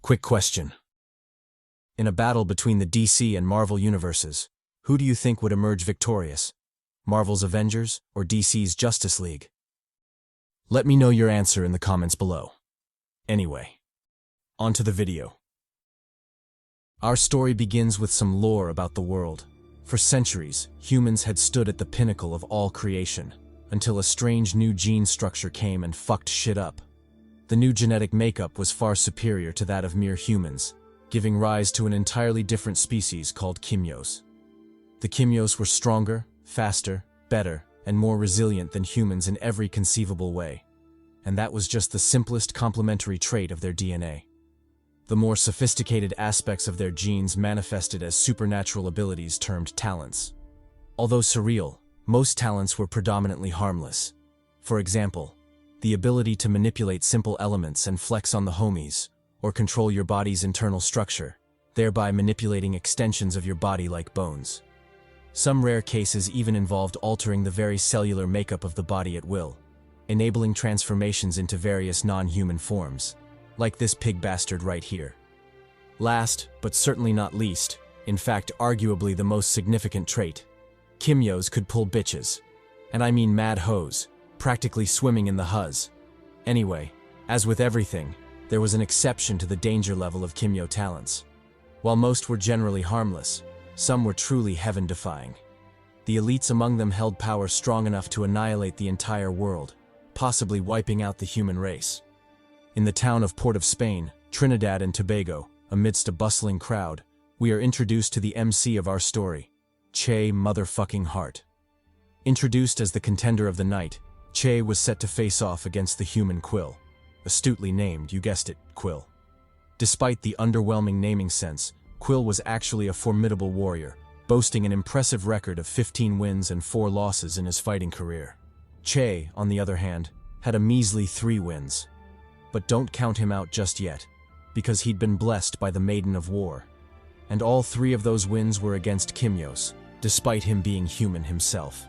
Quick question. In a battle between the DC and Marvel universes, who do you think would emerge victorious? Marvel's Avengers or DC's Justice League? Let me know your answer in the comments below. Anyway, on to the video. Our story begins with some lore about the world. For centuries, humans had stood at the pinnacle of all creation, until a strange new gene structure came and fucked shit up. The new genetic makeup was far superior to that of mere humans, giving rise to an entirely different species called Kimyos. The Kimyos were stronger, faster, better, and more resilient than humans in every conceivable way. And that was just the simplest complementary trait of their DNA. The more sophisticated aspects of their genes manifested as supernatural abilities termed talents. Although surreal, most talents were predominantly harmless. For example, the ability to manipulate simple elements and flex on the homies, or control your body's internal structure, thereby manipulating extensions of your body like bones. Some rare cases even involved altering the very cellular makeup of the body at will, enabling transformations into various non-human forms, like this pig bastard right here. Last, but certainly not least, in fact arguably the most significant trait, Kimyos could pull bitches. And I mean mad hoes, practically swimming in the huzz. Anyway, as with everything, there was an exception to the danger level of Kimyo talents. While most were generally harmless, some were truly heaven-defying. The elites among them held power strong enough to annihilate the entire world, possibly wiping out the human race. In the town of Port of Spain, Trinidad and Tobago, amidst a bustling crowd, we are introduced to the MC of our story, Che motherfucking Hart. Introduced as the contender of the night, Che was set to face off against the human Quill. Astutely named, you guessed it, Quill. Despite the underwhelming naming sense, Quill was actually a formidable warrior, boasting an impressive record of 15 wins and 4 losses in his fighting career. Che, on the other hand, had a measly 3 wins. But don't count him out just yet, because he'd been blessed by the Maiden of War. And all 3 of those wins were against Kimyos, despite him being human himself.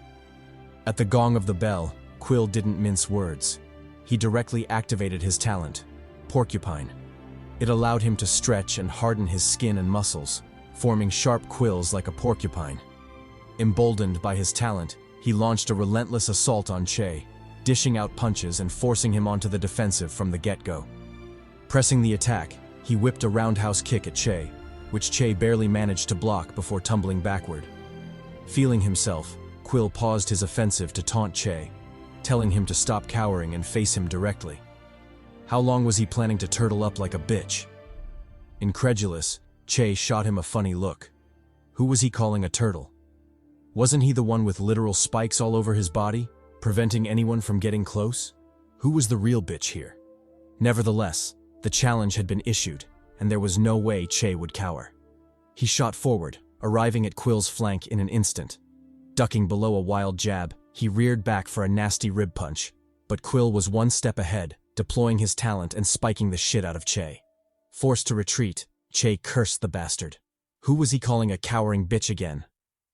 At the gong of the bell, Quill didn't mince words. He directly activated his talent, Porcupine. It allowed him to stretch and harden his skin and muscles, forming sharp quills like a porcupine. Emboldened by his talent, he launched a relentless assault on Che, dishing out punches and forcing him onto the defensive from the get-go. Pressing the attack, he whipped a roundhouse kick at Che, which Che barely managed to block before tumbling backward. Feeling himself, Quill paused his offensive to taunt Che, telling him to stop cowering and face him directly. How long was he planning to turtle up like a bitch? Incredulous, Che shot him a funny look. Who was he calling a turtle? Wasn't he the one with literal spikes all over his body, preventing anyone from getting close? Who was the real bitch here? Nevertheless, the challenge had been issued, and there was no way Che would cower. He shot forward, arriving at Quill's flank in an instant. Ducking below a wild jab, he reared back for a nasty rib punch, but Quill was one step ahead, deploying his talent and spiking the shit out of Che. Forced to retreat, Che cursed the bastard. Who was he calling a cowering bitch again?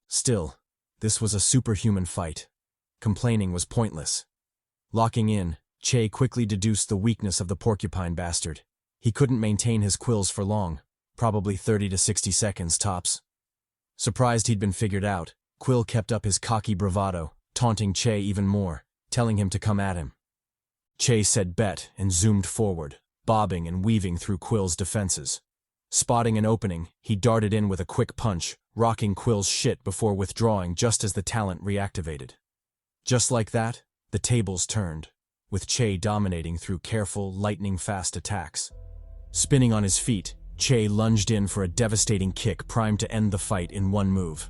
Still, this was a superhuman fight. Complaining was pointless. Locking in, Che quickly deduced the weakness of the porcupine bastard. He couldn't maintain his quills for long, probably 30 to 60 seconds tops. Surprised he'd been figured out, Quill kept up his cocky bravado, taunting Che even more, telling him to come at him. Che said bet and zoomed forward, bobbing and weaving through Quill's defenses. Spotting an opening, he darted in with a quick punch, rocking Quill's shit before withdrawing just as the talent reactivated. Just like that, the tables turned, with Che dominating through careful, lightning-fast attacks. Spinning on his feet, Che lunged in for a devastating kick primed to end the fight in one move.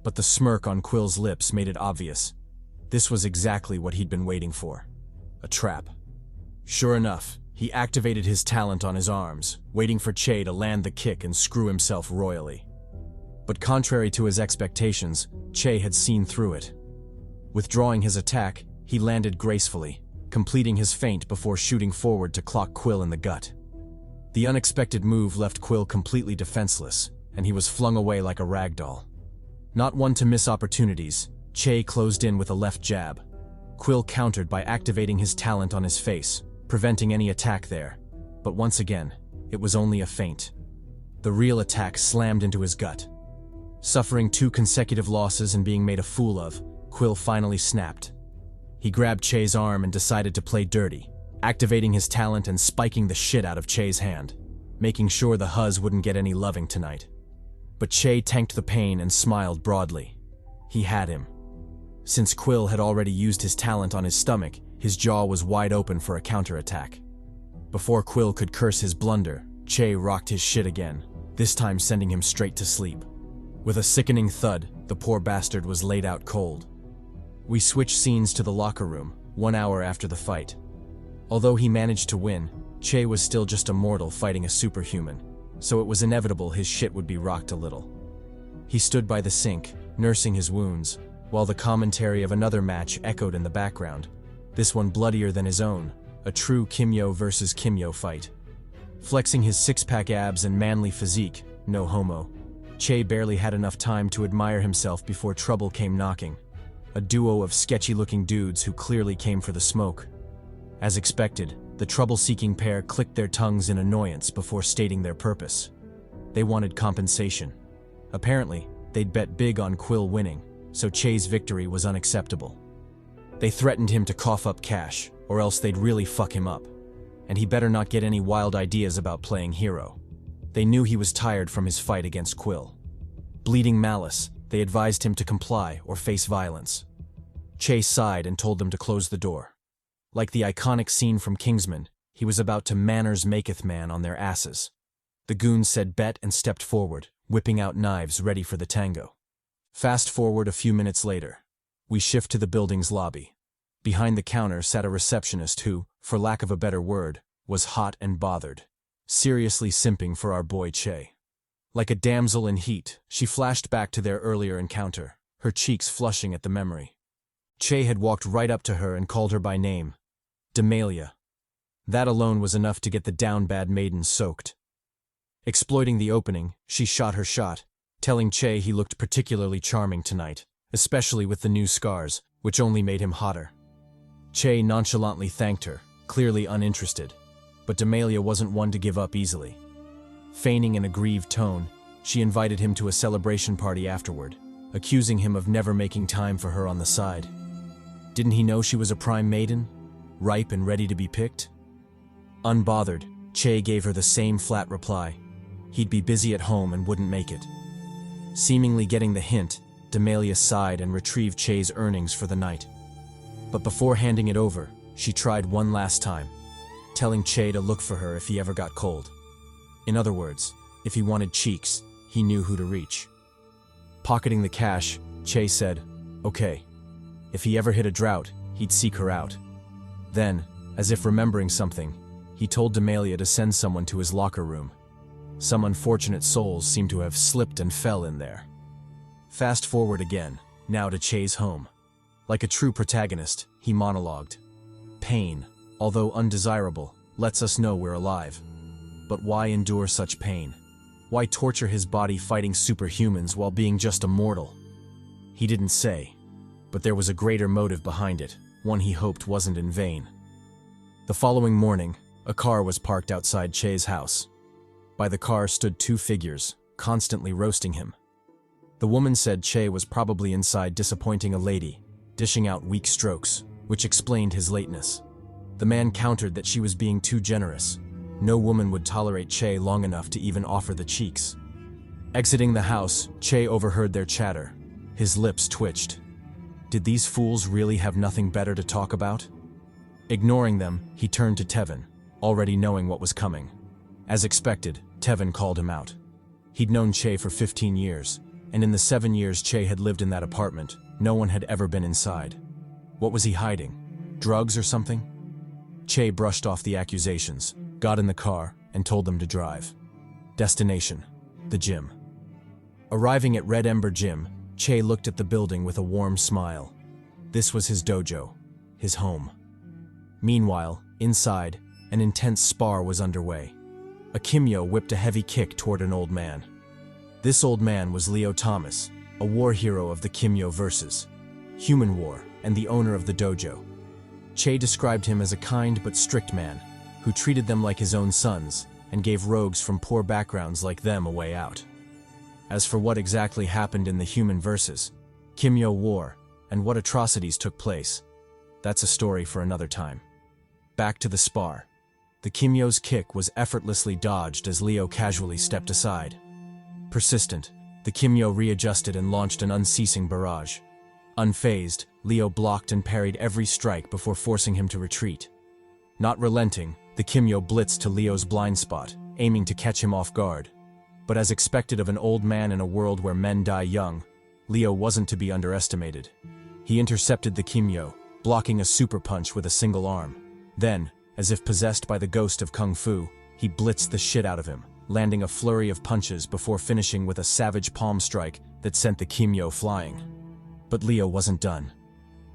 But the smirk on Quill's lips made it obvious. This was exactly what he'd been waiting for. A trap. Sure enough, he activated his talent on his arms, waiting for Che to land the kick and screw himself royally. But contrary to his expectations, Che had seen through it. Withdrawing his attack, he landed gracefully, completing his feint before shooting forward to clock Quill in the gut. The unexpected move left Quill completely defenseless, and he was flung away like a rag doll. Not one to miss opportunities, Che closed in with a left jab. Quill countered by activating his talent on his face, preventing any attack there. But once again, it was only a feint. The real attack slammed into his gut. Suffering 2 consecutive losses and being made a fool of, Quill finally snapped. He grabbed Che's arm and decided to play dirty, activating his talent and spiking the shit out of Che's hand, making sure the Huz wouldn't get any loving tonight. But Che tanked the pain and smiled broadly. He had him. Since Quill had already used his talent on his stomach, his jaw was wide open for a counterattack. Before Quill could curse his blunder, Che rocked his shit again, this time sending him straight to sleep. With a sickening thud, the poor bastard was laid out cold. We switched scenes to the locker room, 1 hour after the fight. Although he managed to win, Che was still just a mortal fighting a superhuman, so it was inevitable his shit would be rocked a little. He stood by the sink, nursing his wounds, while the commentary of another match echoed in the background, this one bloodier than his own, a true Kimyo versus Kimyo fight. Flexing his six-pack abs and manly physique, no homo, Che barely had enough time to admire himself before trouble came knocking. A duo of sketchy-looking dudes who clearly came for the smoke. As expected, the trouble-seeking pair clicked their tongues in annoyance before stating their purpose. They wanted compensation. Apparently, they'd bet big on Quill winning, so Che's victory was unacceptable. They threatened him to cough up cash, or else they'd really fuck him up. And he better not get any wild ideas about playing hero. They knew he was tired from his fight against Quill. Bleeding malice, they advised him to comply or face violence. Che sighed and told them to close the door. Like the iconic scene from Kingsman, he was about to manners maketh man on their asses. The goons said bet and stepped forward, whipping out knives ready for the tango. Fast forward a few minutes later. We shift to the building's lobby. Behind the counter sat a receptionist who, for lack of a better word, was hot and bothered. Seriously simping for our boy Che. Like a damsel in heat, she flashed back to their earlier encounter, her cheeks flushing at the memory. Che had walked right up to her and called her by name. Demalia. That alone was enough to get the down-bad maiden soaked. Exploiting the opening, she shot her shot, telling Che he looked particularly charming tonight, especially with the new scars, which only made him hotter. Che nonchalantly thanked her, clearly uninterested, but Demalia wasn't one to give up easily. Feigning an aggrieved tone, she invited him to a celebration party afterward, accusing him of never making time for her on the side. Didn't he know she was a prime maiden, ripe and ready to be picked? Unbothered, Che gave her the same flat reply. He'd be busy at home and wouldn't make it. Seemingly getting the hint, Demalia sighed and retrieved Che's earnings for the night. But before handing it over, she tried one last time, telling Che to look for her if he ever got cold. In other words, if he wanted cheeks, he knew who to reach. Pocketing the cash, Che said, okay. If he ever hit a drought, he'd seek her out. Then, as if remembering something, he told Demalia to send someone to his locker room. Some unfortunate souls seemed to have slipped and fell in there. Fast forward again, now to Che's home. Like a true protagonist, he monologued. Pain, although undesirable, lets us know we're alive. But why endure such pain? Why torture his body fighting superhumans while being just a mortal? He didn't say, but there was a greater motive behind it, one he hoped wasn't in vain. The following morning, a car was parked outside Che's house. By the car stood 2 figures, constantly roasting him. The woman said Che was probably inside disappointing a lady, dishing out weak strokes, which explained his lateness. The man countered that she was being too generous. No woman would tolerate Che long enough to even offer the cheeks. Exiting the house, Che overheard their chatter. His lips twitched. Did these fools really have nothing better to talk about? Ignoring them, he turned to Tevin, already knowing what was coming. As expected, Tevin called him out. He'd known Che for 15 years, and in the 7 years Che had lived in that apartment, no one had ever been inside. What was he hiding? Drugs or something? Che brushed off the accusations, got in the car, and told them to drive. Destination: the gym. Arriving at Red Ember Gym, Che looked at the building with a warm smile. This was his dojo, his home. Meanwhile, inside, an intense spar was underway. A Kimyo whipped a heavy kick toward an old man. This old man was Leo Thomas, a war hero of the Kimyo versus Human War, and the owner of the dojo. Che described him as a kind but strict man, who treated them like his own sons, and gave rogues from poor backgrounds like them a way out. As for what exactly happened in the human versus Kimyo War, and what atrocities took place, that's a story for another time. Back to the spar. The Kimyo's kick was effortlessly dodged as Leo casually stepped aside. Persistent, the Kimyo readjusted and launched an unceasing barrage. Unfazed, Leo blocked and parried every strike before forcing him to retreat. Not relenting, the Kimyo blitzed to Leo's blind spot, aiming to catch him off guard. But as expected of an old man in a world where men die young, Leo wasn't to be underestimated. He intercepted the Kimyo, blocking a super punch with a single arm. Then, as if possessed by the ghost of Kung Fu, he blitzed the shit out of him, landing a flurry of punches before finishing with a savage palm strike that sent the Kimyo flying. But Leo wasn't done.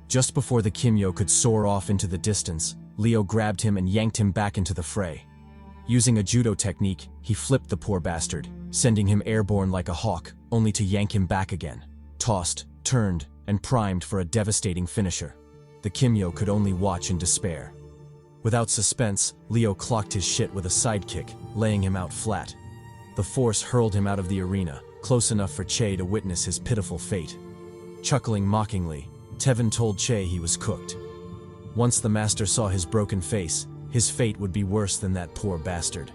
Just before the Kimyo could soar off into the distance, Leo grabbed him and yanked him back into the fray. Using a judo technique, he flipped the poor bastard, sending him airborne like a hawk, only to yank him back again. Tossed, turned, and primed for a devastating finisher. The Kimyo could only watch in despair. Without suspense, Leo clocked his shit with a sidekick, laying him out flat. The force hurled him out of the arena, close enough for Che to witness his pitiful fate. Chuckling mockingly, Tevin told Che he was cooked. Once the master saw his broken face, his fate would be worse than that poor bastard.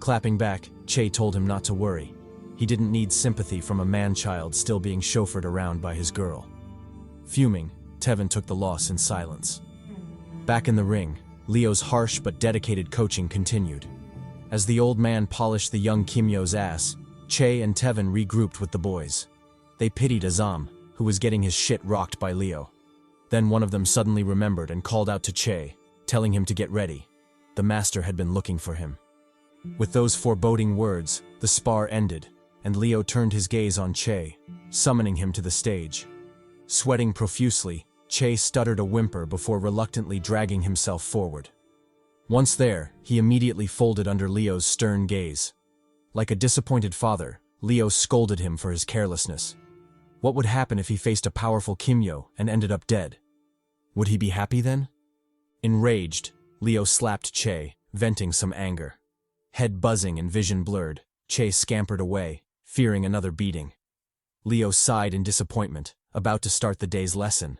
Clapping back, Che told him not to worry. He didn't need sympathy from a man-child still being chauffeured around by his girl. Fuming, Tevin took the loss in silence. Back in the ring, Leo's harsh but dedicated coaching continued. As the old man polished the young Kimyo's ass, Che and Tevin regrouped with the boys. They pitied Azam, who was getting his shit rocked by Leo. Then one of them suddenly remembered and called out to Che, telling him to get ready. The master had been looking for him. With those foreboding words, the spar ended, and Leo turned his gaze on Che, summoning him to the stage. Sweating profusely, Che stuttered a whimper before reluctantly dragging himself forward. Once there, he immediately folded under Leo's stern gaze. Like a disappointed father, Leo scolded him for his carelessness. What would happen if he faced a powerful Kimyo and ended up dead? Would he be happy then? Enraged, Leo slapped Che, venting some anger. Head buzzing and vision blurred, Che scampered away, fearing another beating. Leo sighed in disappointment, about to start the day's lesson.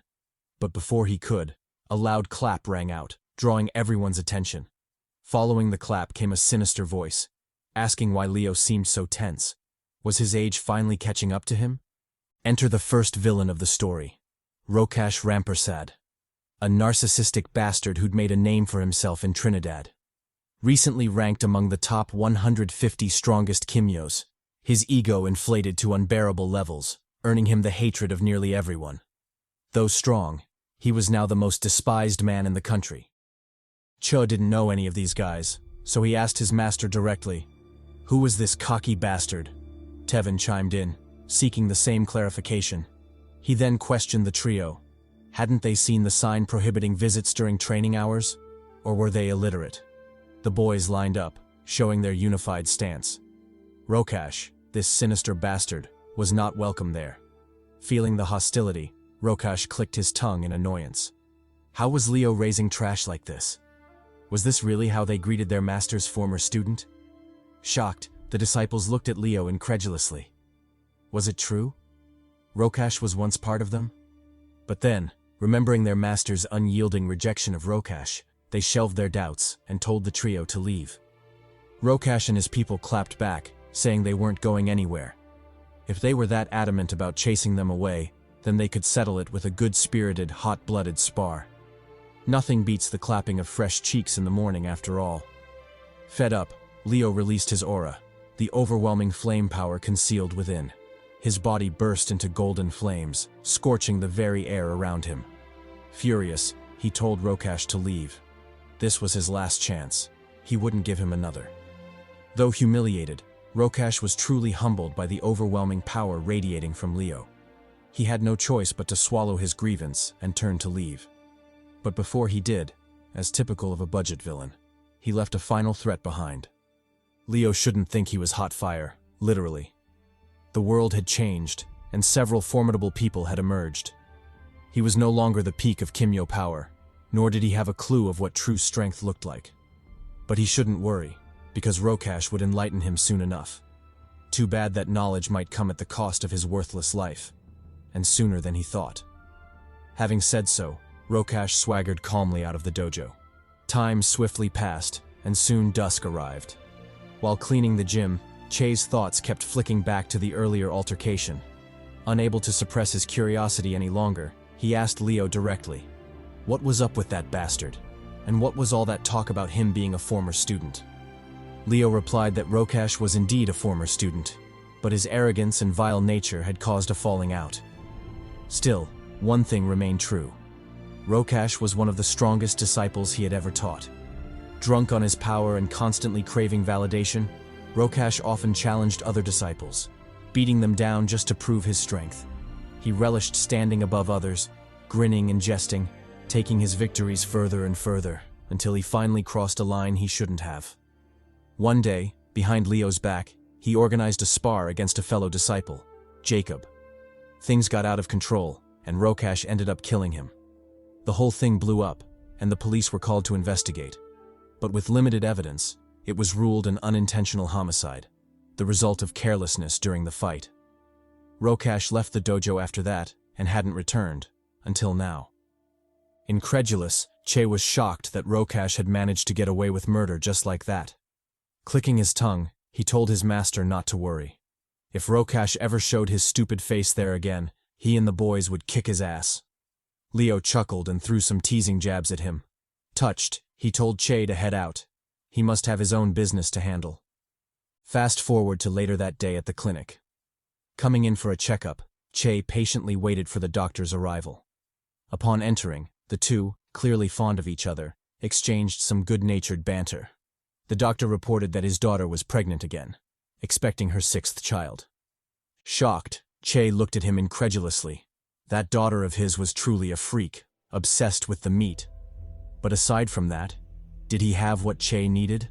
But before he could, a loud clap rang out, drawing everyone's attention. Following the clap came a sinister voice, asking why Leo seemed so tense. Was his age finally catching up to him? Enter the first villain of the story, Rokash Rampersad, a narcissistic bastard who'd made a name for himself in Trinidad. Recently ranked among the top 150 strongest Kimyos, his ego inflated to unbearable levels, earning him the hatred of nearly everyone. Though strong, he was now the most despised man in the country. Cho didn't know any of these guys, so he asked his master directly, "Who was this cocky bastard?" Tevin chimed in, seeking the same clarification. He then questioned the trio. Hadn't they seen the sign prohibiting visits during training hours? Or were they illiterate? The boys lined up, showing their unified stance. Rokash, this sinister bastard, was not welcome there. Feeling the hostility, Rokash clicked his tongue in annoyance. How was Leo raising trash like this? Was this really how they greeted their master's former student? Shocked, the disciples looked at Leo incredulously. Was it true? Rokash was once part of them? But then, remembering their master's unyielding rejection of Rokash, they shelved their doubts and told the trio to leave. Rokash and his people clapped back, saying they weren't going anywhere. If they were that adamant about chasing them away, then they could settle it with a good-spirited, hot-blooded spar. Nothing beats the clapping of fresh cheeks in the morning after all. Fed up, Leo released his aura, the overwhelming flame power concealed within. His body burst into golden flames, scorching the very air around him. Furious, he told Rokash to leave. This was his last chance. He wouldn't give him another. Though humiliated, Rokash was truly humbled by the overwhelming power radiating from Leo. He had no choice but to swallow his grievance and turn to leave. But before he did, as typical of a budget villain, he left a final threat behind. Leo shouldn't think he was hot fire, literally. The world had changed, and several formidable people had emerged. He was no longer the peak of Kimyo power, nor did he have a clue of what true strength looked like. But he shouldn't worry. because Rokash would enlighten him soon enough. Too bad that knowledge might come at the cost of his worthless life, and sooner than he thought. Having said so, Rokash swaggered calmly out of the dojo. Time swiftly passed, and soon dusk arrived. While cleaning the gym, Che's thoughts kept flicking back to the earlier altercation. Unable to suppress his curiosity any longer, he asked Leo directly, what was up with that bastard? And what was all that talk about him being a former student? Leo replied that Rokash was indeed a former student, but his arrogance and vile nature had caused a falling out. Still, one thing remained true. Rokash was one of the strongest disciples he had ever taught. Drunk on his power and constantly craving validation, Rokash often challenged other disciples, beating them down just to prove his strength. He relished standing above others, grinning and jesting, taking his victories further and further, until he finally crossed a line he shouldn't have. One day, behind Leo's back, he organized a spar against a fellow disciple, Jacob. Things got out of control, and Rokash ended up killing him. The whole thing blew up, and the police were called to investigate. But with limited evidence, it was ruled an unintentional homicide, the result of carelessness during the fight. Rokash left the dojo after that, and hadn't returned, until now. Incredulous, Che was shocked that Rokash had managed to get away with murder just like that. Clicking his tongue, he told his master not to worry. If Rokash ever showed his stupid face there again, he and the boys would kick his ass. Leo chuckled and threw some teasing jabs at him. Touched, he told Che to head out. He must have his own business to handle. Fast forward to later that day at the clinic. Coming in for a checkup, Che patiently waited for the doctor's arrival. Upon entering, the two, clearly fond of each other, exchanged some good-natured banter. The doctor reported that his daughter was pregnant again, expecting her 6th child. Shocked, Che looked at him incredulously. That daughter of his was truly a freak, obsessed with the meat. But aside from that, did he have what Che needed?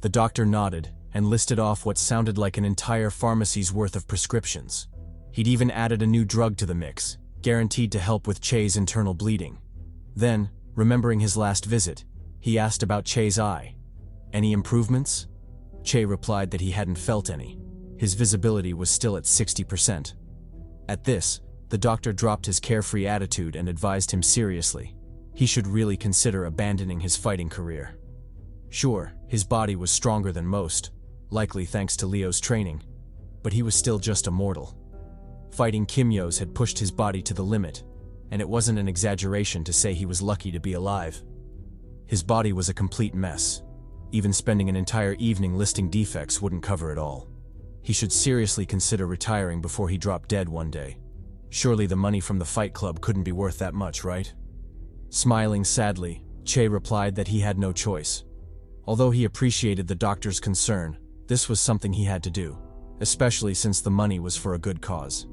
The doctor nodded and listed off what sounded like an entire pharmacy's worth of prescriptions. He'd even added a new drug to the mix, guaranteed to help with Che's internal bleeding. Then, remembering his last visit, he asked about Che's eye. Any improvements? Che replied that he hadn't felt any. His visibility was still at 60%. At this, the doctor dropped his carefree attitude and advised him seriously. He should really consider abandoning his fighting career. Sure, his body was stronger than most, likely thanks to Leo's training, but he was still just a mortal. Fighting Kimyos had pushed his body to the limit, and it wasn't an exaggeration to say he was lucky to be alive. His body was a complete mess. Even spending an entire evening listing defects wouldn't cover it all. He should seriously consider retiring before he dropped dead one day. Surely the money from the fight club couldn't be worth that much, right? Smiling sadly, Che replied that he had no choice. Although he appreciated the doctor's concern, this was something he had to do, especially since the money was for a good cause.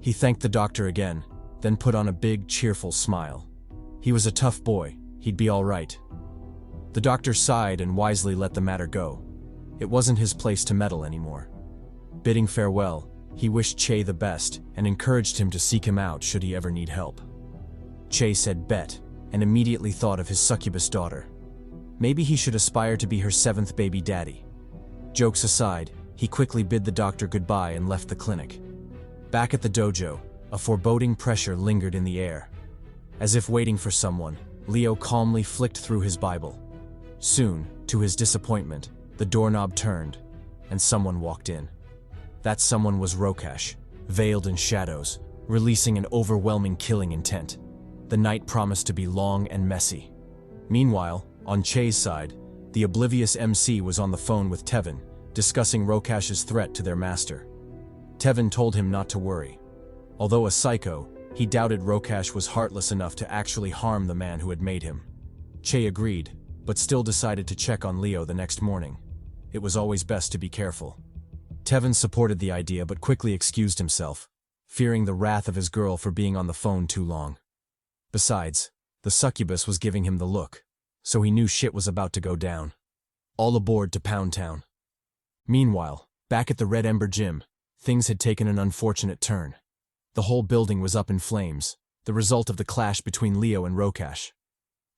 He thanked the doctor again, then put on a big, cheerful smile. He was a tough boy, he'd be all right. The doctor sighed and wisely let the matter go. It wasn't his place to meddle anymore. Bidding farewell, he wished Che the best and encouraged him to seek him out should he ever need help. Che said bet, and immediately thought of his succubus daughter. Maybe he should aspire to be her 7th baby daddy. Jokes aside, he quickly bid the doctor goodbye and left the clinic. Back at the dojo, a foreboding pressure lingered in the air. As if waiting for someone, Leo calmly flicked through his Bible. Soon, to his disappointment, the doorknob turned, and someone walked in. That someone was Rokash, veiled in shadows, releasing an overwhelming killing intent. The night promised to be long and messy. Meanwhile, on Che's side, the oblivious MC was on the phone with Tevin, discussing Rokash's threat to their master. Tevin told him not to worry. Although a psycho, he doubted Rokash was heartless enough to actually harm the man who had made him. Che agreed, but still decided to check on Leo the next morning. It was always best to be careful. Tevin supported the idea but quickly excused himself, fearing the wrath of his girl for being on the phone too long. Besides, the succubus was giving him the look, so he knew shit was about to go down. All aboard to Pound Town. Meanwhile, back at the Red Ember Gym, things had taken an unfortunate turn. The whole building was up in flames, the result of the clash between Leo and Rokash.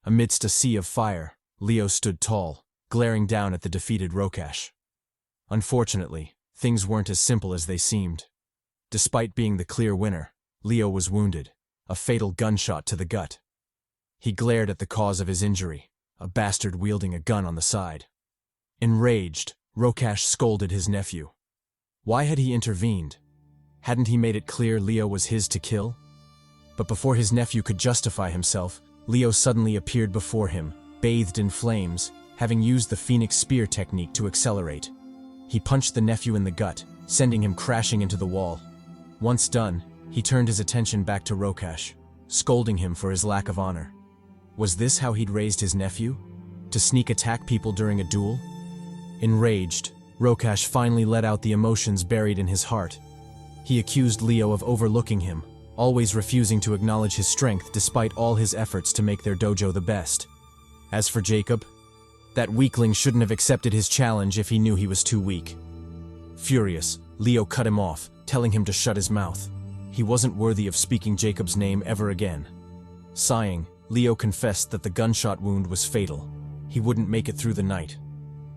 Amidst a sea of fire, Leo stood tall, glaring down at the defeated Rokash. Unfortunately, things weren't as simple as they seemed. Despite being the clear winner, Leo was wounded, a fatal gunshot to the gut. He glared at the cause of his injury, a bastard wielding a gun on the side. Enraged, Rokash scolded his nephew. Why had he intervened? Hadn't he made it clear Leo was his to kill? But before his nephew could justify himself, Leo suddenly appeared before him, bathed in flames, having used the Phoenix Spear technique to accelerate. He punched the nephew in the gut, sending him crashing into the wall. Once done, he turned his attention back to Rokash, scolding him for his lack of honor. Was this how he'd raised his nephew? To sneak attack people during a duel? Enraged, Rokash finally let out the emotions buried in his heart. He accused Leo of overlooking him, always refusing to acknowledge his strength despite all his efforts to make their dojo the best. As for Jacob, that weakling shouldn't have accepted his challenge if he knew he was too weak. Furious, Leo cut him off, telling him to shut his mouth. He wasn't worthy of speaking Jacob's name ever again. Sighing, Leo confessed that the gunshot wound was fatal. He wouldn't make it through the night.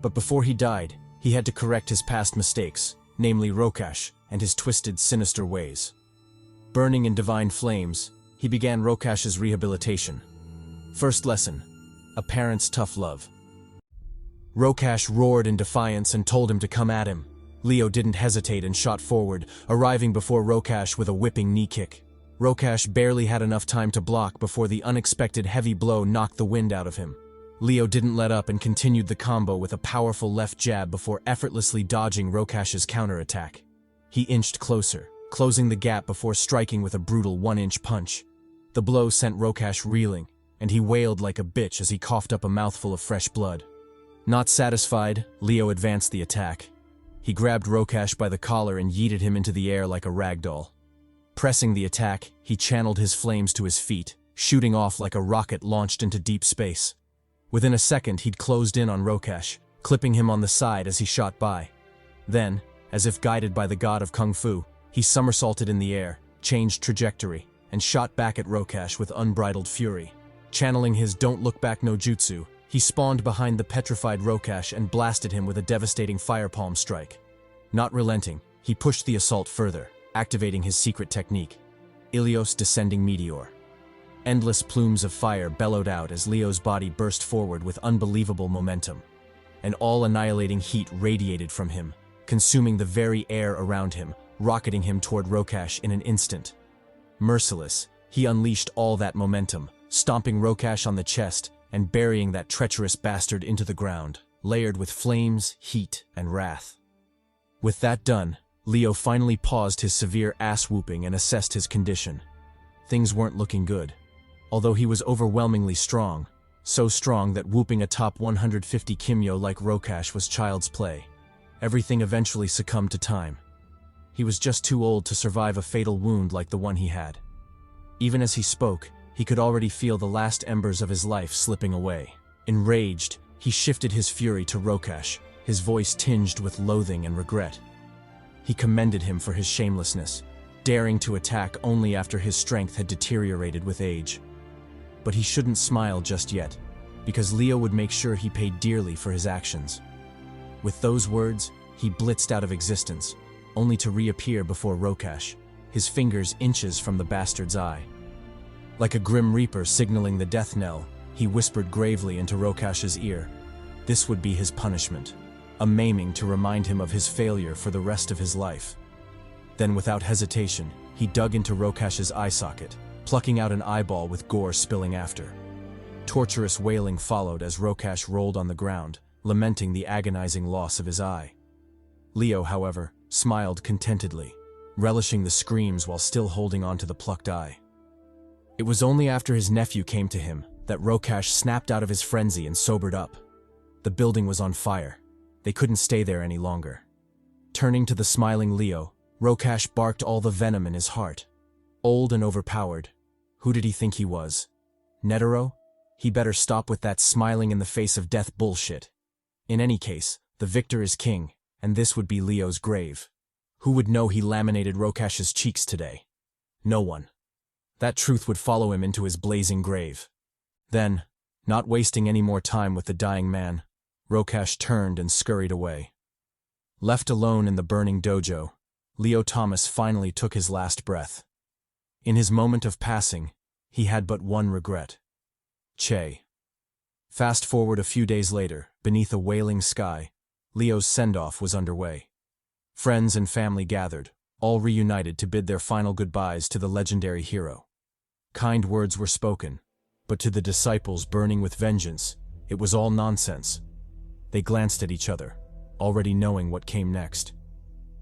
But before he died, he had to correct his past mistakes, namely Rokash and his twisted, sinister ways. Burning in divine flames, he began Rokash's rehabilitation. First lesson: a parent's tough love. Rokash roared in defiance and told him to come at him. Leo didn't hesitate and shot forward, arriving before Rokash with a whipping knee kick. Rokash barely had enough time to block before the unexpected heavy blow knocked the wind out of him. Leo didn't let up and continued the combo with a powerful left jab before effortlessly dodging Rokash's counterattack. He inched closer, closing the gap before striking with a brutal 1-inch punch. The blow sent Rokash reeling, and he wailed like a bitch as he coughed up a mouthful of fresh blood. Not satisfied, Leo advanced the attack. He grabbed Rokash by the collar and yeeted him into the air like a rag doll. Pressing the attack, he channeled his flames to his feet, shooting off like a rocket launched into deep space. Within a second, he'd closed in on Rokash, clipping him on the side as he shot by. Then, as if guided by the god of Kung Fu, he somersaulted in the air, changed trajectory, and shot back at Rokash with unbridled fury. Channeling his don't look back no jutsu, he spawned behind the petrified Rokash and blasted him with a devastating fire palm strike. Not relenting, he pushed the assault further, activating his secret technique, Ilios Descending Meteor. Endless plumes of fire bellowed out as Leo's body burst forward with unbelievable momentum. An all-annihilating heat radiated from him, consuming the very air around him, rocketing him toward Rokash in an instant. Merciless, he unleashed all that momentum, stomping Rokash on the chest and burying that treacherous bastard into the ground, layered with flames, heat, and wrath. With that done, Leo finally paused his severe ass-whooping and assessed his condition. Things weren't looking good. Although he was overwhelmingly strong, so strong that whooping a top 150 Kimyo like Rokash was child's play. Everything eventually succumbed to time. He was just too old to survive a fatal wound like the one he had. Even as he spoke, he could already feel the last embers of his life slipping away. Enraged, he shifted his fury to Rokash, his voice tinged with loathing and regret. He commended him for his shamelessness, daring to attack only after his strength had deteriorated with age. But he shouldn't smile just yet, because Leo would make sure he paid dearly for his actions. With those words, he blitzed out of existence, only to reappear before Rokash, his fingers inches from the bastard's eye. Like a grim reaper signaling the death knell, he whispered gravely into Rokash's ear. This would be his punishment, a maiming to remind him of his failure for the rest of his life. Then without hesitation, he dug into Rokash's eye socket, plucking out an eyeball with gore spilling after. Torturous wailing followed as Rokash rolled on the ground, lamenting the agonizing loss of his eye. Leo, however, smiled contentedly, relishing the screams while still holding on to the plucked eye. It was only after his nephew came to him that Rokash snapped out of his frenzy and sobered up. The building was on fire. They couldn't stay there any longer. Turning to the smiling Leo, Rokash barked all the venom in his heart. Old and overpowered. Who did he think he was? Netero? He better stop with that smiling in the face of death bullshit. In any case, the victor is king, and this would be Leo's grave. Who would know he laminated Rokash's cheeks today? No one. That truth would follow him into his blazing grave. Then, not wasting any more time with the dying man, Rokash turned and scurried away. Left alone in the burning dojo, Leo Thomas finally took his last breath. In his moment of passing, he had but one regret. Che. Fast forward a few days later, beneath a wailing sky, Leo's send-off was underway. Friends and family gathered, all reunited to bid their final goodbyes to the legendary hero. Kind words were spoken, but to the disciples burning with vengeance, it was all nonsense. They glanced at each other, already knowing what came next.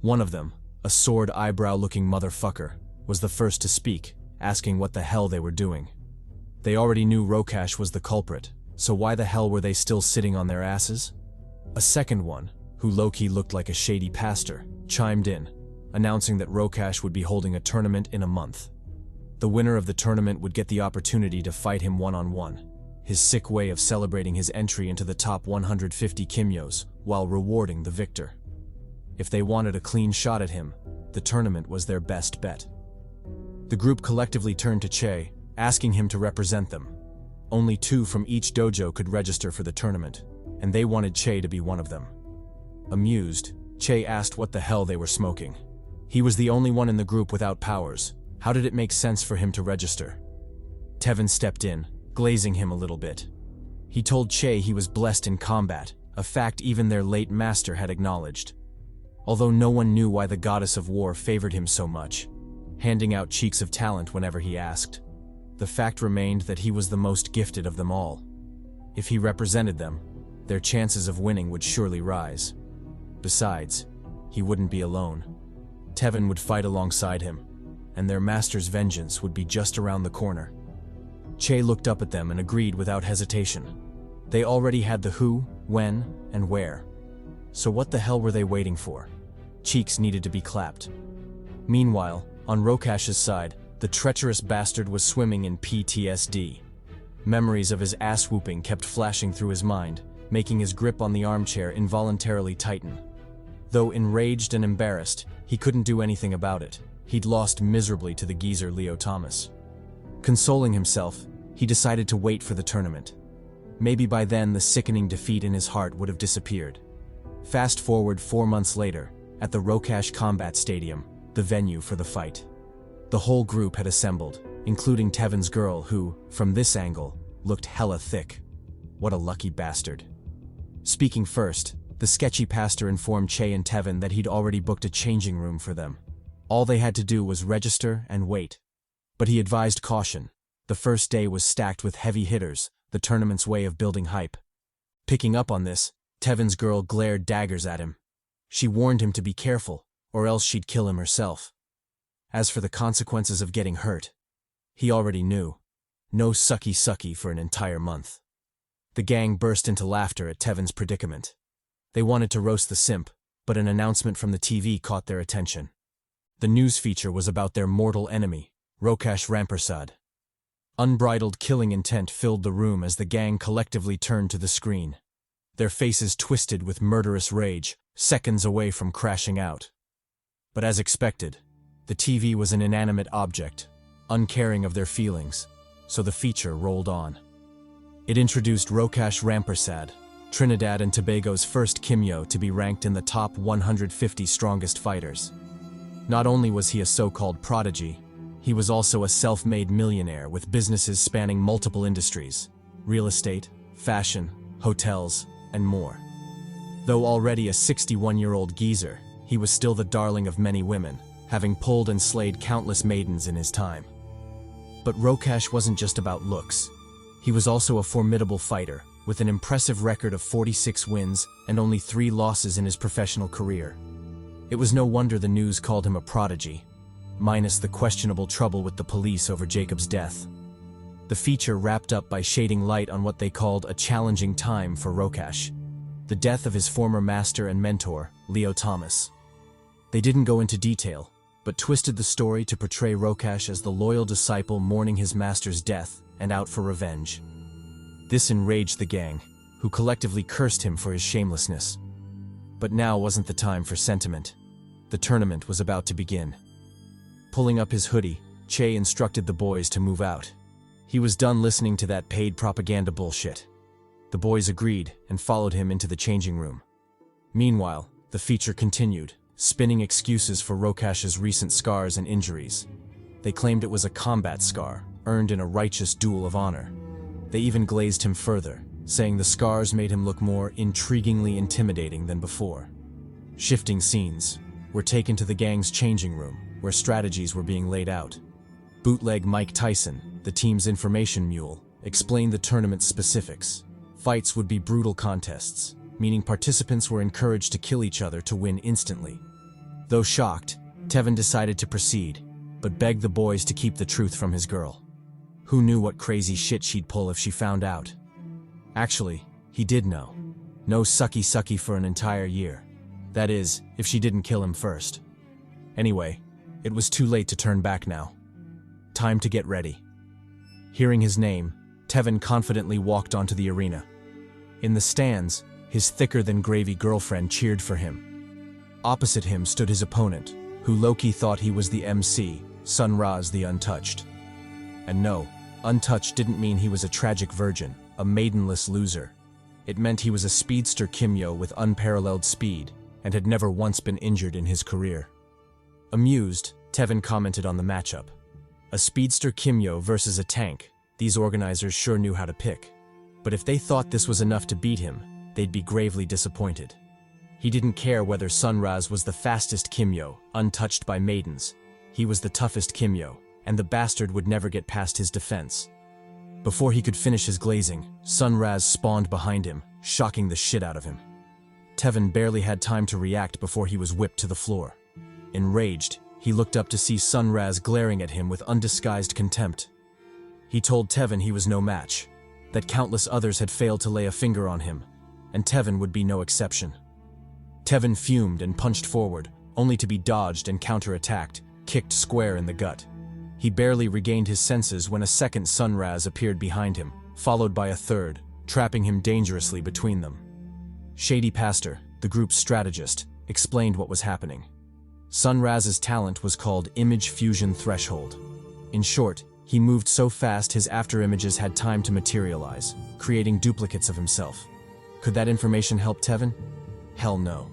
One of them, a sword eyebrow-looking motherfucker, was the first to speak, asking what the hell they were doing. They already knew Rokash was the culprit, so why the hell were they still sitting on their asses? A second one, who low-key looked like a shady pastor, chimed in, announcing that Rokash would be holding a tournament in a month. The winner of the tournament would get the opportunity to fight him one-on-one, his sick way of celebrating his entry into the top 150 Kimyos while rewarding the victor. If they wanted a clean shot at him, the tournament was their best bet. The group collectively turned to Che, asking him to represent them. Only 2 from each dojo could register for the tournament, and they wanted Che to be one of them. Amused, Che asked what the hell they were smoking. He was the only one in the group without powers. How did it make sense for him to register? Tevin stepped in, glazing him a little bit. He told Che he was blessed in combat, a fact even their late master had acknowledged. Although no one knew why the goddess of war favored him so much, handing out cheeks of talent whenever he asked, the fact remained that he was the most gifted of them all. If he represented them, their chances of winning would surely rise. Besides, he wouldn't be alone. Tevin would fight alongside him, and their master's vengeance would be just around the corner. Che looked up at them and agreed without hesitation. They already had the who, when, and where. So what the hell were they waiting for? Cheeks needed to be clapped. Meanwhile, on Rokash's side, the treacherous bastard was swimming in PTSD. Memories of his ass-whooping kept flashing through his mind, making his grip on the armchair involuntarily tighten. Though enraged and embarrassed, he couldn't do anything about it. He'd lost miserably to the geezer Leo Thomas. Consoling himself, he decided to wait for the tournament. Maybe by then the sickening defeat in his heart would have disappeared. Fast forward 4 months later, at the Rokash Combat Stadium, the venue for the fight. The whole group had assembled, including Tevin's girl who, from this angle, looked hella thick. What a lucky bastard. Speaking first, the sketchy pastor informed Che and Tevin that he'd already booked a changing room for them. All they had to do was register and wait. But he advised caution. The first day was stacked with heavy hitters, the tournament's way of building hype. Picking up on this, Tevin's girl glared daggers at him. She warned him to be careful, or else she'd kill him herself. As for the consequences of getting hurt, he already knew. No sucky for an entire month. The gang burst into laughter at Tevin's predicament. They wanted to roast the simp, but an announcement from the TV caught their attention. The news feature was about their mortal enemy, Rokash Rampersad. Unbridled killing intent filled the room as the gang collectively turned to the screen. Their faces twisted with murderous rage, seconds away from crashing out. But as expected, the TV was an inanimate object, uncaring of their feelings, so the feature rolled on. It introduced Rokash Rampersad, Trinidad and Tobago's first Kimyo to be ranked in the top 150 strongest fighters. Not only was he a so-called prodigy, he was also a self-made millionaire with businesses spanning multiple industries: real estate, fashion, hotels, and more. Though already a 61-year-old geezer, he was still the darling of many women, having pulled and slayed countless maidens in his time. But Rokash wasn't just about looks. He was also a formidable fighter, with an impressive record of 46 wins and only 3 losses in his professional career. It was no wonder the news called him a prodigy, minus the questionable trouble with the police over Jacob's death. The feature wrapped up by shading light on what they called a challenging time for Rokash, the death of his former master and mentor, Leo Thomas. They didn't go into detail, but twisted the story to portray Rokash as the loyal disciple mourning his master's death and out for revenge. This enraged the gang, who collectively cursed him for his shamelessness. But now wasn't the time for sentiment. The tournament was about to begin. Pulling up his hoodie, Che instructed the boys to move out. He was done listening to that paid propaganda bullshit. The boys agreed and followed him into the changing room. Meanwhile, the feature continued, spinning excuses for Rokash's recent scars and injuries. They claimed it was a combat scar, earned in a righteous duel of honor. They even glazed him further, saying the scars made him look more intriguingly intimidating than before. Shifting scenes, we're taken to the gang's changing room, where strategies were being laid out. Bootleg Mike Tyson, the team's information mule, explained the tournament's specifics. Fights would be brutal contests, meaning participants were encouraged to kill each other to win instantly. Though shocked, Tevin decided to proceed, but begged the boys to keep the truth from his girl. Who knew what crazy shit she'd pull if she found out? Actually, he did know. No sucky for an entire year. That is, if she didn't kill him first. Anyway, it was too late to turn back now. Time to get ready. Hearing his name, Tevin confidently walked onto the arena. In the stands, his thicker-than-gravy girlfriend cheered for him. Opposite him stood his opponent, who Loki thought he was the MC, Sunraz the Untouched. And no, untouched didn't mean he was a tragic virgin, a maidenless loser. It meant he was a speedster Kimyo with unparalleled speed, and had never once been injured in his career. Amused, Tevin commented on the matchup. A speedster Kimyo versus a tank, these organizers sure knew how to pick. But if they thought this was enough to beat him, they'd be gravely disappointed. He didn't care whether Sunraz was the fastest Kimyo, untouched by maidens. He was the toughest Kimyo, and the bastard would never get past his defense. Before he could finish his glazing, Sunraz spawned behind him, shocking the shit out of him. Tevin barely had time to react before he was whipped to the floor. Enraged, he looked up to see Sunraz glaring at him with undisguised contempt. He told Tevin he was no match, that countless others had failed to lay a finger on him, and Tevin would be no exception. Tevin fumed and punched forward, only to be dodged and counterattacked, kicked square in the gut. He barely regained his senses when a second Sunraz appeared behind him, followed by a third, trapping him dangerously between them. Shady Pastor, the group's strategist, explained what was happening. Sunraz's talent was called Image Fusion Threshold. In short, he moved so fast his afterimages had time to materialize, creating duplicates of himself. Could that information help Tevin? Hell no.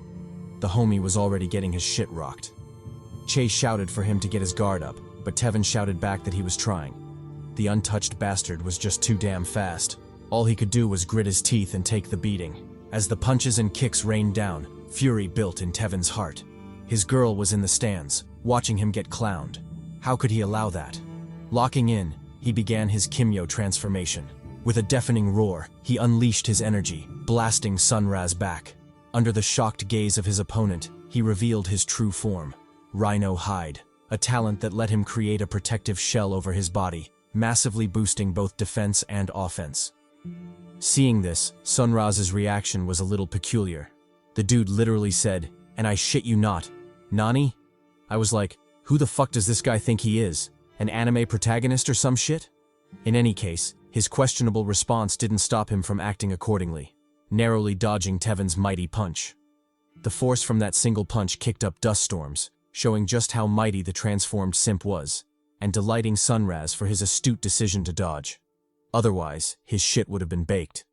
The homie was already getting his shit rocked. Chase shouted for him to get his guard up, but Tevin shouted back that he was trying. The untouched bastard was just too damn fast. All he could do was grit his teeth and take the beating. As the punches and kicks rained down, fury built in Tevin's heart. His girl was in the stands, watching him get clowned. How could he allow that? Locking in, he began his Kimyo transformation. With a deafening roar, he unleashed his energy, blasting Sunraz back. Under the shocked gaze of his opponent, he revealed his true form. Rhino Hide, a talent that let him create a protective shell over his body, massively boosting both defense and offense. Seeing this, Sunraz's reaction was a little peculiar. The dude literally said, "And I shit you not, Nani?" I was like, who the fuck does this guy think he is? An anime protagonist or some shit? In any case, his questionable response didn't stop him from acting accordingly, narrowly dodging Tevin's mighty punch. The force from that single punch kicked up dust storms, showing just how mighty the transformed simp was, and delighting Sunraz for his astute decision to dodge. Otherwise, his shit would have been baked.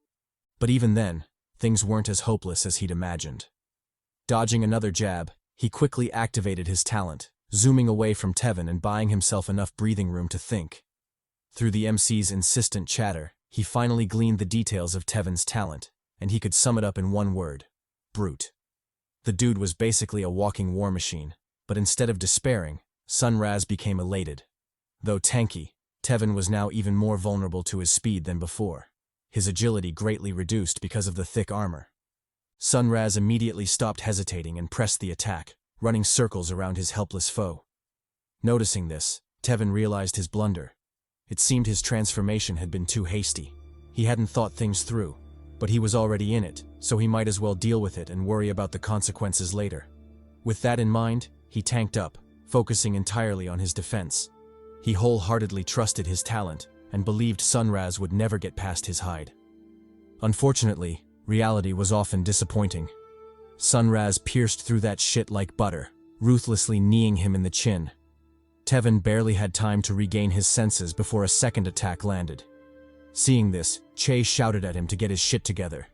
But even then, things weren't as hopeless as he'd imagined. Dodging another jab, he quickly activated his talent, zooming away from Tevin and buying himself enough breathing room to think. Through the MC's insistent chatter, he finally gleaned the details of Tevin's talent, and he could sum it up in one word: brute. The dude was basically a walking war machine, but instead of despairing, Sunraz became elated. Though tanky, Tevin was now even more vulnerable to his speed than before, his agility greatly reduced because of the thick armor. Sunraz immediately stopped hesitating and pressed the attack, running circles around his helpless foe. Noticing this, Tevin realized his blunder. It seemed his transformation had been too hasty. He hadn't thought things through, but he was already in it, so he might as well deal with it and worry about the consequences later. With that in mind, he tanked up, focusing entirely on his defense. He wholeheartedly trusted his talent and believed Sunraz would never get past his hide. Unfortunately, reality was often disappointing. Sunraz pierced through that shit like butter, ruthlessly kneeing him in the chin. Tevin barely had time to regain his senses before a second attack landed. Seeing this, Che shouted at him to get his shit together.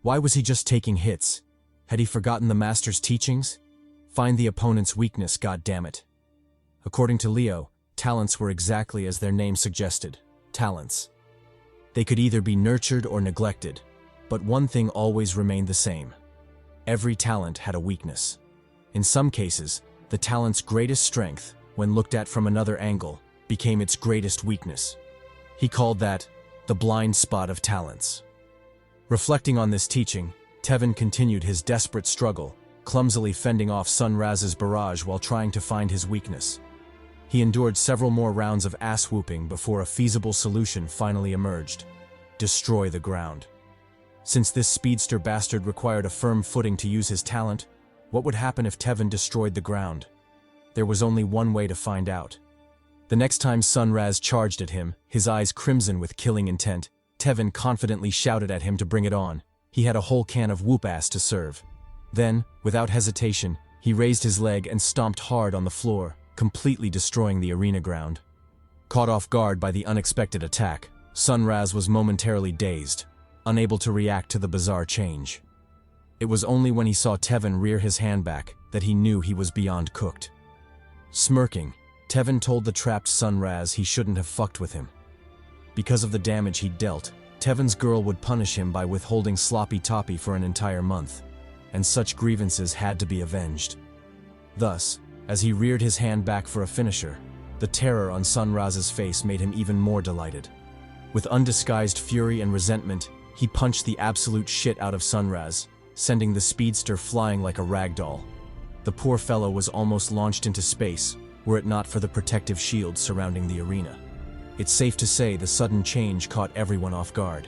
Why was he just taking hits? Had he forgotten the master's teachings? Find the opponent's weakness, goddammit. According to Leo, talents were exactly as their name suggested, talents. They could either be nurtured or neglected, but one thing always remained the same. Every talent had a weakness. In some cases, the talent's greatest strength, when looked at from another angle, became its greatest weakness. He called that the blind spot of talents. Reflecting on this teaching, Tevin continued his desperate struggle, clumsily fending off Sun Raz's barrage while trying to find his weakness. He endured several more rounds of ass-whooping before a feasible solution finally emerged: destroy the ground. Since this speedster bastard required a firm footing to use his talent, what would happen if Tevin destroyed the ground? There was only one way to find out. The next time Sun Raz charged at him, his eyes crimson with killing intent, Tevin confidently shouted at him to bring it on. He had a whole can of whoop-ass to serve. Then, without hesitation, he raised his leg and stomped hard on the floor, completely destroying the arena ground. Caught off guard by the unexpected attack, Sun Raz was momentarily dazed, unable to react to the bizarre change. It was only when he saw Tevin rear his hand back that he knew he was beyond cooked. Smirking, Tevin told the trapped Sun Raz he shouldn't have fucked with him. Because of the damage he'd dealt, Tevin's girl would punish him by withholding sloppy toppy for an entire month, and such grievances had to be avenged. Thus, as he reared his hand back for a finisher, the terror on Sun Raz's face made him even more delighted. With undisguised fury and resentment, he punched the absolute shit out of Sun Raz, sending the speedster flying like a rag doll. The poor fellow was almost launched into space, were it not for the protective shield surrounding the arena. It's safe to say the sudden change caught everyone off guard.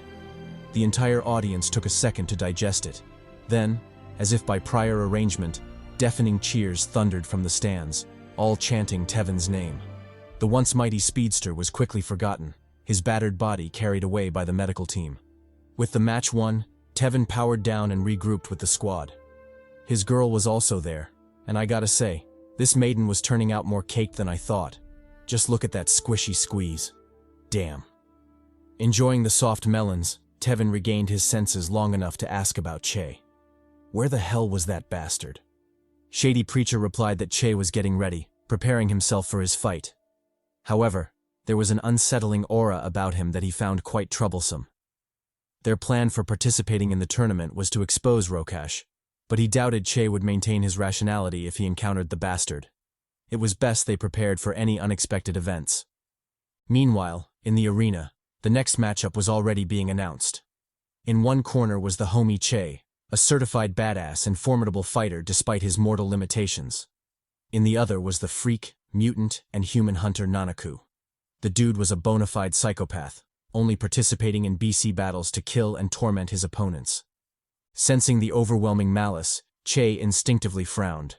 The entire audience took a second to digest it. Then, as if by prior arrangement, deafening cheers thundered from the stands, all chanting Tevin's name. The once mighty speedster was quickly forgotten, his battered body carried away by the medical team. With the match won, Tevin powered down and regrouped with the squad. His girl was also there, and I gotta say, this maiden was turning out more cake than I thought. Just look at that squishy squeeze. Damn. Enjoying the soft melons, Tevin regained his senses long enough to ask about Che. Where the hell was that bastard? Shady Preacher replied that Che was getting ready, preparing himself for his fight. However, there was an unsettling aura about him that he found quite troublesome. Their plan for participating in the tournament was to expose Rokash, but he doubted Che would maintain his rationality if he encountered the bastard. It was best they prepared for any unexpected events. Meanwhile, in the arena, the next matchup was already being announced. In one corner was the homie Che, a certified badass and formidable fighter despite his mortal limitations. In the other was the freak, mutant, and human hunter Nanaku. The dude was a bona fide psychopath, only participating in BC battles to kill and torment his opponents. Sensing the overwhelming malice, Che instinctively frowned.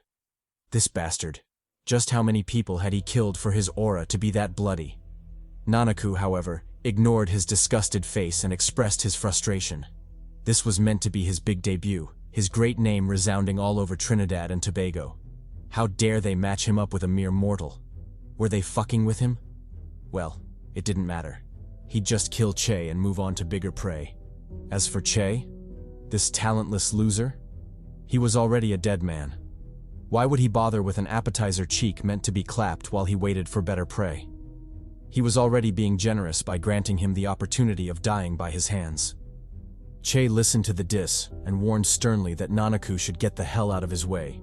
This bastard. Just how many people had he killed for his aura to be that bloody? Nanaku, however, ignored his disgusted face and expressed his frustration. This was meant to be his big debut, his great name resounding all over Trinidad and Tobago. How dare they match him up with a mere mortal? Were they fucking with him? Well, it didn't matter. He'd just kill Che and move on to bigger prey. As for Che, this talentless loser, he was already a dead man. Why would he bother with an appetizer cheek meant to be clapped while he waited for better prey? He was already being generous by granting him the opportunity of dying by his hands. Che listened to the diss and warned sternly that Nanaku should get the hell out of his way.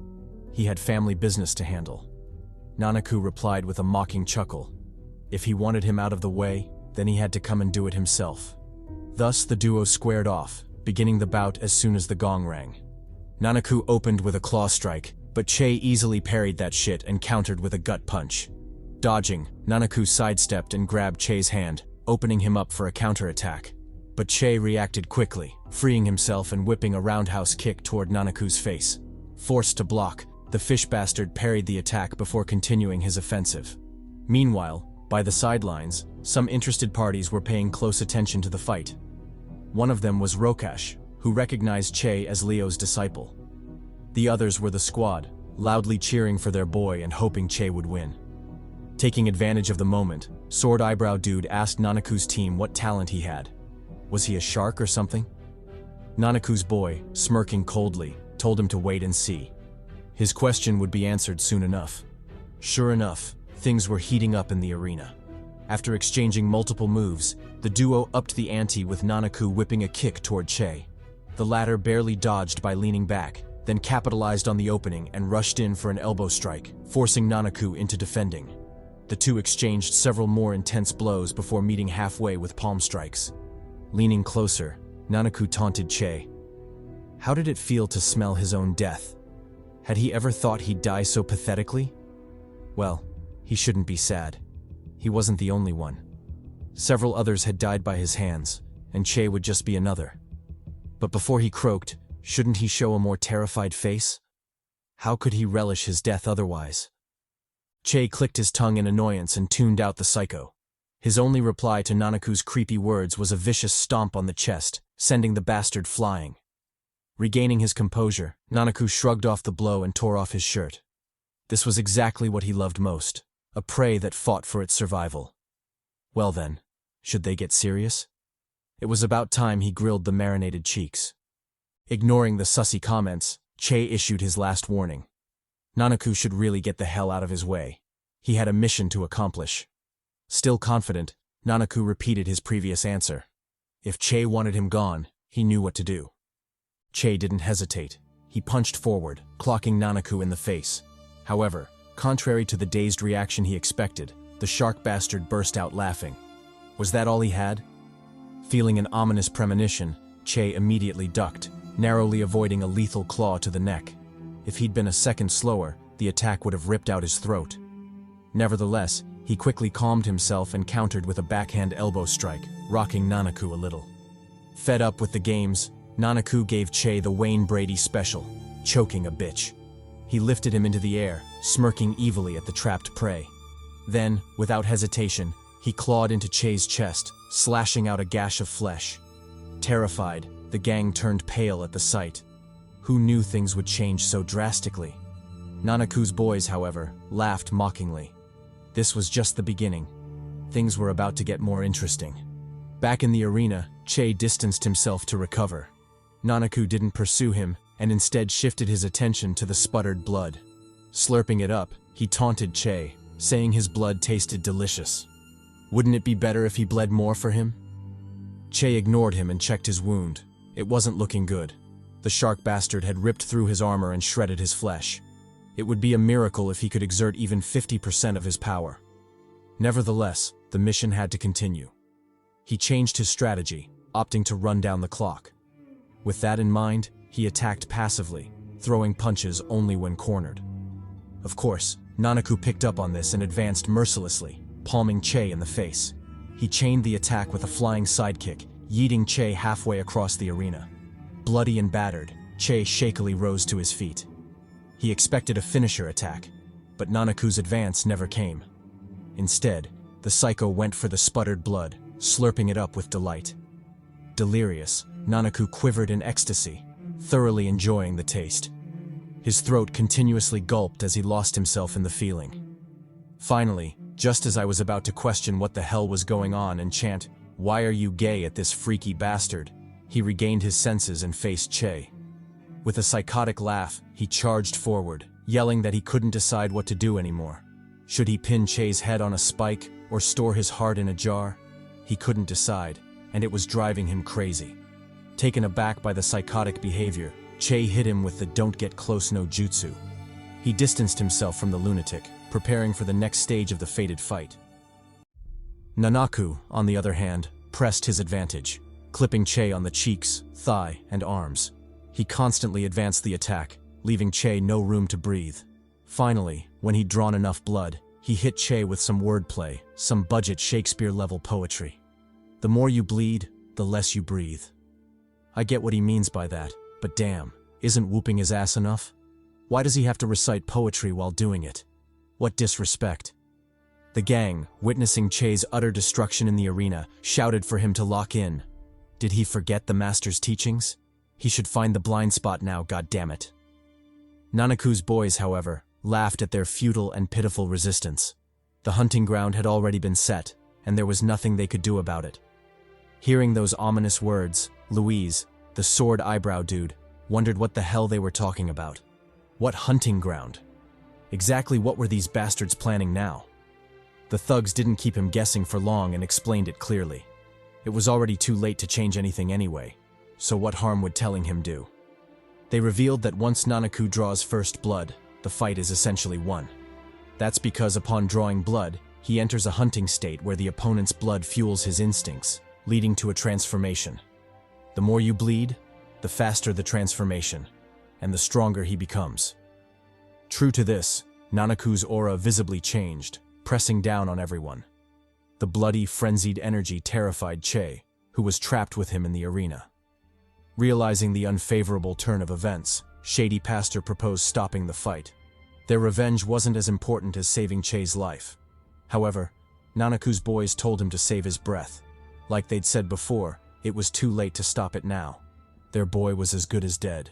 He had family business to handle. Nanaku replied with a mocking chuckle. If he wanted him out of the way, then he had to come and do it himself. Thus the duo squared off, beginning the bout as soon as the gong rang. Nanaku opened with a claw strike, but Che easily parried that shit and countered with a gut punch. Dodging, Nanaku sidestepped and grabbed Che's hand, opening him up for a counterattack. But Che reacted quickly, freeing himself and whipping a roundhouse kick toward Nanaku's face. Forced to block, the fish bastard parried the attack before continuing his offensive. Meanwhile, by the sidelines, some interested parties were paying close attention to the fight. One of them was Rokash, who recognized Che as Leo's disciple. The others were the squad, loudly cheering for their boy and hoping Che would win. Taking advantage of the moment, Sword Eyebrow Dude asked Nanaku's team what talent he had. Was he a shark or something? Nanaku's boy, smirking coldly, told him to wait and see. His question would be answered soon enough. Sure enough, things were heating up in the arena. After exchanging multiple moves, the duo upped the ante with Nanaku whipping a kick toward Che. The latter barely dodged by leaning back, then capitalized on the opening and rushed in for an elbow strike, forcing Nanaku into defending. The two exchanged several more intense blows before meeting halfway with palm strikes. Leaning closer, Nanaku taunted Che. How did it feel to smell his own death? Had he ever thought he'd die so pathetically? Well, he shouldn't be sad. He wasn't the only one. Several others had died by his hands, and Che would just be another. But before he croaked, shouldn't he show a more terrified face? How could he relish his death otherwise? Che clicked his tongue in annoyance and tuned out the psycho. His only reply to Nanaku's creepy words was a vicious stomp on the chest, sending the bastard flying. Regaining his composure, Nanaku shrugged off the blow and tore off his shirt. This was exactly what he loved most, a prey that fought for its survival. Well then, should they get serious? It was about time he grilled the marinated cheeks. Ignoring the sussy comments, Che issued his last warning. Nanaku should really get the hell out of his way. He had a mission to accomplish. Still confident, Nanaku repeated his previous answer. If Che wanted him gone, he knew what to do. Che didn't hesitate. He punched forward, clocking Nanaku in the face. However, contrary to the dazed reaction he expected, the shark bastard burst out laughing. Was that all he had? Feeling an ominous premonition, Che immediately ducked, narrowly avoiding a lethal claw to the neck. If he'd been a second slower, the attack would have ripped out his throat. Nevertheless, he quickly calmed himself and countered with a backhand elbow strike, rocking Nanaku a little. Fed up with the games, Nanaku gave Che the Wayne Brady special, choking a bitch. He lifted him into the air, smirking evilly at the trapped prey. Then, without hesitation, he clawed into Che's chest, slashing out a gash of flesh. Terrified, the gang turned pale at the sight. Who knew things would change so drastically? Nanaku's boys, however, laughed mockingly. This was just the beginning. Things were about to get more interesting. Back in the arena, Che distanced himself to recover. Nanaku didn't pursue him, and instead shifted his attention to the sputtered blood. Slurping it up, he taunted Che, saying his blood tasted delicious. Wouldn't it be better if he bled more for him? Che ignored him and checked his wound. It wasn't looking good. The shark bastard had ripped through his armor and shredded his flesh. It would be a miracle if he could exert even 50% of his power. Nevertheless, the mission had to continue. He changed his strategy, opting to run down the clock. With that in mind, he attacked passively, throwing punches only when cornered. Of course, Nanaku picked up on this and advanced mercilessly, palming Che in the face. He chained the attack with a flying sidekick, yeeting Che halfway across the arena. Bloody and battered, Che shakily rose to his feet. He expected a finisher attack, but Nanaku's advance never came. Instead, the psycho went for the sputtered blood, slurping it up with delight. Delirious, Nanaku quivered in ecstasy, thoroughly enjoying the taste. His throat continuously gulped as he lost himself in the feeling. Finally, just as I was about to question what the hell was going on and chant, "Why are you gay?" at this freaky bastard, he regained his senses and faced Che. With a psychotic laugh, he charged forward, yelling that he couldn't decide what to do anymore. Should he pin Che's head on a spike or store his heart in a jar? He couldn't decide, and it was driving him crazy. Taken aback by the psychotic behavior, Che hit him with the "don't get close no jutsu." He distanced himself from the lunatic, preparing for the next stage of the fated fight. Nanaku, on the other hand, pressed his advantage, clipping Che on the cheeks, thigh, and arms. He constantly advanced the attack, leaving Che no room to breathe. Finally, when he'd drawn enough blood, he hit Che with some wordplay, some budget Shakespeare-level poetry. The more you bleed, the less you breathe. I get what he means by that, but damn, isn't whooping his ass enough? Why does he have to recite poetry while doing it? What disrespect. The gang, witnessing Che's utter destruction in the arena, shouted for him to lock in. Did he forget the master's teachings? He should find the blind spot now, goddammit. Nanaku's boys, however, laughed at their futile and pitiful resistance. The hunting ground had already been set, and there was nothing they could do about it. Hearing those ominous words, Louise, the sword eyebrow dude, wondered what the hell they were talking about. What hunting ground? Exactly what were these bastards planning now? The thugs didn't keep him guessing for long and explained it clearly. It was already too late to change anything anyway, so what harm would telling him do? They revealed that once Nanaku draws first blood, the fight is essentially won. That's because upon drawing blood, he enters a hunting state where the opponent's blood fuels his instincts, leading to a transformation. The more you bleed, the faster the transformation, and the stronger he becomes. True to this, Nanaku's aura visibly changed, pressing down on everyone. The bloody, frenzied energy terrified Che, who was trapped with him in the arena. Realizing the unfavorable turn of events, Shady Pastor proposed stopping the fight. Their revenge wasn't as important as saving Che's life. However, Nanaku's boys told him to save his breath. Like they'd said before, it was too late to stop it now. Their boy was as good as dead.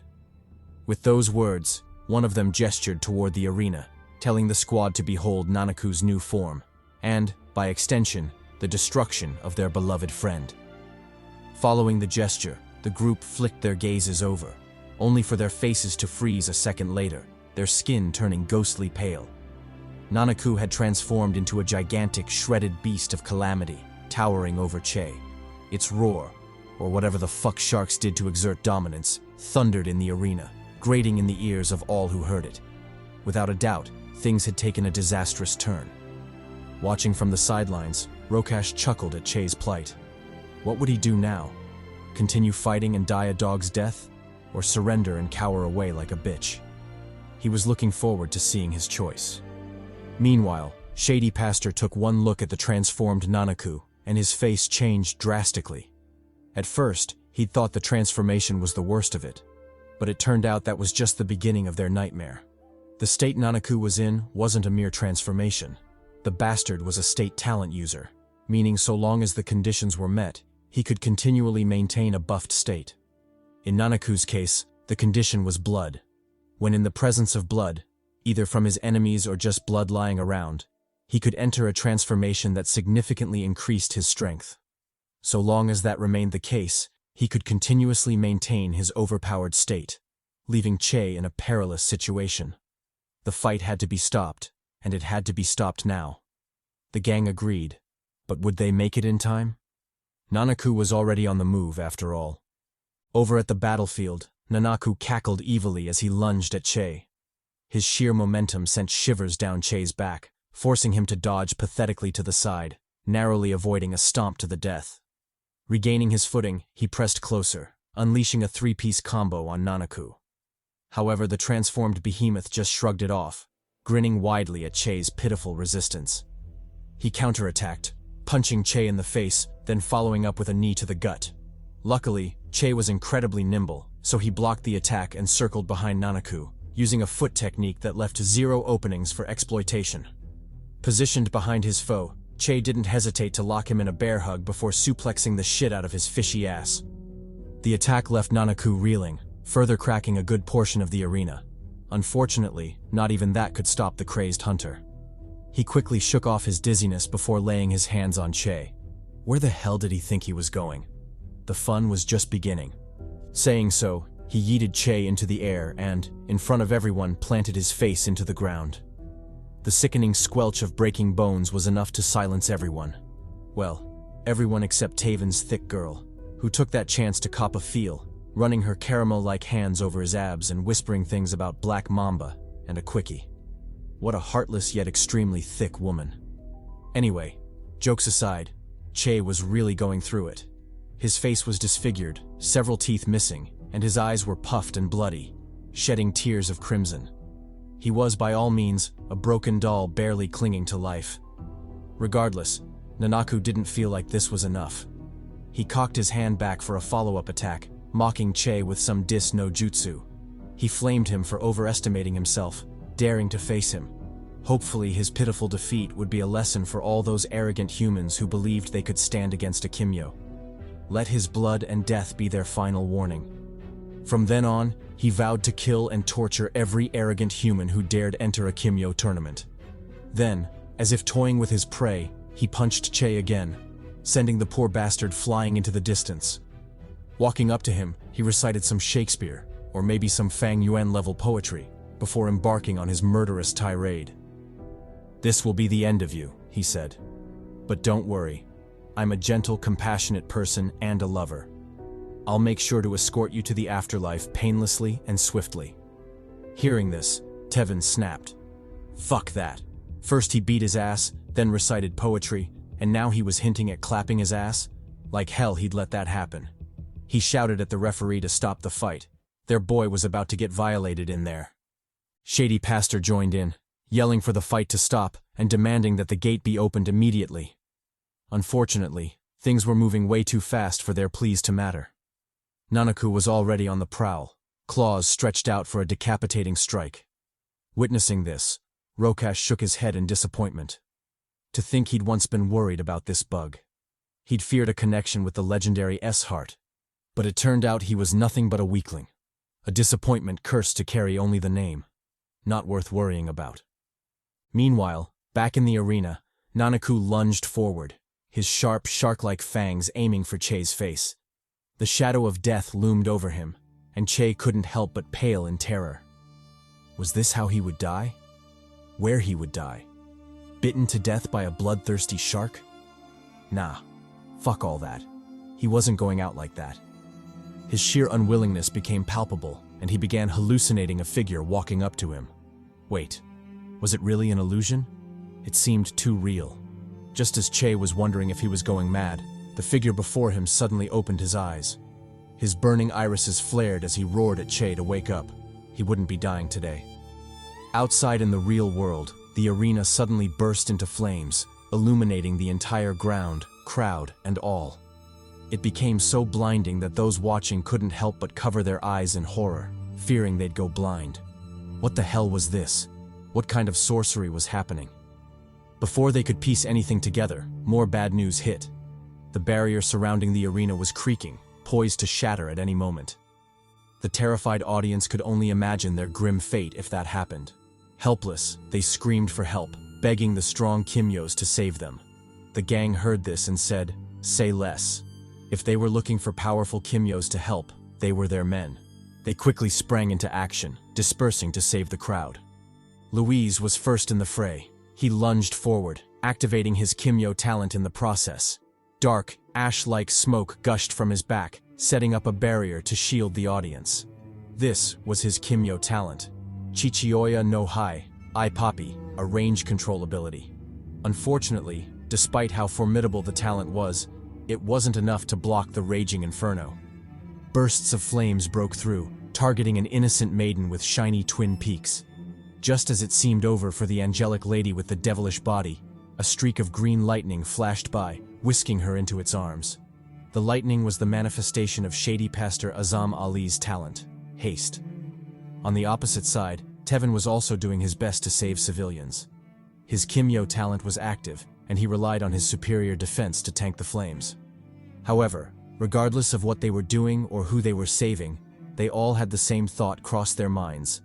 With those words, one of them gestured toward the arena, telling the squad to behold Nanaku's new form, and, by extension, the destruction of their beloved friend. Following the gesture, the group flicked their gazes over, only for their faces to freeze a second later, their skin turning ghostly pale. Nanaku had transformed into a gigantic, shredded beast of calamity, towering over Che. Its roar, or whatever the fuck sharks did to exert dominance, thundered in the arena, grating in the ears of all who heard it. Without a doubt, things had taken a disastrous turn. Watching from the sidelines, Rokash chuckled at Che's plight. What would he do now? Continue fighting and die a dog's death? Or surrender and cower away like a bitch? He was looking forward to seeing his choice. Meanwhile, Shady Pastor took one look at the transformed Nanaku, and his face changed drastically. At first, he'd thought the transformation was the worst of it, but it turned out that was just the beginning of their nightmare. The state Nanaku was in wasn't a mere transformation. The bastard was a state talent user, meaning so long as the conditions were met, he could continually maintain a buffed state. In Nanaku's case, the condition was blood. When in the presence of blood, either from his enemies or just blood lying around, he could enter a transformation that significantly increased his strength. So long as that remained the case, he could continuously maintain his overpowered state, leaving Che in a perilous situation. The fight had to be stopped, and it had to be stopped now. The gang agreed, but would they make it in time? Nanaku was already on the move, after all. Over at the battlefield, Nanaku cackled evilly as he lunged at Che. His sheer momentum sent shivers down Che's back, forcing him to dodge pathetically to the side, narrowly avoiding a stomp to the death. Regaining his footing, he pressed closer, unleashing a three-piece combo on Nanaku. However, the transformed behemoth just shrugged it off, grinning widely at Che's pitiful resistance. He counterattacked, punching Che in the face, then following up with a knee to the gut. Luckily, Che was incredibly nimble, so he blocked the attack and circled behind Nanaku, using a foot technique that left zero openings for exploitation. Positioned behind his foe, Che didn't hesitate to lock him in a bear hug before suplexing the shit out of his fishy ass. The attack left Nanaku reeling, further cracking a good portion of the arena. Unfortunately, not even that could stop the crazed hunter. He quickly shook off his dizziness before laying his hands on Che. Where the hell did he think he was going? The fun was just beginning. Saying so, he yeeted Che into the air and, in front of everyone, planted his face into the ground. The sickening squelch of breaking bones was enough to silence everyone. Well, everyone except Taven's thick girl, who took that chance to cop a feel, running her caramel-like hands over his abs and whispering things about Black Mamba and a quickie. What a heartless yet extremely thick woman. Anyway, jokes aside, Che was really going through it. His face was disfigured, several teeth missing, and his eyes were puffed and bloody, shedding tears of crimson. He was, by all means, a broken doll barely clinging to life. Regardless, Nanaku didn't feel like this was enough. He cocked his hand back for a follow-up attack, mocking Che with some dis no jutsu. He flamed him for overestimating himself, daring to face him. Hopefully his pitiful defeat would be a lesson for all those arrogant humans who believed they could stand against a Kimyo. Let his blood and death be their final warning. From then on, he vowed to kill and torture every arrogant human who dared enter a Kimyo tournament. Then, As if toying with his prey, he punched Che again, sending the poor bastard flying into the distance. Walking up to him, he recited some Shakespeare, or maybe some Fang Yuan-level poetry, before embarking on his murderous tirade. "This will be the end of you," he said. "But don't worry. I'm a gentle, compassionate person and a lover. I'll make sure to escort you to the afterlife painlessly and swiftly." Hearing this, Tevin snapped. Fuck that. First he beat his ass, then recited poetry, and now he was hinting at clapping his ass? Like hell he'd let that happen. He shouted at the referee to stop the fight. Their boy was about to get violated in there. Shady Pastor joined in, yelling for the fight to stop and demanding that the gate be opened immediately. Unfortunately, things were moving way too fast for their pleas to matter. Nanaku was already on the prowl, claws stretched out for a decapitating strike. Witnessing this, Rokash shook his head in disappointment. To think he'd once been worried about this bug. He'd feared a connection with the legendary S-Heart. But it turned out he was nothing but a weakling. A disappointment cursed to carry only the name. Not worth worrying about. Meanwhile, back in the arena, Nanaku lunged forward, his sharp, shark-like fangs aiming for Che's face. The shadow of death loomed over him, and Che couldn't help but pale in terror. Was this how he would die? Where he would die? Bitten to death by a bloodthirsty shark? Nah, fuck all that. He wasn't going out like that. His sheer unwillingness became palpable, and he began hallucinating a figure walking up to him. Wait, was it really an illusion? It seemed too real. Just as Che was wondering if he was going mad, the figure before him suddenly opened his eyes. His burning irises flared as he roared at Che to wake up. He wouldn't be dying today. Outside in the real world, the arena suddenly burst into flames, illuminating the entire ground, crowd, and all. It became so blinding that those watching couldn't help but cover their eyes in horror, fearing they'd go blind. What the hell was this? What kind of sorcery was happening? Before they could piece anything together, more bad news hit. The barrier surrounding the arena was creaking, poised to shatter at any moment. The terrified audience could only imagine their grim fate if that happened. Helpless, they screamed for help, begging the strong Kimyos to save them. The gang heard this and said, "Say less." If they were looking for powerful Kimyos to help, they were their men. They quickly sprang into action, dispersing to save the crowd. Louise was first in the fray. He lunged forward, activating his Kimyo talent in the process. Dark, ash-like smoke gushed from his back, setting up a barrier to shield the audience. This was his Kimyo talent. Chichioya no Hai, I Papi, a range control ability. Unfortunately, despite how formidable the talent was, it wasn't enough to block the raging inferno. Bursts of flames broke through, targeting an innocent maiden with shiny twin peaks. Just as it seemed over for the angelic lady with the devilish body, a streak of green lightning flashed by, whisking her into its arms. The lightning was the manifestation of Shady Pastor Azam Ali's talent, haste. On the opposite side, Tevin was also doing his best to save civilians. His Kimyo talent was active, and he relied on his superior defense to tank the flames. However, regardless of what they were doing or who they were saving, they all had the same thought cross their minds.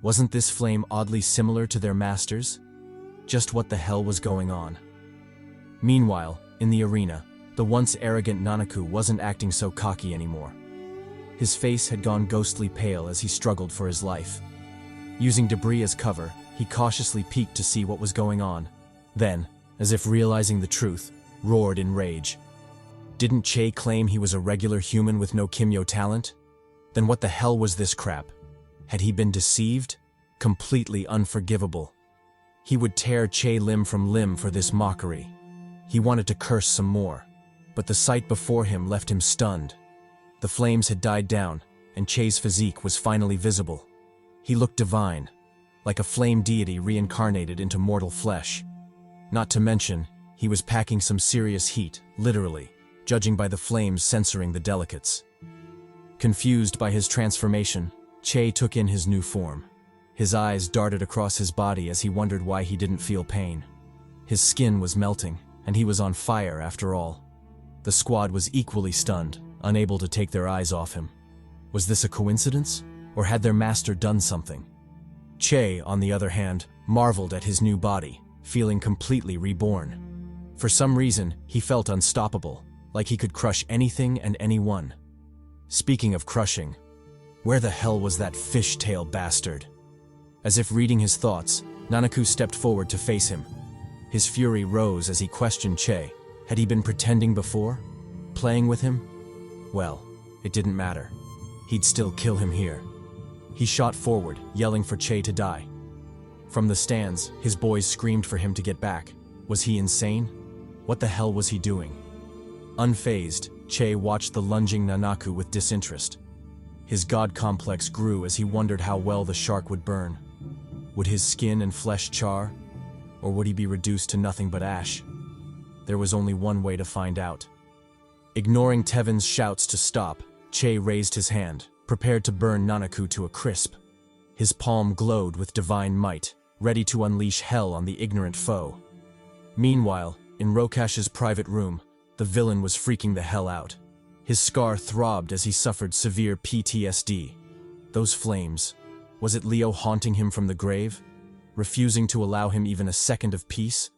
Wasn't this flame oddly similar to their masters? Just what the hell was going on? Meanwhile, in the arena, the once arrogant Nanaku wasn't acting so cocky anymore. His face had gone ghostly pale as he struggled for his life. Using debris as cover, he cautiously peeked to see what was going on. Then, as if realizing the truth, roared in rage. Didn't Che claim he was a regular human with no Kimyo talent? Then what the hell was this crap? Had he been deceived? Completely unforgivable. He would tear Che limb from limb for this mockery. He wanted to curse some more, but the sight before him left him stunned. The flames had died down, and Che's physique was finally visible. He looked divine, like a flame deity reincarnated into mortal flesh. Not to mention, he was packing some serious heat, literally, judging by the flames censoring the delegates. Confused by his transformation, Che took in his new form. His eyes darted across his body as he wondered why he didn't feel pain. His skin was melting, and he was on fire after all. The squad was equally stunned, unable to take their eyes off him. Was this a coincidence, or had their master done something? Che, on the other hand, marveled at his new body, feeling completely reborn. For some reason, he felt unstoppable, like he could crush anything and anyone. Speaking of crushing, where the hell was that fishtail bastard? As if reading his thoughts, Nanaku stepped forward to face him. His fury rose as he questioned Che. Had he been pretending before? Playing with him? Well, it didn't matter. He'd still kill him here. He shot forward, yelling for Che to die. From the stands, his boys screamed for him to get back. Was he insane? What the hell was he doing? Unfazed, Che watched the lunging Nanaku with disinterest. His god complex grew as he wondered how well the shark would burn. Would his skin and flesh char? Or would he be reduced to nothing but ash? There was only one way to find out. Ignoring Tevin's shouts to stop, Che raised his hand, prepared to burn Nanaku to a crisp. His palm glowed with divine might, ready to unleash hell on the ignorant foe. Meanwhile, in Rokash's private room, the villain was freaking the hell out. His scar throbbed as he suffered severe PTSD. Those flames. Was it Leo haunting him from the grave? Refusing to allow him even a second of peace?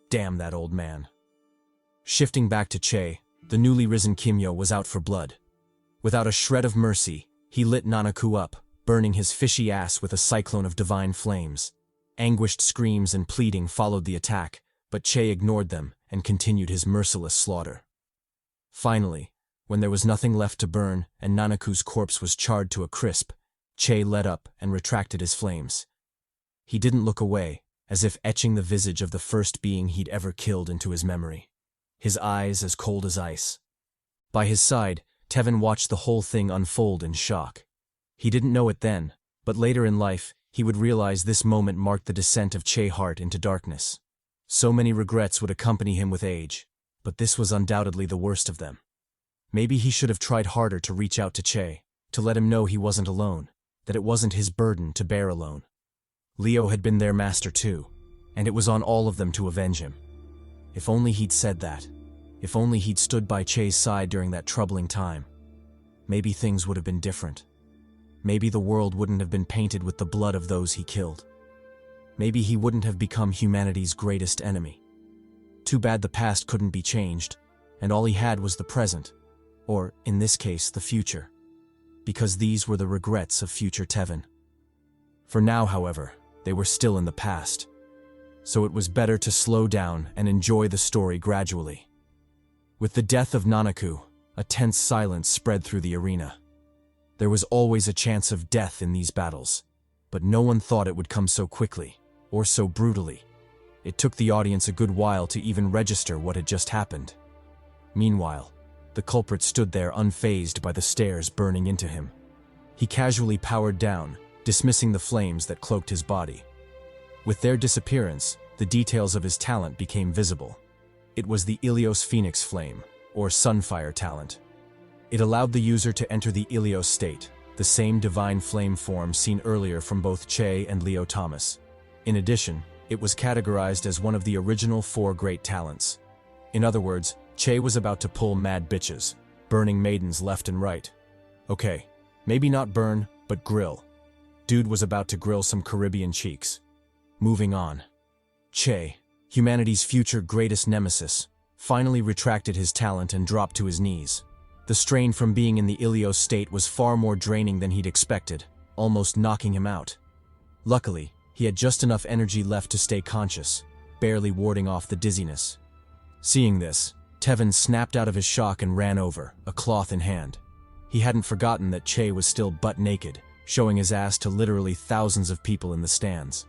Damn that old man. Shifting back to Che, the newly risen Kimyo was out for blood. Without a shred of mercy, he lit Nanaku up, burning his fishy ass with a cyclone of divine flames. Anguished screams and pleading followed the attack, but Che ignored them and continued his merciless slaughter. Finally, when there was nothing left to burn and Nanaku's corpse was charred to a crisp, Che let up and retracted his flames. He didn't look away, as if etching the visage of the first being he'd ever killed into his memory. His eyes as cold as ice. By his side, Tevin watched the whole thing unfold in shock. He didn't know it then, but later in life, he would realize this moment marked the descent of Che heart into darkness. So many regrets would accompany him with age, but this was undoubtedly the worst of them. Maybe he should have tried harder to reach out to Che, to let him know he wasn't alone, that it wasn't his burden to bear alone. Leo had been their master too, and it was on all of them to avenge him. If only he'd said that. If only he'd stood by Che's side during that troubling time. Maybe things would have been different. Maybe the world wouldn't have been painted with the blood of those he killed. Maybe he wouldn't have become humanity's greatest enemy. Too bad the past couldn't be changed, and all he had was the present, or, in this case, the future. Because these were the regrets of future Tevin. For now, however, they were still in the past. So it was better to slow down and enjoy the story gradually. With the death of Nanaku, a tense silence spread through the arena. There was always a chance of death in these battles, but no one thought it would come so quickly, or so brutally. It took the audience a good while to even register what had just happened. Meanwhile, the culprit stood there unfazed by the stairs burning into him. He casually powered down, dismissing the flames that cloaked his body. With their disappearance, the details of his talent became visible. It was the Ilios Phoenix Flame, or Sunfire talent. It allowed the user to enter the Ilios state, the same divine flame form seen earlier from both Che and Leo Thomas. In addition, it was categorized as one of the original 4 great talents. In other words, Che was about to pull mad bitches, burning maidens left and right. Okay, maybe not burn, but grill. Dude was about to grill some Caribbean cheeks. Moving on. Che, humanity's future greatest nemesis, finally retracted his talent and dropped to his knees. The strain from being in the Ilios state was far more draining than he'd expected, almost knocking him out. Luckily, he had just enough energy left to stay conscious, barely warding off the dizziness. Seeing this, Tevin snapped out of his shock and ran over, a cloth in hand. He hadn't forgotten that Che was still butt naked, showing his ass to literally thousands of people in the stands.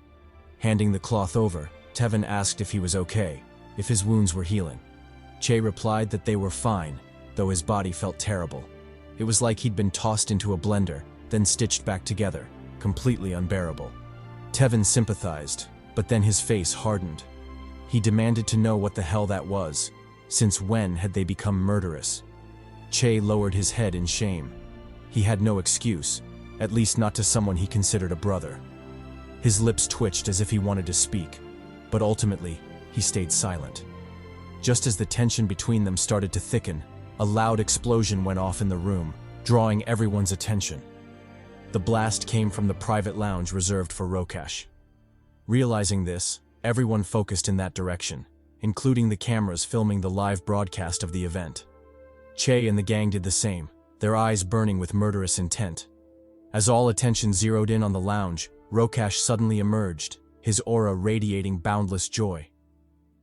Handing the cloth over, Tevin asked if he was okay, if his wounds were healing. Che replied that they were fine, though his body felt terrible. It was like he'd been tossed into a blender, then stitched back together, completely unbearable. Tevin sympathized, but then his face hardened. He demanded to know what the hell that was. Since when had they become murderous? Che lowered his head in shame. He had no excuse, at least not to someone he considered a brother. His lips twitched as if he wanted to speak, but ultimately, he stayed silent. Just as the tension between them started to thicken, a loud explosion went off in the room, drawing everyone's attention. The blast came from the private lounge reserved for Rokash. Realizing this, Everyone focused in that direction, including the cameras filming the live broadcast of the event. Che and the gang did the same, their eyes burning with murderous intent. As all attention zeroed in on the lounge, Rokash suddenly emerged, his aura radiating boundless joy.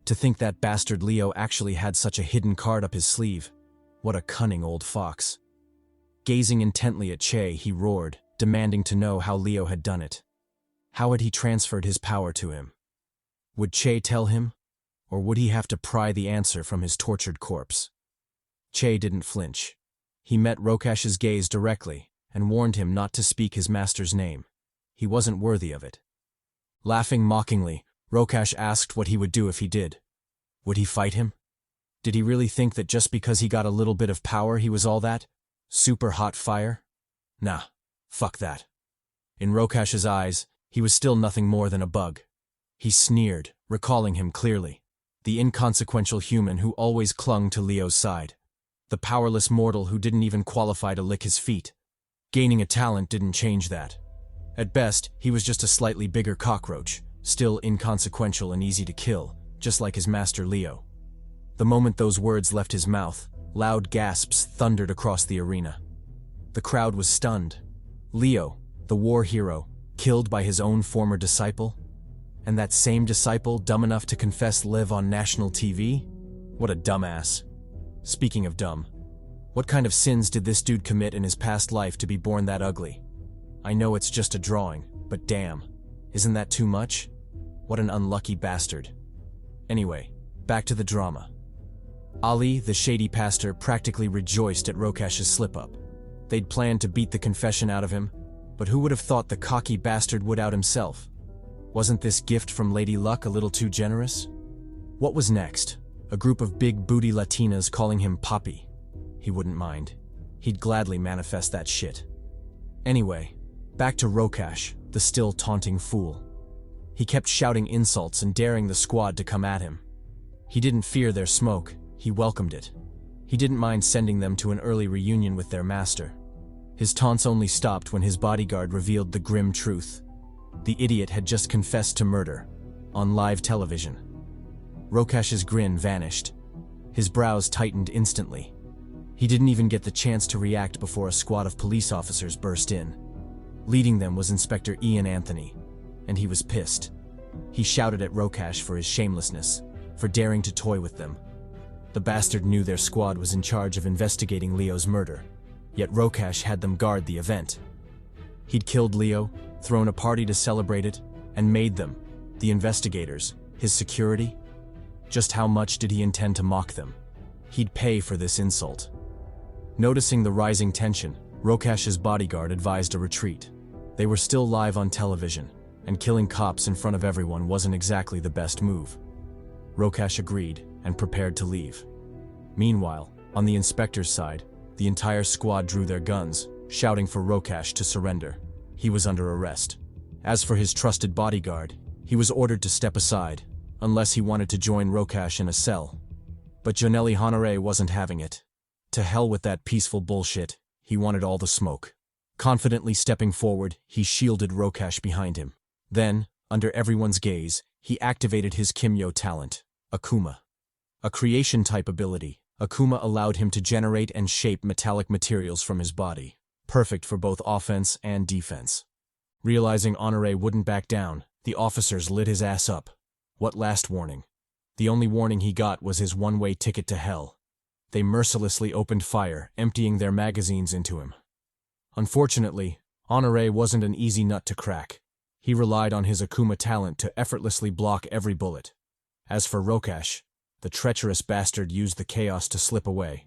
To think that bastard Leo actually had such a hidden card up his sleeve. What a cunning old fox. Gazing intently at Che, he roared, demanding to know how Leo had done it. How had he transferred his power to him? Would Che tell him, or would he have to pry the answer from his tortured corpse? Che didn't flinch. He met Rokash's gaze directly and warned him not to speak his master's name. He wasn't worthy of it. Laughing mockingly, Rokash asked what he would do if he did. Would he fight him? Did he really think that just because he got a little bit of power he was all that? Super hot fire? Nah, fuck that. In Rokash's eyes, he was still nothing more than a bug. He sneered, recalling him clearly. The inconsequential human who always clung to Leo's side. The powerless mortal who didn't even qualify to lick his feet. Gaining a talent didn't change that. At best, he was just a slightly bigger cockroach, still inconsequential and easy to kill, just like his master Leo. The moment those words left his mouth, loud gasps thundered across the arena. The crowd was stunned. Leo, the war hero, killed by his own former disciple? And that same disciple dumb enough to confess live on national TV? What a dumbass. Speaking of dumb, what kind of sins did this dude commit in his past life to be born that ugly? I know it's just a drawing, but damn, isn't that too much? What an unlucky bastard. Anyway, back to the drama. Ali, the shady pastor, practically rejoiced at Rokash's slip-up. They'd planned to beat the confession out of him, but who would have thought the cocky bastard would out himself? Wasn't this gift from Lady Luck a little too generous? What was next? A group of big booty Latinas calling him Papi. He wouldn't mind. He'd gladly manifest that shit. Anyway, back to Rokash, the still taunting fool. He kept shouting insults and daring the squad to come at him. He didn't fear their smoke, he welcomed it. He didn't mind sending them to an early reunion with their master. His taunts only stopped when his bodyguard revealed the grim truth. The idiot had just confessed to murder, on live television. Rokash's grin vanished. His brows tightened instantly. He didn't even get the chance to react before a squad of police officers burst in. Leading them was Inspector Ian Anthony, and he was pissed. He shouted at Rokash for his shamelessness, for daring to toy with them. The bastard knew their squad was in charge of investigating Leo's murder, yet Rokash had them guard the event. He'd killed Leo, thrown a party to celebrate it, and made them, the investigators, his security. Just how much did he intend to mock them? He'd pay for this insult. Noticing the rising tension, Rokash's bodyguard advised a retreat. They were still live on television, and killing cops in front of everyone wasn't exactly the best move. Rokash agreed and prepared to leave. Meanwhile, on the inspector's side, the entire squad drew their guns, shouting for Rokash to surrender. He was under arrest. As for his trusted bodyguard, he was ordered to step aside, unless he wanted to join Rokash in a cell. But Jonelli Honore wasn't having it. To hell with that peaceful bullshit, he wanted all the smoke. Confidently stepping forward, he shielded Rokash behind him. Then, under everyone's gaze, he activated his Kimyo talent, Akuma. A creation-type ability, Akuma allowed him to generate and shape metallic materials from his body, perfect for both offense and defense. Realizing Honore wouldn't back down, the officers lit his ass up. What last warning? The only warning he got was his one-way ticket to hell. They mercilessly opened fire, emptying their magazines into him. Unfortunately, Honore wasn't an easy nut to crack. He relied on his Akuma talent to effortlessly block every bullet. As for Rokash, the treacherous bastard used the chaos to slip away.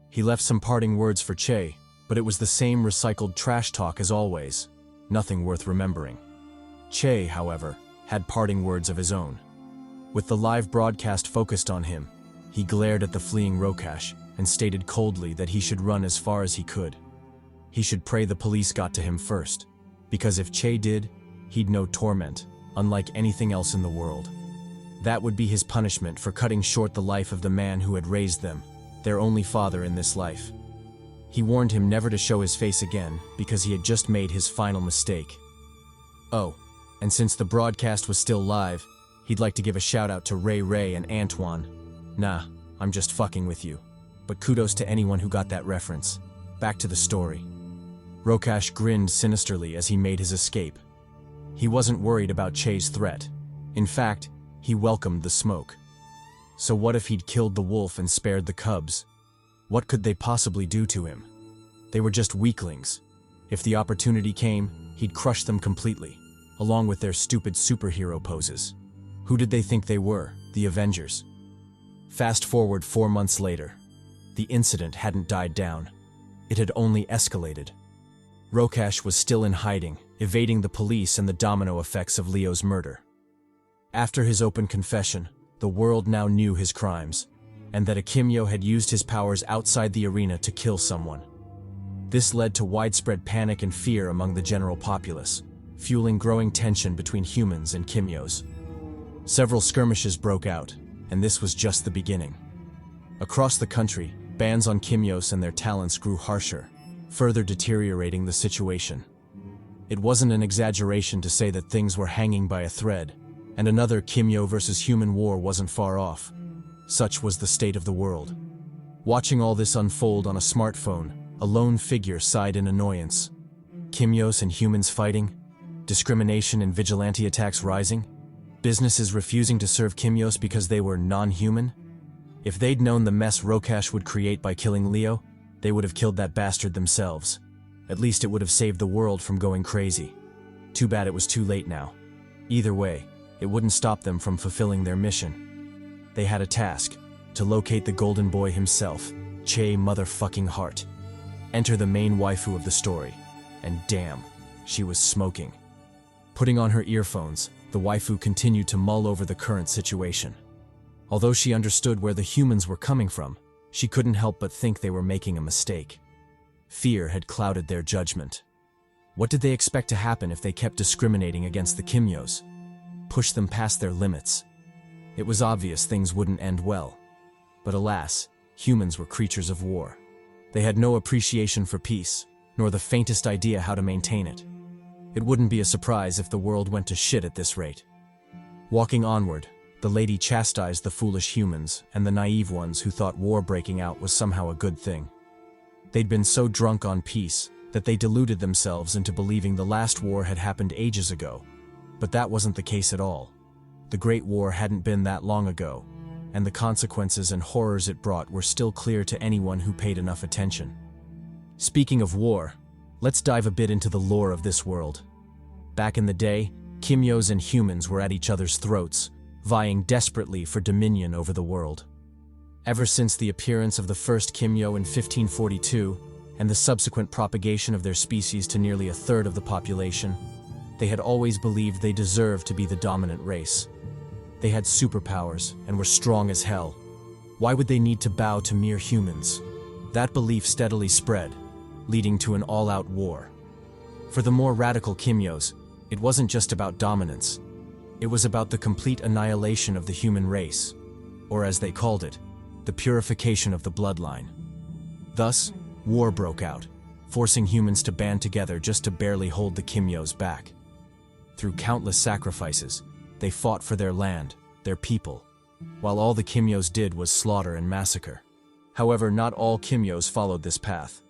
He left some parting words for Che, but it was the same recycled trash talk as always. Nothing worth remembering. Che, however, had parting words of his own. With the live broadcast focused on him, he glared at the fleeing Rokash and stated coldly that he should run as far as he could. He should pray the police got to him first, because if Che did, he'd know torment, unlike anything else in the world. That would be his punishment for cutting short the life of the man who had raised them, their only father in this life. He warned him never to show his face again because he had just made his final mistake. Oh, and since the broadcast was still live, He'd like to give a shout out to Ray and Antoine. Nah, I'm just fucking with you. But kudos to anyone who got that reference. Back to the story. Rokash grinned sinisterly as he made his escape. He wasn't worried about Che's threat. In fact, he welcomed the smoke. So what if he'd killed the wolf and spared the cubs? What could they possibly do to him? They were just weaklings. If the opportunity came, he'd crush them completely, along with their stupid superhero poses. Who did they think they were? The Avengers. Fast forward 4 months later. The incident hadn't died down. It had only escalated. Rokash was still in hiding, evading the police and the domino effects of Leo's murder. After his open confession, the world now knew his crimes, and that a Kimyo had used his powers outside the arena to kill someone. This led to widespread panic and fear among the general populace, fueling growing tension between humans and Kimyos. Several skirmishes broke out, and this was just the beginning. Across the country, bans on Kimyos and their talents grew harsher, further deteriorating the situation. It wasn't an exaggeration to say that things were hanging by a thread, and another Kimyo versus human war wasn't far off. Such was the state of the world. Watching all this unfold on a smartphone, a lone figure sighed in annoyance. Kimyos and humans fighting? Discrimination and vigilante attacks rising? Businesses refusing to serve Kimyos because they were non-human? If they'd known the mess Rokash would create by killing Leo, they would have killed that bastard themselves. At least it would have saved the world from going crazy. Too bad it was too late now. Either way, it wouldn't stop them from fulfilling their mission. They had a task, to locate the golden boy himself, Che motherfucking Hart. Enter the main waifu of the story. And damn, she was smoking. Putting on her earphones, the waifu continued to mull over the current situation. Although she understood where the humans were coming from, she couldn't help but think they were making a mistake. Fear had clouded their judgment. What did they expect to happen if they kept discriminating against the Kimyos? Push them past their limits? It was obvious things wouldn't end well. But alas, humans were creatures of war. They had no appreciation for peace, nor the faintest idea how to maintain it. It wouldn't be a surprise if the world went to shit at this rate. Walking onward, the lady chastised the foolish humans and the naive ones who thought war breaking out was somehow a good thing. They'd been so drunk on peace that they deluded themselves into believing the last war had happened ages ago. But that wasn't the case at all. The Great War hadn't been that long ago, and the consequences and horrors it brought were still clear to anyone who paid enough attention. Speaking of war, let's dive a bit into the lore of this world. Back in the day, Kimyos and humans were at each other's throats, vying desperately for dominion over the world. Ever since the appearance of the first Kimyo in 1542, and the subsequent propagation of their species to nearly a third of the population, they had always believed they deserved to be the dominant race. They had superpowers and were strong as hell. Why would they need to bow to mere humans? That belief steadily spread, leading to an all-out war. For the more radical Kimyos, it wasn't just about dominance. It was about the complete annihilation of the human race, or as they called it, the purification of the bloodline. Thus, war broke out, forcing humans to band together just to barely hold the Kimyos back. Through countless sacrifices, they fought for their land, their people, while all the Kimyos did was slaughter and massacre. However, not all Kimyos followed this path.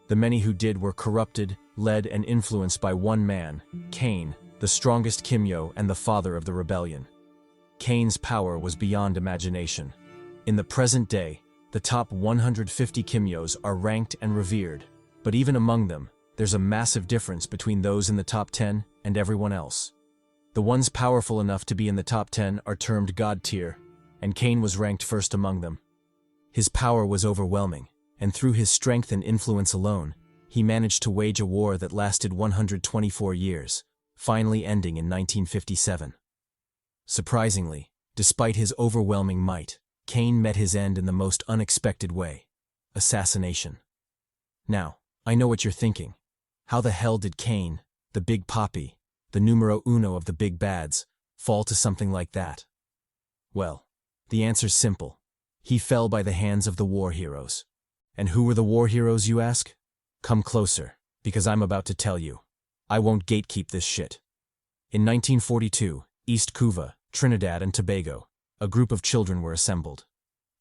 The many who did were corrupted, led, and influenced by one man, Cain, the strongest Kimyo and the father of the rebellion. Cain's power was beyond imagination. In the present day, the top 150 Kimyos are ranked and revered, but even among them, there's a massive difference between those in the top 10 and everyone else. The ones powerful enough to be in the top 10 are termed God tier, and Cain was ranked first among them. His power was overwhelming, and through his strength and influence alone, he managed to wage a war that lasted 124 years, finally ending in 1957. Surprisingly, despite his overwhelming might, Cain met his end in the most unexpected way: assassination. Now, I know what you're thinking. How the hell did Cain, the Big Papi, the numero uno of the big bads, fall to something like that? Well, the answer's simple. He fell by the hands of the war heroes. And who were the war heroes, you ask? Come closer, because I'm about to tell you. I won't gatekeep this shit. In 1942, East Kuva, Trinidad and Tobago, a group of children were assembled.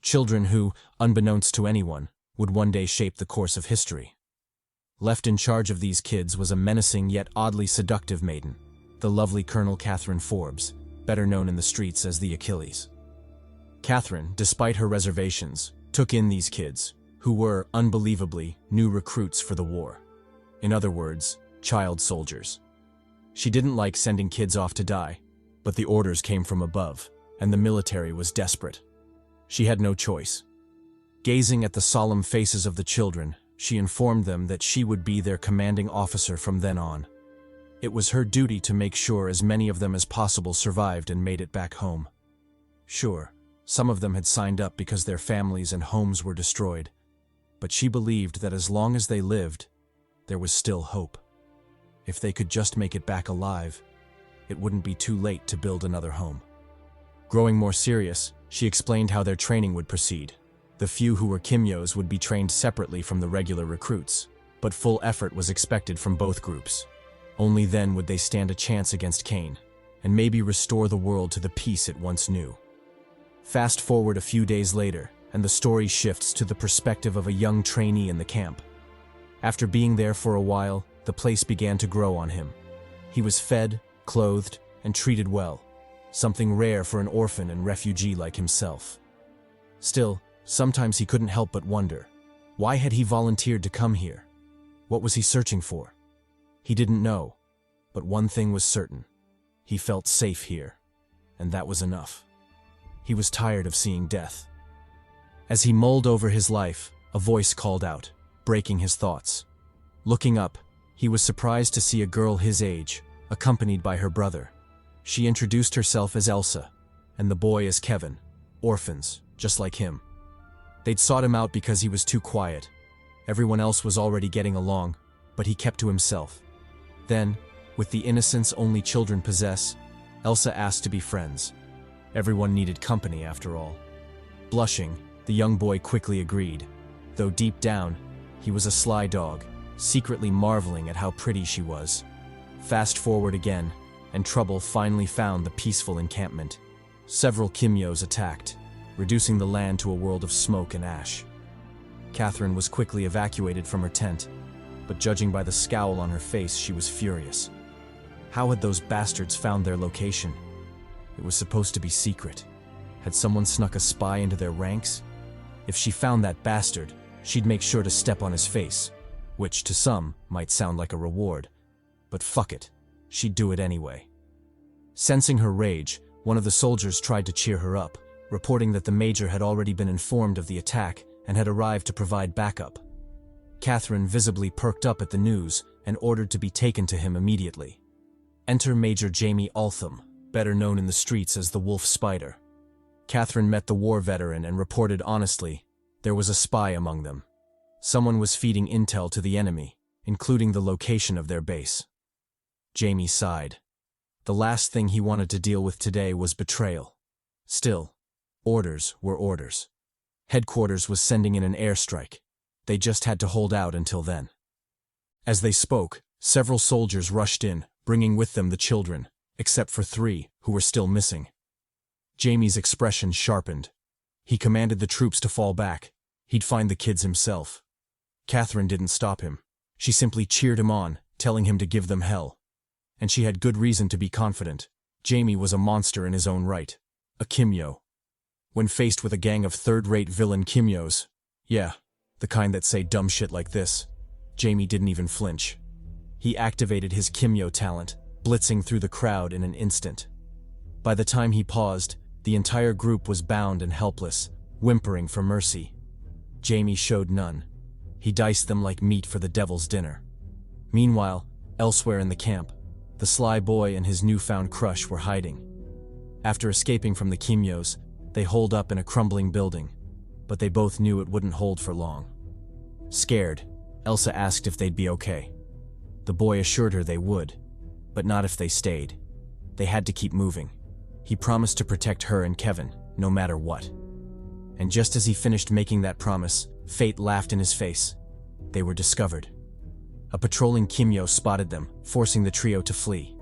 Children who, unbeknownst to anyone, would one day shape the course of history. Left in charge of these kids was a menacing yet oddly seductive maiden, the lovely Colonel Catherine Forbes, better known in the streets as the Achilles. Catherine, despite her reservations, took in these kids, who were, unbelievably, new recruits for the war. In other words, child soldiers. She didn't like sending kids off to die, but the orders came from above, and the military was desperate. She had no choice. Gazing at the solemn faces of the children, she informed them that she would be their commanding officer from then on. It was her duty to make sure as many of them as possible survived and made it back home. Sure, some of them had signed up because their families and homes were destroyed, but she believed that as long as they lived, there was still hope. If they could just make it back alive, it wouldn't be too late to build another home. Growing more serious, she explained how their training would proceed. The few who were Kimyos would be trained separately from the regular recruits, but full effort was expected from both groups. Only then would they stand a chance against Cain, and maybe restore the world to the peace it once knew. Fast forward a few days later, and the story shifts to the perspective of a young trainee in the camp. After being there for a while, the place began to grow on him. He was fed, clothed, and treated well, something rare for an orphan and refugee like himself. Still, sometimes he couldn't help but wonder, why had he volunteered to come here? What was he searching for? He didn't know, but one thing was certain. He felt safe here, and that was enough. He was tired of seeing death. As he mulled over his life, a voice called out, breaking his thoughts. Looking up, he was surprised to see a girl his age, accompanied by her brother. She introduced herself as Elsa, and the boy as Kevin, orphans, just like him. They'd sought him out because he was too quiet. Everyone else was already getting along, but he kept to himself. Then, with the innocence only children possess, Elsa asked to be friends. Everyone needed company, after all. Blushing, the young boy quickly agreed, though deep down, he was a sly dog, secretly marveling at how pretty she was. Fast forward again, and trouble finally found the peaceful encampment. Several Kimyos attacked, reducing the land to a world of smoke and ash. Catherine was quickly evacuated from her tent, but judging by the scowl on her face, she was furious. How had those bastards found their location? It was supposed to be secret. Had someone snuck a spy into their ranks? If she found that bastard, she'd make sure to step on his face, which to some might sound like a reward. But fuck it, she'd do it anyway. Sensing her rage, one of the soldiers tried to cheer her up, reporting that the major had already been informed of the attack and had arrived to provide backup. Catherine visibly perked up at the news and ordered to be taken to him immediately. Enter Major Jamie Altham, better known in the streets as the Wolf Spider. Catherine met the war veteran and reported honestly, there was a spy among them. Someone was feeding intel to the enemy, including the location of their base. Jamie sighed. The last thing he wanted to deal with today was betrayal. Still, orders were orders. Headquarters was sending in an airstrike. They just had to hold out until then. As they spoke, several soldiers rushed in, bringing with them the children, except for 3, who were still missing. Jamie's expression sharpened. He commanded the troops to fall back. He'd find the kids himself. Catherine didn't stop him. She simply cheered him on, telling him to give them hell. And she had good reason to be confident. Jamie was a monster in his own right. A Kimyo. When faced with a gang of third-rate villain Kimyos, yeah, the kind that say dumb shit like this, Jamie didn't even flinch. He activated his Kimyo talent, blitzing through the crowd in an instant. By the time he paused, the entire group was bound and helpless, whimpering for mercy. Jamie showed none. He diced them like meat for the devil's dinner. Meanwhile, elsewhere in the camp, the sly boy and his newfound crush were hiding. After escaping from the Kimyos, they holed up in a crumbling building, but they both knew it wouldn't hold for long. Scared, Elsa asked if they'd be okay. The boy assured her they would, but not if they stayed. They had to keep moving. He promised to protect her and Kevin, no matter what. And just as he finished making that promise, fate laughed in his face. They were discovered. A patrolling Kimyo spotted them, forcing the trio to flee.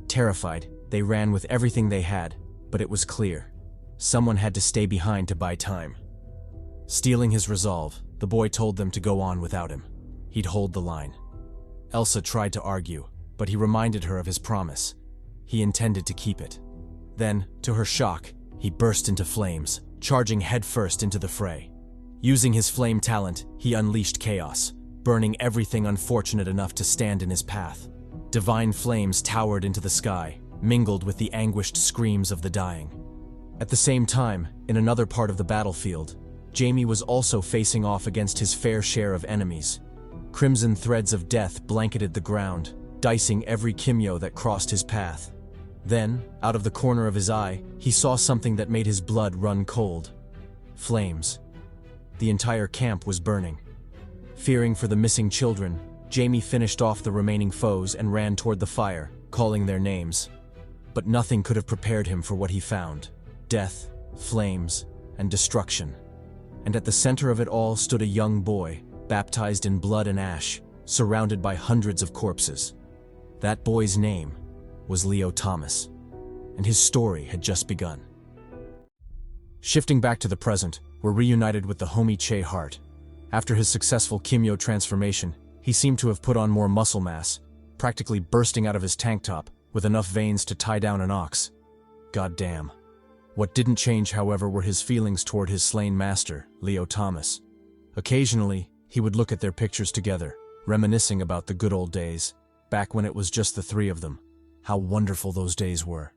Terrified, they ran with everything they had, but it was clear. Someone had to stay behind to buy time. Stealing his resolve, the boy told them to go on without him. He'd hold the line. Elsa tried to argue, but he reminded her of his promise. He intended to keep it. Then, to her shock, he burst into flames, charging headfirst into the fray. Using his flame talent, he unleashed chaos, burning everything unfortunate enough to stand in his path. Divine flames towered into the sky, mingled with the anguished screams of the dying. At the same time, in another part of the battlefield, Jamie was also facing off against his fair share of enemies. Crimson threads of death blanketed the ground, dicing every Kimyo that crossed his path. Then, out of the corner of his eye, he saw something that made his blood run cold. Flames. The entire camp was burning. Fearing for the missing children, Jamie finished off the remaining foes and ran toward the fire, calling their names. But nothing could have prepared him for what he found: death, flames, and destruction. And at the center of it all stood a young boy, baptized in blood and ash, surrounded by hundreds of corpses. That boy's name was Leo Thomas, and his story had just begun. Shifting back to the present, we're reunited with the homie Che Hart. After his successful Kimyo transformation, he seemed to have put on more muscle mass, practically bursting out of his tank top, with enough veins to tie down an ox. God damn. What didn't change, however, were his feelings toward his slain master, Leo Thomas. Occasionally, he would look at their pictures together, reminiscing about the good old days, back when it was just the three of them. How wonderful those days were.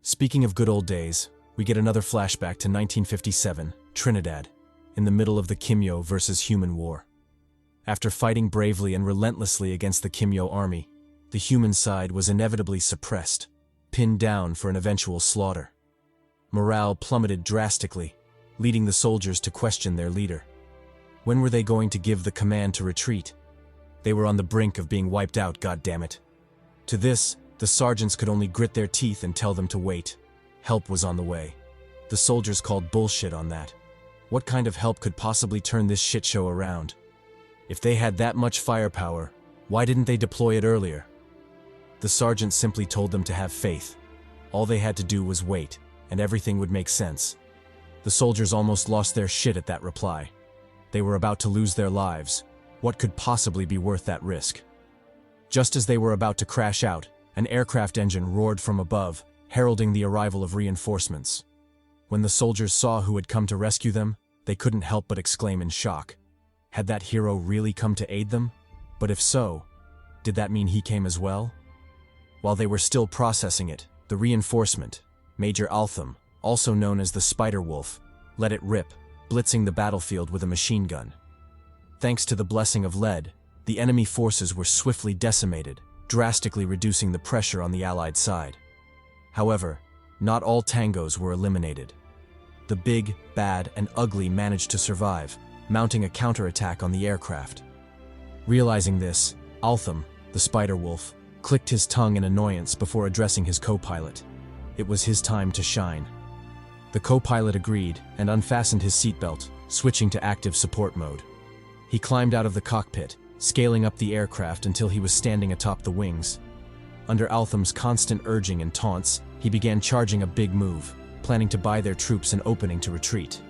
Speaking of good old days, we get another flashback to 1957, Trinidad, in the middle of the Kimyo versus human war. After fighting bravely and relentlessly against the Kimyo army, the human side was inevitably suppressed, pinned down for an eventual slaughter. Morale plummeted drastically, leading the soldiers to question their leader. When were they going to give the command to retreat? They were on the brink of being wiped out, goddammit. To this, the sergeants could only grit their teeth and tell them to wait. Help was on the way. The soldiers called bullshit on that. What kind of help could possibly turn this shit show around? If they had that much firepower, why didn't they deploy it earlier? The sergeant simply told them to have faith. All they had to do was wait, and everything would make sense. The soldiers almost lost their shit at that reply. They were about to lose their lives. What could possibly be worth that risk? Just as they were about to crash out, an aircraft engine roared from above, heralding the arrival of reinforcements. When the soldiers saw who had come to rescue them, they couldn't help but exclaim in shock. Had that hero really come to aid them? But if so, did that mean he came as well? While they were still processing it, the reinforcement, Major Altham, also known as the Spider Wolf, let it rip, blitzing the battlefield with a machine gun. Thanks to the blessing of lead, the enemy forces were swiftly decimated, drastically reducing the pressure on the Allied side. However, not all tangos were eliminated. The big, bad, and ugly managed to survive, mounting a counterattack on the aircraft. Realizing this, Altham, the Spider Wolf, clicked his tongue in annoyance before addressing his co-pilot. It was his time to shine. The co-pilot agreed and unfastened his seatbelt, switching to active support mode. He climbed out of the cockpit, scaling up the aircraft until he was standing atop the wings. Under Altham's constant urging and taunts, he began charging a big move, planning to buy their troops an opening to retreat.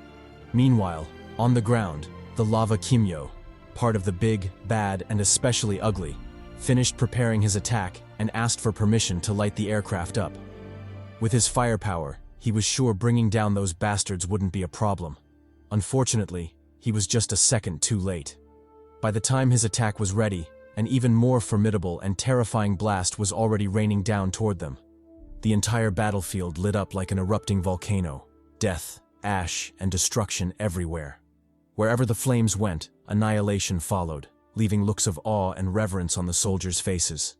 Meanwhile, on the ground, the lava Kimyo, part of the big, bad, and especially ugly, finished preparing his attack and asked for permission to light the aircraft up. With his firepower, he was sure bringing down those bastards wouldn't be a problem. Unfortunately, he was just a second too late. By the time his attack was ready, an even more formidable and terrifying blast was already raining down toward them. The entire battlefield lit up like an erupting volcano, death, ash, and destruction everywhere. Wherever the flames went, annihilation followed, leaving looks of awe and reverence on the soldiers' faces.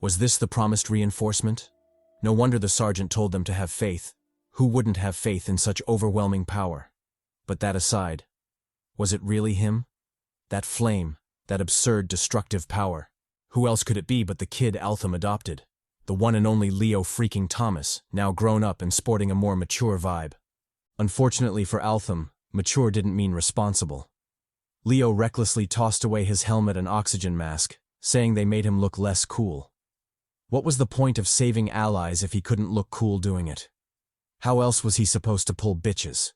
Was this the promised reinforcement? No wonder the sergeant told them to have faith. Who wouldn't have faith in such overwhelming power? But that aside, was it really him? That flame, that absurd destructive power. Who else could it be but the kid Altham adopted? The one and only Leo freaking Thomas, now grown up and sporting a more mature vibe. Unfortunately for Altham, mature didn't mean responsible. Leo recklessly tossed away his helmet and oxygen mask, saying they made him look less cool. What was the point of saving allies if he couldn't look cool doing it? How else was he supposed to pull bitches?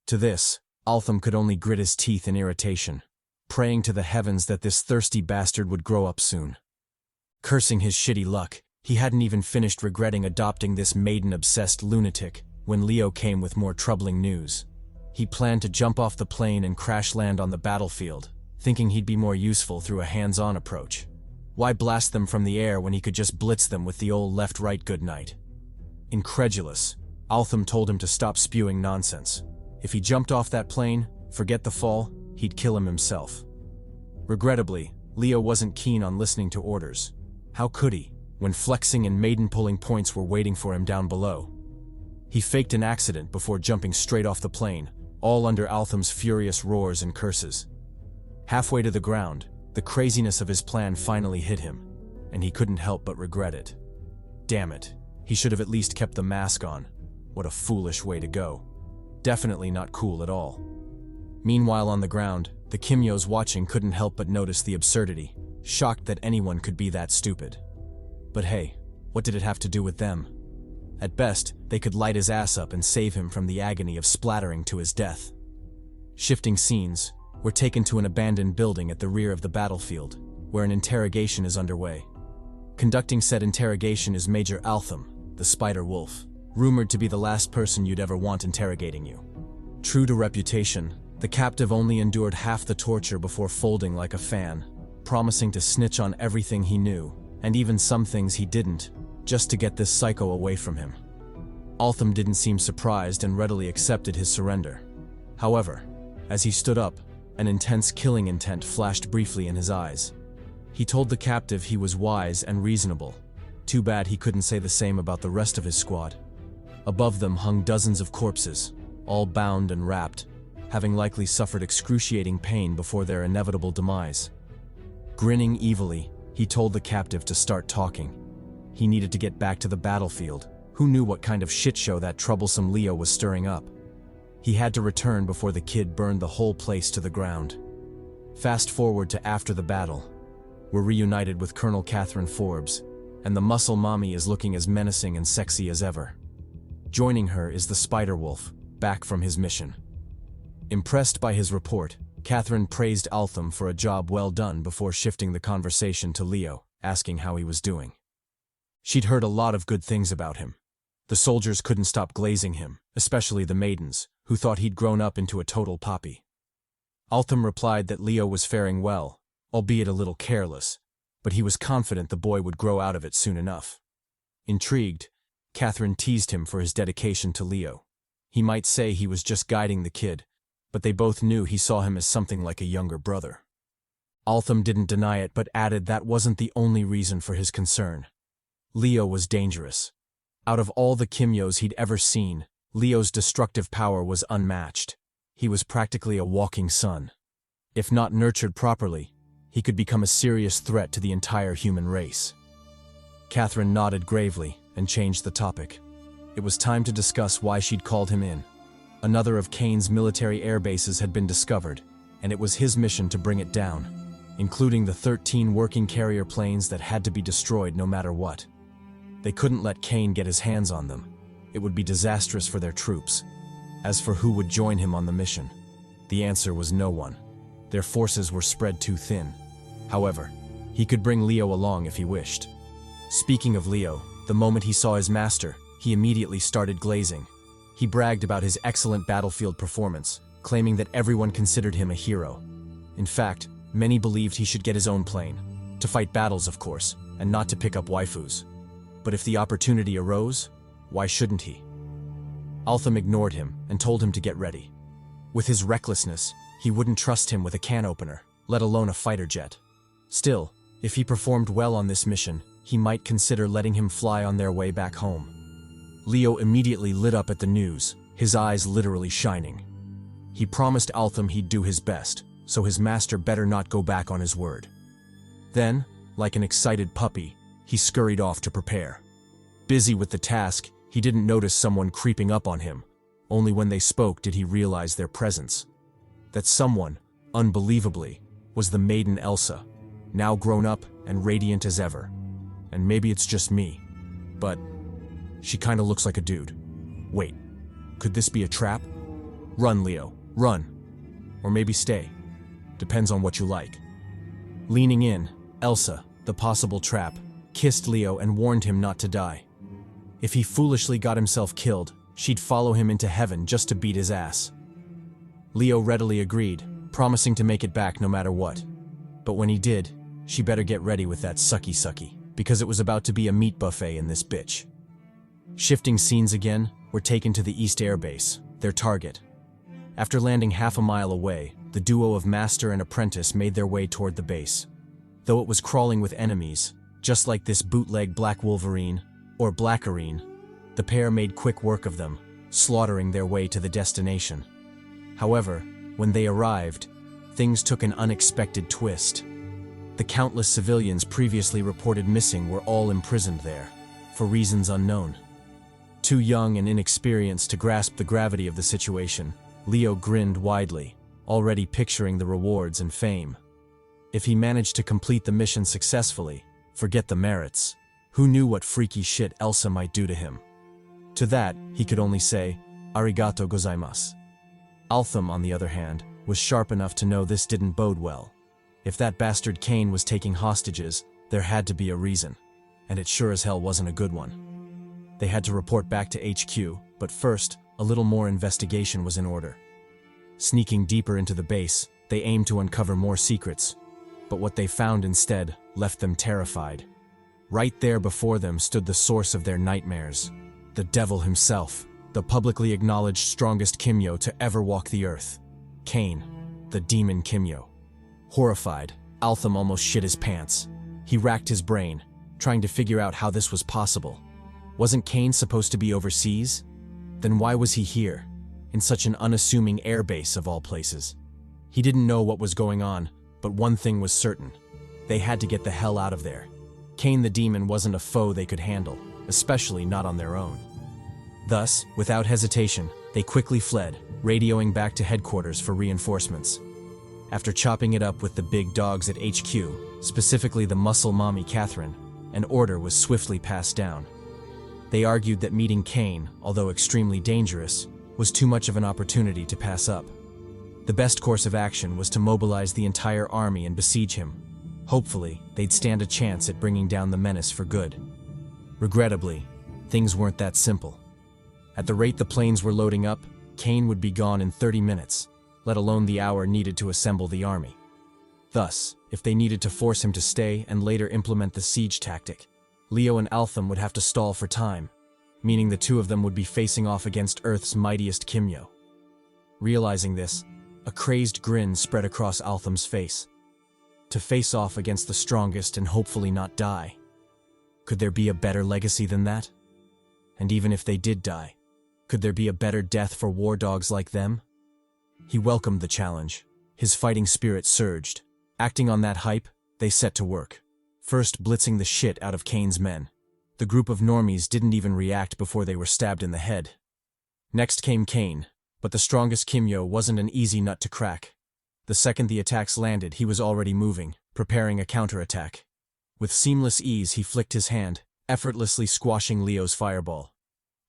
To this, Altham could only grit his teeth in irritation, praying to the heavens that this thirsty bastard would grow up soon. Cursing his shitty luck, he hadn't even finished regretting adopting this maiden-obsessed lunatic when Leo came with more troubling news. He planned to jump off the plane and crash land on the battlefield, thinking he'd be more useful through a hands-on approach. Why blast them from the air when he could just blitz them with the old left-right goodnight? Incredulous, Altham told him to stop spewing nonsense. If he jumped off that plane, forget the fall, he'd kill him himself. Regrettably, Leo wasn't keen on listening to orders. How could he, when flexing and maiden-pulling points were waiting for him down below? He faked an accident before jumping straight off the plane, all under Altham's furious roars and curses. Halfway to the ground, the craziness of his plan finally hit him, and he couldn't help but regret it. Damn it, he should have at least kept the mask on. What a foolish way to go. Definitely not cool at all. Meanwhile on the ground, the Kimyos watching couldn't help but notice the absurdity, shocked that anyone could be that stupid. But hey, what did it have to do with them? At best, they could light his ass up and save him from the agony of splattering to his death. Shifting scenes, we're taken to an abandoned building at the rear of the battlefield, where an interrogation is underway. Conducting said interrogation is Major Altham, the Spider Wolf, rumored to be the last person you'd ever want interrogating you. True to reputation, the captive only endured half the torture before folding like a fan, promising to snitch on everything he knew, and even some things he didn't, just to get this psycho away from him. Altham didn't seem surprised and readily accepted his surrender. However, as he stood up, an intense killing intent flashed briefly in his eyes. He told the captive he was wise and reasonable. Too bad he couldn't say the same about the rest of his squad. Above them hung dozens of corpses, all bound and wrapped, having likely suffered excruciating pain before their inevitable demise. Grinning evilly, he told the captive to start talking. He needed to get back to the battlefield. Who knew what kind of shit show that troublesome Leo was stirring up? He had to return before the kid burned the whole place to the ground. Fast forward to after the battle. We're reunited with Colonel Catherine Forbes, and the muscle mommy is looking as menacing and sexy as ever. Joining her is the Spider Wolf, back from his mission. Impressed by his report, Catherine praised Altham for a job well done before shifting the conversation to Leo, asking how he was doing. She'd heard a lot of good things about him. The soldiers couldn't stop glazing him, especially the maidens, who thought he'd grown up into a total poppy. Altham replied that Leo was faring well, albeit a little careless, but he was confident the boy would grow out of it soon enough. Intrigued, Catherine teased him for his dedication to Leo. He might say he was just guiding the kid, but they both knew he saw him as something like a younger brother. Altham didn't deny it but added that wasn't the only reason for his concern. Leo was dangerous. Out of all the Kimyos he'd ever seen, Leo's destructive power was unmatched. He was practically a walking sun. If not nurtured properly, he could become a serious threat to the entire human race. Catherine nodded gravely and changed the topic. It was time to discuss why she'd called him in. Another of Kane's military air bases had been discovered, and it was his mission to bring it down, including the 13 working carrier planes that had to be destroyed no matter what. They couldn't let Kane get his hands on them. It would be disastrous for their troops. As for who would join him on the mission, the answer was no one. Their forces were spread too thin. However, he could bring Leo along if he wished. Speaking of Leo, the moment he saw his master, he immediately started glazing. He bragged about his excellent battlefield performance, claiming that everyone considered him a hero. In fact, many believed he should get his own plane. To fight battles, of course, and not to pick up waifus. But if the opportunity arose, why shouldn't he? Altham ignored him and told him to get ready. With his recklessness, he wouldn't trust him with a can opener, let alone a fighter jet. Still, if he performed well on this mission, he might consider letting him fly on their way back home. Leo immediately lit up at the news, his eyes literally shining. He promised Altham he'd do his best, so his master better not go back on his word. Then, like an excited puppy, he scurried off to prepare. Busy with the task, he didn't notice someone creeping up on him. Only when they spoke did he realize their presence. That someone, unbelievably, was the maiden Elsa, now grown up and radiant as ever. And maybe it's just me, but she kinda looks like a dude. Wait, could this be a trap? Run, Leo, run. Or maybe stay. Depends on what you like. Leaning in, Elsa, the possible trap, kissed Leo and warned him not to die. If he foolishly got himself killed, she'd follow him into heaven just to beat his ass. Leo readily agreed, promising to make it back no matter what. But when he did, she better get ready with that sucky, because it was about to be a meat buffet in this bitch. Shifting scenes again, we're taken to the East Air Base, their target. After landing half a mile away, the duo of master and apprentice made their way toward the base. Though it was crawling with enemies, just like this bootleg Black Wolverine, or Blackerine, the pair made quick work of them, slaughtering their way to the destination. However, when they arrived, things took an unexpected twist. The countless civilians previously reported missing were all imprisoned there, for reasons unknown. Too young and inexperienced to grasp the gravity of the situation, Leo grinned widely, already picturing the rewards and fame. If he managed to complete the mission successfully, forget the merits. Who knew what freaky shit Elsa might do to him? To that, he could only say, "Arigato gozaimasu." Altham, on the other hand, was sharp enough to know this didn't bode well. If that bastard Kane was taking hostages, there had to be a reason, and it sure as hell wasn't a good one. They had to report back to HQ, but first, a little more investigation was in order. Sneaking deeper into the base, they aimed to uncover more secrets, but what they found instead left them terrified. Right there before them stood the source of their nightmares, the devil himself, the publicly acknowledged strongest Kimyo to ever walk the earth. Kane, the demon Kimyo. Horrified, Altham almost shit his pants. He racked his brain, trying to figure out how this was possible. Wasn't Kane supposed to be overseas? Then why was he here, in such an unassuming airbase of all places? He didn't know what was going on, but one thing was certain. They had to get the hell out of there. Kane the demon wasn't a foe they could handle, especially not on their own. Thus, without hesitation, they quickly fled, radioing back to headquarters for reinforcements. After chopping it up with the big dogs at HQ, specifically the muscle mommy Catherine, an order was swiftly passed down. They argued that meeting Kane, although extremely dangerous, was too much of an opportunity to pass up. The best course of action was to mobilize the entire army and besiege him. Hopefully, they'd stand a chance at bringing down the menace for good. Regrettably, things weren't that simple. At the rate the planes were loading up, Kane would be gone in 30 minutes, let alone the hour needed to assemble the army. Thus, if they needed to force him to stay and later implement the siege tactic, Leo and Altham would have to stall for time, meaning the two of them would be facing off against Earth's mightiest Kimyo. Realizing this, a crazed grin spread across Altham's face. To face off against the strongest and hopefully not die. Could there be a better legacy than that? And even if they did die, could there be a better death for war dogs like them? He welcomed the challenge. His fighting spirit surged. Acting on that hype, they set to work. First blitzing the shit out of Kane's men. The group of normies didn't even react before they were stabbed in the head. Next came Kane, but the strongest Kimyo wasn't an easy nut to crack. The second the attacks landed, he was already moving, preparing a counterattack. With seamless ease, he flicked his hand, effortlessly squashing Leo's fireball.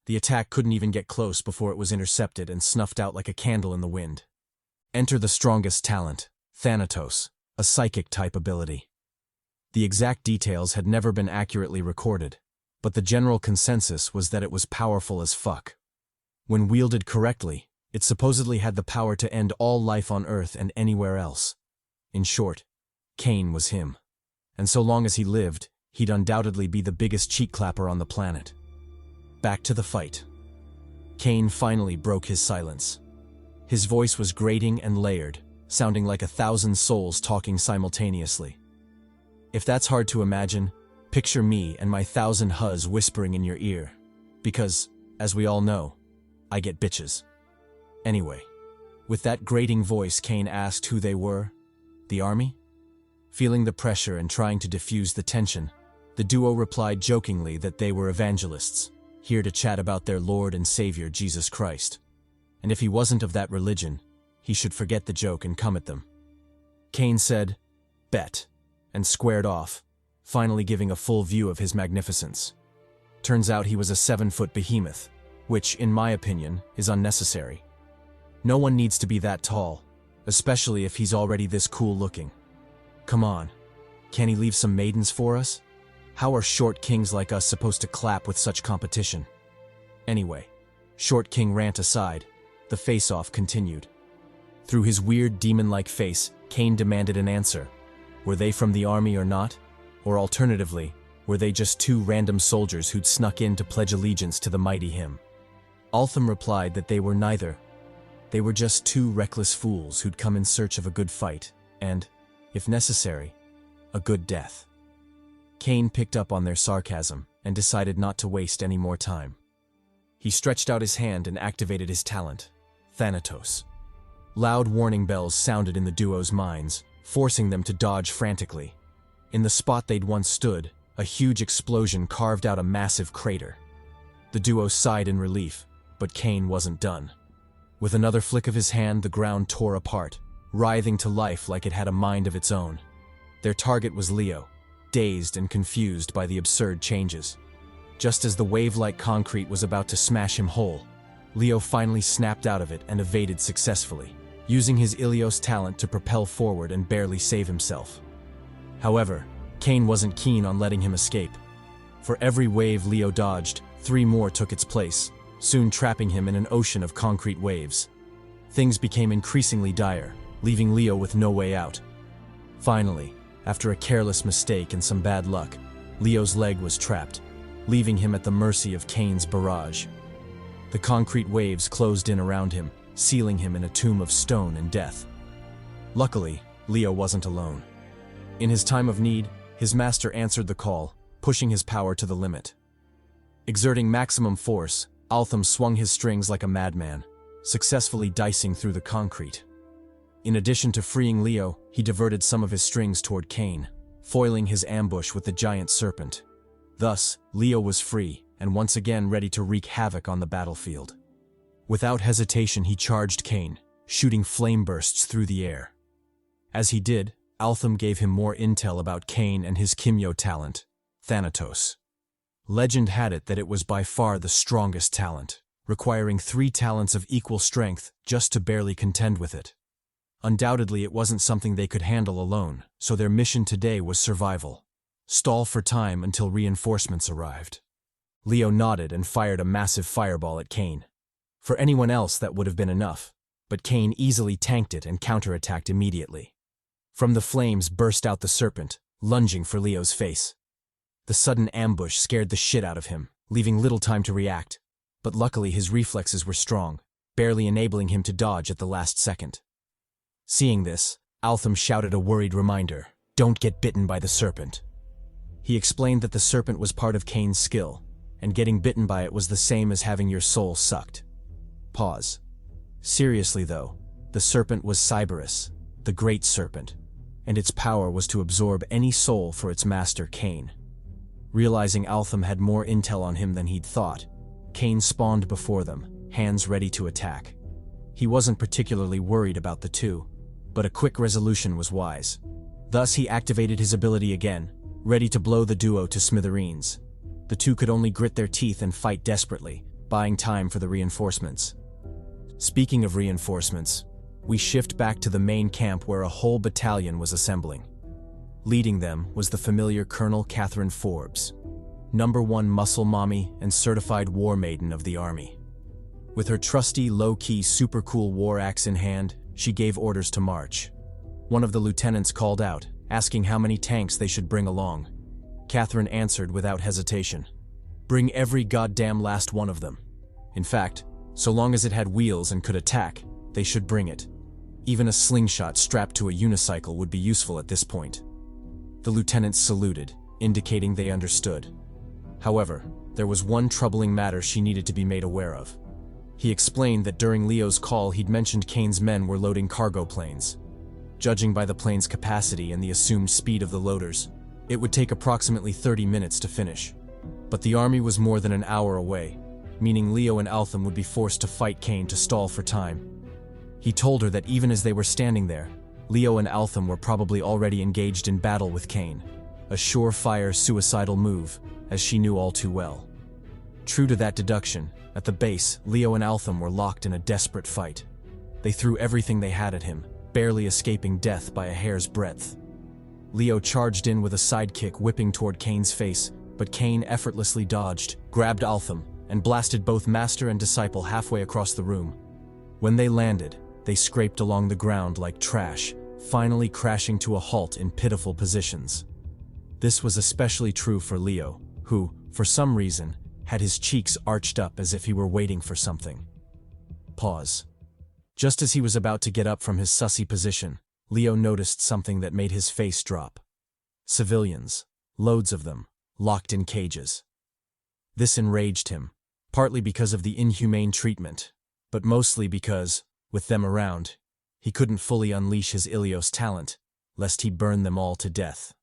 The attack couldn't even get close before it was intercepted and snuffed out like a candle in the wind. Enter the strongest talent, Thanatos, a psychic-type ability. The exact details had never been accurately recorded, but the general consensus was that it was powerful as fuck. When wielded correctly, it supposedly had the power to end all life on Earth and anywhere else. In short, Kane was him. And so long as he lived, he'd undoubtedly be the biggest cheek clapper on the planet. Back to the fight. Kane finally broke his silence. His voice was grating and layered, sounding like 1,000 souls talking simultaneously. If that's hard to imagine, picture me and my 1,000 huzz whispering in your ear. Because, as we all know, I get bitches. Anyway, with that grating voice, Kane asked who they were. The army? Feeling the pressure and trying to diffuse the tension, the duo replied jokingly that they were evangelists, here to chat about their Lord and Savior Jesus Christ. And if he wasn't of that religion, he should forget the joke and come at them. Kane said, "Bet," and squared off, finally giving a full view of his magnificence. Turns out he was a 7-foot behemoth, which, in my opinion, is unnecessary. No one needs to be that tall, especially if he's already this cool looking. Come on, can he leave some maidens for us? How are short kings like us supposed to clap with such competition? Anyway, Short King rant aside, the face-off continued. Through his weird demon-like face, Cain demanded an answer. Were they from the army or not? Or alternatively, were they just two random soldiers who'd snuck in to pledge allegiance to the mighty him? Altham replied that they were neither. They were just two reckless fools who'd come in search of a good fight, and, if necessary, a good death. Cain picked up on their sarcasm and decided not to waste any more time. He stretched out his hand and activated his talent, Thanatos. Loud warning bells sounded in the duo's minds, forcing them to dodge frantically. In the spot they'd once stood, a huge explosion carved out a massive crater. The duo sighed in relief, but Cain wasn't done. With another flick of his hand, the ground tore apart, writhing to life like it had a mind of its own. Their target was Leo, dazed and confused by the absurd changes. Just as the wave-like concrete was about to smash him whole, Leo finally snapped out of it and evaded successfully, using his Ilios talent to propel forward and barely save himself. However, Cain wasn't keen on letting him escape. For every wave Leo dodged, 3 more took its place, soon trapping him in an ocean of concrete waves. Things became increasingly dire, leaving Leo with no way out. Finally, after a careless mistake and some bad luck, Leo's leg was trapped, leaving him at the mercy of Cain's barrage. The concrete waves closed in around him, sealing him in a tomb of stone and death. Luckily, Leo wasn't alone. In his time of need, his master answered the call, pushing his power to the limit. Exerting maximum force, Altham swung his strings like a madman, successfully dicing through the concrete. In addition to freeing Leo, he diverted some of his strings toward Cain, foiling his ambush with the giant serpent. Thus, Leo was free, and once again ready to wreak havoc on the battlefield. Without hesitation, he charged Cain, shooting flame bursts through the air. As he did, Altham gave him more intel about Cain and his Kimyo talent, Thanatos. Legend had it that it was by far the strongest talent, requiring 3 talents of equal strength just to barely contend with it. Undoubtedly, it wasn't something they could handle alone, so their mission today was survival. Stall for time until reinforcements arrived. Leo nodded and fired a massive fireball at Cain. For anyone else, that would have been enough, but Cain easily tanked it and counterattacked immediately. From the flames burst out the serpent, lunging for Leo's face. The sudden ambush scared the shit out of him, leaving little time to react, but luckily his reflexes were strong, barely enabling him to dodge at the last second. Seeing this, Altham shouted a worried reminder, "Don't get bitten by the serpent." He explained that the serpent was part of Cain's skill, and getting bitten by it was the same as having your soul sucked. Pause. Seriously though, the serpent was Cyberus, the Great Serpent, and its power was to absorb any soul for its master Cain. Realizing Altham had more intel on him than he'd thought, Cain spawned before them, hands ready to attack. He wasn't particularly worried about the two, but a quick resolution was wise. Thus he activated his ability again, ready to blow the duo to smithereens. The two could only grit their teeth and fight desperately, buying time for the reinforcements. Speaking of reinforcements, we shift back to the main camp where a whole battalion was assembling. Leading them was the familiar Colonel Catherine Forbes, #1 muscle mommy and certified war maiden of the army. With her trusty, low-key, super cool war axe in hand, she gave orders to march. One of the lieutenants called out, asking how many tanks they should bring along. Catherine answered without hesitation, "Bring every goddamn last one of them. In fact, so long as it had wheels and could attack, they should bring it. Even a slingshot strapped to a unicycle would be useful at this point." The lieutenants saluted, indicating they understood. However, there was one troubling matter she needed to be made aware of. He explained that during Leo's call he'd mentioned Cain's men were loading cargo planes. Judging by the plane's capacity and the assumed speed of the loaders, it would take approximately 30 minutes to finish. But the army was more than an hour away, meaning Leo and Altham would be forced to fight Cain to stall for time. He told her that even as they were standing there, Leo and Altham were probably already engaged in battle with Cain, a surefire suicidal move, as she knew all too well. True to that deduction, at the base, Leo and Altham were locked in a desperate fight. They threw everything they had at him, barely escaping death by a hair's breadth. Leo charged in with a sidekick whipping toward Kane's face, but Kane effortlessly dodged, grabbed Altham, and blasted both master and disciple halfway across the room. When they landed, they scraped along the ground like trash, finally crashing to a halt in pitiful positions. This was especially true for Leo, who, for some reason, had his cheeks arched up as if he were waiting for something. Pause. Just as he was about to get up from his sussy position, Leo noticed something that made his face drop. Civilians, loads of them, locked in cages. This enraged him, partly because of the inhumane treatment, but mostly because, with them around, he couldn't fully unleash his Ilios talent, lest he burn them all to death.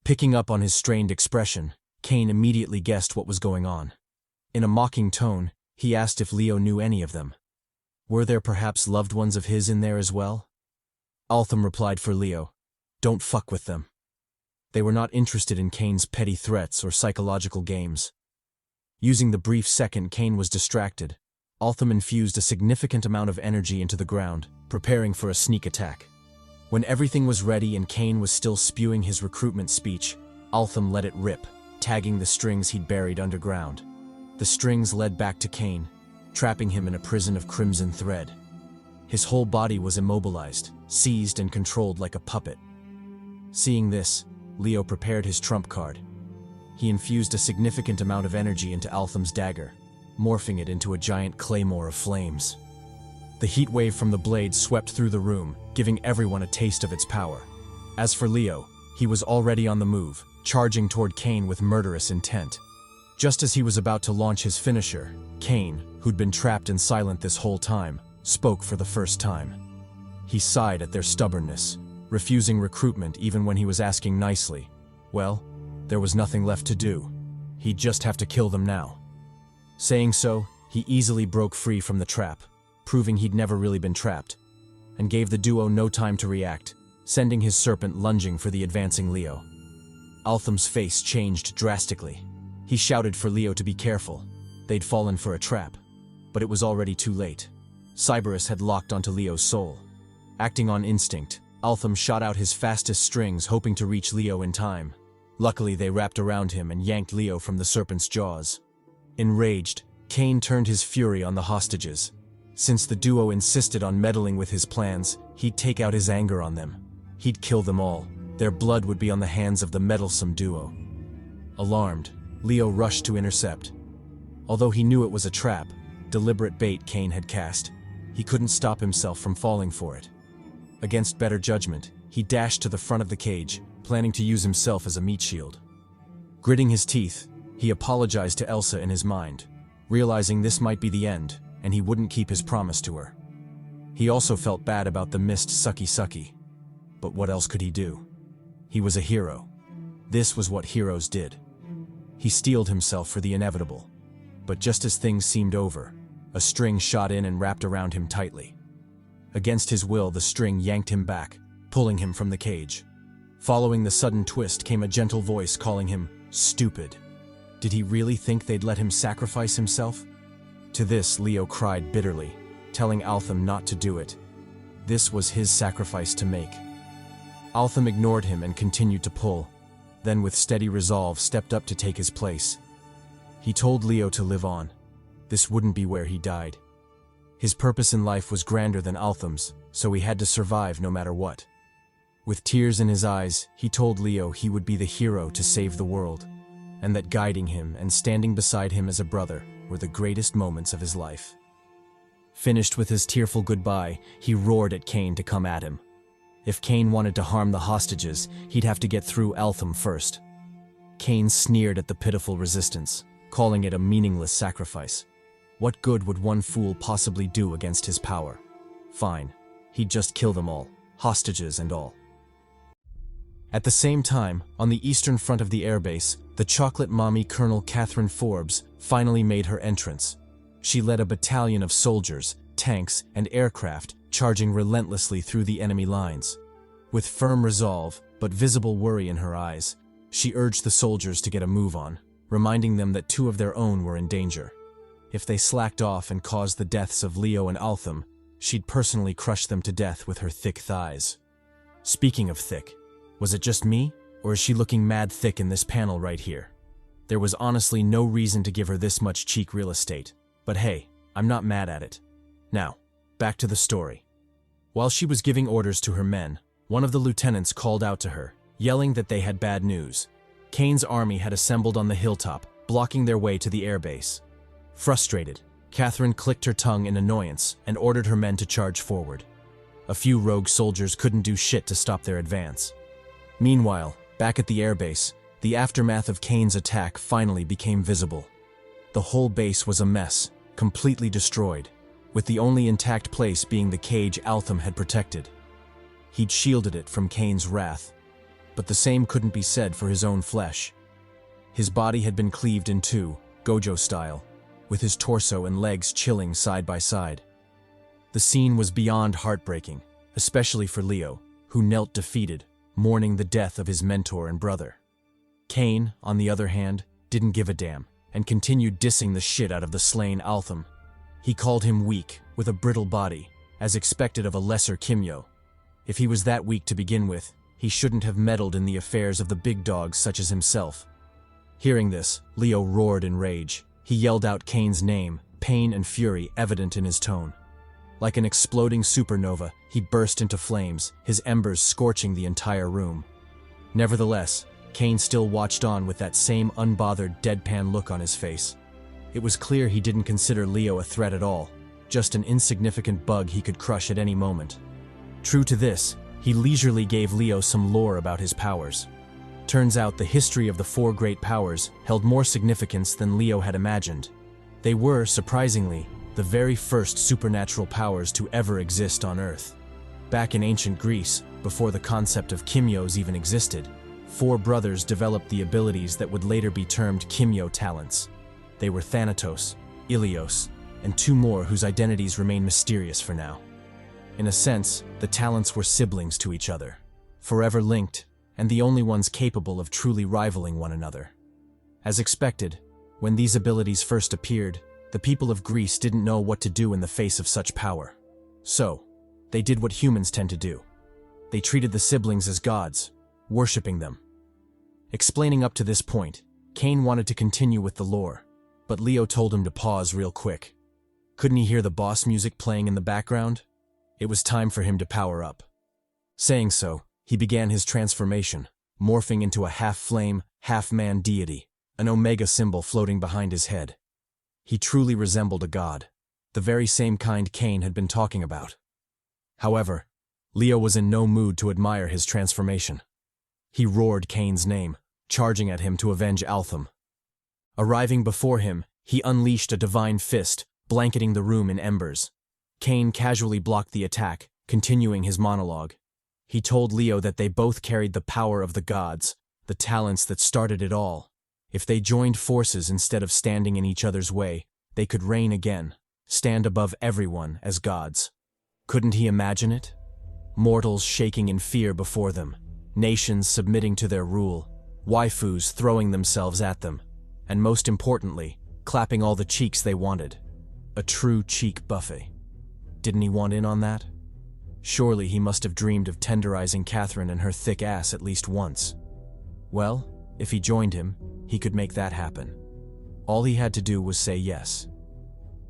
Picking up on his strained expression, Kane immediately guessed what was going on. In a mocking tone, he asked if Leo knew any of them. Were there perhaps loved ones of his in there as well? Altham replied for Leo, "Don't fuck with them." They were not interested in Kane's petty threats or psychological games. Using the brief second Kane was distracted, Altham infused a significant amount of energy into the ground, preparing for a sneak attack. When everything was ready and Kane was still spewing his recruitment speech, Altham let it rip, tagging the strings he'd buried underground. The strings led back to Kane, trapping him in a prison of crimson thread. His whole body was immobilized, seized and controlled like a puppet. Seeing this, Leo prepared his trump card. He infused a significant amount of energy into Altham's dagger, morphing it into a giant claymore of flames. The heat wave from the blade swept through the room, giving everyone a taste of its power. As for Leo, he was already on the move, charging toward Kane with murderous intent. Just as he was about to launch his finisher, Kane, who'd been trapped and silent this whole time, spoke for the first time. He sighed at their stubbornness, refusing recruitment even when he was asking nicely. Well, there was nothing left to do. He'd just have to kill them now. Saying so, he easily broke free from the trap, proving he'd never really been trapped, and gave the duo no time to react, sending his serpent lunging for the advancing Leo. Altham's face changed drastically. He shouted for Leo to be careful. They'd fallen for a trap, but it was already too late. Cyberus had locked onto Leo's soul. Acting on instinct, Altham shot out his fastest strings, hoping to reach Leo in time. Luckily, they wrapped around him and yanked Leo from the serpent's jaws. Enraged, Kane turned his fury on the hostages. Since the duo insisted on meddling with his plans, he'd take out his anger on them. He'd kill them all. Their blood would be on the hands of the meddlesome duo. Alarmed, Leo rushed to intercept. Although he knew it was a trap, deliberate bait Kane had cast, he couldn't stop himself from falling for it. Against better judgment, he dashed to the front of the cage, planning to use himself as a meat shield. Gritting his teeth, he apologized to Elsa in his mind, realizing this might be the end, and he wouldn't keep his promise to her. He also felt bad about the missed sucky. But what else could he do? He was a hero. This was what heroes did. He steeled himself for the inevitable. But just as things seemed over, a string shot in and wrapped around him tightly. Against his will, the string yanked him back, pulling him from the cage. Following the sudden twist came a gentle voice calling him stupid. Did he really think they'd let him sacrifice himself? To this, Leo cried bitterly, telling Altham not to do it. This was his sacrifice to make. Altham ignored him and continued to pull, then with steady resolve stepped up to take his place. He told Leo to live on. This wouldn't be where he died. His purpose in life was grander than Altham's, so he had to survive no matter what. With tears in his eyes, he told Leo he would be the hero to save the world, and that guiding him and standing beside him as a brother were the greatest moments of his life. Finished with his tearful goodbye, he roared at Kane to come at him. If Kane wanted to harm the hostages, he'd have to get through Altham first. Kane sneered at the pitiful resistance, calling it a meaningless sacrifice. What good would one fool possibly do against his power? Fine, he'd just kill them all, hostages and all. At the same time, on the eastern front of the airbase, the chocolate mommy Colonel Catherine Forbes finally made her entrance. She led a battalion of soldiers, tanks, and aircraft, charging relentlessly through the enemy lines. With firm resolve, but visible worry in her eyes, she urged the soldiers to get a move on, reminding them that two of their own were in danger. If they slacked off and caused the deaths of Leo and Altham, she'd personally crush them to death with her thick thighs. Speaking of thick, was it just me, or is she looking mad thick in this panel right here? There was honestly no reason to give her this much cheek real estate, but hey, I'm not mad at it. Now, back to the story. While she was giving orders to her men, one of the lieutenants called out to her, yelling that they had bad news. Kane's army had assembled on the hilltop, blocking their way to the airbase. Frustrated, Catherine clicked her tongue in annoyance and ordered her men to charge forward. A few rogue soldiers couldn't do shit to stop their advance. Meanwhile, back at the airbase, the aftermath of Kane's attack finally became visible. The whole base was a mess, completely destroyed, with the only intact place being the cage Altham had protected. He'd shielded it from Kane's wrath, but the same couldn't be said for his own flesh. His body had been cleaved in two, Gojo style, with his torso and legs chilling side by side. The scene was beyond heartbreaking, especially for Leo, who knelt defeated, mourning the death of his mentor and brother. Kane, on the other hand, didn't give a damn, and continued dissing the shit out of the slain Altham. He called him weak, with a brittle body, as expected of a lesser Kimyo. If he was that weak to begin with, he shouldn't have meddled in the affairs of the big dogs such as himself. Hearing this, Leo roared in rage. He yelled out Kane's name, pain and fury evident in his tone. Like an exploding supernova, he burst into flames, his embers scorching the entire room. Nevertheless, Kane still watched on with that same unbothered, deadpan look on his face. It was clear he didn't consider Leo a threat at all, just an insignificant bug he could crush at any moment. True to this, he leisurely gave Leo some lore about his powers. Turns out the history of the four great powers held more significance than Leo had imagined. They were, surprisingly, the very first supernatural powers to ever exist on Earth. Back in ancient Greece, before the concept of Kimyos even existed, four brothers developed the abilities that would later be termed Kimyo talents. They were Thanatos, Ilios, and two more whose identities remain mysterious for now. In a sense, the talents were siblings to each other, forever linked, and the only ones capable of truly rivaling one another. As expected, when these abilities first appeared, the people of Greece didn't know what to do in the face of such power. So, they did what humans tend to do. They treated the siblings as gods, worshipping them. Explaining up to this point, Kane wanted to continue with the lore, but Leo told him to pause real quick. Couldn't he hear the boss music playing in the background? It was time for him to power up. Saying so, he began his transformation, morphing into a half-flame, half-man deity, an omega symbol floating behind his head. He truly resembled a god, the very same kind Kane had been talking about. However, Leo was in no mood to admire his transformation. He roared Kane's name, charging at him to avenge Altham. Arriving before him, he unleashed a divine fist, blanketing the room in embers. Kane casually blocked the attack, continuing his monologue. He told Leo that they both carried the power of the gods, the talents that started it all. If they joined forces instead of standing in each other's way, they could reign again, stand above everyone as gods. Couldn't he imagine it? Mortals shaking in fear before them, nations submitting to their rule, waifus throwing themselves at them, and most importantly, clapping all the cheeks they wanted. A true cheek buffet. Didn't he want in on that? Surely he must have dreamed of tenderizing Catherine and her thick ass at least once. Well, if he joined him, he could make that happen. All he had to do was say yes.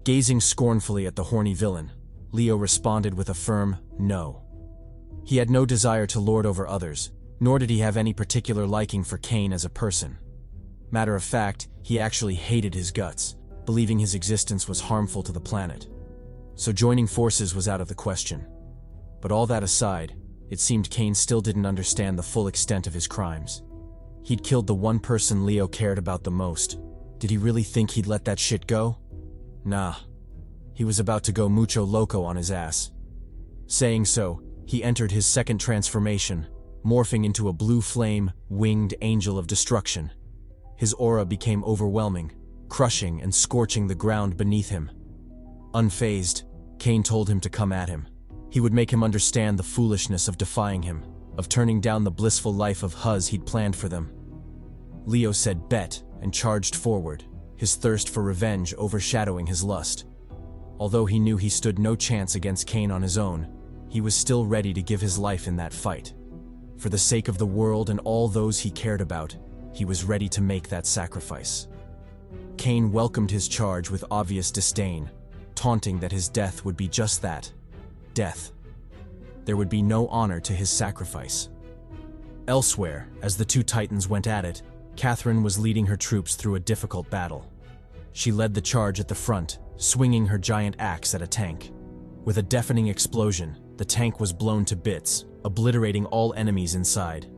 Gazing scornfully at the horny villain, Leo responded with a firm no. He had no desire to lord over others, nor did he have any particular liking for Kane as a person. Matter of fact, he actually hated his guts, believing his existence was harmful to the planet. So joining forces was out of the question. But all that aside, it seemed Kane still didn't understand the full extent of his crimes. He'd killed the one person Leo cared about the most. Did he really think he'd let that shit go? Nah. He was about to go mucho loco on his ass. Saying so, he entered his second transformation, morphing into a blue flame, winged angel of destruction. His aura became overwhelming, crushing and scorching the ground beneath him. Unfazed, Kane told him to come at him. He would make him understand the foolishness of defying him, of turning down the blissful life of Huz he'd planned for them. Leo said bet and charged forward, his thirst for revenge overshadowing his lust. Although he knew he stood no chance against Cain on his own, he was still ready to give his life in that fight. For the sake of the world and all those he cared about, he was ready to make that sacrifice. Cain welcomed his charge with obvious disdain, taunting that his death would be just that, death. There would be no honor to his sacrifice. Elsewhere, as the two titans went at it, Catherine was leading her troops through a difficult battle. She led the charge at the front, swinging her giant axe at a tank. With a deafening explosion, the tank was blown to bits, obliterating all enemies inside.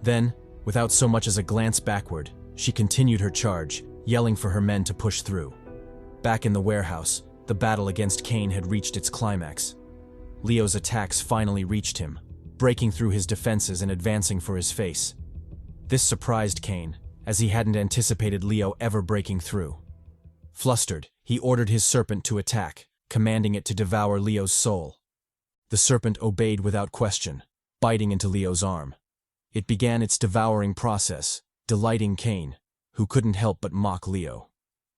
Then, without so much as a glance backward, she continued her charge, yelling for her men to push through. Back in the warehouse, the battle against Cain had reached its climax. Leo's attacks finally reached him, breaking through his defenses and advancing for his face. This surprised Cain, as he hadn't anticipated Leo ever breaking through. Flustered, he ordered his serpent to attack, commanding it to devour Leo's soul. The serpent obeyed without question, biting into Leo's arm. It began its devouring process, delighting Cain, who couldn't help but mock Leo.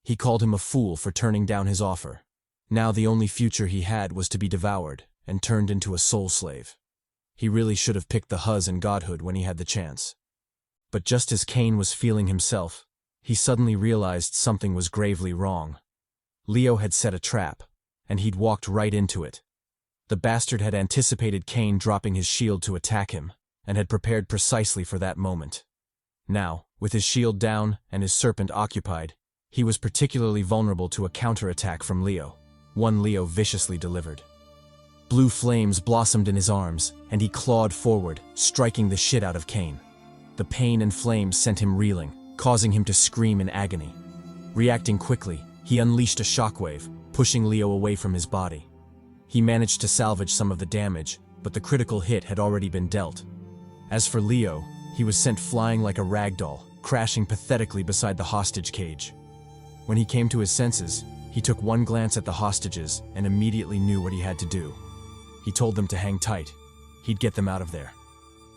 He called him a fool for turning down his offer. Now the only future he had was to be devoured and turned into a soul slave. He really should have picked the huzz and godhood when he had the chance. But just as Cain was feeling himself, he suddenly realized something was gravely wrong. Leo had set a trap, and he'd walked right into it. The bastard had anticipated Cain dropping his shield to attack him, and had prepared precisely for that moment. Now, with his shield down and his serpent occupied, he was particularly vulnerable to a counterattack from Leo, one Leo viciously delivered. Blue flames blossomed in his arms, and he clawed forward, striking the shit out of Cain. The pain and flames sent him reeling, causing him to scream in agony. Reacting quickly, he unleashed a shockwave, pushing Leo away from his body. He managed to salvage some of the damage, but the critical hit had already been dealt. As for Leo, he was sent flying like a rag doll, crashing pathetically beside the hostage cage. When he came to his senses, he took one glance at the hostages and immediately knew what he had to do. He told them to hang tight. He'd get them out of there.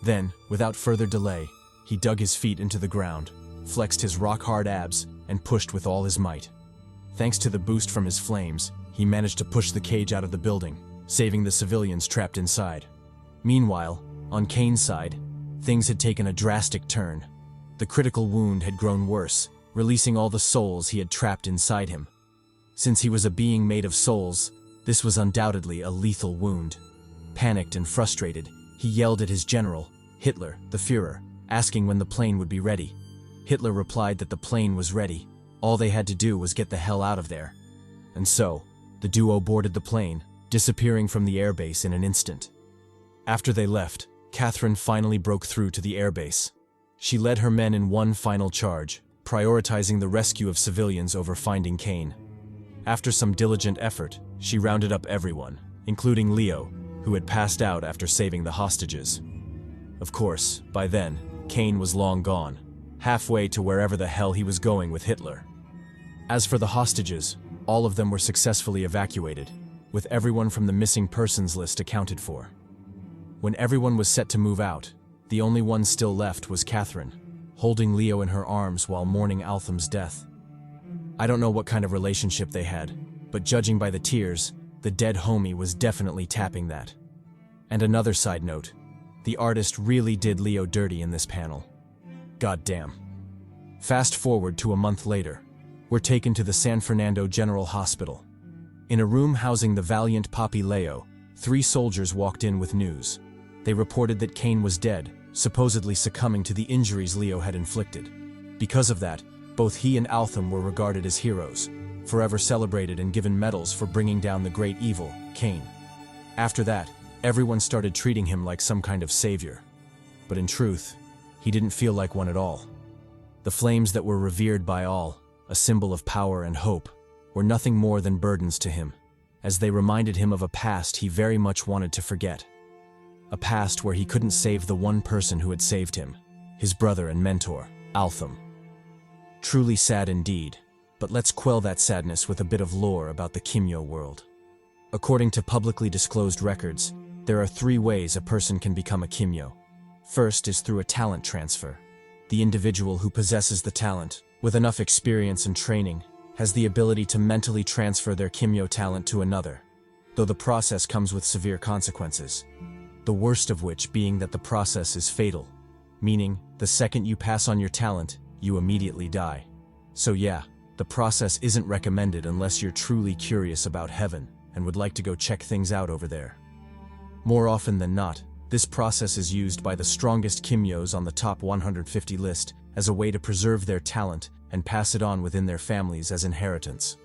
Then, without further delay, he dug his feet into the ground, flexed his rock-hard abs, and pushed with all his might. Thanks to the boost from his flames, he managed to push the cage out of the building, saving the civilians trapped inside. Meanwhile, on Cain's side, things had taken a drastic turn. The critical wound had grown worse, releasing all the souls he had trapped inside him. Since he was a being made of souls, this was undoubtedly a lethal wound. Panicked and frustrated, he yelled at his general, Hitler, the Führer, asking when the plane would be ready. Hitler replied that the plane was ready. All they had to do was get the hell out of there. And so, the duo boarded the plane, disappearing from the airbase in an instant. After they left, Catherine finally broke through to the airbase. She led her men in one final charge, prioritizing the rescue of civilians over finding Cain. After some diligent effort, she rounded up everyone, including Leo, who had passed out after saving the hostages. Of course, by then, Cain was long gone, halfway to wherever the hell he was going with Hitler. As for the hostages, all of them were successfully evacuated, with everyone from the missing persons list accounted for. When everyone was set to move out, the only one still left was Catherine, holding Leo in her arms while mourning Altham's death. I don't know what kind of relationship they had, but judging by the tears, the dead homie was definitely tapping that. And another side note, the artist really did Leo dirty in this panel. Goddamn. Fast forward to a month later, we're taken to the San Fernando General Hospital. In a room housing the valiant Papi Leo, 3 soldiers walked in with news. They reported that Cain was dead, supposedly succumbing to the injuries Leo had inflicted. Because of that, both he and Altham were regarded as heroes, forever celebrated and given medals for bringing down the great evil, Cain. After that, everyone started treating him like some kind of savior. But in truth, he didn't feel like one at all. The flames that were revered by all, a symbol of power and hope, were nothing more than burdens to him, as they reminded him of a past he very much wanted to forget. A past where he couldn't save the one person who had saved him, his brother and mentor, Altham. Truly sad indeed, but let's quell that sadness with a bit of lore about the Kimyo world. According to publicly disclosed records, there are 3 ways a person can become a Kimyo. First is through a talent transfer. The individual who possesses the talent with enough experience and training, has the ability to mentally transfer their Kimyo talent to another, though the process comes with severe consequences. The worst of which being that the process is fatal, meaning the second you pass on your talent, you immediately die. So yeah, the process isn't recommended unless you're truly curious about heaven and would like to go check things out over there. More often than not, this process is used by the strongest Kimyos on the top 150 list as a way to preserve their talent and pass it on within their families as inheritance.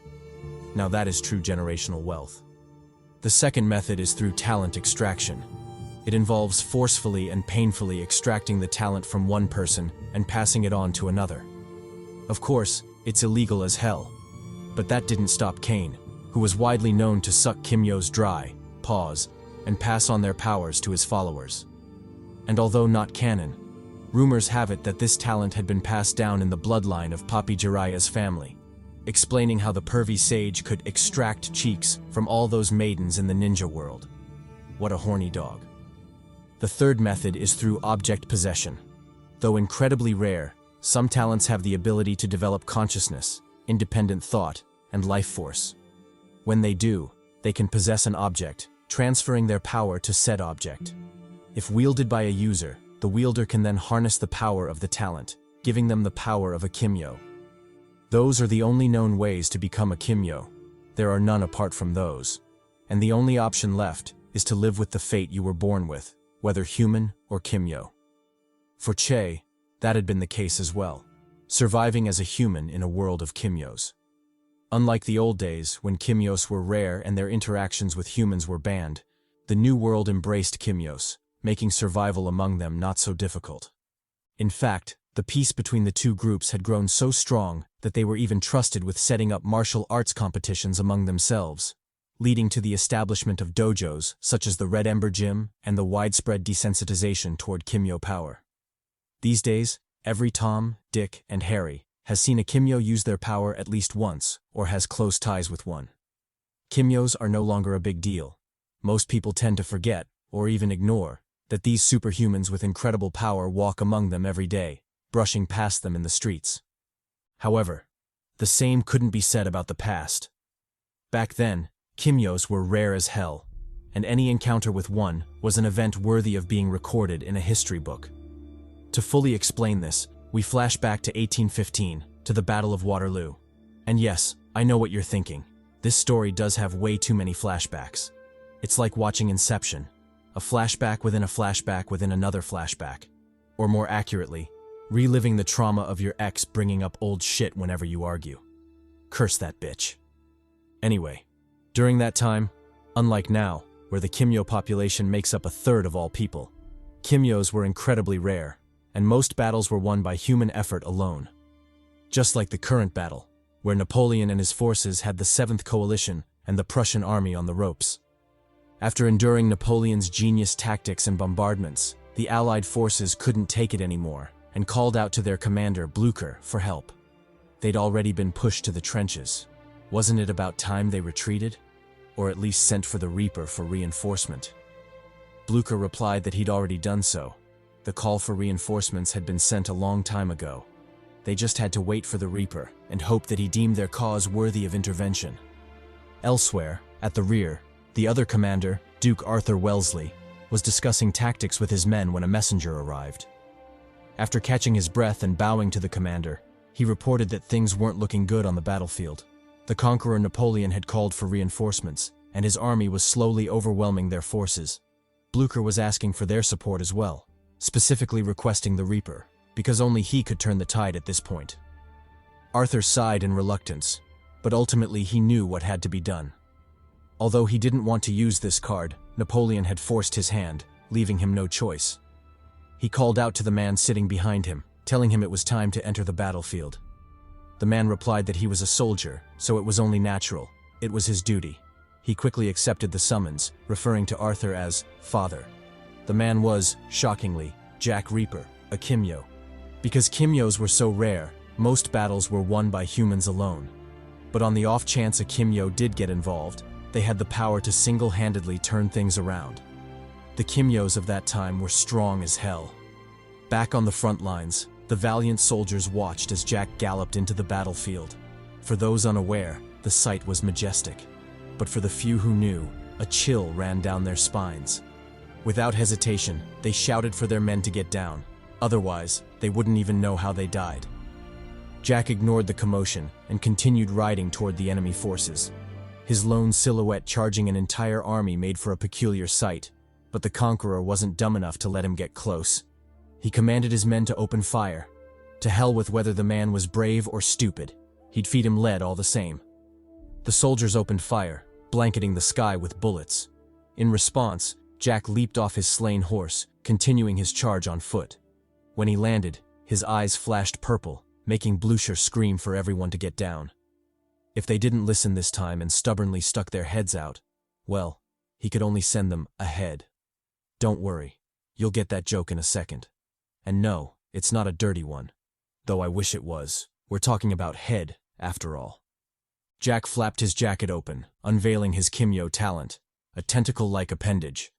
Now that is true generational wealth. The second method is through talent extraction. It involves forcefully and painfully extracting the talent from one person and passing it on to another. Of course, it's illegal as hell. But that didn't stop Cain, who was widely known to suck Kimyos dry, pause, and pass on their powers to his followers. And although not canon, rumors have it that this talent had been passed down in the bloodline of Papi Jiraiya's family, explaining how the pervy sage could extract cheeks from all those maidens in the ninja world. What a horny dog. The third method is through object possession. Though incredibly rare, some talents have the ability to develop consciousness, independent thought, and life force. When they do, they can possess an object, transferring their power to said object. If wielded by a user, the wielder can then harness the power of the talent, giving them the power of a Kimyo. Those are the only known ways to become a Kimyo. There are none apart from those. And the only option left is to live with the fate you were born with, whether human or Kimyo. For Che, that had been the case as well, surviving as a human in a world of Kimyos. Unlike the old days, when Kimyos were rare and their interactions with humans were banned, the new world embraced Kimyos, making survival among them not so difficult. In fact, the peace between the two groups had grown so strong that they were even trusted with setting up martial arts competitions among themselves, leading to the establishment of dojos such as the Red Ember Gym and the widespread desensitization toward Kimyo power. These days, every Tom, Dick, and Harry has seen a Kimyo use their power at least once, or has close ties with one. Kimyos are no longer a big deal. Most people tend to forget, or even ignore, that these superhumans with incredible power walk among them every day, brushing past them in the streets. However, the same couldn't be said about the past. Back then, Kimyos were rare as hell, and any encounter with one was an event worthy of being recorded in a history book. To fully explain this, we flash back to 1815, to the Battle of Waterloo. And yes, I know what you're thinking. This story does have way too many flashbacks. It's like watching Inception, a flashback within a flashback within another flashback. Or more accurately, reliving the trauma of your ex bringing up old shit whenever you argue. Curse that bitch. Anyway, during that time, unlike now, where the Kimyo population makes up a third of all people, Kimyos were incredibly rare, and most battles were won by human effort alone. Just like the current battle, where Napoleon and his forces had the 7th Coalition and the Prussian army on the ropes. After enduring Napoleon's genius tactics and bombardments, the Allied forces couldn't take it anymore and called out to their commander, Blücher, for help. They'd already been pushed to the trenches. Wasn't it about time they retreated? Or at least sent for the Reaper for reinforcement? Blücher replied that he'd already done so. The call for reinforcements had been sent a long time ago. They just had to wait for the Reaper and hope that he deemed their cause worthy of intervention. Elsewhere, at the rear, the other commander, Duke Arthur Wellesley, was discussing tactics with his men when a messenger arrived. After catching his breath and bowing to the commander, he reported that things weren't looking good on the battlefield. The conqueror Napoleon had called for reinforcements, and his army was slowly overwhelming their forces. Blücher was asking for their support as well, specifically requesting the Reaper, because only he could turn the tide at this point. Arthur sighed in reluctance, but ultimately he knew what had to be done. Although he didn't want to use this card, Napoleon had forced his hand, leaving him no choice. He called out to the man sitting behind him, telling him it was time to enter the battlefield. The man replied that he was a soldier, so it was only natural. It was his duty. He quickly accepted the summons, referring to Arthur as father. The man was, shockingly, Jack Reaper, a Kimyo. Because Kimyos were so rare, most battles were won by humans alone. But on the off chance a Kimyo did get involved, they had the power to single-handedly turn things around. The Kimyos of that time were strong as hell. Back on the front lines, The valiant soldiers watched as Jack galloped into the battlefield. For those unaware, the sight was majestic. But for the few who knew, a chill ran down their spines. Without hesitation, they shouted for their men to get down. Otherwise, they wouldn't even know how they died. Jack ignored the commotion and continued riding toward the enemy forces. His lone silhouette charging an entire army made for a peculiar sight, but the conqueror wasn't dumb enough to let him get close. He commanded his men to open fire. To hell with whether the man was brave or stupid. He'd feed him lead all the same. The soldiers opened fire, blanketing the sky with bullets. In response, Jack leaped off his slain horse, continuing his charge on foot. When he landed, his eyes flashed purple, making Blucher scream for everyone to get down. If they didn't listen this time and stubbornly stuck their heads out, well, he could only send them ahead. Don't worry, you'll get that joke in a second. And no, it's not a dirty one. Though I wish it was. We're talking about head, after all. Jack flapped his jacket open, unveiling his Kimyo talent, a tentacle-like appendage.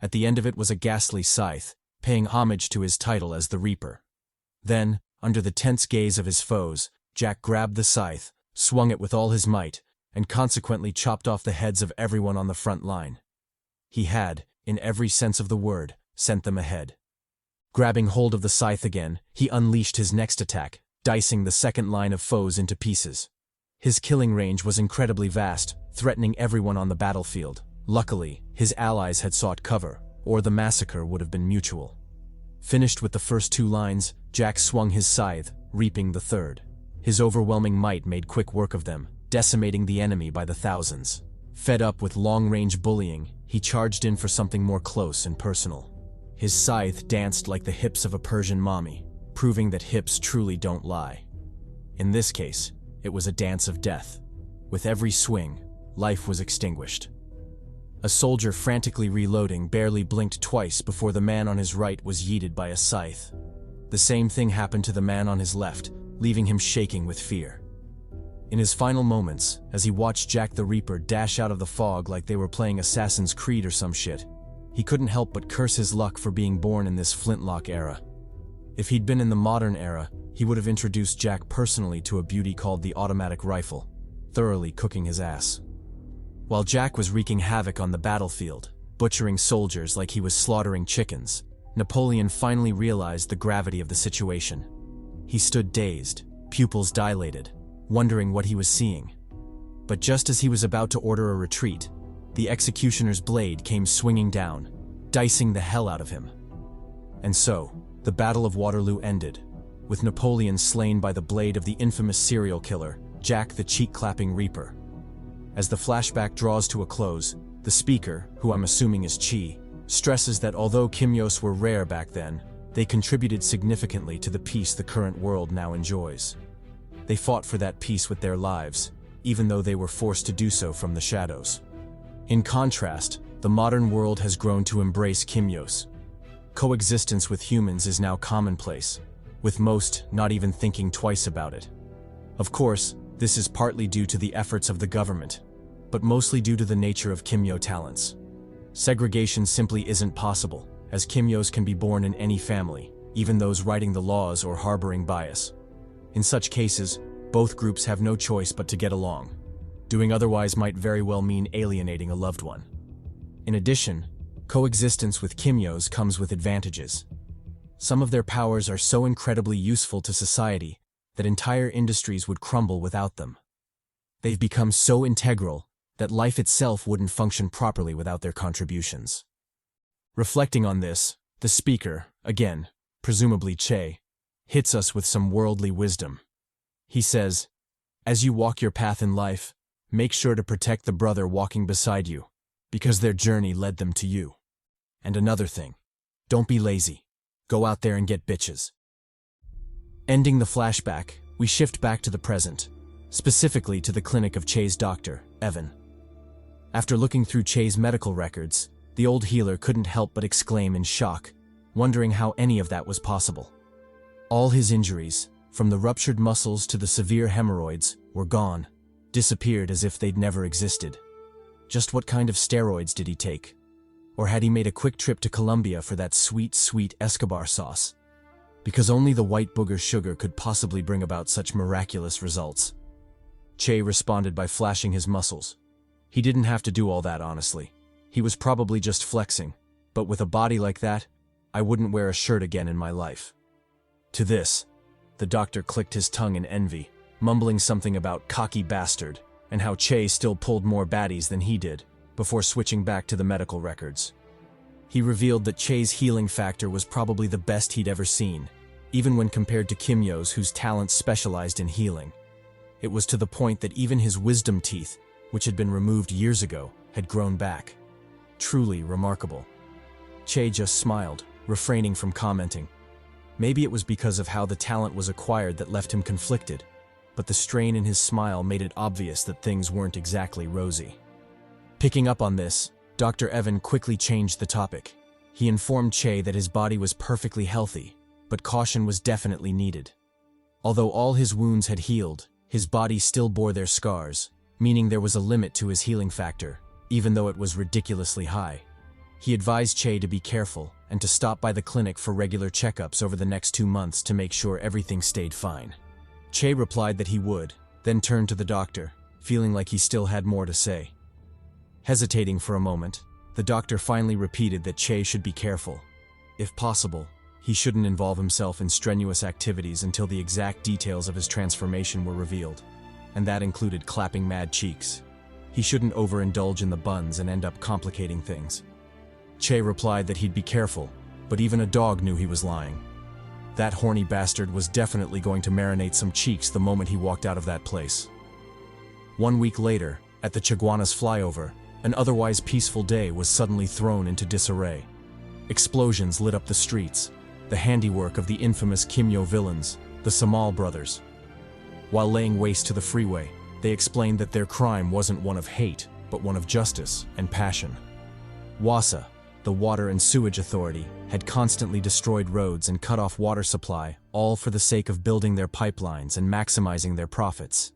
At the end of it was a ghastly scythe, paying homage to his title as the Reaper. Then, under the tense gaze of his foes, Jack grabbed the scythe, swung it with all his might, and consequently chopped off the heads of everyone on the front line. He had, in every sense of the word, sent them ahead. Grabbing hold of the scythe again, he unleashed his next attack, dicing the second line of foes into pieces. His killing range was incredibly vast, threatening everyone on the battlefield. Luckily, his allies had sought cover, or the massacre would have been mutual. Finished with the first two lines, Jack swung his scythe, reaping the third. His overwhelming might made quick work of them, decimating the enemy by the thousands. Fed up with long-range bullying, he charged in for something more close and personal. His scythe danced like the hips of a Persian mommy, proving that hips truly don't lie. In this case, it was a dance of death. With every swing, life was extinguished. A soldier frantically reloading barely blinked twice before the man on his right was yeeted by a scythe. The same thing happened to the man on his left, leaving him shaking with fear. In his final moments, as he watched Jack the Reaper dash out of the fog like they were playing Assassin's Creed or some shit, he couldn't help but curse his luck for being born in this flintlock era. If he'd been in the modern era, he would have introduced Jack personally to a beauty called the automatic rifle, thoroughly cooking his ass. While Jack was wreaking havoc on the battlefield, butchering soldiers like he was slaughtering chickens, Napoleon finally realized the gravity of the situation. He stood dazed, pupils dilated, wondering what he was seeing. But just as he was about to order a retreat, the executioner's blade came swinging down, dicing the hell out of him. And so, the Battle of Waterloo ended, with Napoleon slain by the blade of the infamous serial killer, Jack the cheek-clapping Reaper. As the flashback draws to a close, the speaker, who I'm assuming is Chi, stresses that although Kimyos were rare back then, they contributed significantly to the peace the current world now enjoys. They fought for that peace with their lives, even though they were forced to do so from the shadows. In contrast, the modern world has grown to embrace Kimyos. Coexistence with humans is now commonplace, with most not even thinking twice about it. Of course, this is partly due to the efforts of the government, but mostly due to the nature of Kimyo talents. Segregation simply isn't possible, as Kimyos can be born in any family, even those writing the laws or harboring bias. In such cases, both groups have no choice but to get along. Doing otherwise might very well mean alienating a loved one. In addition, coexistence with Kimyos comes with advantages. Some of their powers are so incredibly useful to society that entire industries would crumble without them. They've become so integral that life itself wouldn't function properly without their contributions. Reflecting on this, the speaker, again, presumably Che, hits us with some worldly wisdom. He says, "As you walk your path in life, make sure to protect the brother walking beside you, because their journey led them to you. And another thing, don't be lazy. Go out there and get bitches." Ending the flashback, we shift back to the present, specifically to the clinic of Che's doctor, Evan. After looking through Che's medical records, the old healer couldn't help but exclaim in shock, wondering how any of that was possible. All his injuries, from the ruptured muscles to the severe hemorrhoids, were gone, disappeared as if they'd never existed. Just what kind of steroids did he take? Or had he made a quick trip to Colombia for that sweet, sweet Escobar sauce? because only the white booger sugar could possibly bring about such miraculous results. Che responded by flashing his muscles. He didn't have to do all that, honestly. He was probably just flexing, but with a body like that, I wouldn't wear a shirt again in my life. To this, the doctor clicked his tongue in envy, mumbling something about cocky bastard and how Che still pulled more baddies than he did, before switching back to the medical records. He revealed that Che's healing factor was probably the best he'd ever seen, even when compared to Kimyo's, whose talents specialized in healing. It was to the point that even his wisdom teeth, which had been removed years ago, had grown back. Truly remarkable. Che just smiled, refraining from commenting. Maybe it was because of how the talent was acquired that left him conflicted, but the strain in his smile made it obvious that things weren't exactly rosy. Picking up on this, Dr. Evan quickly changed the topic. He informed Che that his body was perfectly healthy, but caution was definitely needed. Although all his wounds had healed, his body still bore their scars, meaning there was a limit to his healing factor, even though it was ridiculously high. He advised Che to be careful and to stop by the clinic for regular checkups over the next 2 months to make sure everything stayed fine. Che replied that he would, then turned to the doctor, feeling like he still had more to say. Hesitating for a moment, the doctor finally repeated that Che should be careful. If possible, he shouldn't involve himself in strenuous activities until the exact details of his transformation were revealed, and that included clapping mad cheeks. He shouldn't overindulge in the buns and end up complicating things. Che replied that he'd be careful, but even a dog knew he was lying. That horny bastard was definitely going to marinate some cheeks the moment he walked out of that place. 1 week later, at the Chaguanas flyover, an otherwise peaceful day was suddenly thrown into disarray. Explosions lit up the streets, the handiwork of the infamous Kimyo villains, the Samal brothers. While laying waste to the freeway, they explained that their crime wasn't one of hate, but one of justice and passion. WASA, the Water and Sewage Authority, had constantly destroyed roads and cut off water supply, all for the sake of building their pipelines and maximizing their profits.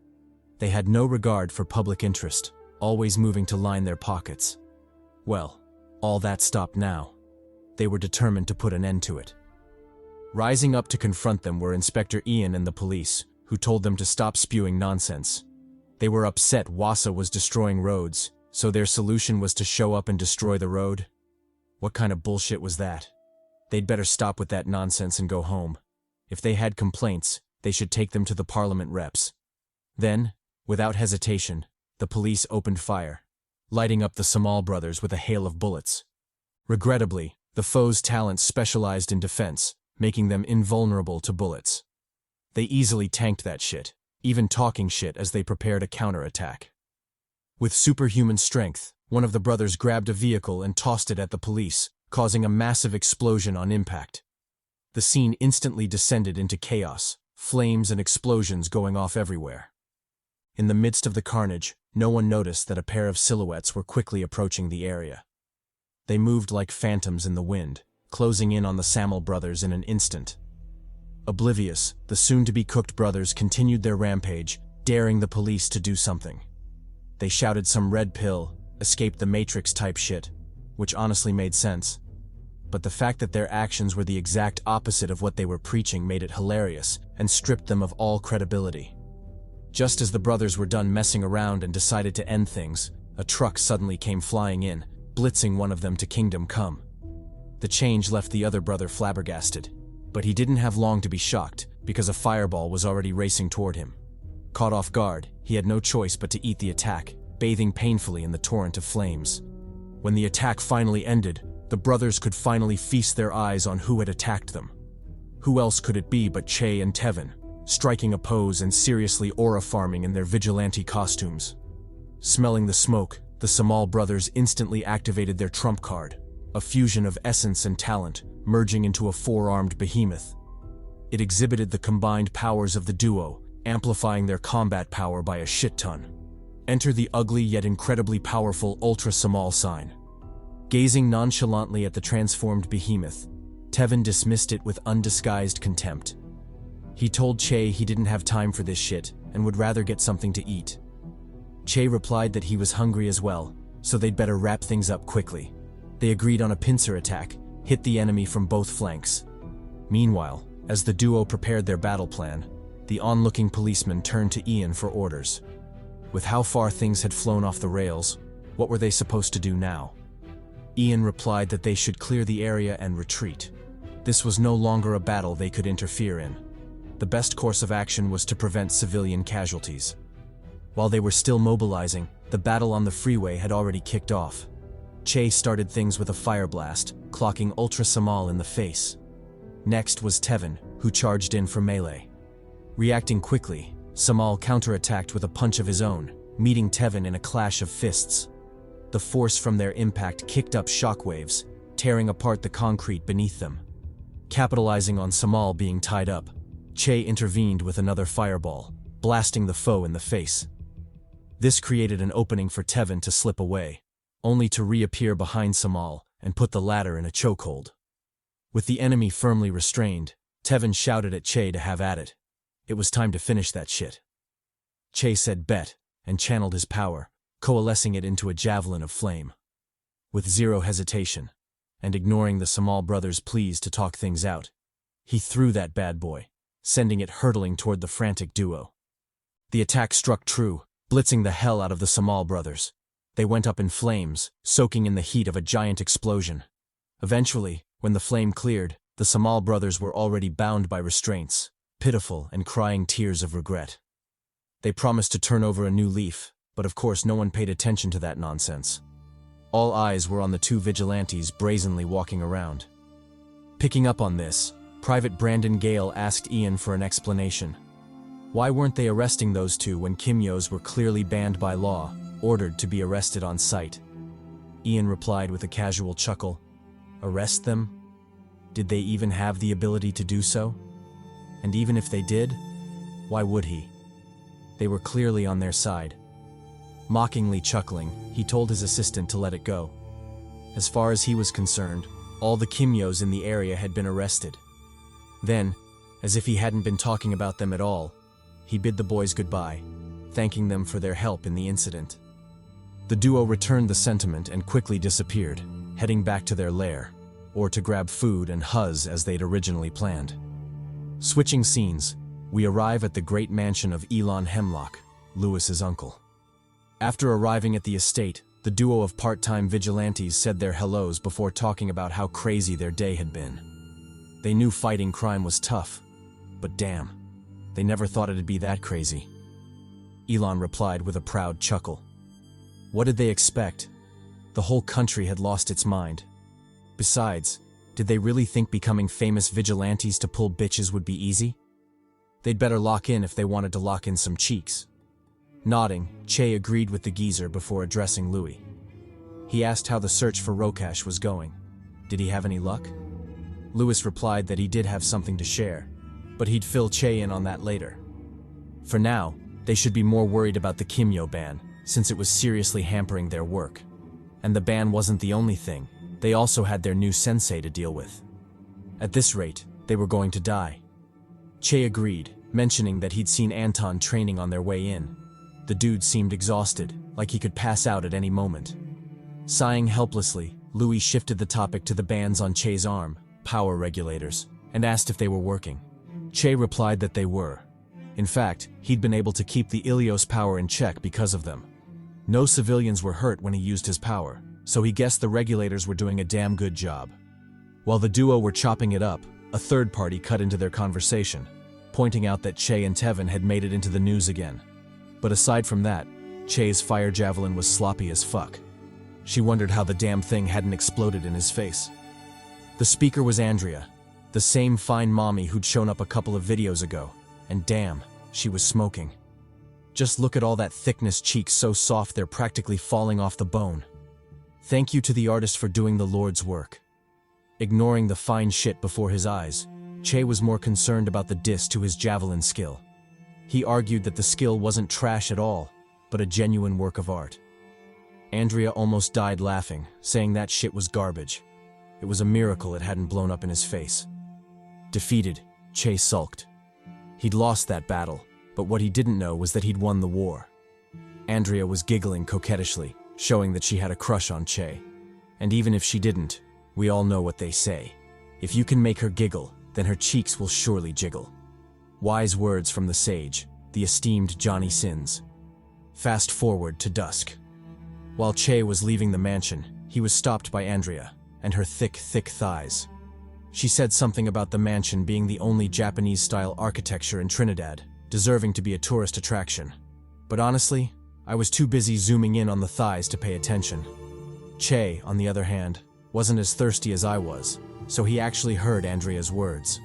They had no regard for public interest, always moving to line their pockets. Well, all that stopped now. They were determined to put an end to it. Rising up to confront them were Inspector Ian and the police, who told them to stop spewing nonsense. They were upset WASA was destroying roads, so their solution was to show up and destroy the road. What kind of bullshit was that? They'd better stop with that nonsense and go home. If they had complaints, they should take them to the Parliament reps. Then, without hesitation, the police opened fire, lighting up the Samal brothers with a hail of bullets. Regrettably, the foe's talents specialized in defense, making them invulnerable to bullets. They easily tanked that shit, even talking shit as they prepared a counterattack. With superhuman strength, one of the brothers grabbed a vehicle and tossed it at the police, causing a massive explosion on impact. The scene instantly descended into chaos, flames and explosions going off everywhere. In the midst of the carnage, no one noticed that a pair of silhouettes were quickly approaching the area. They moved like phantoms in the wind, closing in on the Samal brothers in an instant. Oblivious, the soon-to-be-cooked brothers continued their rampage, daring the police to do something. They shouted some red pill, escape the Matrix type shit, which honestly made sense. But the fact that their actions were the exact opposite of what they were preaching made it hilarious and stripped them of all credibility. Just as the brothers were done messing around and decided to end things, a truck suddenly came flying in, blitzing one of them to Kingdom Come. The change left the other brother flabbergasted, but he didn't have long to be shocked, because a fireball was already racing toward him. Caught off guard, he had no choice but to eat the attack, bathing painfully in the torrent of flames. When the attack finally ended, the brothers could finally feast their eyes on who had attacked them. Who else could it be but Che and Tevin, striking a pose and seriously aura farming in their vigilante costumes. Smelling the smoke, the Samal brothers instantly activated their trump card, a fusion of essence and talent, merging into a four-armed behemoth. It exhibited the combined powers of the duo, amplifying their combat power by a shit-ton. Enter the ugly yet incredibly powerful Ultra Samal sign. Gazing nonchalantly at the transformed behemoth, Tevin dismissed it with undisguised contempt. He told Che he didn't have time for this shit and would rather get something to eat. Che replied that he was hungry as well, so they'd better wrap things up quickly. They agreed on a pincer attack, hit the enemy from both flanks. Meanwhile, As the duo prepared their battle plan, the onlooking policeman turned to Ian for orders. With how far things had flown off the rails, what were they supposed to do now? Ian replied that they should clear the area and retreat. This was no longer a battle they could interfere in. The best course of action was to prevent civilian casualties. While they were still mobilizing, the battle on the freeway had already kicked off. Che started things with a fire blast, clocking Ultra Samal in the face. Next was Tevin, who charged in for melee. Reacting quickly, Samal counterattacked with a punch of his own, meeting Tevin in a clash of fists. The force from their impact kicked up shockwaves, tearing apart the concrete beneath them. Capitalizing on Samal being tied up, Che intervened with another fireball, blasting the foe in the face. This created an opening for Tevin to slip away, only to reappear behind Samal and put the latter in a chokehold. With the enemy firmly restrained, Tevin shouted at Che to have at it. It was time to finish that shit. Che said bet, and channeled his power, coalescing it into a javelin of flame. With zero hesitation, and ignoring the Samal brothers' pleas to talk things out, he threw that bad boy, sending it hurtling toward the frantic duo. The attack struck true, blitzing the hell out of the Samal brothers. They went up in flames, soaking in the heat of a giant explosion. Eventually, when the flame cleared, the Samal brothers were already bound by restraints, pitiful and crying tears of regret. They promised to turn over a new leaf, but of course no one paid attention to that nonsense. All eyes were on the two vigilantes brazenly walking around. Picking up on this, Private Brandon Gale asked Ian for an explanation. Why weren't they arresting those two when Kimyos were clearly banned by law, ordered to be arrested on sight? Ian replied with a casual chuckle, "Arrest them? Did they even have the ability to do so? And even if they did, why would he? They were clearly on their side." Mockingly chuckling, he told his assistant to let it go. As far as he was concerned, all the Kimyos in the area had been arrested. Then, as if he hadn't been talking about them at all, he bid the boys goodbye, thanking them for their help in the incident. The duo returned the sentiment and quickly disappeared, heading back to their lair, or to grab food and huzz as they'd originally planned. Switching scenes, we arrive at the great mansion of Elon Hemlock, Lewis's uncle. After arriving at the estate, the duo of part-time vigilantes said their hellos before talking about how crazy their day had been. They knew fighting crime was tough, but damn, they never thought it'd be that crazy. Elon replied with a proud chuckle. What did they expect? The whole country had lost its mind. Besides, did they really think becoming famous vigilantes to pull bitches would be easy? They'd better lock in if they wanted to lock in some cheeks. Nodding, Che agreed with the geezer before addressing Louis. He asked how the search for Rokash was going. Did he have any luck? Louis replied that he did have something to share, but he'd fill Che in on that later. For now, they should be more worried about the Kimyo ban, since it was seriously hampering their work. And the ban wasn't the only thing, they also had their new sensei to deal with. At this rate, they were going to die. Che agreed, mentioning that he'd seen Anton training on their way in. The dude seemed exhausted, like he could pass out at any moment. Sighing helplessly, Louis shifted the topic to the bands on Che's arm, power regulators, and asked if they were working. Che replied that they were. In fact, he'd been able to keep the Ilios power in check because of them. No civilians were hurt when he used his power, so he guessed the regulators were doing a damn good job. While the duo were chopping it up, a third party cut into their conversation, pointing out that Che and Tevin had made it into the news again. But aside from that, Che's fire javelin was sloppy as fuck. She wondered how the damn thing hadn't exploded in his face. The speaker was Andrea, the same fine mommy who'd shown up a couple of videos ago, and damn, she was smoking. Just look at all that thickness, cheeks so soft they're practically falling off the bone. Thank you to the artist for doing the Lord's work. Ignoring the fine shit before his eyes, Che was more concerned about the diss to his javelin skill. He argued that the skill wasn't trash at all, but a genuine work of art. Andrea almost died laughing, saying that shit was garbage. It was a miracle it hadn't blown up in his face. Defeated, Che sulked. He'd lost that battle, but what he didn't know was that he'd won the war. Andrea was giggling coquettishly, showing that she had a crush on Che. And even if she didn't, we all know what they say. If you can make her giggle, then her cheeks will surely jiggle. Wise words from the sage, the esteemed Johnny Sins. Fast forward to dusk. While Che was leaving the mansion, he was stopped by Andrea and her thick thighs. She said something about the mansion being the only Japanese-style architecture in Trinidad, deserving to be a tourist attraction. But honestly, I was too busy zooming in on the thighs to pay attention. Che, on the other hand, wasn't as thirsty as I was, so he actually heard Andrea's words.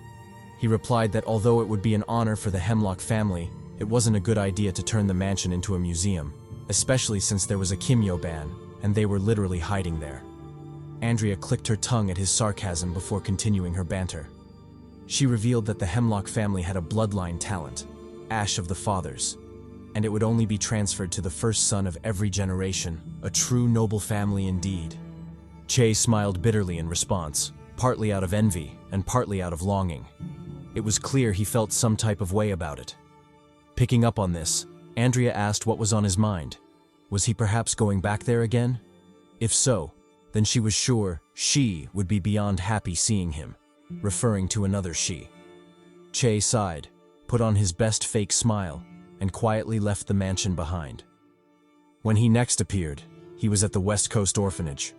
He replied that although it would be an honor for the Hemlock family, it wasn't a good idea to turn the mansion into a museum, especially since there was a Kimyo ban, and they were literally hiding there. Andrea clicked her tongue at his sarcasm before continuing her banter. She revealed that the Hemlock family had a bloodline talent, Ash of the Fathers, and it would only be transferred to the first son of every generation, a true noble family indeed. Che smiled bitterly in response, partly out of envy and partly out of longing. It was clear he felt some type of way about it. Picking up on this, Andrea asked what was on his mind. Was he perhaps going back there again? If so, then she was sure she would be beyond happy seeing him, referring to another she. Che sighed, put on his best fake smile, and quietly left the mansion behind. When he next appeared, he was at the West Coast Orphanage.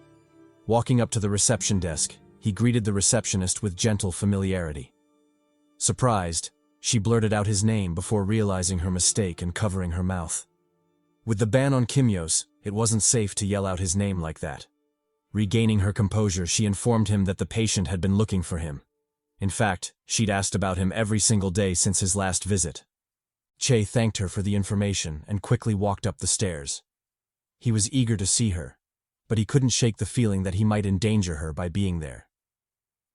Walking up to the reception desk, he greeted the receptionist with gentle familiarity. Surprised, she blurted out his name before realizing her mistake and covering her mouth. With the ban on Kimyos, it wasn't safe to yell out his name like that. Regaining her composure, she informed him that the patient had been looking for him. In fact, she'd asked about him every single day since his last visit. Che thanked her for the information and quickly walked up the stairs. He was eager to see her, but he couldn't shake the feeling that he might endanger her by being there.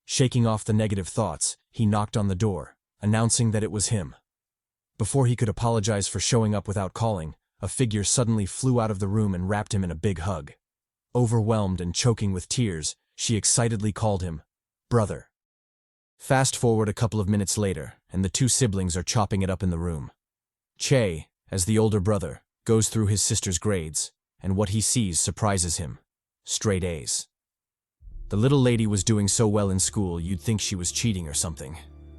Shaking off the negative thoughts, he knocked on the door, announcing that it was him. Before he could apologize for showing up without calling, a figure suddenly flew out of the room and wrapped him in a big hug. Overwhelmed and choking with tears, she excitedly called him, "Brother." Fast forward a couple of minutes later, and the two siblings are chopping it up in the room. Che, as the older brother, goes through his sister's grades, and what he sees surprises him. Straight A's. The little lady was doing so well in school you'd think she was cheating or something.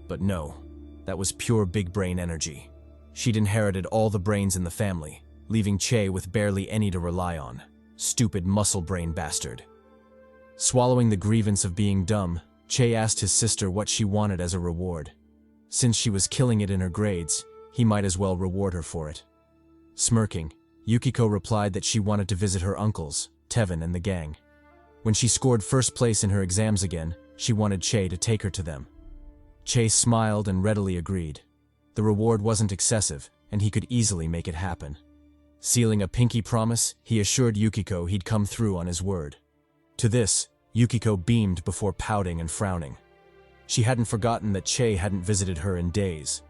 But no, that was pure big brain energy. She'd inherited all the brains in the family, leaving Che with barely any to rely on. Stupid muscle brain bastard. Swallowing the grievance of being dumb, Che asked his sister what she wanted as a reward. Since she was killing it in her grades, he might as well reward her for it. Smirking, Yukiko replied that she wanted to visit her uncles, Tevin and the gang. When she scored first place in her exams again, she wanted Che to take her to them. Che smiled and readily agreed. The reward wasn't excessive, and he could easily make it happen. Sealing a pinky promise, he assured Yukiko he'd come through on his word. To this, Yukiko beamed before pouting and frowning. She hadn't forgotten that Che hadn't visited her in days.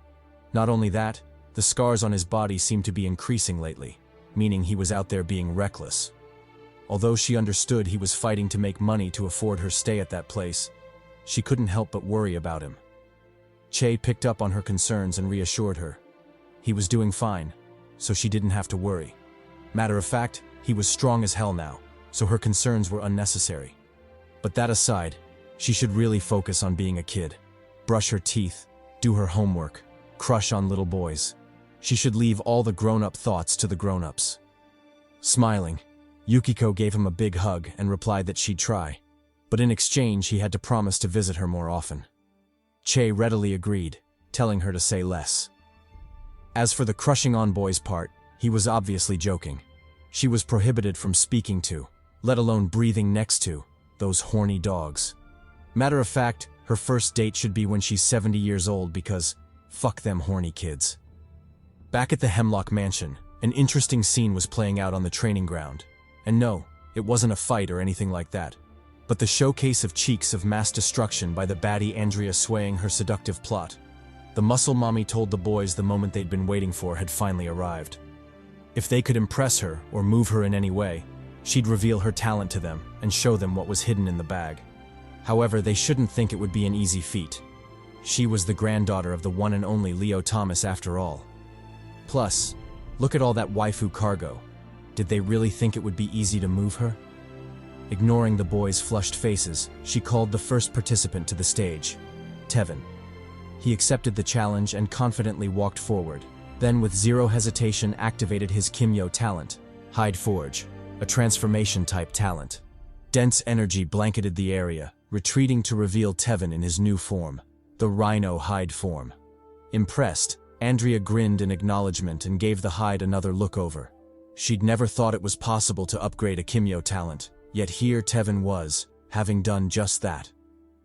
Not only that, the scars on his body seemed to be increasing lately, meaning he was out there being reckless. Although she understood he was fighting to make money to afford her stay at that place, she couldn't help but worry about him. Che picked up on her concerns and reassured her. He was doing fine, so she didn't have to worry. Matter of fact, he was strong as hell now, so her concerns were unnecessary. But that aside, she should really focus on being a kid. Brush her teeth, do her homework, crush on little boys. She should leave all the grown-up thoughts to the grown-ups. Smiling, Yukiko gave him a big hug and replied that she'd try, but in exchange he had to promise to visit her more often. Che readily agreed, telling her to say less. As for the crushing on boys part, he was obviously joking. She was prohibited from speaking to, let alone breathing next to, those horny dogs. Matter of fact, her first date should be when she's 70 years old because, fuck them horny kids. Back at the Hemlock Mansion, an interesting scene was playing out on the training ground. And no, it wasn't a fight or anything like that, but the showcase of cheeks of mass destruction by the baddie Andrea swaying her seductive plot. The muscle mommy told the boys the moment they'd been waiting for had finally arrived. If they could impress her or move her in any way, she'd reveal her talent to them and show them what was hidden in the bag. However, they shouldn't think it would be an easy feat. She was the granddaughter of the one and only Leo Thomas after all. Plus, look at all that waifu cargo. Did they really think it would be easy to move her? Ignoring the boys' flushed faces, she called the first participant to the stage, Tevin. He accepted the challenge and confidently walked forward. Then with zero hesitation activated his Kimyo talent, Hide Forge, a transformation-type talent. Dense energy blanketed the area, retreating to reveal Tevin in his new form, the Rhino Hide form. Impressed, Andrea grinned in acknowledgement and gave the hide another look over. She'd never thought it was possible to upgrade a Kimyo talent, yet here Tevin was, having done just that.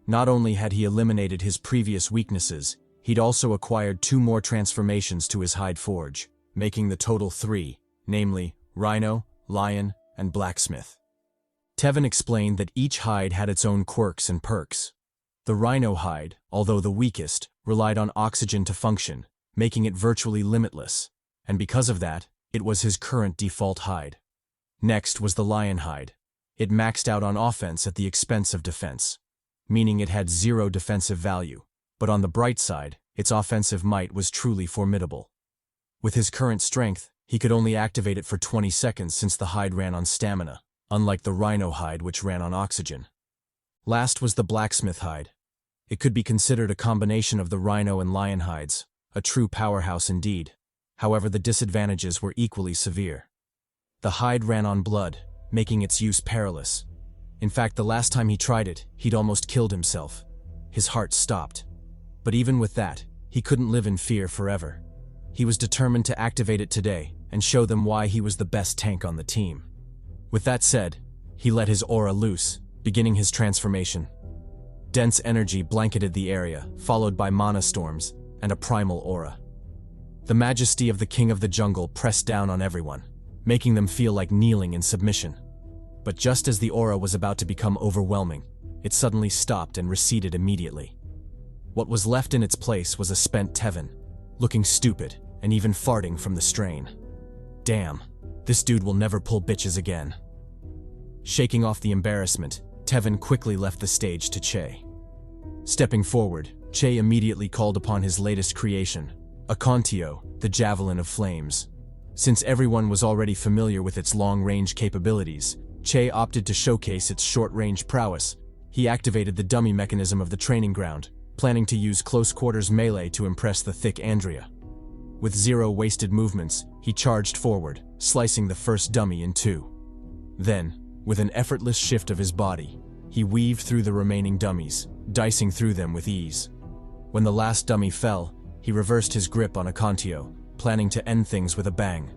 Not only had he eliminated his previous weaknesses, he'd also acquired 2 more transformations to his Hide Forge, making the total 3, namely, Rhino, Lion, and Blacksmith. Tevin explained that each hide had its own quirks and perks. The Rhino hide, although the weakest, relied on oxygen to function, making it virtually limitless, and because of that, it was his current default hide. Next was the Lion hide. It maxed out on offense at the expense of defense, meaning it had 0 defensive value, but on the bright side, its offensive might was truly formidable. With his current strength, he could only activate it for 20 seconds since the hide ran on stamina, unlike the Rhino hide which ran on oxygen. Last was the Blacksmith hide. It could be considered a combination of the Rhino and Lion hides, a true powerhouse indeed. However, the disadvantages were equally severe. The hide ran on blood, making its use perilous. In fact, the last time he tried it, he'd almost killed himself. His heart stopped. But even with that, he couldn't live in fear forever. He was determined to activate it today and show them why he was the best tank on the team. With that said, he let his aura loose, beginning his transformation. Dense energy blanketed the area, followed by mana storms and a primal aura. The majesty of the King of the Jungle pressed down on everyone, making them feel like kneeling in submission. But just as the aura was about to become overwhelming, it suddenly stopped and receded immediately. What was left in its place was a spent Tevin, looking stupid and even farting from the strain. Damn, this dude will never pull bitches again. Shaking off the embarrassment, Tevin quickly left the stage to Che. Stepping forward, Che immediately called upon his latest creation, a Kimyo, the Javelin of Flames. Since everyone was already familiar with its long-range capabilities, Che opted to showcase its short-range prowess. He activated the dummy mechanism of the training ground, planning to use close-quarters melee to impress the thick Andrea. With 0 wasted movements, he charged forward, slicing the first dummy in 2. Then, with an effortless shift of his body, he weaved through the remaining dummies, dicing through them with ease. When the last dummy fell, he reversed his grip on a Kimyo, planning to end things with a bang.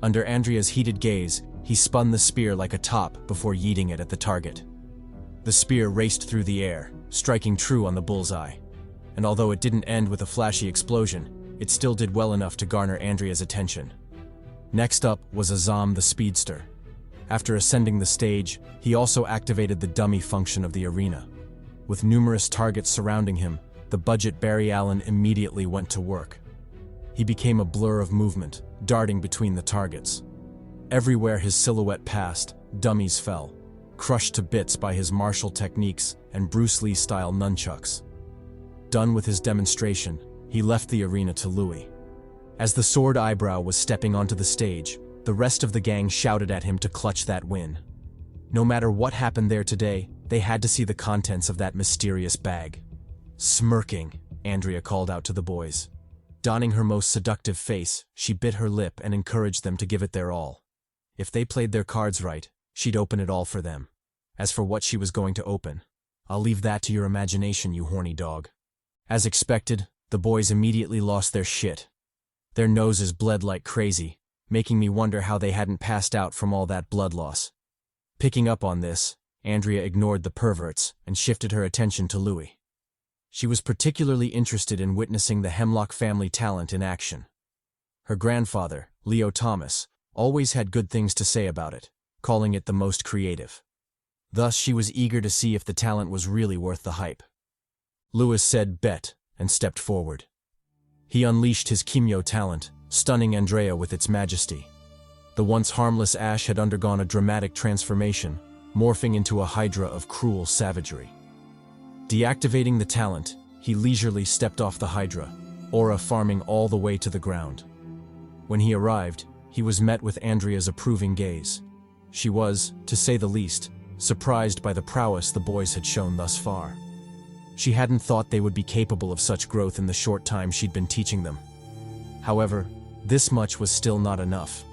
Under Andrea's heated gaze, he spun the spear like a top before yeeting it at the target. The spear raced through the air, striking true on the bullseye. And although it didn't end with a flashy explosion, it still did well enough to garner Andrea's attention. Next up was Azam the Speedster. After ascending the stage, he also activated the dummy function of the arena. With numerous targets surrounding him, the budget Barry Allen immediately went to work. He became a blur of movement, darting between the targets. Everywhere his silhouette passed, dummies fell, crushed to bits by his martial techniques and Bruce Lee-style nunchucks. Done with his demonstration, he left the arena to Louis. As the Sword Eyebrow was stepping onto the stage, the rest of the gang shouted at him to clutch that win. No matter what happened there today, they had to see the contents of that mysterious bag. Smirking, Andrea called out to the boys. Donning her most seductive face, she bit her lip and encouraged them to give it their all. If they played their cards right, she'd open it all for them. As for what she was going to open, I'll leave that to your imagination, you horny dog. As expected, the boys immediately lost their shit. Their noses bled like crazy, making me wonder how they hadn't passed out from all that blood loss. Picking up on this, Andrea ignored the perverts and shifted her attention to Louis. She was particularly interested in witnessing the Hemlock family talent in action. Her grandfather, Leo Thomas, always had good things to say about it, calling it the most creative. Thus, she was eager to see if the talent was really worth the hype. Louis said bet and stepped forward. He unleashed his Kimyo talent, stunning Andrea with its majesty. The once harmless Ash had undergone a dramatic transformation, morphing into a hydra of cruel savagery. Deactivating the talent, he leisurely stepped off the hydra, aura farming all the way to the ground. When he arrived, he was met with Andrea's approving gaze. She was, to say the least, surprised by the prowess the boys had shown thus far. She hadn't thought they would be capable of such growth in the short time she'd been teaching them. However, this much was still not enough.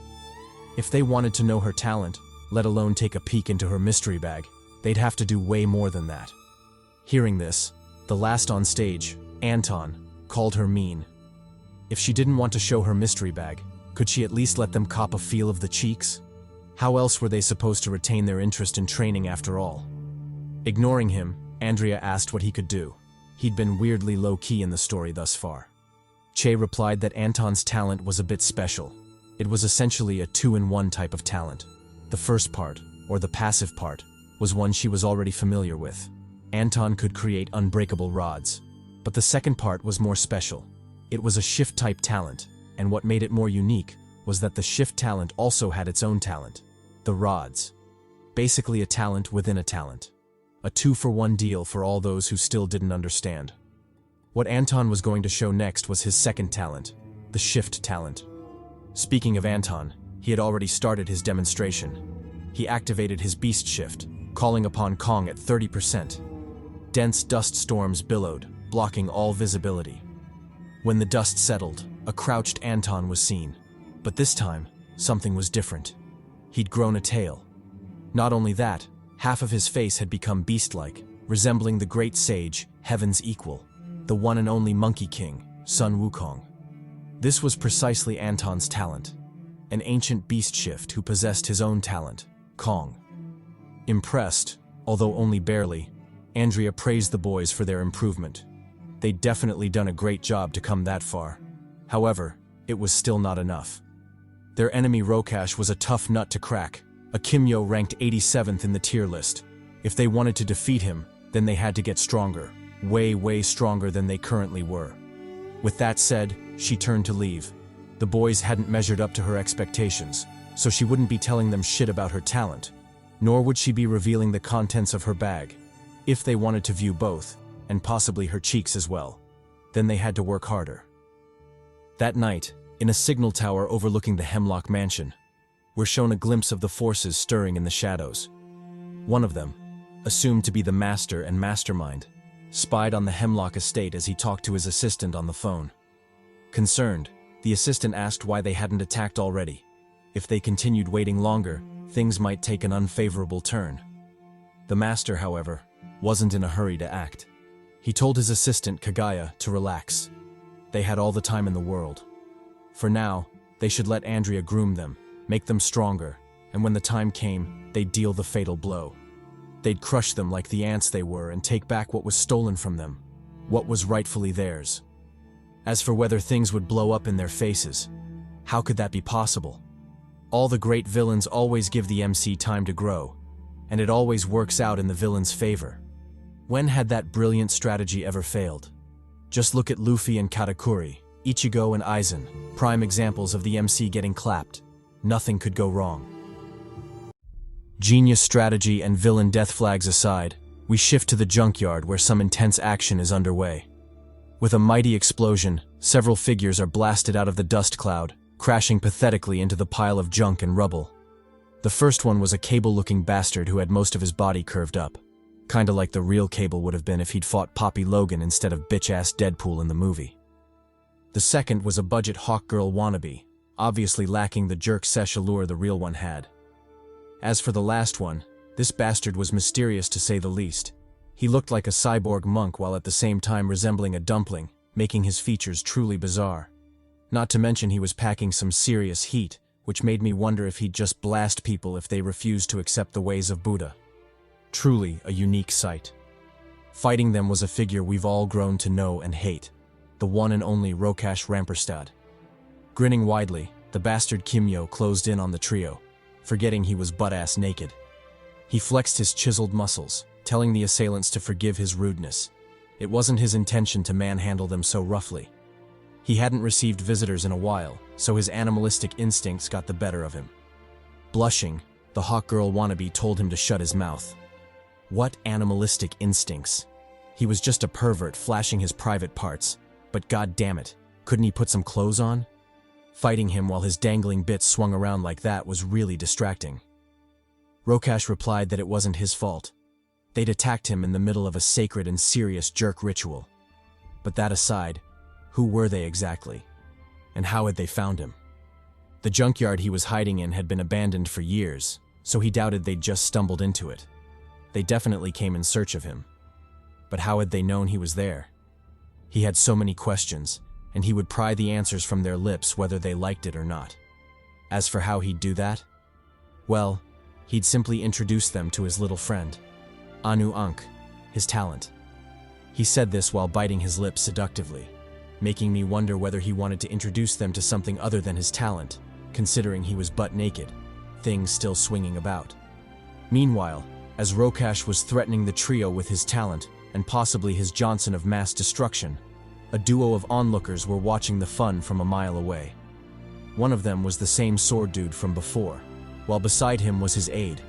If they wanted to know her talent, let alone take a peek into her mystery bag, they'd have to do way more than that. Hearing this, the last on stage, Anton, called her mean. If she didn't want to show her mystery bag, could she at least let them cop a feel of the cheeks? How else were they supposed to retain their interest in training after all? Ignoring him, Andrea asked what he could do. He'd been weirdly low-key in the story thus far. Che replied that Anton's talent was a bit special. It was essentially a two-in-one type of talent. The first part, or the passive part, was one she was already familiar with. Anton could create unbreakable rods. But the second part was more special. It was a shift-type talent, and what made it more unique was that the shift talent also had its own talent. The rods. Basically a talent within a talent. A two-for-one deal for all those who still didn't understand. What Anton was going to show next was his second talent, the shift talent. Speaking of Anton, he had already started his demonstration. He activated his beast shift, calling upon Kong at 30%. Dense dust storms billowed, blocking all visibility. When the dust settled, a crouched Anton was seen. But this time, something was different. He'd grown a tail. Not only that, half of his face had become beast-like, resembling the great sage, Heaven's equal, the one and only Monkey King, Sun Wukong. This was precisely Anton's talent, an ancient beast shift who possessed his own talent, Kong. Impressed, although only barely, Andrea praised the boys for their improvement. They'd definitely done a great job to come that far. However, it was still not enough. Their enemy Rokash was a tough nut to crack, a Kimyo ranked 87th in the tier list. If they wanted to defeat him, then they had to get stronger, way stronger than they currently were. With that said, she turned to leave. The boys hadn't measured up to her expectations, so she wouldn't be telling them shit about her talent, nor would she be revealing the contents of her bag. If they wanted to view both, and possibly her cheeks as well, then they had to work harder. That night, in a signal tower overlooking the Hemlock Mansion, we're shown a glimpse of the forces stirring in the shadows. One of them, assumed to be the master and mastermind, spied on the Hemlock estate as he talked to his assistant on the phone. Concerned, the assistant asked why they hadn't attacked already. If they continued waiting longer, things might take an unfavorable turn. The master, however, wasn't in a hurry to act. He told his assistant, Kagaya, to relax. They had all the time in the world. For now, they should let Andrea groom them, make them stronger, and when the time came, they'd deal the fatal blow. They'd crush them like the ants they were and take back what was stolen from them, what was rightfully theirs. As for whether things would blow up in their faces, how could that be possible? All the great villains always give the MC time to grow, and it always works out in the villain's favor. When had that brilliant strategy ever failed? Just look at Luffy and Katakuri, Ichigo and Aizen, prime examples of the MC getting clapped. Nothing could go wrong. Genius strategy and villain death flags aside, we shift to the junkyard where some intense action is underway. With a mighty explosion, several figures are blasted out of the dust cloud, crashing pathetically into the pile of junk and rubble. The first one was a Cable-looking bastard who had most of his body curved up. Kinda like the real Cable would have been if he'd fought Poppy Logan instead of bitch-ass Deadpool in the movie. The second was a budget Hawkgirl wannabe, obviously lacking the jerk-sesh allure the real one had. As for the last one, this bastard was mysterious to say the least. He looked like a cyborg monk while at the same time resembling a dumpling, making his features truly bizarre. Not to mention he was packing some serious heat, which made me wonder if he'd just blast people if they refused to accept the ways of Buddha. Truly a unique sight. Fighting them was a figure we've all grown to know and hate, the one and only Rokash Ramperstad. Grinning widely, the bastard Kimyo closed in on the trio, forgetting he was butt-ass naked. He flexed his chiseled muscles, telling the assailants to forgive his rudeness. It wasn't his intention to manhandle them so roughly. He hadn't received visitors in a while, so his animalistic instincts got the better of him. Blushing, the Hawkgirl wannabe told him to shut his mouth. What animalistic instincts? He was just a pervert flashing his private parts, but god damn it, couldn't he put some clothes on? Fighting him while his dangling bits swung around like that was really distracting. Rokash replied that it wasn't his fault. They'd attacked him in the middle of a sacred and serious jerk ritual. But that aside, who were they exactly? And how had they found him? The junkyard he was hiding in had been abandoned for years, so he doubted they'd just stumbled into it. They definitely came in search of him. But how had they known he was there? He had so many questions, and he would pry the answers from their lips whether they liked it or not. As for how he'd do that? Well, he'd simply introduce them to his little friend, Anu Ankh, his talent. He said this while biting his lips seductively, making me wonder whether he wanted to introduce them to something other than his talent, considering he was butt naked, things still swinging about. Meanwhile, as Rokash was threatening the trio with his talent, and possibly his Johnson of mass destruction, a duo of onlookers were watching the fun from a mile away. One of them was the same sword dude from before, while beside him was his aide,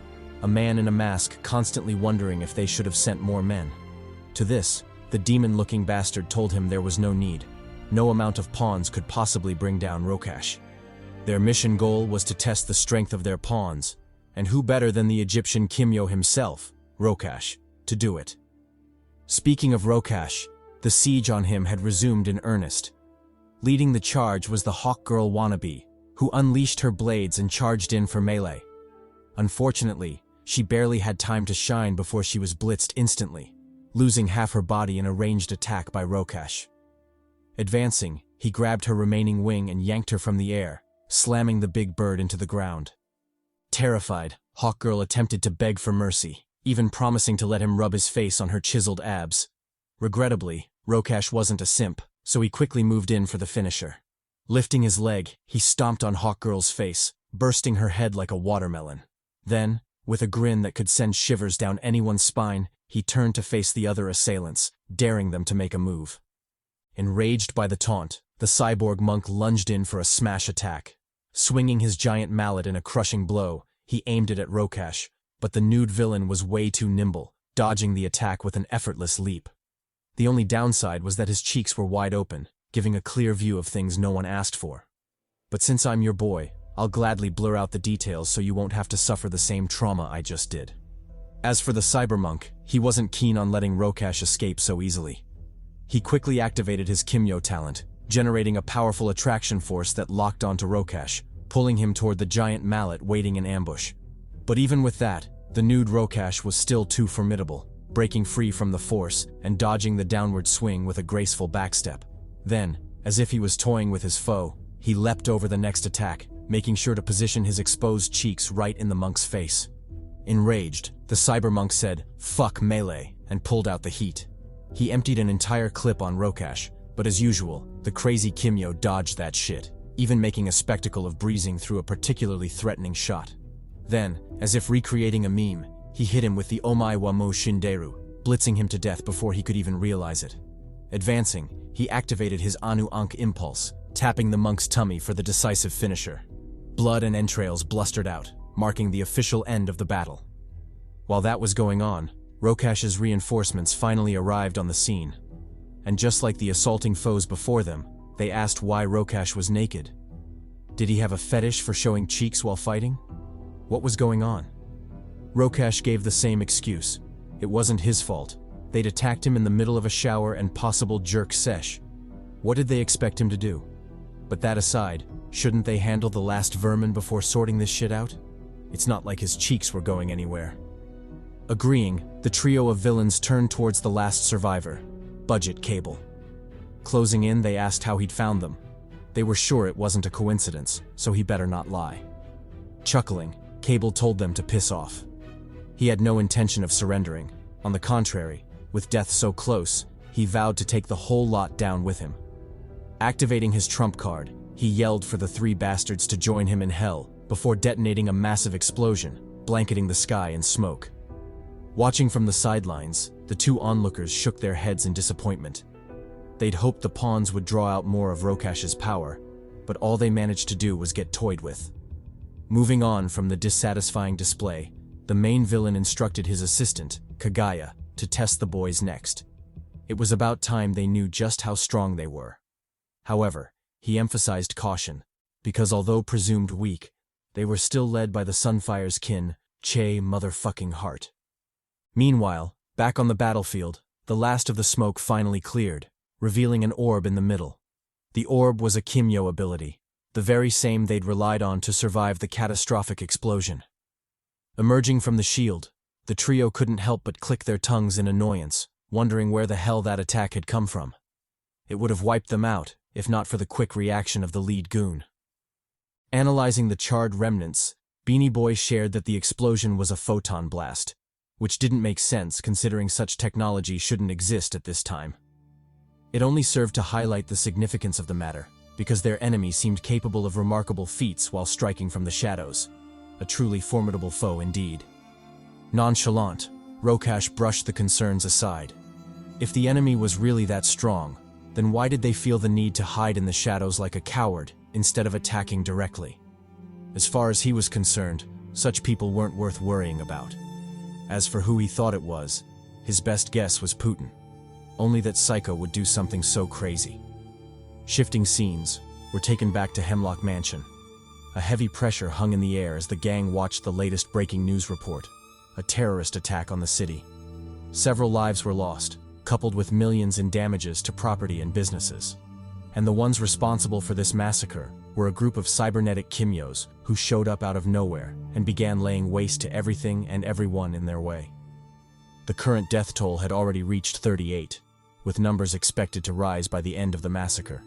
a man in a mask constantly wondering if they should have sent more men. To this, the demon-looking bastard told him there was no need. No amount of pawns could possibly bring down Rokash. Their mission goal was to test the strength of their pawns, and who better than the Egyptian Kimyo himself, Rokash, to do it. Speaking of Rokash, the siege on him had resumed in earnest. Leading the charge was the Hawk Girl wannabe, who unleashed her blades and charged in for melee. Unfortunately, she barely had time to shine before she was blitzed instantly, losing half her body in a ranged attack by Rokash. Advancing, he grabbed her remaining wing and yanked her from the air, slamming the big bird into the ground. Terrified, Hawkgirl attempted to beg for mercy, even promising to let him rub his face on her chiseled abs. Regrettably, Rokash wasn't a simp, so he quickly moved in for the finisher. Lifting his leg, he stomped on Hawkgirl's face, bursting her head like a watermelon. Then, with a grin that could send shivers down anyone's spine, he turned to face the other assailants, daring them to make a move. Enraged by the taunt, the cyborg monk lunged in for a smash attack. Swinging his giant mallet in a crushing blow, he aimed it at Rokash, but the nude villain was way too nimble, dodging the attack with an effortless leap. The only downside was that his cheeks were wide open, giving a clear view of things no one asked for. But since I'm your boy, I'll gladly blur out the details so you won't have to suffer the same trauma I just did. As for the cybermonk, he wasn't keen on letting Rokash escape so easily. He quickly activated his Kimyo talent, generating a powerful attraction force that locked onto Rokash, pulling him toward the giant mallet waiting in ambush. But even with that, the nude Rokash was still too formidable, breaking free from the force and dodging the downward swing with a graceful backstep. Then, as if he was toying with his foe, he leapt over the next attack, making sure to position his exposed cheeks right in the monk's face. Enraged, the cybermonk said, "Fuck melee," and pulled out the heat. He emptied an entire clip on Rokash, but as usual, the crazy Kimyo dodged that shit, even making a spectacle of breezing through a particularly threatening shot. Then, as if recreating a meme, he hit him with the Omai wa mo shinderu, blitzing him to death before he could even realize it. Advancing, he activated his Anu Ankh impulse, tapping the monk's tummy for the decisive finisher. Blood and entrails blustered out, marking the official end of the battle. While that was going on, Rokash's reinforcements finally arrived on the scene. And just like the assaulting foes before them, they asked why Rokash was naked. Did he have a fetish for showing cheeks while fighting? What was going on? Rokash gave the same excuse. It wasn't his fault. They'd attacked him in the middle of a shower and possible jerk sesh. What did they expect him to do? But that aside, shouldn't they handle the last vermin before sorting this shit out? It's not like his cheeks were going anywhere. Agreeing, the trio of villains turned towards the last survivor, Budget Cable. Closing in, they asked how he'd found them. They were sure it wasn't a coincidence, so he better not lie. Chuckling, Cable told them to piss off. He had no intention of surrendering. On the contrary, with death so close, he vowed to take the whole lot down with him. Activating his trump card, he yelled for the three bastards to join him in hell before detonating a massive explosion, blanketing the sky in smoke. Watching from the sidelines, the two onlookers shook their heads in disappointment. They'd hoped the pawns would draw out more of Rokash's power, but all they managed to do was get toyed with. Moving on from the dissatisfying display, the main villain instructed his assistant, Kagaya, to test the boys next. It was about time they knew just how strong they were. However, he emphasized caution, because although presumed weak, they were still led by the Sunfire's kin, Che motherfucking Heart. Meanwhile, Back on the battlefield, the last of the smoke finally cleared, revealing an orb in the middle. The orb was a Kimyo ability, the very same they'd relied on to survive the catastrophic explosion. Emerging from the shield, the trio couldn't help but click their tongues in annoyance, wondering where the hell that attack had come from. It would have wiped them out, if not for the quick reaction of the lead goon. Analyzing the charred remnants, Beanie Boy shared that the explosion was a photon blast, which didn't make sense considering such technology shouldn't exist at this time. It only served to highlight the significance of the matter, because their enemy seemed capable of remarkable feats while striking from the shadows. A truly formidable foe indeed. Nonchalant, Rokash brushed the concerns aside. If the enemy was really that strong, then why did they feel the need to hide in the shadows like a coward instead of attacking directly? As far as he was concerned, such people weren't worth worrying about. As for who he thought it was, his best guess was Putin. Only that Psycho would do something so crazy. Shifting scenes, we're taken back to Hemlock Mansion. A heavy pressure hung in the air as the gang watched the latest breaking news report. A terrorist attack on the city. Several lives were lost, coupled with millions in damages to property and businesses. And the ones responsible for this massacre were a group of cybernetic Kimyos who showed up out of nowhere and began laying waste to everything and everyone in their way. The current death toll had already reached 38, with numbers expected to rise by the end of the massacre.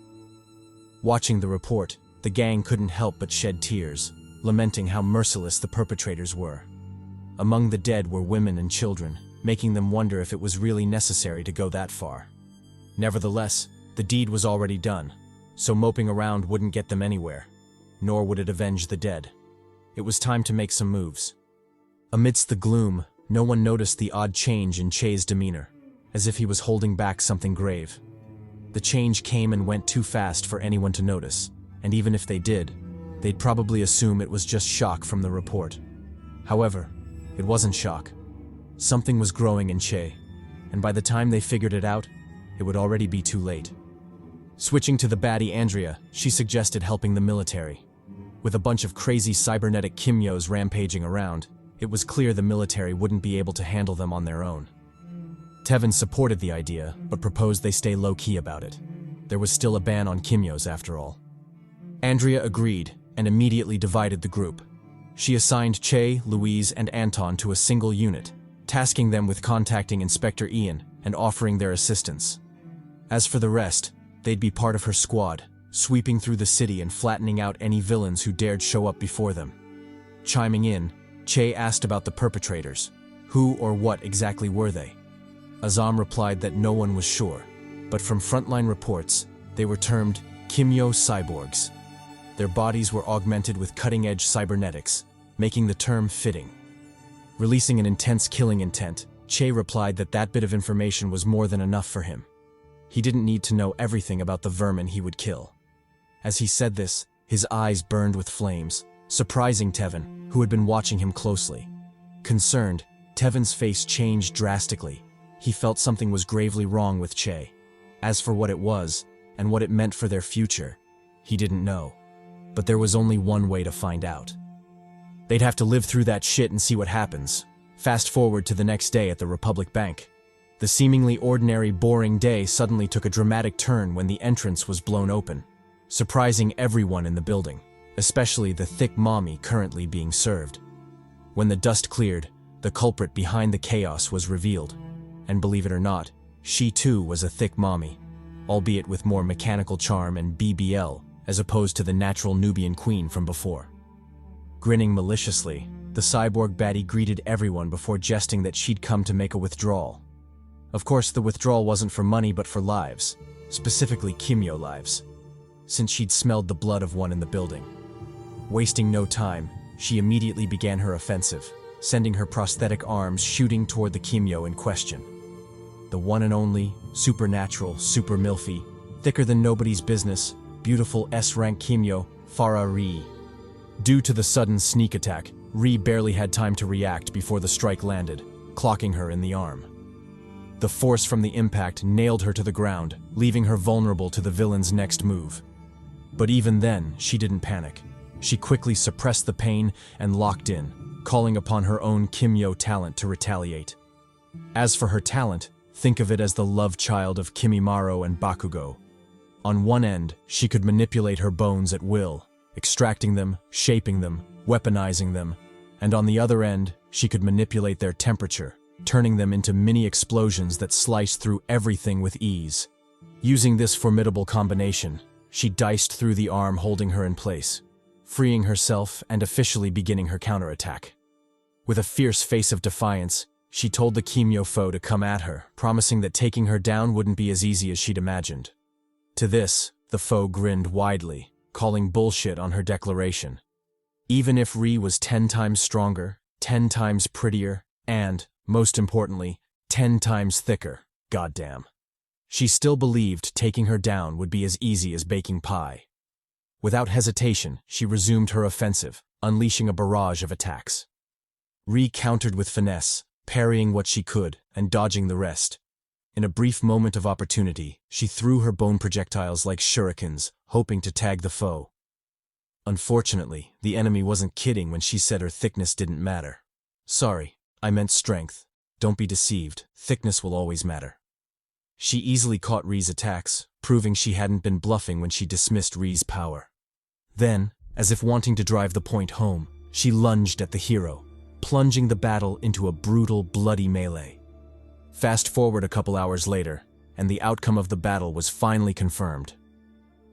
Watching the report, the gang couldn't help but shed tears, lamenting how merciless the perpetrators were. Among the dead were women and children, making them wonder if it was really necessary to go that far. Nevertheless, the deed was already done, so moping around wouldn't get them anywhere, nor would it avenge the dead. It was time to make some moves. Amidst the gloom, no one noticed the odd change in Che's demeanor, as if he was holding back something grave. The change came and went too fast for anyone to notice, and even if they did, they'd probably assume it was just shock from the report. However, it wasn't shock. Something was growing in Che, and by the time they figured it out, it would already be too late. Switching to the baddie Andrea, she suggested helping the military. With a bunch of crazy cybernetic Kimyos rampaging around, it was clear the military wouldn't be able to handle them on their own. Tevin supported the idea, but proposed they stay low-key about it. There was still a ban on Kimyos after all. Andrea agreed, and immediately divided the group. She assigned Che, Louise, and Anton to a single unit, tasking them with contacting Inspector Ian and offering their assistance. As for the rest, they'd be part of her squad, sweeping through the city and flattening out any villains who dared show up before them. Chiming in, Che asked about the perpetrators. Who or what exactly were they? Azam replied that no one was sure, but from frontline reports, they were termed Kimyo cyborgs. Their bodies were augmented with cutting-edge cybernetics, making the term fitting. Releasing an intense killing intent, Che replied that that bit of information was more than enough for him. He didn't need to know everything about the vermin he would kill. As he said this, his eyes burned with flames, surprising Tevin, who had been watching him closely. Concerned, Tevin's face changed drastically. He felt something was gravely wrong with Che. As for what it was, and what it meant for their future, he didn't know. But there was only one way to find out. They'd have to live through that shit and see what happens. Fast forward to the next day at the Republic Bank. The seemingly ordinary, boring day suddenly took a dramatic turn when the entrance was blown open, surprising everyone in the building, especially the thick mommy currently being served. When the dust cleared, the culprit behind the chaos was revealed. And believe it or not, she too was a thick mommy, albeit with more mechanical charm and BBL, as opposed to the natural Nubian queen from before. Grinning maliciously, the cyborg baddie greeted everyone before jesting that she'd come to make a withdrawal. Of course, the withdrawal wasn't for money but for lives, specifically Kimyo lives, since she'd smelled the blood of one in the building. Wasting no time, she immediately began her offensive, sending her prosthetic arms shooting toward the Kimyo in question. The one and only, supernatural, super milfy, thicker than nobody's business, beautiful S-rank Kimyo, Farah Ree. Due to the sudden sneak attack, Ree barely had time to react before the strike landed, clocking her in the arm. The force from the impact nailed her to the ground, leaving her vulnerable to the villain's next move. But even then, she didn't panic. She quickly suppressed the pain and locked in, calling upon her own Kimyo talent to retaliate. As for her talent, think of it as the love child of Kimimaro and Bakugo. On one end, she could manipulate her bones at will, extracting them, shaping them, weaponizing them, and on the other end, she could manipulate their temperature, turning them into mini explosions that slice through everything with ease. Using this formidable combination, she diced through the arm holding her in place, freeing herself and officially beginning her counterattack. With a fierce face of defiance, she told the Kimyo foe to come at her, promising that taking her down wouldn't be as easy as she'd imagined. To this, the foe grinned widely, calling bullshit on her declaration. Even if Ri was 10 times stronger, 10 times prettier, and, most importantly, 10 times thicker, goddamn. She still believed taking her down would be as easy as baking pie. Without hesitation, she resumed her offensive, unleashing a barrage of attacks. Ri countered with finesse, parrying what she could and dodging the rest. In a brief moment of opportunity, she threw her bone projectiles like shurikens, hoping to tag the foe. Unfortunately, the enemy wasn't kidding when she said her thickness didn't matter. Sorry, I meant strength. Don't be deceived, thickness will always matter. She easily caught Ri's attacks, proving she hadn't been bluffing when she dismissed Ri's power. Then, as if wanting to drive the point home, she lunged at the hero, plunging the battle into a brutal, bloody melee. Fast forward a couple hours later, and the outcome of the battle was finally confirmed.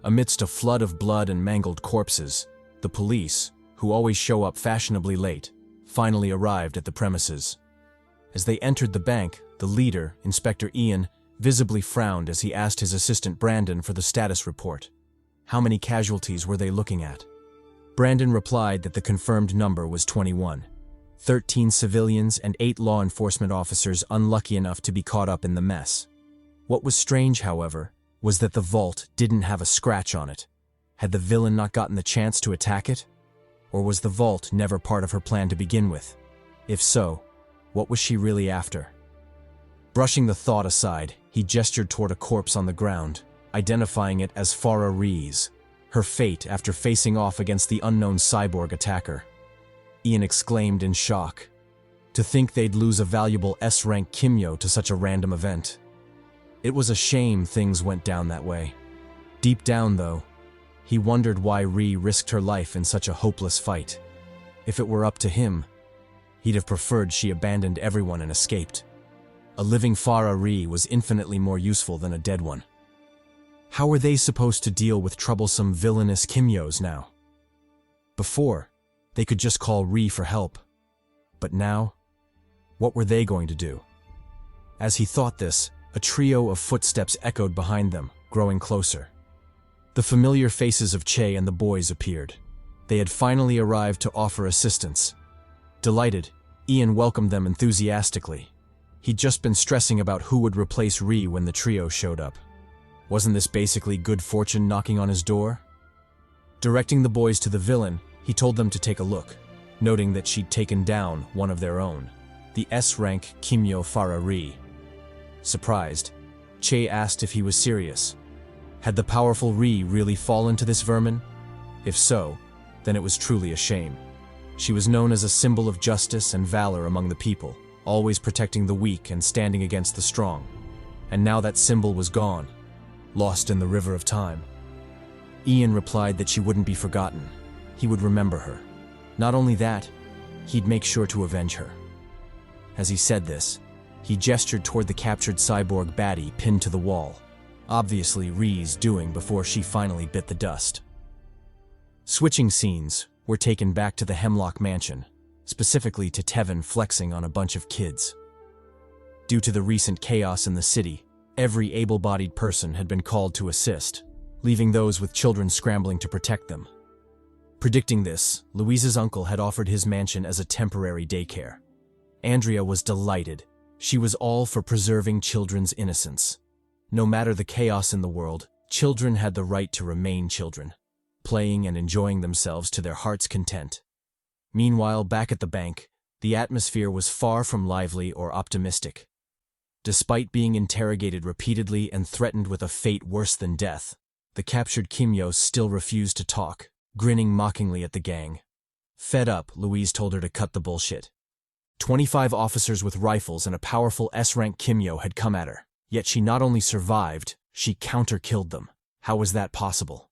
Amidst a flood of blood and mangled corpses, the police, who always show up fashionably late, finally arrived at the premises. As they entered the bank, the leader, Inspector Ian, visibly frowned as he asked his assistant Brandon for the status report. How many casualties were they looking at? Brandon replied that the confirmed number was 21. 13 civilians and 8 law enforcement officers unlucky enough to be caught up in the mess. What was strange, however, was that the vault didn't have a scratch on it. Had the villain not gotten the chance to attack it? Or was the vault never part of her plan to begin with? If so, what was she really after? Brushing the thought aside, he gestured toward a corpse on the ground, identifying it as Farah Rees, her fate after facing off against the unknown cyborg attacker. Ian exclaimed in shock. To think they'd lose a valuable S-rank Kimyo to such a random event. It was a shame things went down that way. Deep down, though, he wondered why Ri risked her life in such a hopeless fight. If it were up to him, he'd have preferred she abandoned everyone and escaped. A living Farah Ri was infinitely more useful than a dead one. How were they supposed to deal with troublesome villainous Kimyos now? Before, they could just call Ri for help. But now, what were they going to do? As he thought this, a trio of footsteps echoed behind them, growing closer. The familiar faces of Che and the boys appeared. They had finally arrived to offer assistance. Delighted, Ian welcomed them enthusiastically. He'd just been stressing about who would replace Ri when the trio showed up. Wasn't this basically good fortune knocking on his door? Directing the boys to the villain, he told them to take a look, noting that she'd taken down one of their own, the S-rank Kimyo Farah Ri. Surprised, Che asked if he was serious. Had the powerful Ri really fallen to this vermin? If so, then it was truly a shame. She was known as a symbol of justice and valor among the people, always protecting the weak and standing against the strong. And now that symbol was gone, lost in the river of time. Ian replied that she wouldn't be forgotten. He would remember her. Not only that, he'd make sure to avenge her. As he said this, he gestured toward the captured cyborg baddie pinned to the wall, obviously Ri's doing before she finally bit the dust. Switching scenes were taken back to the Hemlock Mansion, specifically to Tevin flexing on a bunch of kids. Due to the recent chaos in the city, every able-bodied person had been called to assist, leaving those with children scrambling to protect them. Predicting this, Louise's uncle had offered his mansion as a temporary daycare. Andrea was delighted. She was all for preserving children's innocence. No matter the chaos in the world, children had the right to remain children, playing and enjoying themselves to their heart's content. Meanwhile, back at the bank, the atmosphere was far from lively or optimistic. Despite being interrogated repeatedly and threatened with a fate worse than death, the captured Kimyos still refused to talk, grinning mockingly at the gang. Fed up, Louise told her to cut the bullshit. 25 officers with rifles and a powerful S-rank Kimyo had come at her, yet she not only survived, she counter-killed them. How was that possible?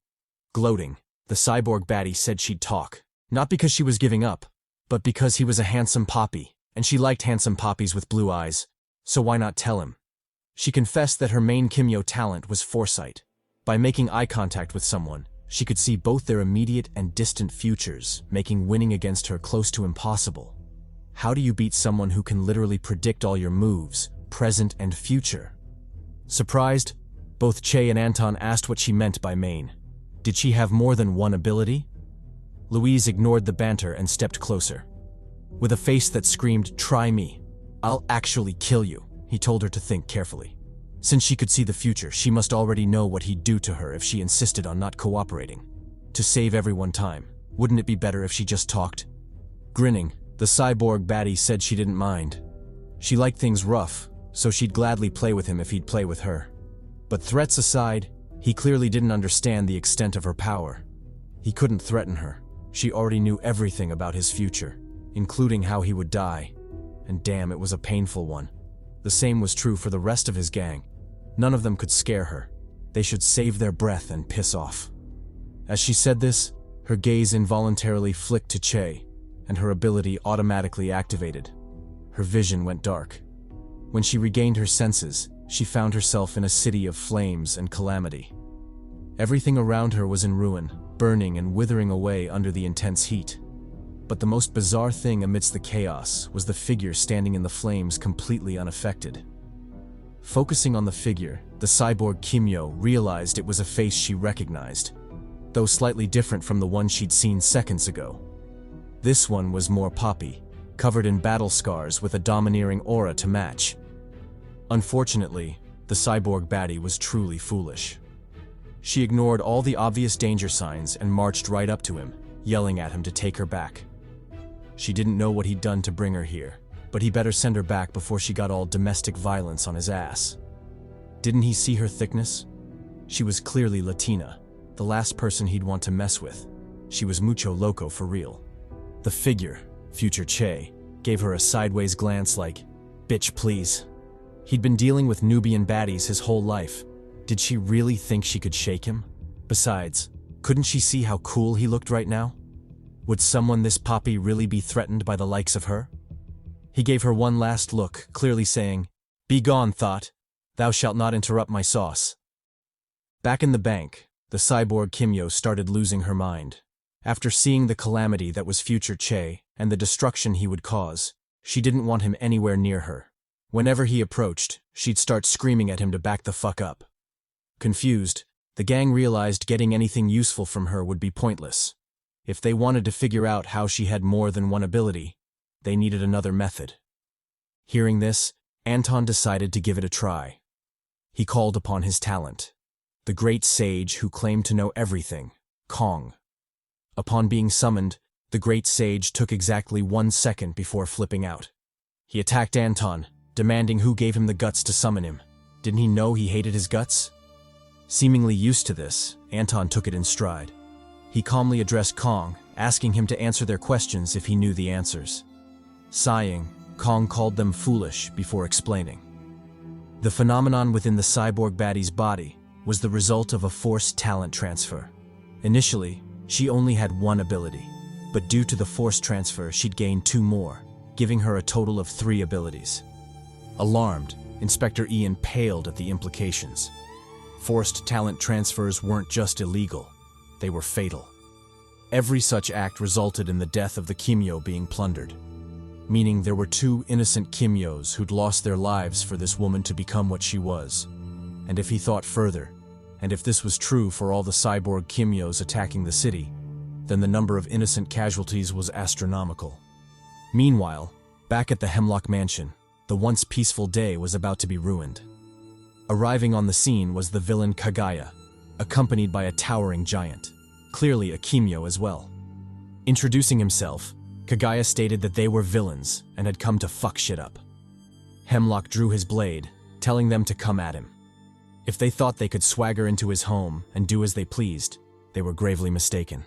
Gloating, the cyborg baddie said she'd talk, not because she was giving up, but because he was a handsome poppy, and she liked handsome poppies with blue eyes, so why not tell him? She confessed that her main Kimyo talent was foresight. By making eye contact with someone, she could see both their immediate and distant futures, making winning against her close to impossible. How do you beat someone who can literally predict all your moves, present and future? Surprised, both Che and Anton asked what she meant by main. Did she have more than one ability? Louise ignored the banter and stepped closer. With a face that screamed, "Try me. I'll actually kill you," he told her to think carefully. Since she could see the future, she must already know what he'd do to her if she insisted on not cooperating. To save everyone time, wouldn't it be better if she just talked? Grinning, the cyborg baddie said she didn't mind. She liked things rough, so she'd gladly play with him if he'd play with her. But threats aside, he clearly didn't understand the extent of her power. He couldn't threaten her. She already knew everything about his future, including how he would die. And damn, it was a painful one. The same was true for the rest of his gang. None of them could scare her. They should save their breath and piss off. As she said this, her gaze involuntarily flicked to Che, and her ability automatically activated. Her vision went dark. When she regained her senses, she found herself in a city of flames and calamity. Everything around her was in ruin, burning and withering away under the intense heat. But the most bizarre thing amidst the chaos was the figure standing in the flames completely unaffected. Focusing on the figure, the cyborg Kimyo realized it was a face she recognized, though slightly different from the one she'd seen seconds ago. This one was more poppy, covered in battle scars with a domineering aura to match. Unfortunately, the cyborg baddie was truly foolish. She ignored all the obvious danger signs and marched right up to him, yelling at him to take her back. She didn't know what he'd done to bring her here, but he better send her back before she got all domestic violence on his ass. Didn't he see her thickness? She was clearly Latina, the last person he'd want to mess with. She was mucho loco for real. The figure, future Che, gave her a sideways glance like, "Bitch, please." He'd been dealing with Nubian baddies his whole life. Did she really think she could shake him? Besides, couldn't she see how cool he looked right now? Would someone this poppy really be threatened by the likes of her? He gave her one last look, clearly saying, "Be gone, thought. Thou shalt not interrupt my sauce." Back in the bank, the cyborg Kimyo started losing her mind. After seeing the calamity that was future Che and the destruction he would cause, she didn't want him anywhere near her. Whenever he approached, she'd start screaming at him to back the fuck up. Confused, the gang realized getting anything useful from her would be pointless. If they wanted to figure out how she had more than one ability, they needed another method. Hearing this, Anton decided to give it a try. He called upon his talent, the great sage who claimed to know everything, Kong. Upon being summoned, the great sage took exactly 1 second before flipping out. He attacked Anton, demanding who gave him the guts to summon him. Didn't he know he hated his guts? Seemingly used to this, Anton took it in stride. He calmly addressed Kong, asking him to answer their questions if he knew the answers. Sighing, Kong called them foolish before explaining. The phenomenon within the cyborg baddie's body was the result of a forced talent transfer. Initially, she only had one ability, but due to the forced transfer, she'd gained 2 more, giving her a total of 3 abilities. Alarmed, Inspector Ian paled at the implications. Forced talent transfers weren't just illegal, they were fatal. Every such act resulted in the death of the Kimyo being plundered, meaning there were 2 innocent Kimyos who'd lost their lives for this woman to become what she was. And if he thought further, and if this was true for all the cyborg Kimyos attacking the city, then the number of innocent casualties was astronomical. Meanwhile, back at the Hemlock Mansion, the once peaceful day was about to be ruined. Arriving on the scene was the villain Kagaya, accompanied by a towering giant, clearly a Kimyo as well. Introducing himself, Kagaya stated that they were villains and had come to fuck shit up. Hemlock drew his blade, telling them to come at him. If they thought they could swagger into his home and do as they pleased, they were gravely mistaken.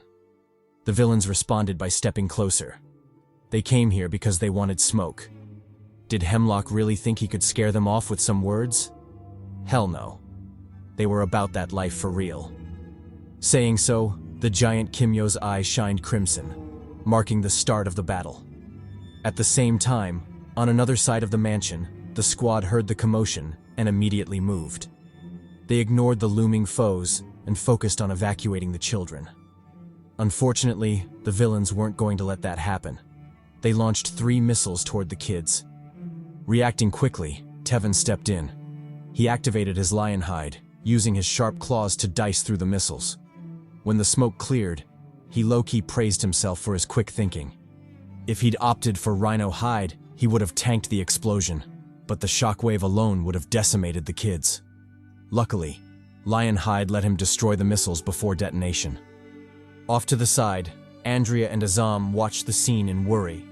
The villains responded by stepping closer. They came here because they wanted smoke. Did Hemlock really think he could scare them off with some words? Hell no. They were about that life for real. Saying so, the giant Kimyo's eyes shined crimson, marking the start of the battle. At the same time, on another side of the mansion, the squad heard the commotion and immediately moved. They ignored the looming foes and focused on evacuating the children. Unfortunately, the villains weren't going to let that happen. They launched 3 missiles toward the kids. Reacting quickly, Tevin stepped in. He activated his lion hide, using his sharp claws to dice through the missiles. When the smoke cleared, he low-key praised himself for his quick thinking. If he'd opted for rhino hide, he would have tanked the explosion, but the shockwave alone would have decimated the kids. Luckily, lion hide let him destroy the missiles before detonation. Off to the side, Andrea and Azam watched the scene in worry,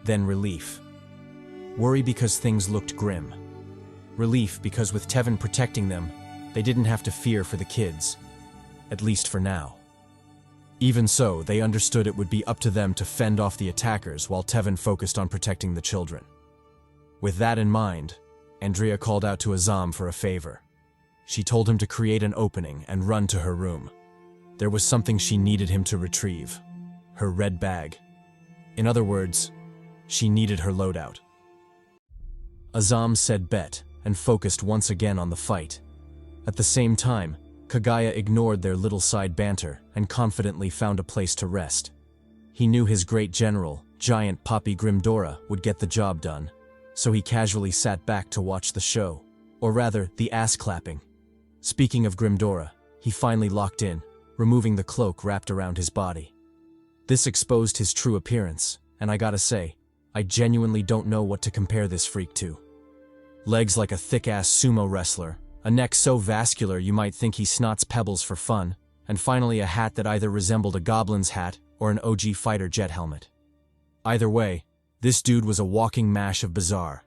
then relief. Worry because things looked grim. Relief because with Tevin protecting them, they didn't have to fear for the kids, at least for now. Even so, they understood it would be up to them to fend off the attackers while Tevin focused on protecting the children. With that in mind, Andrea called out to Azam for a favor. She told him to create an opening and run to her room. There was something she needed him to retrieve. Her red bag. In other words, she needed her loadout. Azam said bet and focused once again on the fight. At the same time, Kagaya ignored their little side banter and confidently found a place to rest. He knew his great general, giant Papi Grimdora, would get the job done, so he casually sat back to watch the show, or rather, the ass-clapping. Speaking of Grimdora, he finally locked in, removing the cloak wrapped around his body. This exposed his true appearance, and I gotta say, I genuinely don't know what to compare this freak to. Legs like a thick-ass sumo wrestler, a neck so vascular you might think he snots pebbles for fun, and finally a hat that either resembled a goblin's hat or an OG fighter jet helmet. Either way, this dude was a walking mash of bizarre.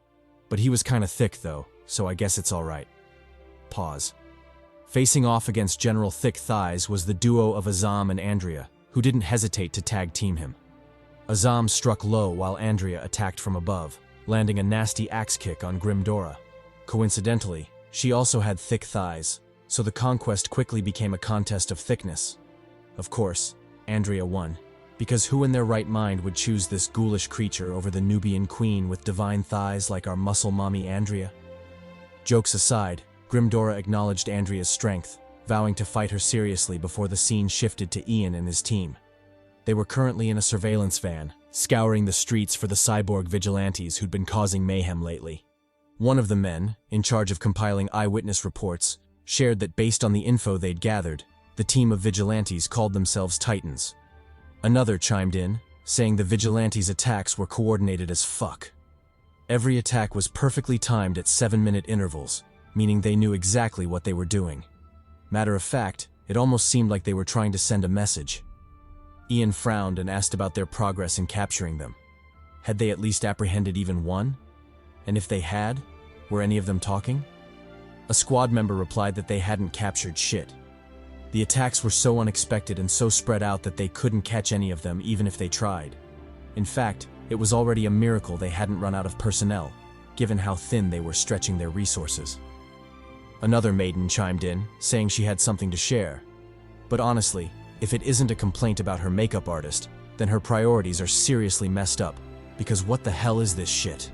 But he was kinda thick though, so I guess it's alright. Pause. Facing off against General Thick Thighs was the duo of Azam and Andrea, who didn't hesitate to tag team him. Azam struck low while Andrea attacked from above, landing a nasty axe kick on Grimdora. Coincidentally, she also had thick thighs, so the conquest quickly became a contest of thickness. Of course, Andrea won, because who in their right mind would choose this ghoulish creature over the Nubian queen with divine thighs like our muscle mommy Andrea? Jokes aside, Grimdora acknowledged Andrea's strength, vowing to fight her seriously before the scene shifted to Ian and his team. They were currently in a surveillance van, scouring the streets for the cyborg vigilantes who'd been causing mayhem lately. One of the men, in charge of compiling eyewitness reports, shared that based on the info they'd gathered, the team of vigilantes called themselves Titans. Another chimed in, saying the vigilantes' attacks were coordinated as fuck. Every attack was perfectly timed at 7-minute intervals, meaning they knew exactly what they were doing. Matter of fact, it almost seemed like they were trying to send a message. Ian frowned and asked about their progress in capturing them. Had they at least apprehended even one? And if they had, were any of them talking? A squad member replied that they hadn't captured shit. The attacks were so unexpected and so spread out that they couldn't catch any of them even if they tried. In fact, it was already a miracle they hadn't run out of personnel, given how thin they were stretching their resources. Another maiden chimed in, saying she had something to share. But honestly, if it isn't a complaint about her makeup artist, then her priorities are seriously messed up, because what the hell is this shit?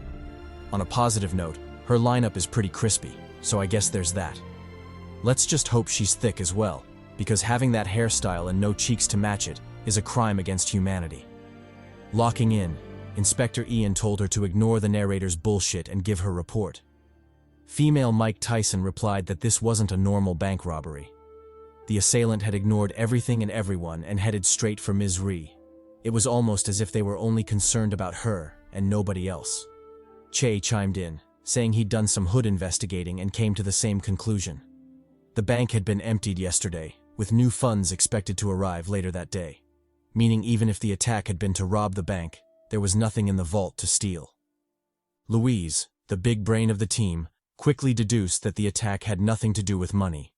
On a positive note, her lineup is pretty crispy, so I guess there's that. Let's just hope she's thick as well, because having that hairstyle and no cheeks to match it is a crime against humanity. Locking in, Inspector Ian told her to ignore the narrator's bullshit and give her report. Female Mike Tyson replied that this wasn't a normal bank robbery. The assailant had ignored everything and everyone and headed straight for Ms. Ree. It was almost as if they were only concerned about her and nobody else. Che chimed in, saying he'd done some hood investigating and came to the same conclusion. The bank had been emptied yesterday, with new funds expected to arrive later that day, meaning even if the attack had been to rob the bank, there was nothing in the vault to steal. Louise, the big brain of the team, quickly deduced that the attack had nothing to do with money.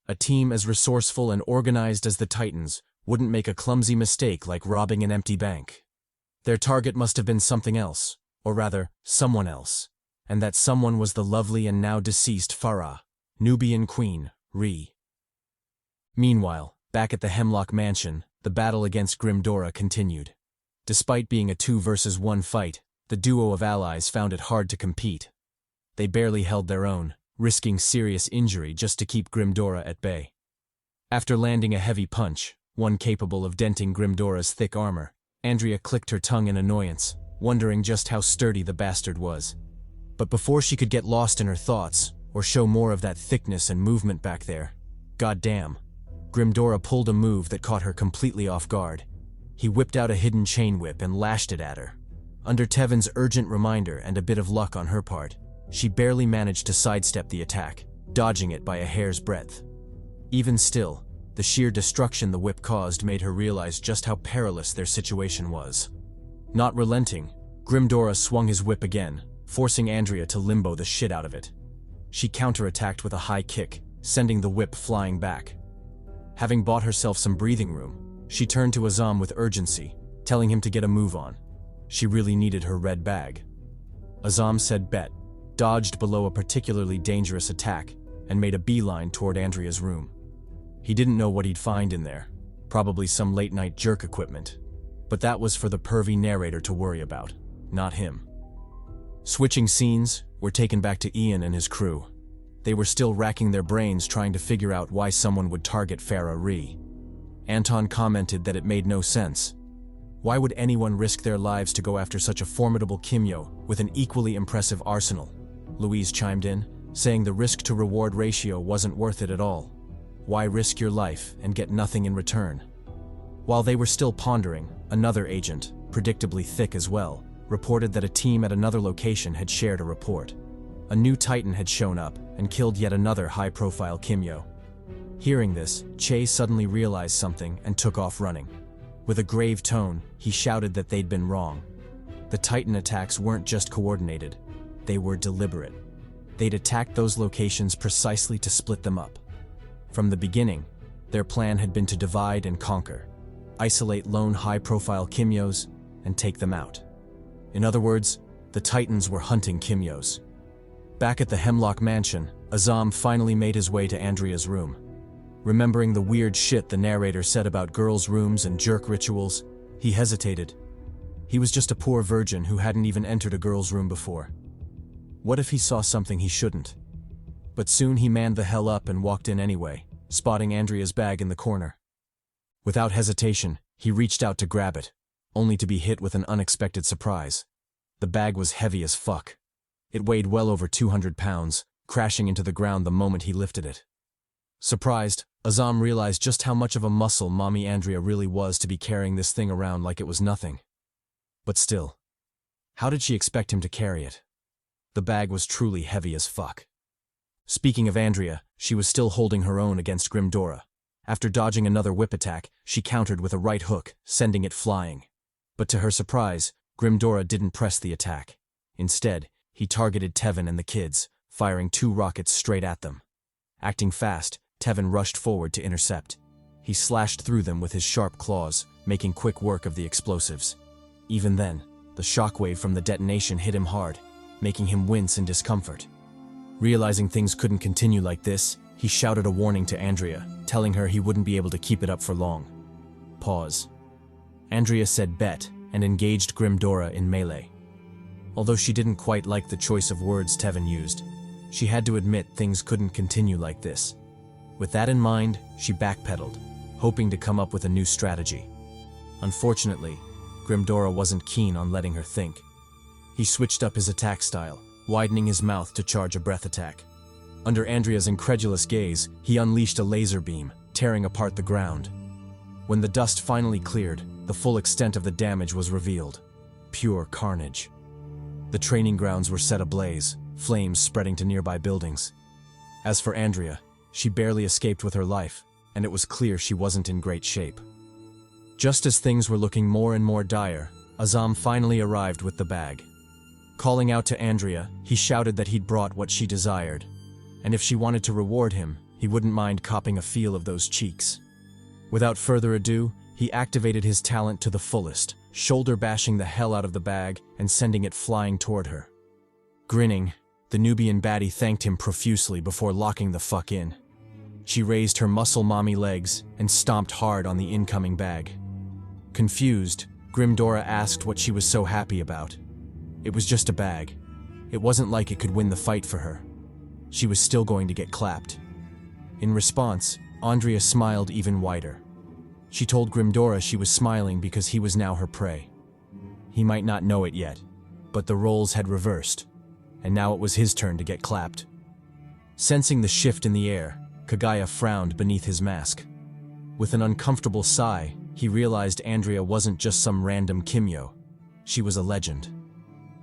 A team as resourceful and organized as the Titans wouldn't make a clumsy mistake like robbing an empty bank. Their target must have been something else, or rather, someone else. And that someone was the lovely and now deceased Farah, Nubian queen, Re. Meanwhile, back at the Hemlock Mansion, the battle against Grimdora continued. Despite being a 2-versus-1 fight, the duo of allies found it hard to compete. They barely held their own, risking serious injury just to keep Grimdora at bay. After landing a heavy punch, one capable of denting Grimdora's thick armor, Andrea clicked her tongue in annoyance, wondering just how sturdy the bastard was. But before she could get lost in her thoughts, or show more of that thickness and movement back there, goddamn, Grimdora pulled a move that caught her completely off guard. He whipped out a hidden chain whip and lashed it at her. Under Tevin's urgent reminder and a bit of luck on her part, she barely managed to sidestep the attack, dodging it by a hair's breadth. Even still, the sheer destruction the whip caused made her realize just how perilous their situation was. Not relenting, Grimdora swung his whip again, forcing Andrea to limbo the shit out of it. She counterattacked with a high kick, sending the whip flying back. Having bought herself some breathing room, she turned to Azam with urgency, telling him to get a move on. She really needed her red bag. Azam said bet, dodged below a particularly dangerous attack, and made a beeline toward Andrea's room. He didn't know what he'd find in there, probably some late-night jerk equipment. But that was for the pervy narrator to worry about, not him. Switching scenes, we're taken back to Ian and his crew. They were still racking their brains trying to figure out why someone would target Farah Ree. Anton commented that it made no sense. Why would anyone risk their lives to go after such a formidable Kimyo with an equally impressive arsenal? Louise chimed in, saying the risk-to-reward ratio wasn't worth it at all. Why risk your life and get nothing in return? While they were still pondering, another agent, predictably thick as well, reported that a team at another location had shared a report. A new Titan had shown up and killed yet another high-profile Kimyo. Hearing this, Che suddenly realized something and took off running. With a grave tone, he shouted that they'd been wrong. The Titan attacks weren't just coordinated, they were deliberate. They'd attacked those locations precisely to split them up. From the beginning, their plan had been to divide and conquer, isolate lone high-profile Kimyos, and take them out. In other words, the Titans were hunting Kimyos. Back at the Hemlock Mansion, Azam finally made his way to Andrea's room. Remembering the weird shit the narrator said about girls' rooms and jerk rituals, he hesitated. He was just a poor virgin who hadn't even entered a girl's room before. What if he saw something he shouldn't? But soon he manned the hell up and walked in anyway, spotting Andrea's bag in the corner. Without hesitation, he reached out to grab it, only to be hit with an unexpected surprise. The bag was heavy as fuck. It weighed well over 200 pounds, crashing into the ground the moment he lifted it. Surprised, Azam realized just how much of a muscle Mommy Andrea really was to be carrying this thing around like it was nothing. But still, how did she expect him to carry it? The bag was truly heavy as fuck. Speaking of Andrea, she was still holding her own against Grimdora. After dodging another whip attack, she countered with a right hook, sending it flying. But to her surprise, Grimdora didn't press the attack. Instead, he targeted Tevin and the kids, firing 2 rockets straight at them. Acting fast, Tevin rushed forward to intercept. He slashed through them with his sharp claws, making quick work of the explosives. Even then, the shockwave from the detonation hit him hard, making him wince in discomfort. Realizing things couldn't continue like this, he shouted a warning to Andrea, telling her he wouldn't be able to keep it up for long. Pause. Andrea said bet and engaged Grimdora in melee. Although she didn't quite like the choice of words Tevin used, she had to admit things couldn't continue like this. With that in mind, she backpedaled, hoping to come up with a new strategy. Unfortunately, Grimdora wasn't keen on letting her think. He switched up his attack style, widening his mouth to charge a breath attack. Under Andrea's incredulous gaze, he unleashed a laser beam, tearing apart the ground. When the dust finally cleared, the full extent of the damage was revealed. Pure carnage. The training grounds were set ablaze, flames spreading to nearby buildings. As for Andrea, she barely escaped with her life, and it was clear she wasn't in great shape. Just as things were looking more and more dire, Azam finally arrived with the bag. Calling out to Andrea, he shouted that he'd brought what she desired, and if she wanted to reward him, he wouldn't mind copping a feel of those cheeks. Without further ado, he activated his talent to the fullest, shoulder bashing the hell out of the bag and sending it flying toward her. Grinning, the Nubian baddie thanked him profusely before locking the fuck in. She raised her muscle mommy legs and stomped hard on the incoming bag. Confused, Grimdora asked what she was so happy about. It was just a bag. It wasn't like it could win the fight for her. She was still going to get clapped. In response, Andrea smiled even wider. She told Grimdora she was smiling because he was now her prey. He might not know it yet, but the roles had reversed, and now it was his turn to get clapped. Sensing the shift in the air, Kaguya frowned beneath his mask. With an uncomfortable sigh, he realized Andrea wasn't just some random Kimyo. She was a legend.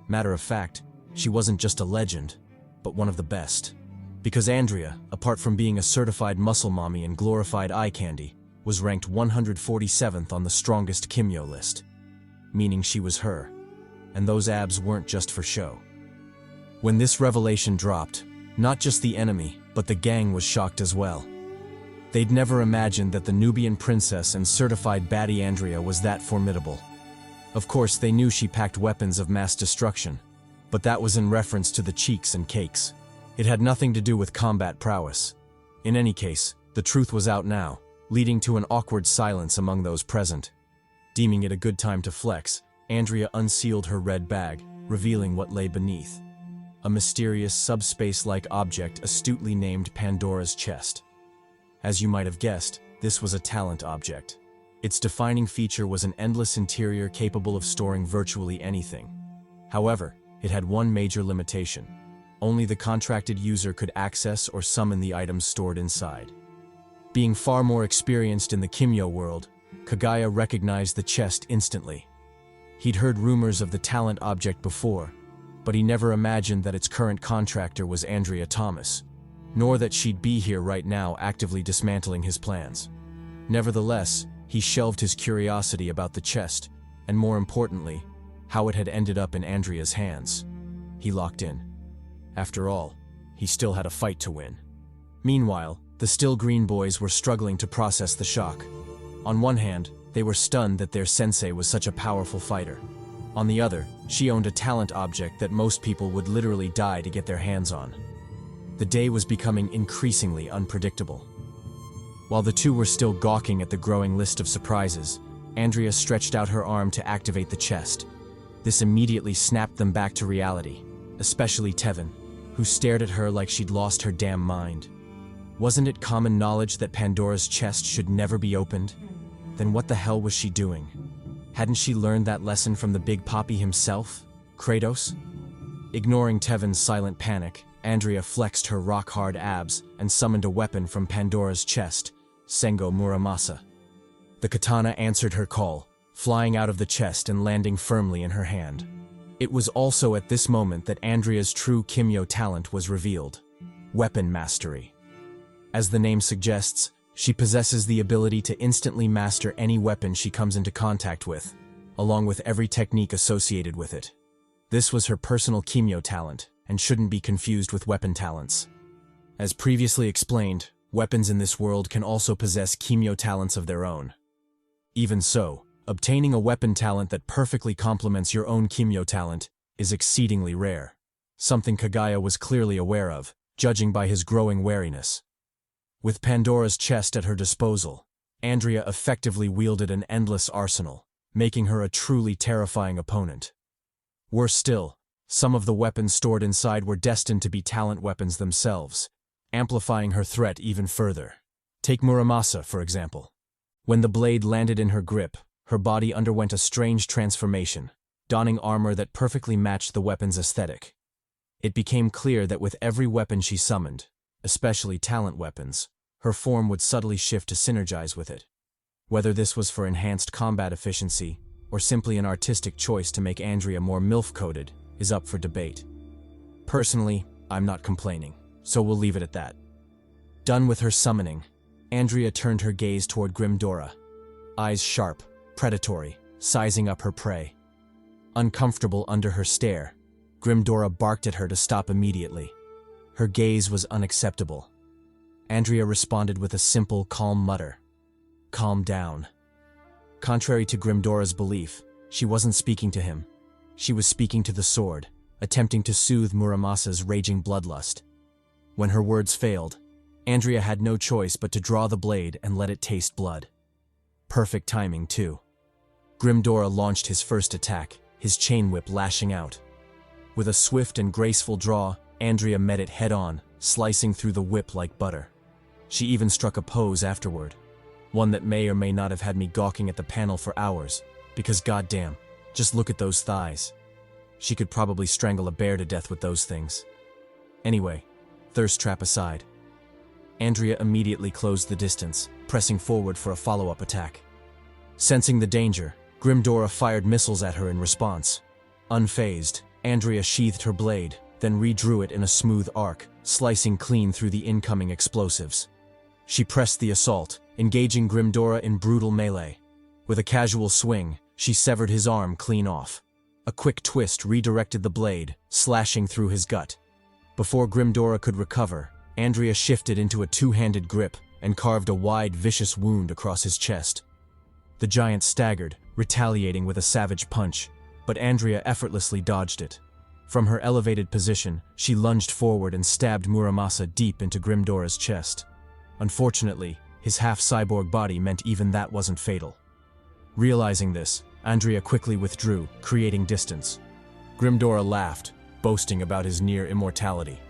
Matter of fact, she wasn't just a legend, but one of the best. Because Andrea, apart from being a certified muscle mommy and glorified eye candy, was ranked 147th on the strongest Kimyo list. Meaning she was her. And those abs weren't just for show. When this revelation dropped, not just the enemy, but the gang was shocked as well. They'd never imagined that the Nubian princess and certified baddie Andrea was that formidable. Of course, they knew she packed weapons of mass destruction, but that was in reference to the cheeks and cakes. It had nothing to do with combat prowess. In any case, the truth was out now, leading to an awkward silence among those present. Deeming it a good time to flex, Andrea unsealed her red bag, revealing what lay beneath. A mysterious subspace-like object astutely named Pandora's chest. As you might have guessed, this was a talent object. Its defining feature was an endless interior capable of storing virtually anything. However, it had one major limitation. Only the contracted user could access or summon the items stored inside. Being far more experienced in the Kimyo world, Kaguya recognized the chest instantly. He'd heard rumors of the talent object before, but he never imagined that its current contractor was Andrea Thomas, nor that she'd be here right now actively dismantling his plans. Nevertheless, he shelved his curiosity about the chest, and more importantly, how it had ended up in Andrea's hands. He locked in. After all, he still had a fight to win. Meanwhile, the still green boys were struggling to process the shock. On one hand, they were stunned that their sensei was such a powerful fighter. On the other, she owned a talent object that most people would literally die to get their hands on. The day was becoming increasingly unpredictable. While the two were still gawking at the growing list of surprises, Andrea stretched out her arm to activate the chest. This immediately snapped them back to reality, especially Tevin, who stared at her like she'd lost her damn mind. Wasn't it common knowledge that Pandora's chest should never be opened? Then what the hell was she doing? Hadn't she learned that lesson from the Big Papi himself, Kratos? Ignoring Tevin's silent panic, Andrea flexed her rock-hard abs and summoned a weapon from Pandora's chest, Sengo Muramasa. The katana answered her call, flying out of the chest and landing firmly in her hand. It was also at this moment that Andrea's true Kimyo talent was revealed: weapon mastery. As the name suggests, she possesses the ability to instantly master any weapon she comes into contact with, along with every technique associated with it. This was her personal Kimyo talent, and shouldn't be confused with weapon talents. As previously explained, weapons in this world can also possess Kimyo talents of their own. Even so, obtaining a weapon talent that perfectly complements your own Kimyo talent is exceedingly rare, something Kaguya was clearly aware of, judging by his growing wariness. With Pandora's chest at her disposal, Andrea effectively wielded an endless arsenal, making her a truly terrifying opponent. Worse still, some of the weapons stored inside were destined to be talent weapons themselves, amplifying her threat even further. Take Muramasa, for example. When the blade landed in her grip, her body underwent a strange transformation, donning armor that perfectly matched the weapon's aesthetic. It became clear that with every weapon she summoned, especially talent weapons, her form would subtly shift to synergize with it. Whether this was for enhanced combat efficiency, or simply an artistic choice to make Andrea more MILF-coded, is up for debate. Personally, I'm not complaining, so we'll leave it at that. Done with her summoning, Andrea turned her gaze toward Grimdora, eyes sharp, predatory, sizing up her prey. Uncomfortable under her stare, Grimdora barked at her to stop immediately. Her gaze was unacceptable. Andrea responded with a simple, calm mutter. Calm down. Contrary to Grimdora's belief, She wasn't speaking to him. She was speaking to the sword, attempting to soothe Muramasa's raging bloodlust. When her words failed, Andrea had no choice but to draw the blade and let it taste blood. Perfect timing, too. Grimdora launched his first attack, his chain whip lashing out. With a swift and graceful draw, Andrea met it head-on, slicing through the whip like butter. She even struck a pose afterward, one that may or may not have had me gawking at the panel for hours, because goddamn, just look at those thighs. She could probably strangle a bear to death with those things. Anyway, thirst trap aside, Andrea immediately closed the distance, pressing forward for a follow-up attack. Sensing the danger, Grimdora fired missiles at her in response. Unfazed, Andrea sheathed her blade, then redrew it in a smooth arc, slicing clean through the incoming explosives. She pressed the assault, engaging Grimdora in brutal melee. With a casual swing, she severed his arm clean off. A quick twist redirected the blade, slashing through his gut. Before Grimdora could recover, Andrea shifted into a two-handed grip and carved a wide, vicious wound across his chest. The giant staggered, retaliating with a savage punch, but Andrea effortlessly dodged it. From her elevated position, she lunged forward and stabbed Muramasa deep into Grimdora's chest. Unfortunately, his half-cyborg body meant even that wasn't fatal. Realizing this, Andrea quickly withdrew, creating distance. Grimdora laughed, boasting about his near immortality.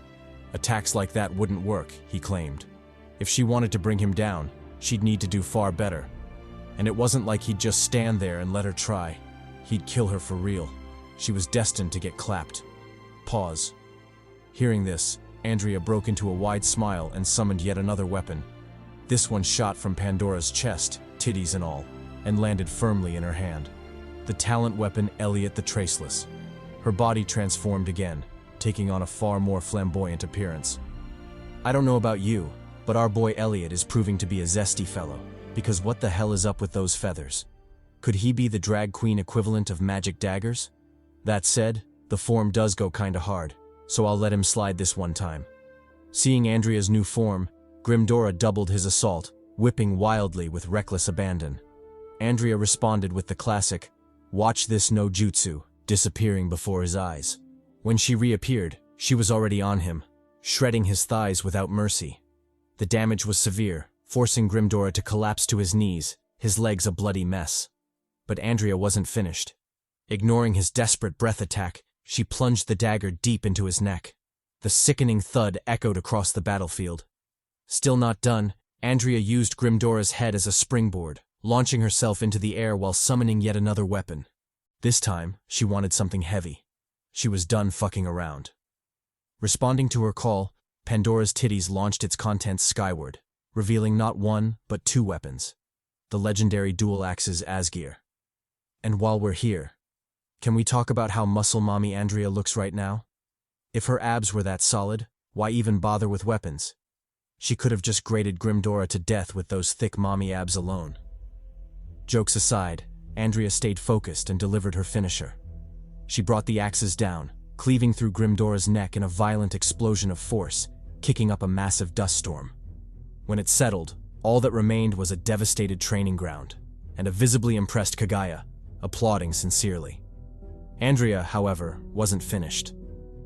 Attacks like that wouldn't work, he claimed. If she wanted to bring him down, she'd need to do far better. And it wasn't like he'd just stand there and let her try. He'd kill her for real. She was destined to get clapped. Pause. Hearing this, Andrea broke into a wide smile and summoned yet another weapon. This one shot from Pandora's chest, titties and all, and landed firmly in her hand. The talent weapon Elliot the Traceless. Her body transformed again, taking on a far more flamboyant appearance. I don't know about you, but our boy Elliot is proving to be a zesty fellow, because what the hell is up with those feathers? Could he be the drag queen equivalent of magic daggers? That said, the form does go kinda hard, so I'll let him slide this one time. Seeing Andrea's new form, Grimdora doubled his assault, whipping wildly with reckless abandon. Andrea responded with the classic, "Watch this no jutsu," disappearing before his eyes. When she reappeared, she was already on him, shredding his thighs without mercy. The damage was severe, forcing Grimdora to collapse to his knees, his legs a bloody mess. But Andrea wasn't finished. Ignoring his desperate breath attack, she plunged the dagger deep into his neck. The sickening thud echoed across the battlefield. Still not done, Andrea used Grimdora's head as a springboard, launching herself into the air while summoning yet another weapon. This time, she wanted something heavy. She was done fucking around. Responding to her call, Pandora's titties launched its contents skyward, revealing not one, but two weapons. The legendary dual axes Asgear. And while we're here, can we talk about how muscle mommy Andrea looks right now? If her abs were that solid, why even bother with weapons? She could have just grated Grimdora to death with those thick mommy abs alone. Jokes aside, Andrea stayed focused and delivered her finisher. She brought the axes down, cleaving through Grimdora's neck in a violent explosion of force, kicking up a massive dust storm. When it settled, all that remained was a devastated training ground, and a visibly impressed Kagaya, applauding sincerely. Andrea, however, wasn't finished.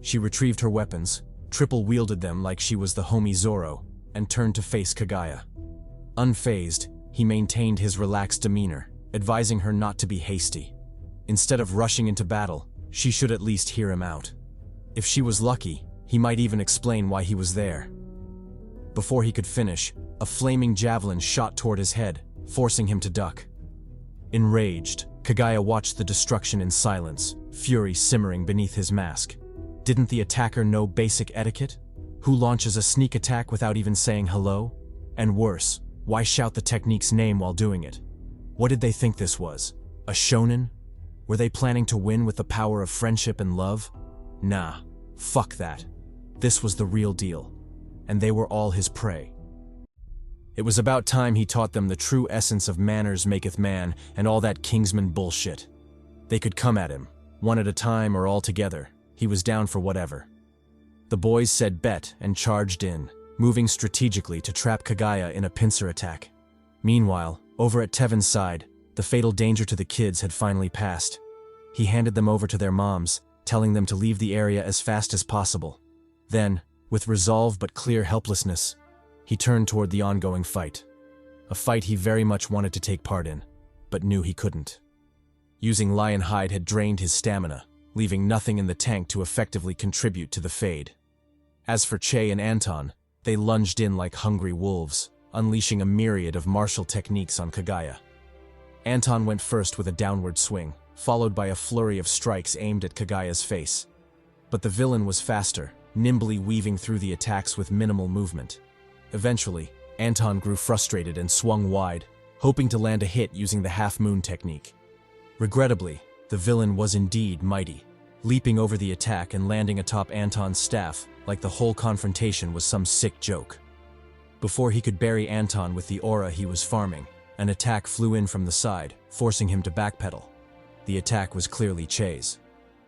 She retrieved her weapons, triple-wielded them like she was the homie Zoro, and turned to face Kagaya. Unfazed, he maintained his relaxed demeanor, advising her not to be hasty. Instead of rushing into battle, she should at least hear him out. If she was lucky, he might even explain why he was there. Before he could finish, a flaming javelin shot toward his head, forcing him to duck. Enraged, Kagaya watched the destruction in silence, fury simmering beneath his mask. Didn't the attacker know basic etiquette? Who launches a sneak attack without even saying hello? And worse, why shout the technique's name while doing it? What did they think this was? A shonen? Were they planning to win with the power of friendship and love? Nah, fuck that. This was the real deal. And they were all his prey. It was about time he taught them the true essence of manners maketh man and all that Kingsman bullshit. They could come at him, one at a time or all together. He was down for whatever. The boys said bet and charged in, moving strategically to trap Kagaya in a pincer attack. Meanwhile, over at Tevin's side, the fatal danger to the kids had finally passed, He handed them over to their moms, telling them to leave the area as fast as possible. Then, with resolve but clear helplessness, he turned toward the ongoing fight. A fight he very much wanted to take part in, but knew he couldn't. Using lion hide had drained his stamina, leaving nothing in the tank to effectively contribute to the fade. As for Che and Anton, they lunged in like hungry wolves, unleashing a myriad of martial techniques on Kagaya. Anton went first with a downward swing, followed by a flurry of strikes aimed at Kagaya's face. But the villain was faster, nimbly weaving through the attacks with minimal movement. Eventually, Anton grew frustrated and swung wide, hoping to land a hit using the half-moon technique. Regrettably, the villain was indeed mighty, leaping over the attack and landing atop Anton's staff like the whole confrontation was some sick joke. Before he could bury Anton with the aura he was farming, an attack flew in from the side, forcing him to backpedal. The attack was clearly Che's.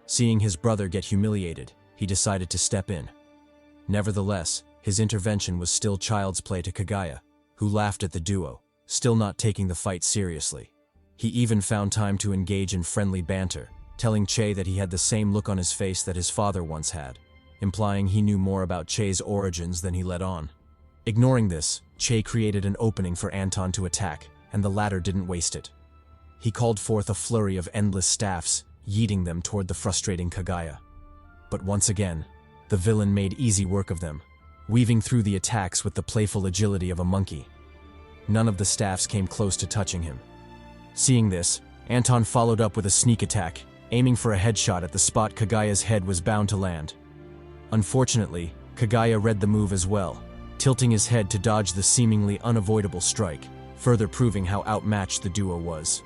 Seeing his brother get humiliated, he decided to step in. Nevertheless, his intervention was still child's play to Kagaya, who laughed at the duo, still not taking the fight seriously. He even found time to engage in friendly banter, telling Che that he had the same look on his face that his father once had, implying he knew more about Che's origins than he let on. Ignoring this, Che created an opening for Anton to attack, and the latter didn't waste it. He called forth a flurry of endless staffs, yeeting them toward the frustrating Kagaya. But once again, the villain made easy work of them, weaving through the attacks with the playful agility of a monkey. None of the staffs came close to touching him. Seeing this, Anton followed up with a sneak attack, aiming for a headshot at the spot Kagaya's head was bound to land. Unfortunately, Kagaya read the move as well, tilting his head to dodge the seemingly unavoidable strike, further proving how outmatched the duo was.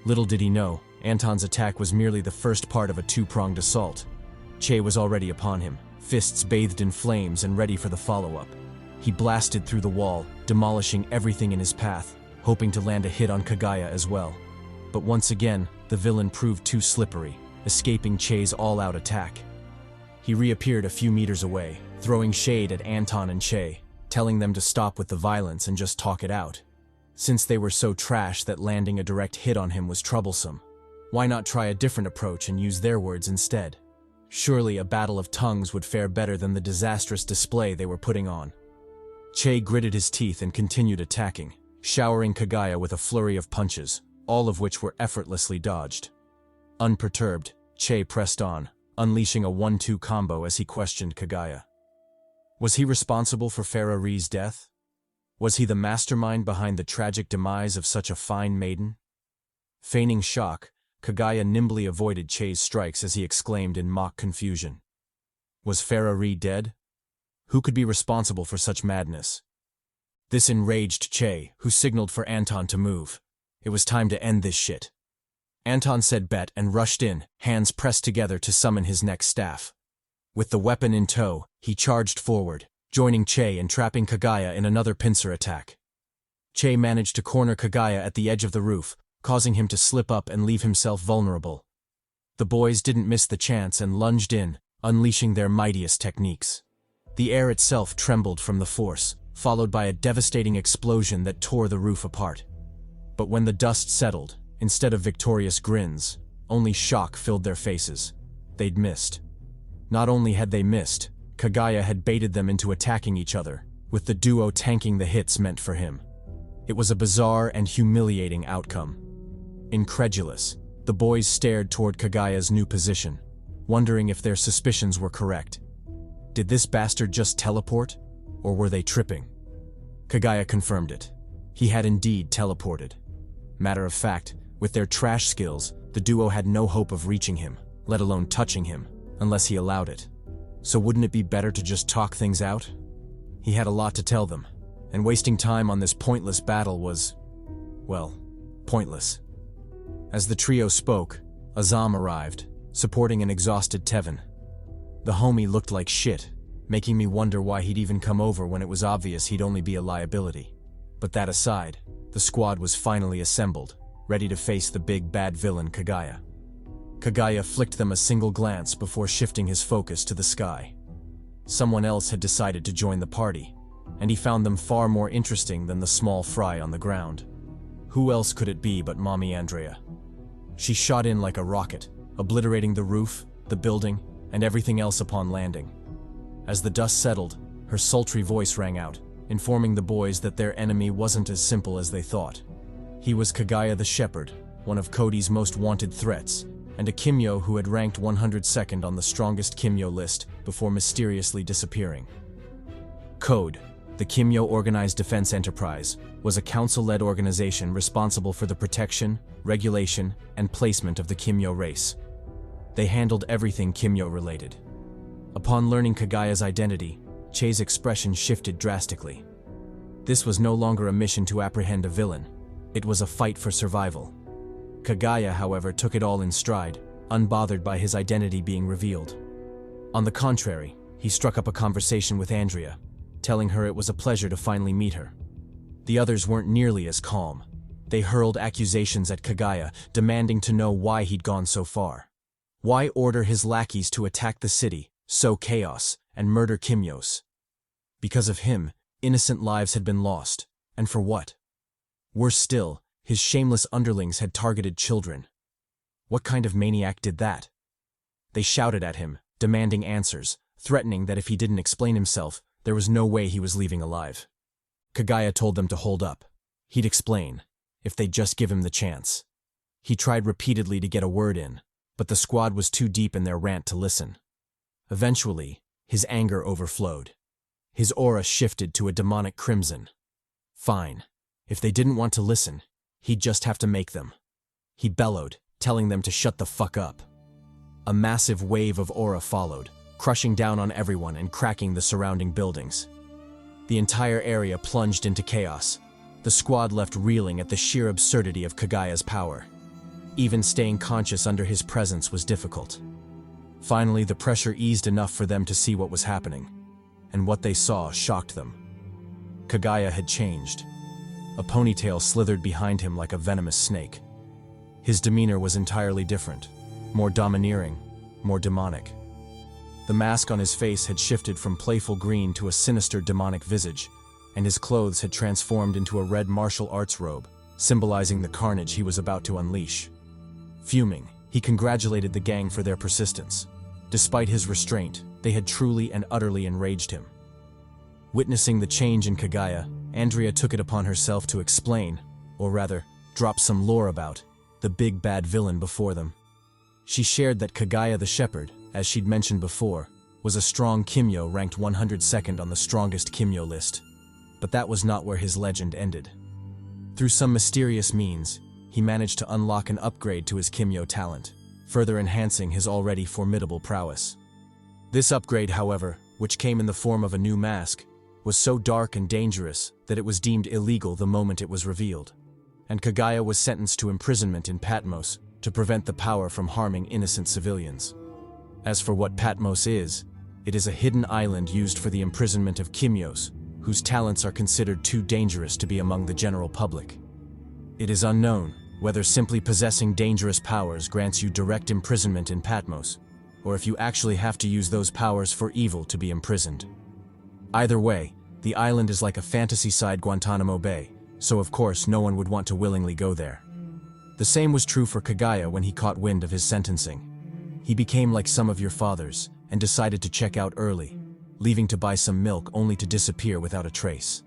Little did he know, Anton's attack was merely the first part of a two-pronged assault. Che was already upon him, fists bathed in flames and ready for the follow-up. He blasted through the wall, demolishing everything in his path, hoping to land a hit on Kagaya as well. But once again, the villain proved too slippery, escaping Che's all-out attack. He reappeared a few meters away, throwing shade at Anton and Che, telling them to stop with the violence and just talk it out. Since they were so trash that landing a direct hit on him was troublesome, why not try a different approach and use their words instead? Surely a battle of tongues would fare better than the disastrous display they were putting on. Che gritted his teeth and continued attacking, showering Kagaya with a flurry of punches, all of which were effortlessly dodged. Unperturbed, Che pressed on, unleashing a 1-2 combo as he questioned Kagaya. Was he responsible for Farah Ree's death? Was he the mastermind behind the tragic demise of such a fine maiden? Feigning shock, Kagaya nimbly avoided Che's strikes as he exclaimed in mock confusion. Was Farah Ree dead? Who could be responsible for such madness? This enraged Che, who signaled for Anton to move. It was time to end this shit. Anton said bet and rushed in, hands pressed together to summon his next staff. With the weapon in tow, he charged forward, joining Che and trapping Kagaya in another pincer attack. Che managed to corner Kagaya at the edge of the roof, causing him to slip up and leave himself vulnerable. The boys didn't miss the chance and lunged in, unleashing their mightiest techniques. The air itself trembled from the force, followed by a devastating explosion that tore the roof apart. But when the dust settled, instead of victorious grins, only shock filled their faces. They'd missed. Not only had they missed, Kagaya had baited them into attacking each other, with the duo tanking the hits meant for him. It was a bizarre and humiliating outcome. Incredulous, the boys stared toward Kagaya's new position, wondering if their suspicions were correct. Did this bastard just teleport, or were they tripping? Kagaya confirmed it. He had indeed teleported. Matter of fact, with their trash skills, the duo had no hope of reaching him, let alone touching him, unless he allowed it. So wouldn't it be better to just talk things out? He had a lot to tell them, and wasting time on this pointless battle was, well, pointless. As the trio spoke, Azam arrived, supporting an exhausted Tevin. The homie looked like shit, making me wonder why he'd even come over when it was obvious he'd only be a liability. But that aside, the squad was finally assembled, ready to face the big bad villain Kagaya. Kagaya flicked them a single glance before shifting his focus to the sky. Someone else had decided to join the party, and he found them far more interesting than the small fry on the ground. Who else could it be but Mommy Andrea? She shot in like a rocket, obliterating the roof, the building, and everything else upon landing. As the dust settled, her sultry voice rang out, informing the boys that their enemy wasn't as simple as they thought. He was Kagaya the Shepherd, one of CHADY's most wanted threats, and a Kimyo who had ranked 102nd on the strongest Kimyo list before mysteriously disappearing. CHADY, the Kimyo Organized Defense Enterprise, was a council-led organization responsible for the protection, regulation, and placement of the Kimyo race. They handled everything Kimyo-related. Upon learning Kagaya's identity, Che's expression shifted drastically. This was no longer a mission to apprehend a villain. It was a fight for survival. Kagaya, however, took it all in stride, unbothered by his identity being revealed. On the contrary, he struck up a conversation with Andrea, telling her it was a pleasure to finally meet her. The others weren't nearly as calm. They hurled accusations at Kagaya, demanding to know why he'd gone so far. Why order his lackeys to attack the city, sow chaos, and murder Kimyos? Because of him, innocent lives had been lost. And for what? Worse still, his shameless underlings had targeted children. What kind of maniac did that? They shouted at him, demanding answers, threatening that if he didn't explain himself, there was no way he was leaving alive. Kagaya told them to hold up. He'd explain, if they'd just give him the chance. He tried repeatedly to get a word in, but the squad was too deep in their rant to listen. Eventually, his anger overflowed. His aura shifted to a demonic crimson. Fine. If they didn't want to listen, he'd just have to make them. He bellowed, telling them to shut the fuck up. A massive wave of aura followed, crushing down on everyone and cracking the surrounding buildings. The entire area plunged into chaos. The squad left reeling at the sheer absurdity of Kagaya's power. Even staying conscious under his presence was difficult. Finally, the pressure eased enough for them to see what was happening, and what they saw shocked them. Kagaya had changed. A ponytail slithered behind him like a venomous snake. His demeanor was entirely different, more domineering, more demonic. The mask on his face had shifted from playful green to a sinister demonic visage, and his clothes had transformed into a red martial arts robe, symbolizing the carnage he was about to unleash. Fuming, he congratulated the gang for their persistence. Despite his restraint, they had truly and utterly enraged him. Witnessing the change in Kagaya, Andrea took it upon herself to explain, or rather, drop some lore about, the big bad villain before them. She shared that Kagaya the Shepherd, as she'd mentioned before, was a strong Kimyo ranked 102nd on the strongest Kimyo list. But that was not where his legend ended. Through some mysterious means, he managed to unlock an upgrade to his Kimyo talent, further enhancing his already formidable prowess. This upgrade, however, which came in the form of a new mask, was so dark and dangerous that it was deemed illegal the moment it was revealed, and Kagaya was sentenced to imprisonment in Patmos to prevent the power from harming innocent civilians. As for what Patmos is, it is a hidden island used for the imprisonment of Kimyos, whose talents are considered too dangerous to be among the general public. It is unknown whether simply possessing dangerous powers grants you direct imprisonment in Patmos, or if you actually have to use those powers for evil to be imprisoned. Either way, the island is like a fantasy-side Guantanamo Bay, so of course no one would want to willingly go there. The same was true for Kagaya when he caught wind of his sentencing. He became like some of your fathers and decided to check out early, leaving to buy some milk only to disappear without a trace.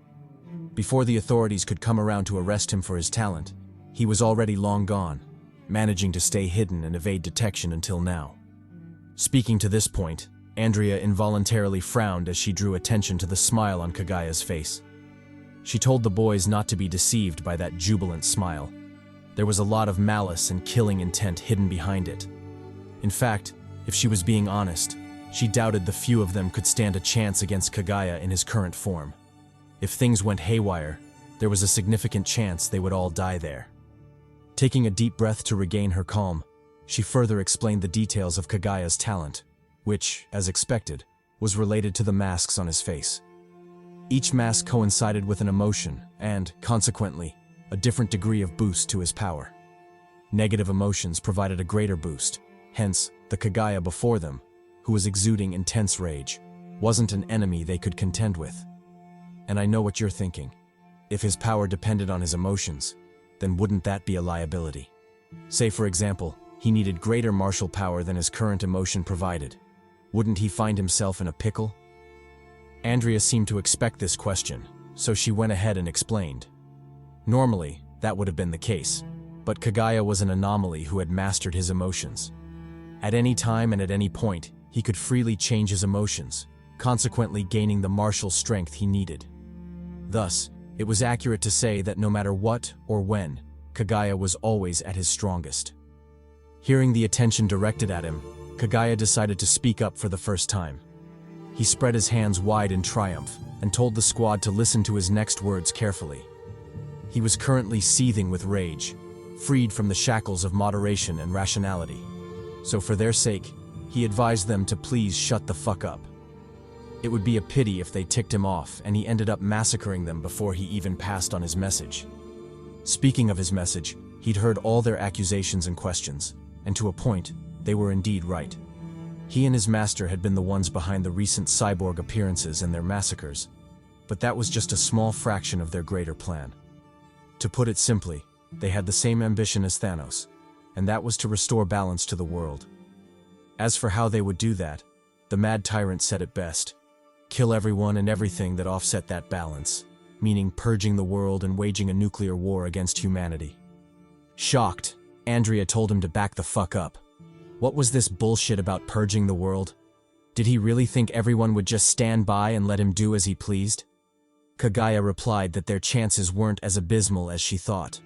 Before the authorities could come around to arrest him for his talent, he was already long gone, managing to stay hidden and evade detection until now. Speaking to this point, Andrea involuntarily frowned as she drew attention to the smile on Kagaya's face. She told the boys not to be deceived by that jubilant smile. There was a lot of malice and killing intent hidden behind it. In fact, if she was being honest, she doubted the few of them could stand a chance against Kagaya in his current form. If things went haywire, there was a significant chance they would all die there. Taking a deep breath to regain her calm, she further explained the details of Kagaya's talent, which, as expected, was related to the masks on his face. Each mask coincided with an emotion and, consequently, a different degree of boost to his power. Negative emotions provided a greater boost, hence, the Kagaya before them, who was exuding intense rage, wasn't an enemy they could contend with. And I know what you're thinking. If his power depended on his emotions, then wouldn't that be a liability? Say, for example, he needed greater martial power than his current emotion provided. Wouldn't he find himself in a pickle? Andrea seemed to expect this question, so she went ahead and explained. Normally, that would have been the case, but Kagaya was an anomaly who had mastered his emotions. At any time and at any point, he could freely change his emotions, consequently gaining the martial strength he needed. Thus, it was accurate to say that no matter what or when, Kagaya was always at his strongest. Hearing the attention directed at him, Kagaya decided to speak up for the first time. He spread his hands wide in triumph and told the squad to listen to his next words carefully. He was currently seething with rage, freed from the shackles of moderation and rationality. So for their sake, he advised them to please shut the fuck up. It would be a pity if they ticked him off and he ended up massacring them before he even passed on his message. Speaking of his message, he'd heard all their accusations and questions, and to a point, they were indeed right. He and his master had been the ones behind the recent cyborg appearances and their massacres, but that was just a small fraction of their greater plan. To put it simply, they had the same ambition as Thanos, and that was to restore balance to the world. As for how they would do that, the mad tyrant said it best: kill everyone and everything that offset that balance, meaning purging the world and waging a nuclear war against humanity. Shocked, Andrea told him to back the fuck up. What was this bullshit about purging the world? Did he really think everyone would just stand by and let him do as he pleased? Kagaya replied that their chances weren't as abysmal as she thought.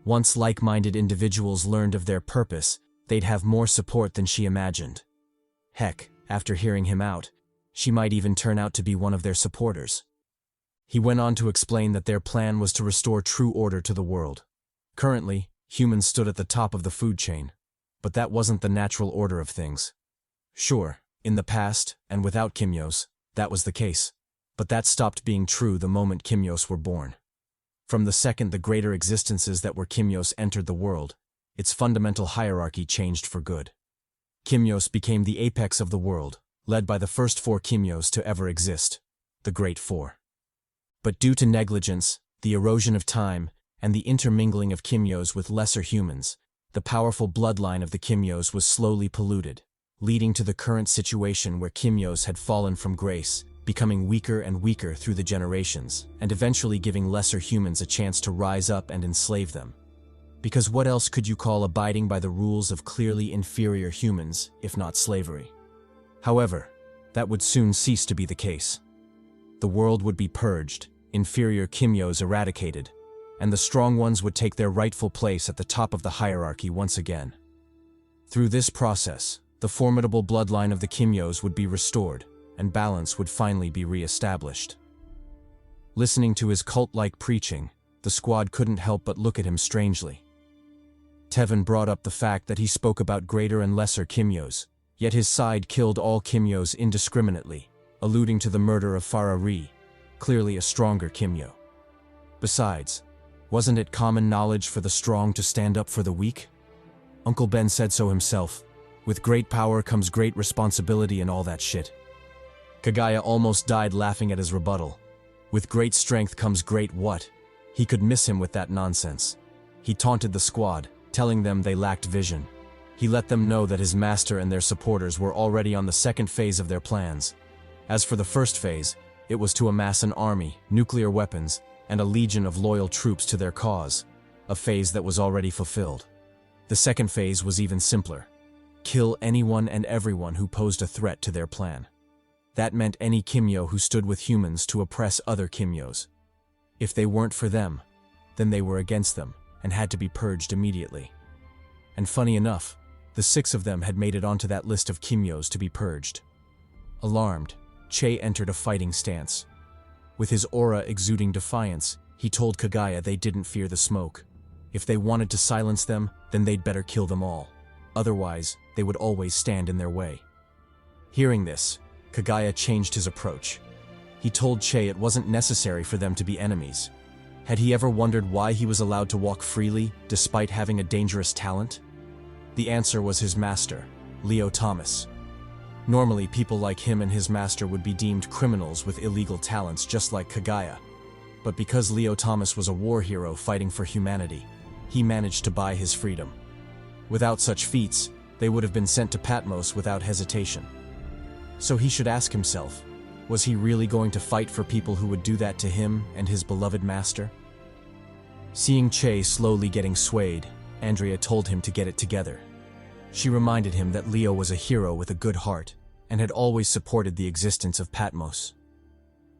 Once like-minded individuals learned of their purpose, they'd have more support than she imagined. Heck, after hearing him out, she might even turn out to be one of their supporters. He went on to explain that their plan was to restore true order to the world. Currently, humans stood at the top of the food chain, but that wasn't the natural order of things. Sure, in the past, and without Kimyos, that was the case, but that stopped being true the moment Kimyos were born. From the second the greater existences that were Kimyos entered the world, its fundamental hierarchy changed for good. Kimyos became the apex of the world, led by the first 4 Kimyos to ever exist, the Great Four. But due to negligence, the erosion of time, and the intermingling of Kimyos with lesser humans, the powerful bloodline of the Kimyos was slowly polluted, leading to the current situation where Kimyos had fallen from grace, becoming weaker and weaker through the generations, and eventually giving lesser humans a chance to rise up and enslave them. Because what else could you call abiding by the rules of clearly inferior humans, if not slavery? However, that would soon cease to be the case. The world would be purged, inferior Kimyos eradicated, and the strong ones would take their rightful place at the top of the hierarchy once again. Through this process, the formidable bloodline of the Kimyos would be restored, and balance would finally be re-established. Listening to his cult-like preaching, the squad couldn't help but look at him strangely. Tevin brought up the fact that he spoke about greater and lesser Kimyos, yet his side killed all Kimyos indiscriminately, alluding to the murder of Farah, clearly a stronger Kimyo. Besides, wasn't it common knowledge for the strong to stand up for the weak? Uncle Ben said so himself. With great power comes great responsibility and all that shit. Kagaya almost died laughing at his rebuttal. With great strength comes great what? He could miss him with that nonsense. He taunted the squad, telling them they lacked vision. He let them know that his master and their supporters were already on the second phase of their plans. As for the first phase, it was to amass an army, nuclear weapons, and a legion of loyal troops to their cause, a phase that was already fulfilled. The second phase was even simpler. Kill anyone and everyone who posed a threat to their plan. That meant any Kimyo who stood with humans to oppress other Kimyos. If they weren't for them, then they were against them and had to be purged immediately. And funny enough, the 6 of them had made it onto that list of Kimyos to be purged. Alarmed, Che entered a fighting stance. With his aura exuding defiance, he told Kagaya they didn't fear the smoke. If they wanted to silence them, then they'd better kill them all. Otherwise, they would always stand in their way. Hearing this, Kagaya changed his approach. He told Che it wasn't necessary for them to be enemies. Had he ever wondered why he was allowed to walk freely, despite having a dangerous talent? The answer was his master, Leo Thomas. Normally, people like him and his master would be deemed criminals with illegal talents just like Kagaya. But because Leo Thomas was a war hero fighting for humanity, he managed to buy his freedom. Without such feats, they would have been sent to Patmos without hesitation. So he should ask himself, was he really going to fight for people who would do that to him and his beloved master? Seeing Che slowly getting swayed, Andrea told him to get it together. She reminded him that Leo was a hero with a good heart and had always supported the existence of Patmos.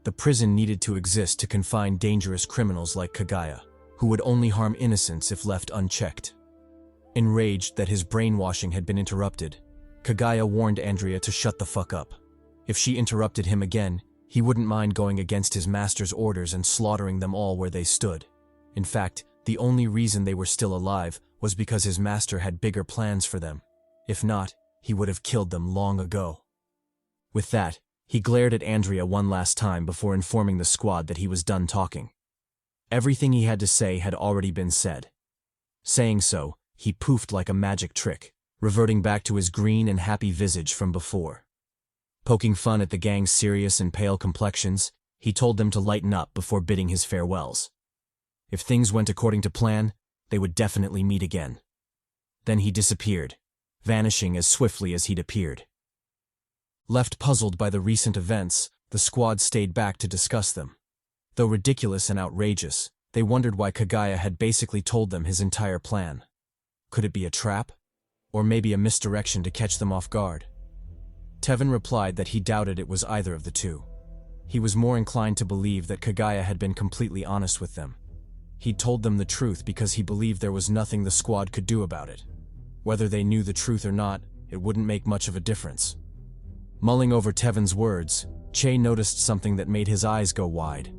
The prison needed to exist to confine dangerous criminals like Kaguya, who would only harm innocents if left unchecked. Enraged that his brainwashing had been interrupted, Kaguya warned Andrea to shut the fuck up. If she interrupted him again, he wouldn't mind going against his master's orders and slaughtering them all where they stood. In fact, the only reason they were still alive was because his master had bigger plans for them. If not, he would have killed them long ago. With that, he glared at Andrea one last time before informing the squad that he was done talking. Everything he had to say had already been said. Saying so, he poofed like a magic trick, reverting back to his green and happy visage from before. Poking fun at the gang's serious and pale complexions, he told them to lighten up before bidding his farewells. If things went according to plan, they would definitely meet again. Then he disappeared, vanishing as swiftly as he'd appeared. Left puzzled by the recent events, the squad stayed back to discuss them. Though ridiculous and outrageous, they wondered why Kaguya had basically told them his entire plan. Could it be a trap? Or maybe a misdirection to catch them off guard? Tevin replied that he doubted it was either of the two. He was more inclined to believe that Kaguya had been completely honest with them. He'd told them the truth because he believed there was nothing the squad could do about it. Whether they knew the truth or not, it wouldn't make much of a difference. Mulling over Tevin's words, Che noticed something that made his eyes go wide.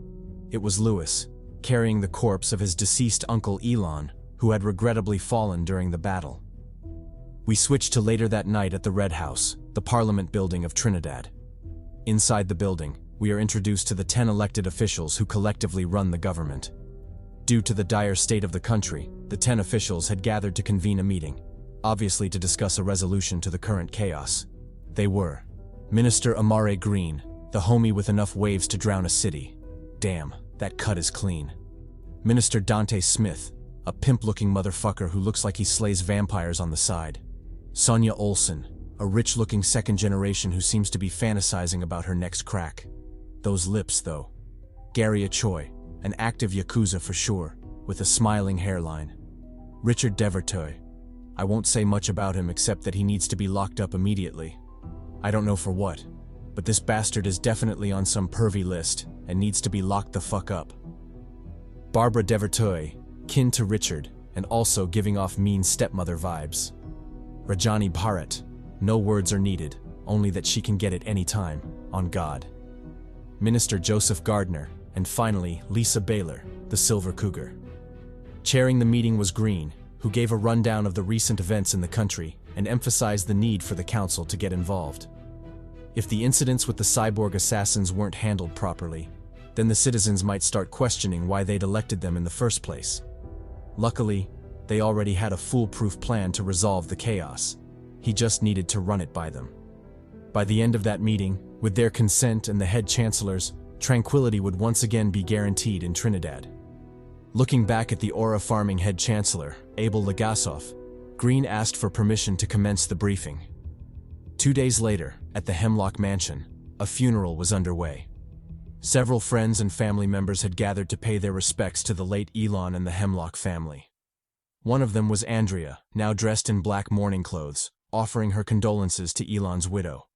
It was Lewis, carrying the corpse of his deceased uncle Elon, who had regrettably fallen during the battle. We switched to later that night at the Red House, the Parliament building of Trinidad. Inside the building, we are introduced to the 10 elected officials who collectively run the government. Due to the dire state of the country, the 10 officials had gathered to convene a meeting, obviously to discuss a resolution to the current chaos. They were Minister Amare Green, the homie with enough waves to drown a city. Damn, that cut is clean. Minister Dante Smith, a pimp-looking motherfucker who looks like he slays vampires on the side. Sonia Olsen, a rich-looking second generation who seems to be fantasizing about her next crack. Those lips, though. Gary Choi, an active Yakuza for sure, with a smiling hairline. Richard Devertoy. I won't say much about him except that he needs to be locked up immediately. I don't know for what, but this bastard is definitely on some pervy list and needs to be locked the fuck up. Barbara Devertoy, kin to Richard, and also giving off mean stepmother vibes. Rajani Bharat, no words are needed, only that she can get it any time, on God. Minister Joseph Gardner, and finally Lisa Baylor, the Silver Cougar. Chairing the meeting was Green, who gave a rundown of the recent events in the country and emphasized the need for the council to get involved. If the incidents with the cyborg assassins weren't handled properly, then the citizens might start questioning why they'd elected them in the first place. Luckily, they already had a foolproof plan to resolve the chaos. He just needed to run it by them. By the end of that meeting, with their consent and the head chancellor's, tranquility would once again be guaranteed in Trinidad. Looking back at the Aura farming head chancellor, Abel Legasov, Green asked for permission to commence the briefing. 2 days later, at the Hemlock Mansion, a funeral was underway. Several friends and family members had gathered to pay their respects to the late Elon and the Hemlock family. One of them was Andrea, now dressed in black mourning clothes, offering her condolences to Elon's widow.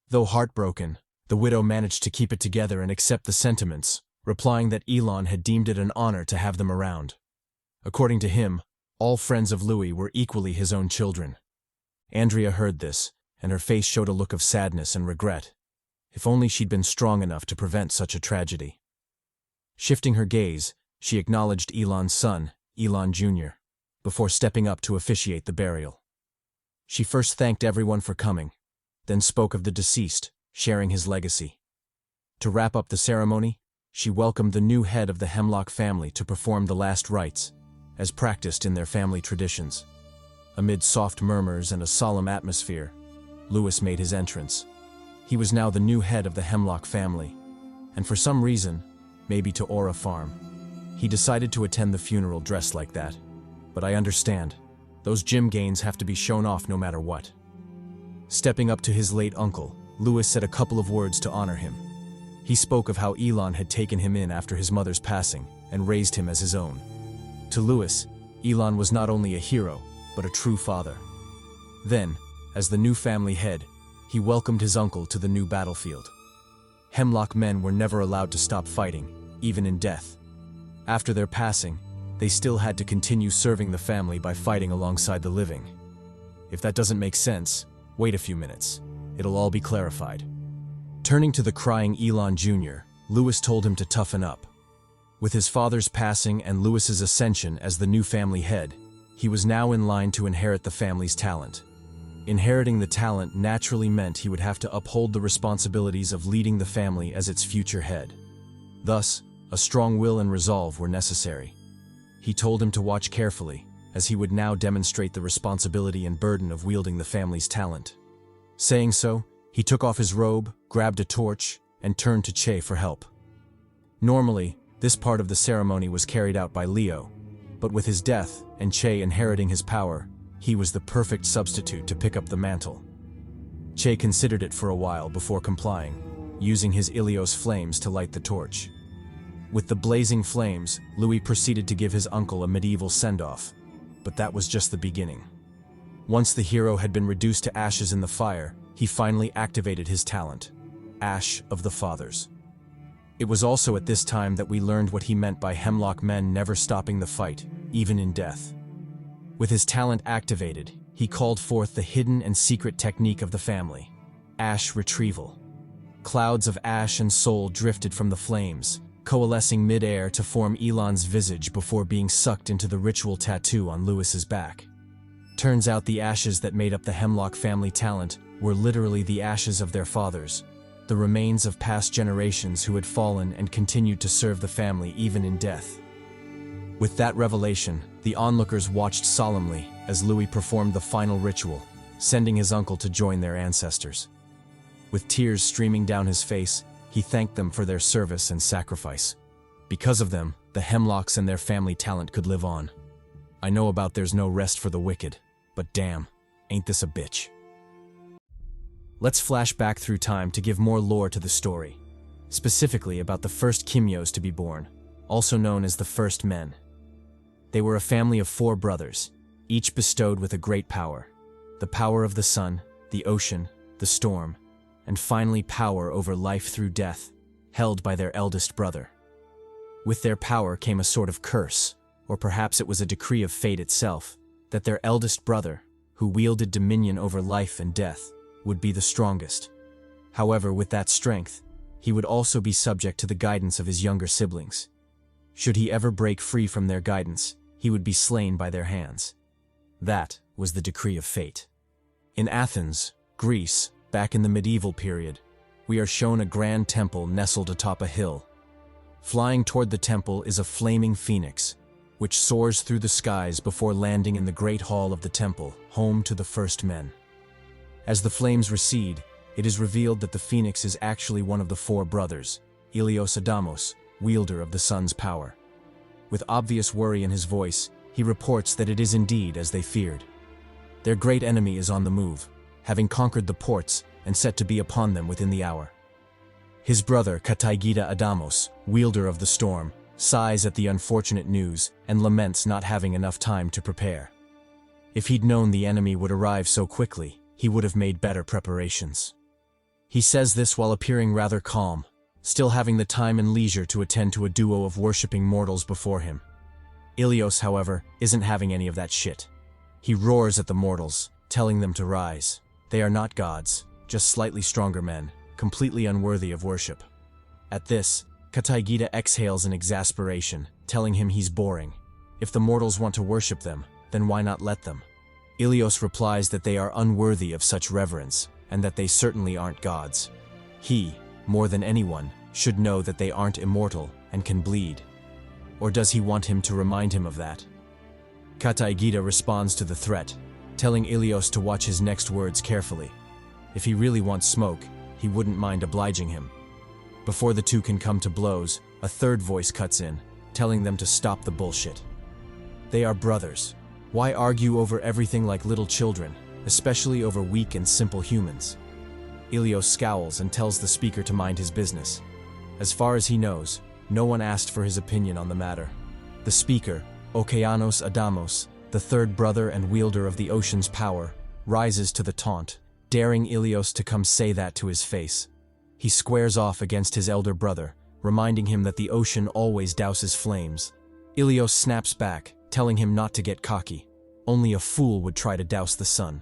Though heartbroken, the widow managed to keep it together and accept the sentiments, replying that Elon had deemed it an honor to have them around. According to him, all friends of Louis were equally his own children. Andrea heard this, and her face showed a look of sadness and regret. If only she'd been strong enough to prevent such a tragedy. Shifting her gaze, she acknowledged Elon's son, Elon Jr., before stepping up to officiate the burial. She first thanked everyone for coming, then spoke of the deceased, sharing his legacy. To wrap up the ceremony, she welcomed the new head of the Hemlock family to perform the last rites, as practiced in their family traditions. Amid soft murmurs and a solemn atmosphere, Lewis made his entrance. He was now the new head of the Hemlock family, and for some reason, maybe to Aura Farm, he decided to attend the funeral dressed like that. But I understand. Those gym gains have to be shown off no matter what. Stepping up to his late uncle, Louis said a couple of words to honor him. He spoke of how Elon had taken him in after his mother's passing and raised him as his own. To Louis, Elon was not only a hero, but a true father. Then, as the new family head, he welcomed his uncle to the new battlefield. Hemlock men were never allowed to stop fighting, even in death. After their passing, they still had to continue serving the family by fighting alongside the living. If that doesn't make sense, wait a few minutes. It'll all be clarified. Turning to the crying Elon Jr., Louis told him to toughen up. With his father's passing and Louis's ascension as the new family head, he was now in line to inherit the family's talent. Inheriting the talent naturally meant he would have to uphold the responsibilities of leading the family as its future head. Thus, a strong will and resolve were necessary. He told him to watch carefully, as he would now demonstrate the responsibility and burden of wielding the family's talent. Saying so, he took off his robe, grabbed a torch, and turned to Che for help. Normally, this part of the ceremony was carried out by Leo, but with his death and Che inheriting his power, he was the perfect substitute to pick up the mantle. Che considered it for a while before complying, using his Ilios flames to light the torch. With the blazing flames, Louis proceeded to give his uncle a medieval send-off, but that was just the beginning. Once the hero had been reduced to ashes in the fire, he finally activated his talent, Ash of the Fathers. It was also at this time that we learned what he meant by Hemlock men never stopping the fight, even in death. With his talent activated, he called forth the hidden and secret technique of the family, Ash Retrieval. Clouds of ash and soul drifted from the flames, coalescing mid-air to form Elon's visage before being sucked into the ritual tattoo on Louis's back. Turns out the ashes that made up the Hemlock family talent were literally the ashes of their fathers, the remains of past generations who had fallen and continued to serve the family even in death. With that revelation, the onlookers watched solemnly as Louis performed the final ritual, sending his uncle to join their ancestors. With tears streaming down his face, he thanked them for their service and sacrifice. Because of them, the Hemlocks and their family talent could live on. I know about there's no rest for the wicked, but damn, ain't this a bitch. Let's flash back through time to give more lore to the story, specifically about the first Kimyos to be born, also known as the first men. They were a family of 4 brothers, each bestowed with a great power: the power of the sun, the ocean, the storm, and finally power over life through death, held by their eldest brother. With their power came a sort of curse, or perhaps it was a decree of fate itself, that their eldest brother, who wielded dominion over life and death, would be the strongest. However, with that strength, he would also be subject to the guidance of his younger siblings. Should he ever break free from their guidance, he would be slain by their hands. That was the decree of fate. In Athens, Greece, back in the medieval period, we are shown a grand temple nestled atop a hill. Flying toward the temple is a flaming phoenix, which soars through the skies before landing in the great hall of the temple, home to the first men. As the flames recede, it is revealed that the phoenix is actually one of the 4 brothers, Ilios Adamos, wielder of the sun's power. With obvious worry in his voice, he reports that it is indeed as they feared. Their great enemy is on the move, having conquered the ports and set to be upon them within the hour. His brother Kataigida Adamos, wielder of the storm, sighs at the unfortunate news and laments not having enough time to prepare. If he'd known the enemy would arrive so quickly, he would have made better preparations. He says this while appearing rather calm, still having the time and leisure to attend to a duo of worshipping mortals before him. Ilios, however, isn't having any of that shit. He roars at the mortals, telling them to rise. They are not gods, just slightly stronger men, completely unworthy of worship. At this, Kataigida exhales in exasperation, telling him he's boring. If the mortals want to worship them, then why not let them? Ilios replies that they are unworthy of such reverence, and that they certainly aren't gods. He, more than anyone, should know that they aren't immortal and can bleed. Or does he want him to remind him of that? Kataigida responds to the threat, telling Ilios to watch his next words carefully. If he really wants smoke, he wouldn't mind obliging him. Before the two can come to blows, a third voice cuts in, telling them to stop the bullshit. They are brothers. Why argue over everything like little children, especially over weak and simple humans? Ilios scowls and tells the speaker to mind his business. As far as he knows, no one asked for his opinion on the matter. The speaker, Okeanos Adamos, the third brother and wielder of the ocean's power, rises to the taunt, daring Ilios to come say that to his face. He squares off against his elder brother, reminding him that the ocean always douses flames. Ilios snaps back, telling him not to get cocky. Only a fool would try to douse the sun.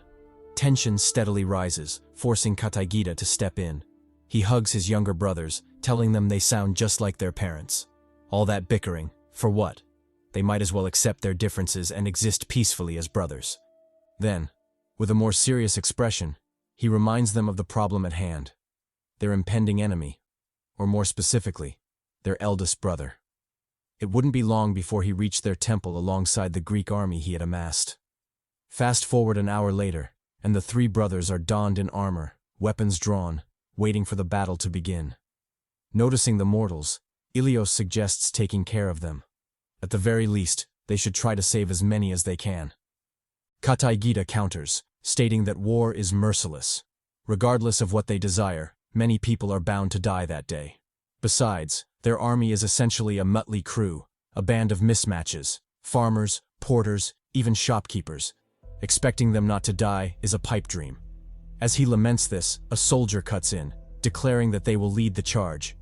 Tension steadily rises, forcing Kataigita to step in. He hugs his younger brothers, telling them they sound just like their parents. All that bickering, for what? They might as well accept their differences and exist peacefully as brothers. Then, with a more serious expression, he reminds them of the problem at hand. Their impending enemy, or more specifically, their eldest brother. It wouldn't be long before he reached their temple alongside the Greek army he had amassed. Fast forward an hour later, and the three brothers are donned in armor, weapons drawn, waiting for the battle to begin. Noticing the mortals, Ilios suggests taking care of them. At the very least, they should try to save as many as they can. Kataigita counters, stating that war is merciless. Regardless of what they desire, many people are bound to die that day. Besides, their army is essentially a motley crew, a band of mismatches, farmers, porters, even shopkeepers. Expecting them not to die is a pipe dream. As he laments this, a soldier cuts in, declaring that they will lead the charge.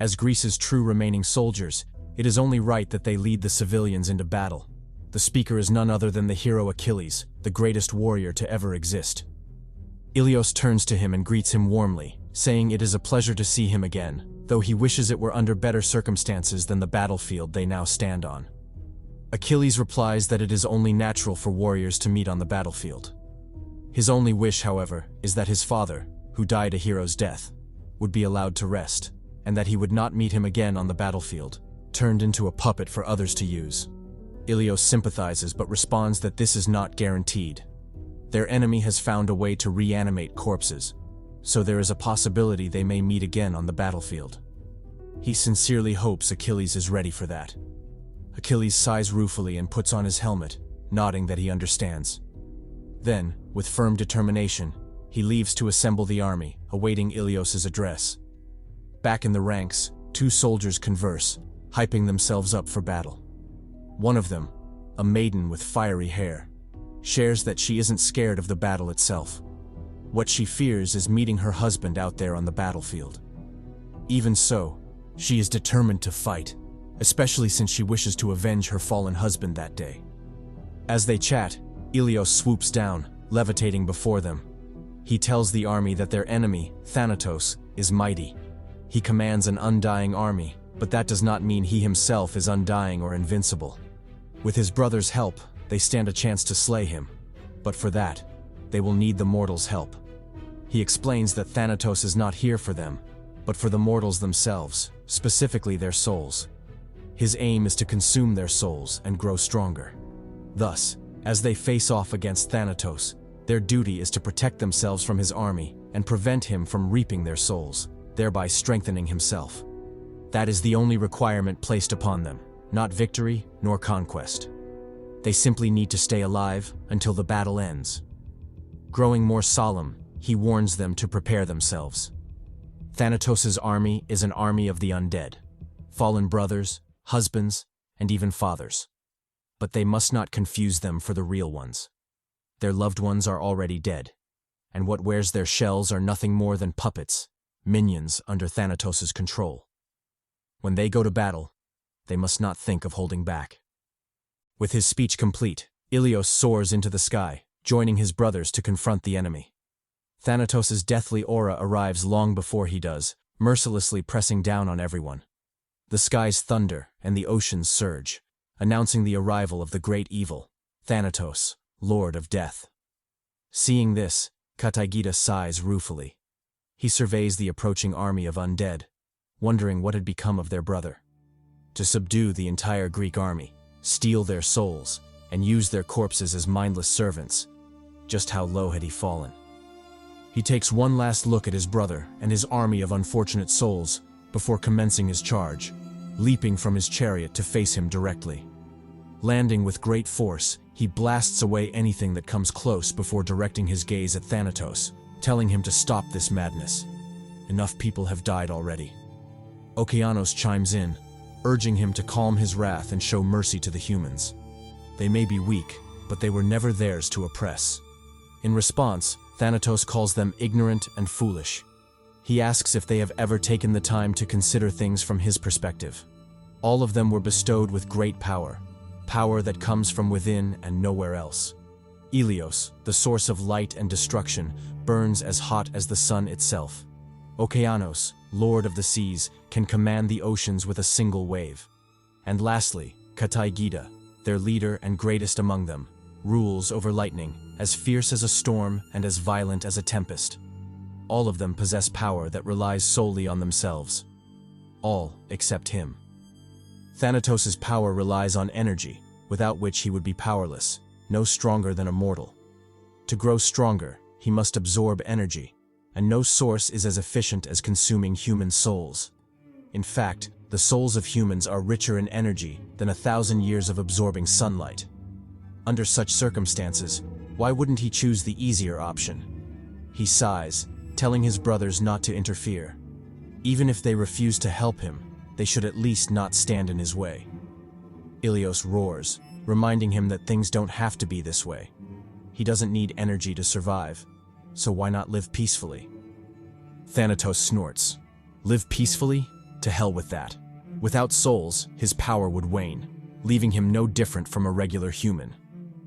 As Greece's true remaining soldiers, it is only right that they lead the civilians into battle. The speaker is none other than the hero Achilles, the greatest warrior to ever exist. Ilios turns to him and greets him warmly, saying it is a pleasure to see him again, though he wishes it were under better circumstances than the battlefield they now stand on. Achilles replies that it is only natural for warriors to meet on the battlefield. His only wish, however, is that his father, who died a hero's death, would be allowed to rest, and that he would not meet him again on the battlefield, turned into a puppet for others to use. Ilios sympathizes but responds that this is not guaranteed. Their enemy has found a way to reanimate corpses, so there is a possibility they may meet again on the battlefield. He sincerely hopes Achilles is ready for that. Achilles sighs ruefully and puts on his helmet, nodding that he understands. Then, with firm determination, he leaves to assemble the army, awaiting Ilios's address. Back in the ranks, two soldiers converse, hyping themselves up for battle. One of them, a maiden with fiery hair, shares that she isn't scared of the battle itself. What she fears is meeting her husband out there on the battlefield. Even so, she is determined to fight, especially since she wishes to avenge her fallen husband that day. As they chat, Ilios swoops down, levitating before them. He tells the army that their enemy, Thanatos, is mighty. He commands an undying army, but that does not mean he himself is undying or invincible. With his brother's help, they stand a chance to slay him, but for that, they will need the mortals' help. He explains that Thanatos is not here for them, but for the mortals themselves, specifically their souls. His aim is to consume their souls and grow stronger. Thus, as they face off against Thanatos, their duty is to protect themselves from his army and prevent him from reaping their souls, thereby strengthening himself. That is the only requirement placed upon them, not victory nor conquest. They simply need to stay alive until the battle ends. Growing more solemn, he warns them to prepare themselves. Thanatos' army is an army of the undead, fallen brothers, husbands, and even fathers. But they must not confuse them for the real ones. Their loved ones are already dead, and what wears their shells are nothing more than puppets, minions under Thanatos' control. When they go to battle, they must not think of holding back. With his speech complete, Ilios soars into the sky, joining his brothers to confront the enemy. Thanatos' deathly aura arrives long before he does, mercilessly pressing down on everyone. The skies thunder and the oceans surge, announcing the arrival of the great evil, Thanatos, Lord of Death. Seeing this, Kataigita sighs ruefully. He surveys the approaching army of undead, wondering what had become of their brother. To subdue the entire Greek army, steal their souls, and use their corpses as mindless servants, just how low had he fallen? He takes one last look at his brother and his army of unfortunate souls before commencing his charge, leaping from his chariot to face him directly. Landing with great force, He blasts away anything that comes close before directing his gaze at Thanatos, telling him to stop this madness. Enough people have died already. Okeanos chimes in, urging him to calm his wrath and show mercy to the humans. They may be weak, but they were never theirs to oppress. In response, Thanatos calls them ignorant and foolish. He asks if they have ever taken the time to consider things from his perspective. All of them were bestowed with great power, power that comes from within and nowhere else. Ilios, the source of light and destruction, burns as hot as the sun itself. Okeanos, lord of the seas, can command the oceans with a single wave. And lastly, Kataygida, their leader and greatest among them, rules over lightning, as fierce as a storm and as violent as a tempest. All of them possess power that relies solely on themselves. All except him. Thanatos' power relies on energy, without which he would be powerless, no stronger than a mortal. To grow stronger, he must absorb energy, and no source is as efficient as consuming human souls. In fact, the souls of humans are richer in energy than 1,000 years of absorbing sunlight. Under such circumstances, why wouldn't he choose the easier option? He sighs, telling his brothers not to interfere. Even if they refuse to help him, they should at least not stand in his way. Ilios roars, reminding him that things don't have to be this way. He doesn't need energy to survive, so why not live peacefully? Thanatos snorts. Live peacefully? To hell with that. Without souls, his power would wane, leaving him no different from a regular human.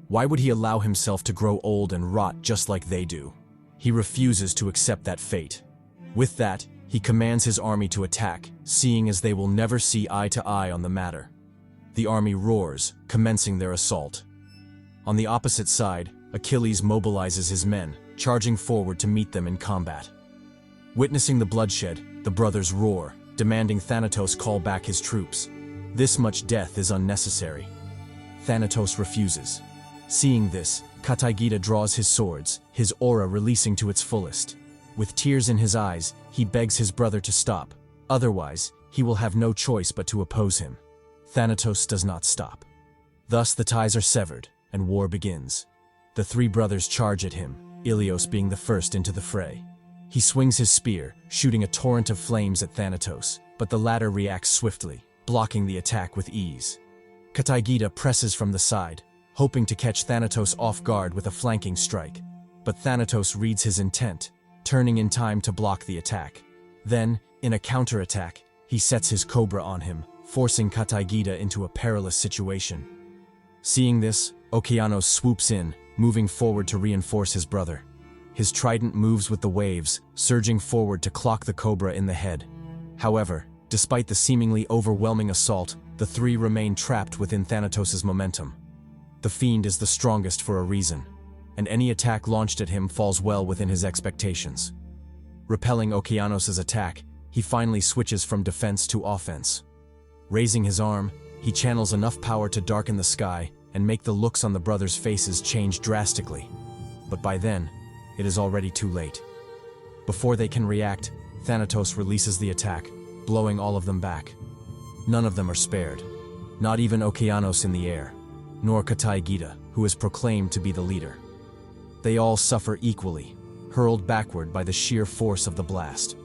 Why would he allow himself to grow old and rot just like they do? He refuses to accept that fate. With that, he commands his army to attack, seeing as they will never see eye to eye on the matter. The army roars, commencing their assault. On the opposite side, Achilles mobilizes his men, charging forward to meet them in combat. Witnessing the bloodshed, the brothers roar, demanding Thanatos call back his troops. This much death is unnecessary. Thanatos refuses. Seeing this, Kataygida draws his swords, his aura releasing to its fullest. With tears in his eyes, he begs his brother to stop. Otherwise, he will have no choice but to oppose him. Thanatos does not stop. Thus the ties are severed, and war begins. The three brothers charge at him, Ilios being the first into the fray. He swings his spear, shooting a torrent of flames at Thanatos, but the latter reacts swiftly, blocking the attack with ease. Kataygida presses from the side, hoping to catch Thanatos off guard with a flanking strike. But Thanatos reads his intent, turning in time to block the attack. Then, in a counterattack, he sets his cobra on him, forcing Kataygida into a perilous situation. Seeing this, Okeanos swoops in, moving forward to reinforce his brother. His trident moves with the waves, surging forward to clock the cobra in the head. However, despite the seemingly overwhelming assault, the three remain trapped within Thanatos' momentum. The fiend is the strongest for a reason, and any attack launched at him falls well within his expectations. Repelling Okeanos' attack, he finally switches from defense to offense. Raising his arm, he channels enough power to darken the sky and make the looks on the brothers' faces change drastically. But by then, it is already too late. Before they can react, Thanatos releases the attack, blowing all of them back. None of them are spared, not even Okeanos in the air, nor Kataygida, who is proclaimed to be the leader. They all suffer equally, hurled backward by the sheer force of the blast.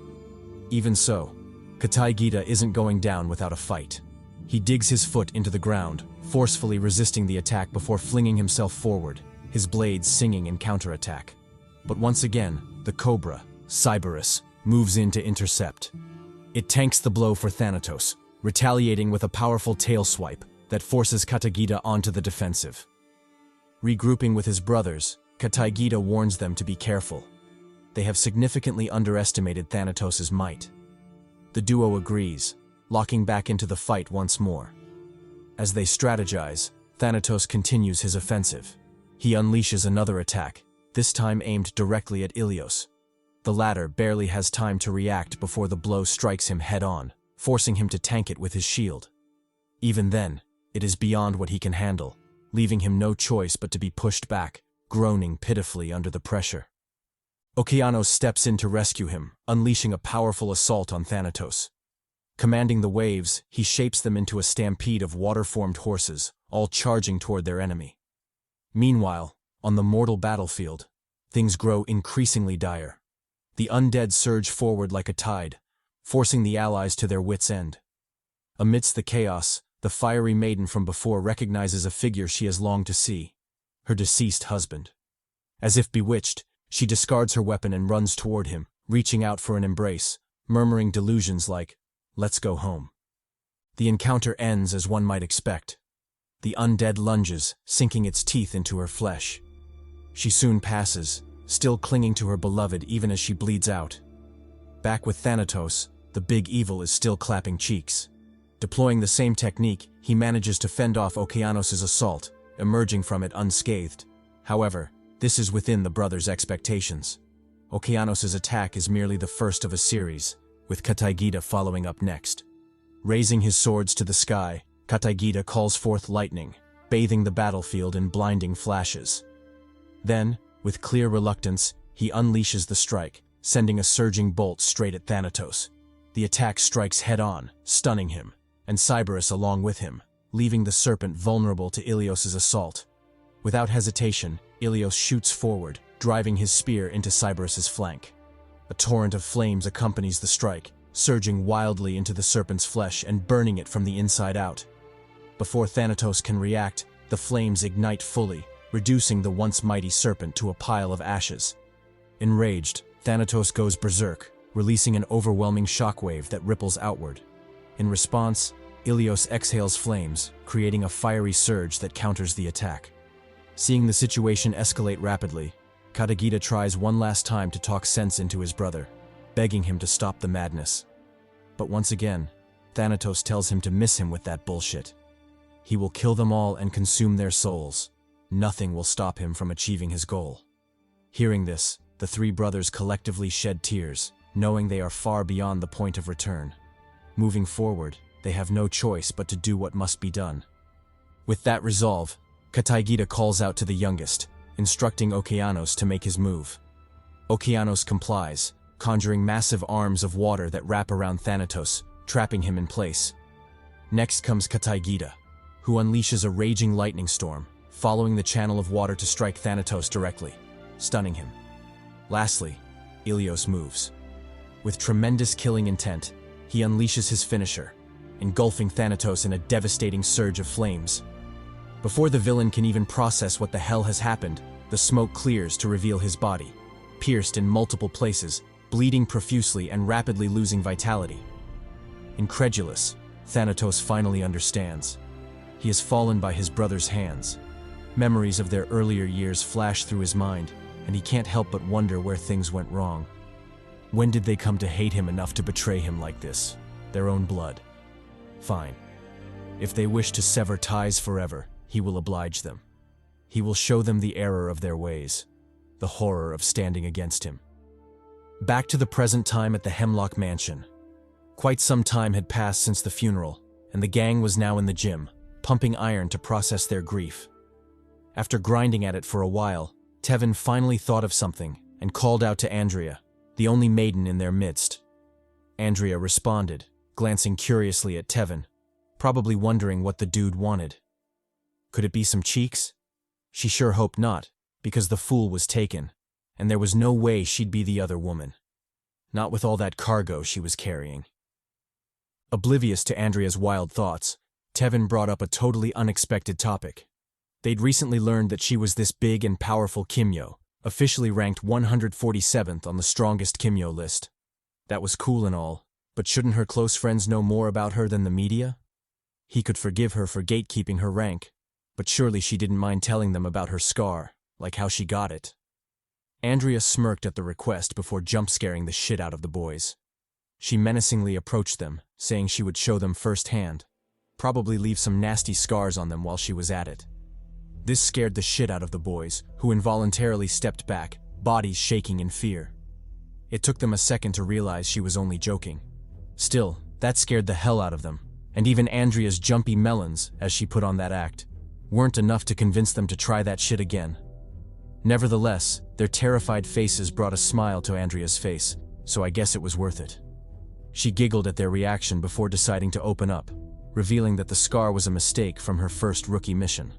Even so, Kataygida isn't going down without a fight. He digs his foot into the ground, forcefully resisting the attack before flinging himself forward, his blades singing in counterattack. But once again, the cobra, Cyberus, moves in to intercept. It tanks the blow for Thanatos, retaliating with a powerful tail swipe that forces Kataygida onto the defensive. Regrouping with his brothers, Kataygida warns them to be careful. They have significantly underestimated Thanatos' might. The duo agrees, locking back into the fight once more. As they strategize, Thanatos continues his offensive. He unleashes another attack, this time aimed directly at Ilios. The latter barely has time to react before the blow strikes him head-on, forcing him to tank it with his shield. Even then, it is beyond what he can handle, leaving him no choice but to be pushed back, groaning pitifully under the pressure. Okeanos steps in to rescue him, unleashing a powerful assault on Thanatos. Commanding the waves, he shapes them into a stampede of water-formed horses, all charging toward their enemy. Meanwhile, on the mortal battlefield, things grow increasingly dire. The undead surge forward like a tide, forcing the allies to their wits' end. Amidst the chaos, the fiery maiden from before recognizes a figure she has longed to see, her deceased husband. As if bewitched, she discards her weapon and runs toward him, reaching out for an embrace, murmuring delusions like, "Let's go home." The encounter ends as one might expect. The undead lunges, sinking its teeth into her flesh. She soon passes, still clinging to her beloved even as she bleeds out. Back with Thanatos, the big evil is still clapping cheeks. Deploying the same technique, he manages to fend off Okeanos' assault, emerging from it unscathed. However, this is within the brothers' expectations. Okeanos' attack is merely the first of a series, with Kataygida following up next. Raising his swords to the sky, Kataygida calls forth lightning, bathing the battlefield in blinding flashes. Then, with clear reluctance, he unleashes the strike, sending a surging bolt straight at Thanatos. The attack strikes head-on, stunning him, and Cyberus along with him, leaving the serpent vulnerable to Ilios' assault. Without hesitation, Ilios shoots forward, driving his spear into Cyberus' flank. A torrent of flames accompanies the strike, surging wildly into the serpent's flesh and burning it from the inside out. Before Thanatos can react, the flames ignite fully, reducing the once mighty serpent to a pile of ashes. Enraged, Thanatos goes berserk, releasing an overwhelming shockwave that ripples outward. In response, Ilios exhales flames, creating a fiery surge that counters the attack. Seeing the situation escalate rapidly, Kataygida tries one last time to talk sense into his brother, begging him to stop the madness. But once again, Thanatos tells him to miss him with that bullshit. He will kill them all and consume their souls. Nothing will stop him from achieving his goal. Hearing this, the three brothers collectively shed tears, knowing they are far beyond the point of return. Moving forward, they have no choice but to do what must be done. With that resolve, Kataygida calls out to the youngest, instructing Okeanos to make his move. Okeanos complies, conjuring massive arms of water that wrap around Thanatos, trapping him in place. Next comes Kataygida, who unleashes a raging lightning storm, following the channel of water to strike Thanatos directly, stunning him. Lastly, Ilios moves. With tremendous killing intent, he unleashes his finisher, engulfing Thanatos in a devastating surge of flames. Before the villain can even process what the hell has happened, the smoke clears to reveal his body, pierced in multiple places, bleeding profusely and rapidly losing vitality. Incredulous, Thanatos finally understands. He has fallen by his brother's hands. Memories of their earlier years flash through his mind, and he can't help but wonder where things went wrong. When did they come to hate him enough to betray him like this? Their own blood. Fine. If they wish to sever ties forever, he will oblige them. He will show them the error of their ways, the horror of standing against him. Back to the present time at the Hemlock Mansion. Quite some time had passed since the funeral, and the gang was now in the gym, pumping iron to process their grief. After grinding at it for a while, Tevin finally thought of something and called out to Andrea, the only maiden in their midst. Andrea responded, glancing curiously at Tevin, probably wondering what the dude wanted. Could it be some cheeks? She sure hoped not, because the fool was taken, and there was no way she'd be the other woman. Not with all that cargo she was carrying. Oblivious to Andrea's wild thoughts, Tevin brought up a totally unexpected topic. They'd recently learned that she was this big and powerful Kimyo, officially ranked 147th on the strongest Kimyo list. That was cool and all, but shouldn't her close friends know more about her than the media? He could forgive her for gatekeeping her rank, but surely she didn't mind telling them about her scar, like how she got it. Andrea smirked at the request before jump-scaring the shit out of the boys. She menacingly approached them, saying she would show them firsthand, probably leave some nasty scars on them while she was at it. This scared the shit out of the boys, who involuntarily stepped back, bodies shaking in fear. It took them a second to realize she was only joking. Still, that scared the hell out of them, and even Andrea's jumpy melons, as she put on that act, weren't enough to convince them to try that shit again. Nevertheless, their terrified faces brought a smile to Andrea's face, so I guess it was worth it. She giggled at their reaction before deciding to open up, revealing that the scar was a mistake from her first rookie mission.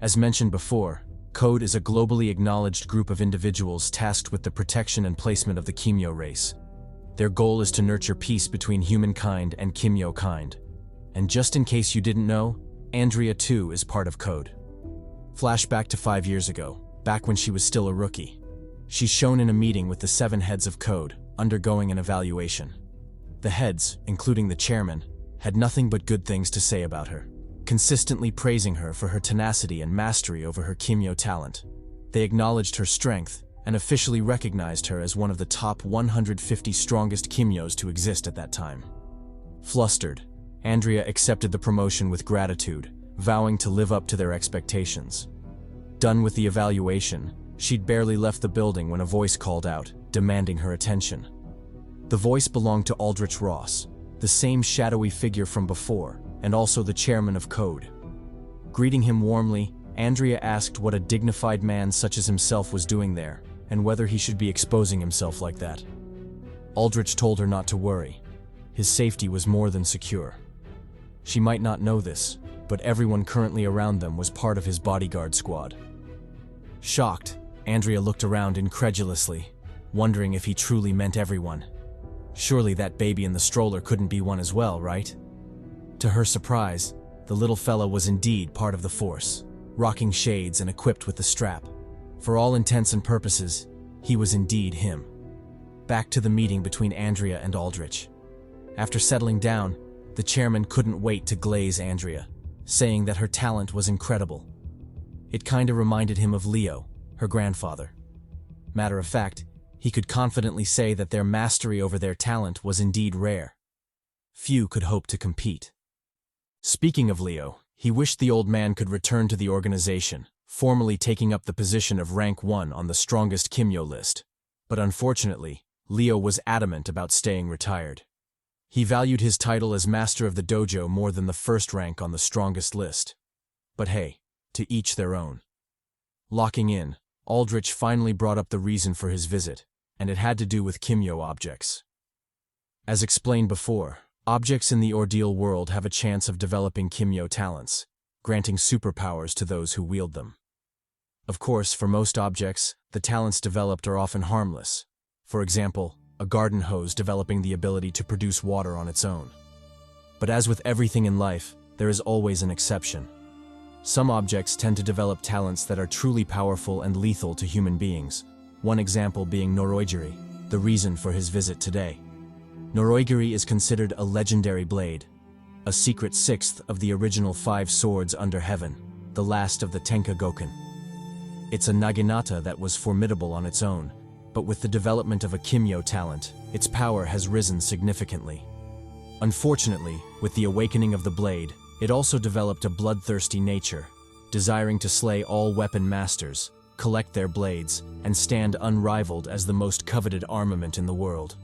As mentioned before, CHADY is a globally acknowledged group of individuals tasked with the protection and placement of the Kimyo race. Their goal is to nurture peace between humankind and Kimyo kind. And just in case you didn't know, Andrea too is part of CHADY. Flashback to 5 years ago, back when she was still a rookie. She's shown in a meeting with the 7 heads of CHADY, undergoing an evaluation. The heads, including the chairman, had nothing but good things to say about her, consistently praising her for her tenacity and mastery over her Kimyo talent. They acknowledged her strength and officially recognized her as one of the top 150 strongest Kimyos to exist at that time. Flustered, Andrea accepted the promotion with gratitude, vowing to live up to their expectations. Done with the evaluation, she'd barely left the building when a voice called out, demanding her attention. The voice belonged to Aldrich Ross, the same shadowy figure from before, and also the chairman of CHADY. Greeting him warmly, Andrea asked what a dignified man such as himself was doing there, and whether he should be exposing himself like that. Aldrich told her not to worry. His safety was more than secure. She might not know this, but everyone currently around them was part of his bodyguard squad. Shocked, Andrea looked around incredulously, wondering if he truly meant everyone. Surely that baby in the stroller couldn't be one as well, right? To her surprise, the little fella was indeed part of the force, rocking shades and equipped with the strap. For all intents and purposes, he was indeed him. Back to the meeting between Andrea and Aldrich. After settling down, the chairman couldn't wait to glaze Andrea, saying that her talent was incredible. It kinda reminded him of Leo, her grandfather. Matter of fact, he could confidently say that their mastery over their talent was indeed rare. Few could hope to compete. Speaking of Leo, he wished the old man could return to the organization, formally taking up the position of rank 1 on the strongest Kimyo list. But unfortunately, Leo was adamant about staying retired. He valued his title as master of the dojo more than the first rank on the strongest list. But hey, to each their own. Locking in, Aldrich finally brought up the reason for his visit, and it had to do with Kimyo objects. As explained before, objects in the Ordeal world have a chance of developing Kimyo talents, granting superpowers to those who wield them. Of course, for most objects, the talents developed are often harmless. For example, a garden hose developing the ability to produce water on its own. But as with everything in life, there is always an exception. Some objects tend to develop talents that are truly powerful and lethal to human beings, one example being Noroigiri, the reason for his visit today. Noroigiri is considered a legendary blade, a secret 6th of the original 5 swords under heaven, the last of the Tenka Goken. It's a naginata that was formidable on its own, but with the development of a Kimyo talent, its power has risen significantly. Unfortunately, with the awakening of the blade, it also developed a bloodthirsty nature, desiring to slay all weapon masters, collect their blades, and stand unrivaled as the most coveted armament in the world.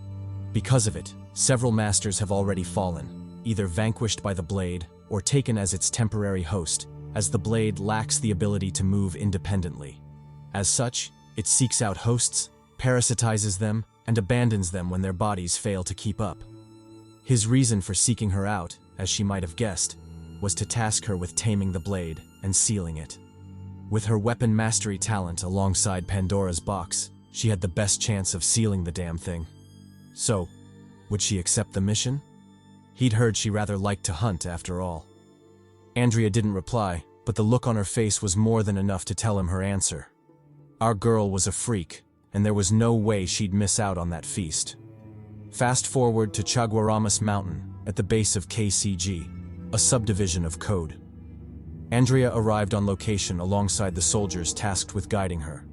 Because of it, several masters have already fallen, either vanquished by the blade or taken as its temporary host, as the blade lacks the ability to move independently. As such, it seeks out hosts, parasitizes them, and abandons them when their bodies fail to keep up. His reason for seeking her out, as she might have guessed, was to task her with taming the blade and sealing it. With her weapon mastery talent alongside Pandora's box, she had the best chance of sealing the damn thing. So, would she accept the mission? He'd heard she rather liked to hunt after all. Andrea didn't reply, but the look on her face was more than enough to tell him her answer. Our girl was a freak, and there was no way she'd miss out on that feast. Fast forward to Chaguaramas Mountain, at the base of KCG, a subdivision of CHADY. Andrea arrived on location alongside the soldiers tasked with guiding her.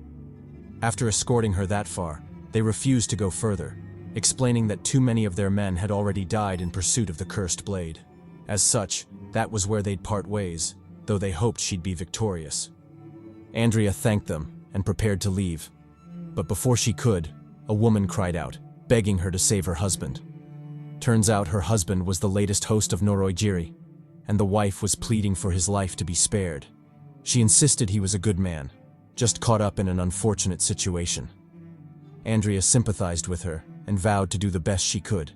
After escorting her that far, they refused to go further, explaining that too many of their men had already died in pursuit of the cursed blade. As such, that was where they'd part ways, though they hoped she'd be victorious. Andrea thanked them and prepared to leave. But before she could, a woman cried out, begging her to save her husband. Turns out her husband was the latest host of Noroigiri, and the wife was pleading for his life to be spared. She insisted he was a good man, just caught up in an unfortunate situation. Andrea sympathized with her and vowed to do the best she could.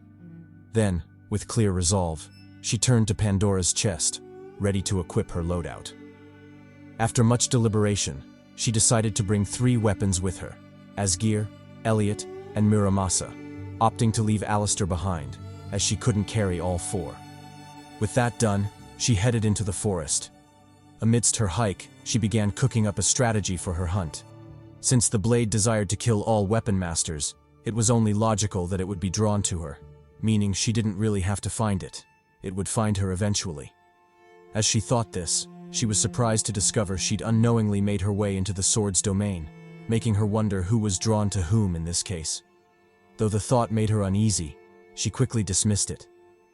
Then, with clear resolve, she turned to Pandora's chest, ready to equip her loadout. After much deliberation, she decided to bring 3 weapons with her: Asgeir, Elliot, and Muramasa, opting to leave Alistair behind, as she couldn't carry all 4. With that done, she headed into the forest. Amidst her hike, she began cooking up a strategy for her hunt. Since the blade desired to kill all weapon masters, it was only logical that it would be drawn to her, meaning she didn't really have to find it. It would find her eventually. As she thought this, she was surprised to discover she'd unknowingly made her way into the sword's domain, making her wonder who was drawn to whom in this case. Though the thought made her uneasy, she quickly dismissed it,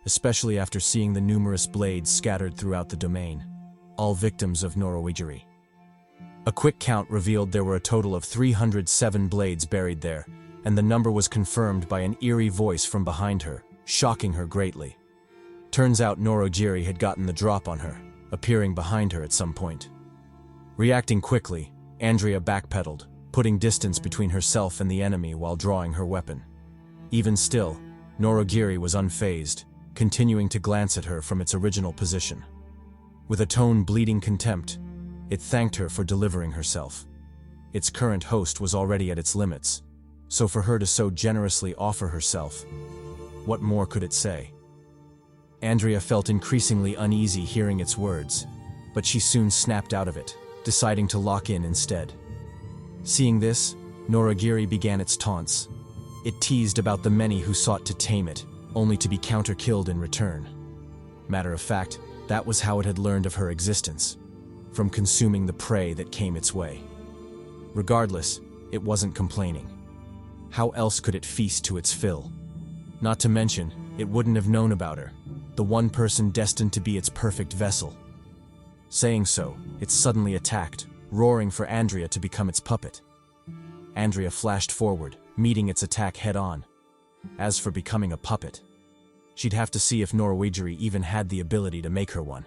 especially after seeing the numerous blades scattered throughout the domain, all victims of Norowigiri. A quick count revealed there were a total of 307 blades buried there, and the number was confirmed by an eerie voice from behind her, shocking her greatly. Turns out Norowigiri had gotten the drop on her, appearing behind her at some point. Reacting quickly, Andrea backpedaled, putting distance between herself and the enemy while drawing her weapon. Even still, Norowigiri was unfazed, continuing to glance at her from its original position. With a tone bleeding contempt, it thanked her for delivering herself. Its current host was already at its limits, so for her to so generously offer herself, what more could it say? Andrea felt increasingly uneasy hearing its words, but she soon snapped out of it, deciding to lock in instead. Seeing this, Norowigiri began its taunts. It teased about the many who sought to tame it, only to be counter-killed in return. Matter of fact, that was how it had learned of her existence, from consuming the prey that came its way. Regardless, it wasn't complaining. How else could it feast to its fill? Not to mention, it wouldn't have known about her, the one person destined to be its perfect vessel. Saying so, it suddenly attacked, roaring for Andrea to become its puppet. Andrea flashed forward, meeting its attack head-on. As for becoming a puppet, she'd have to see if Norowigiri even had the ability to make her one.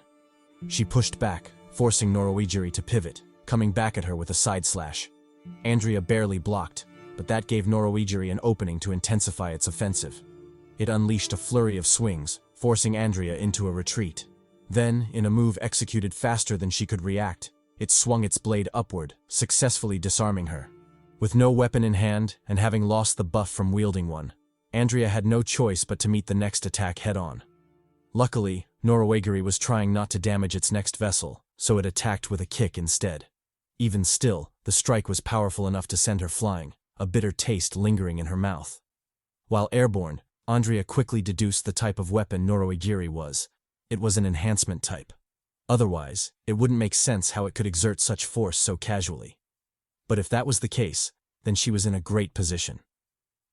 She pushed back, forcing Norowigiri to pivot, coming back at her with a side slash. Andrea barely blocked, but that gave Norowigiri an opening to intensify its offensive. It unleashed a flurry of swings, forcing Andrea into a retreat. Then, in a move executed faster than she could react, it swung its blade upward, successfully disarming her. With no weapon in hand, and having lost the buff from wielding one, Andrea had no choice but to meet the next attack head-on. Luckily, Norowigiri was trying not to damage its next vessel, so it attacked with a kick instead. Even still, the strike was powerful enough to send her flying, a bitter taste lingering in her mouth. While airborne, Andrea quickly deduced the type of weapon Norowigiri was. It was an enhancement type. Otherwise, it wouldn't make sense how it could exert such force so casually. But if that was the case, then she was in a great position.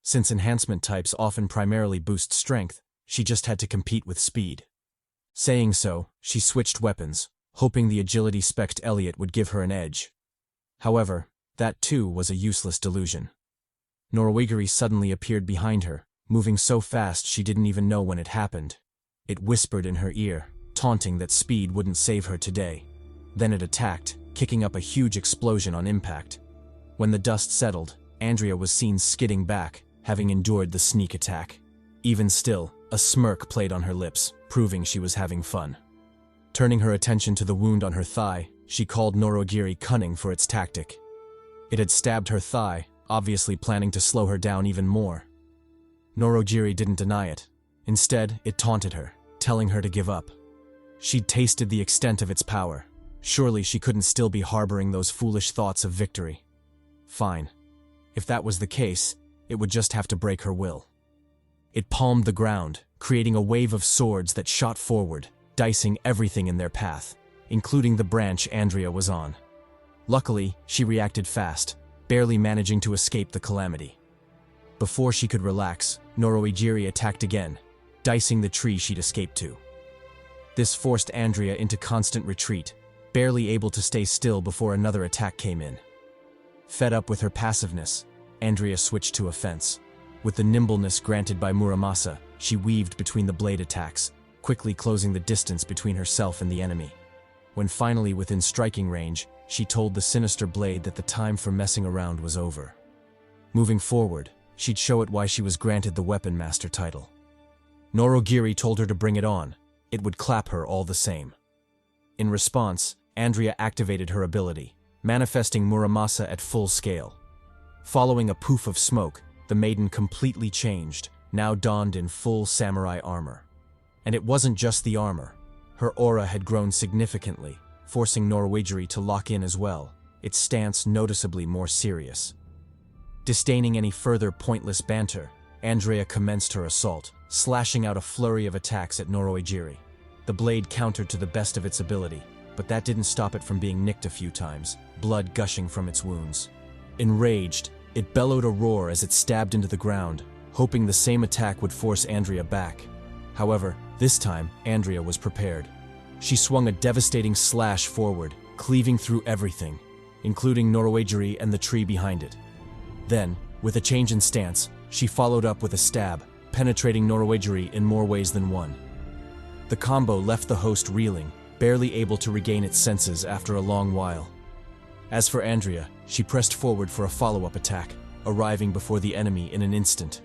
Since enhancement types often primarily boost strength, she just had to compete with speed. Saying so, she switched weapons, hoping the agility spec'd Elliot would give her an edge. However, that too was a useless delusion. Norowigiri suddenly appeared behind her, moving so fast she didn't even know when it happened. It whispered in her ear, taunting that speed wouldn't save her today. Then it attacked, kicking up a huge explosion on impact. When the dust settled, Andrea was seen skidding back, having endured the sneak attack. Even still, a smirk played on her lips, proving she was having fun. Turning her attention to the wound on her thigh, she called Norowigiri cunning for its tactic. It had stabbed her thigh, obviously planning to slow her down even more. Norowigiri didn't deny it. Instead, it taunted her, telling her to give up. She'd tasted the extent of its power. Surely she couldn't still be harboring those foolish thoughts of victory. Fine. If that was the case, it would just have to break her will. It palmed the ground, creating a wave of swords that shot forward, dicing everything in their path, including the branch Andrea was on. Luckily, she reacted fast, barely managing to escape the calamity. Before she could relax, Norowigiri attacked again, dicing the tree she'd escaped to. This forced Andrea into constant retreat, barely able to stay still before another attack came in. Fed up with her passiveness, Andrea switched to offense. With the nimbleness granted by Muramasa, she weaved between the blade attacks, quickly closing the distance between herself and the enemy. When finally within striking range, she told the sinister blade that the time for messing around was over. Moving forward, she'd show it why she was granted the Weapon Master title. Norowigiri told her to bring it on. It would clap her all the same. In response, Andrea activated her ability, manifesting Muramasa at full scale. Following a poof of smoke, the maiden completely changed, now donned in full samurai armor. And it wasn't just the armor. Her aura had grown significantly, forcing Norwagiri to lock in as well, its stance noticeably more serious. Disdaining any further pointless banter, Andrea commenced her assault, slashing out a flurry of attacks at Norwagiri. The blade countered to the best of its ability, but that didn't stop it from being nicked a few times, blood gushing from its wounds. Enraged, it bellowed a roar as it stabbed into the ground, hoping the same attack would force Andrea back. However, this time, Andrea was prepared. She swung a devastating slash forward, cleaving through everything, including Norwagiri and the tree behind it. Then, with a change in stance, she followed up with a stab, penetrating Norwagiri in more ways than one. The combo left the host reeling, barely able to regain its senses after a long while. As for Andrea, she pressed forward for a follow-up attack, arriving before the enemy in an instant.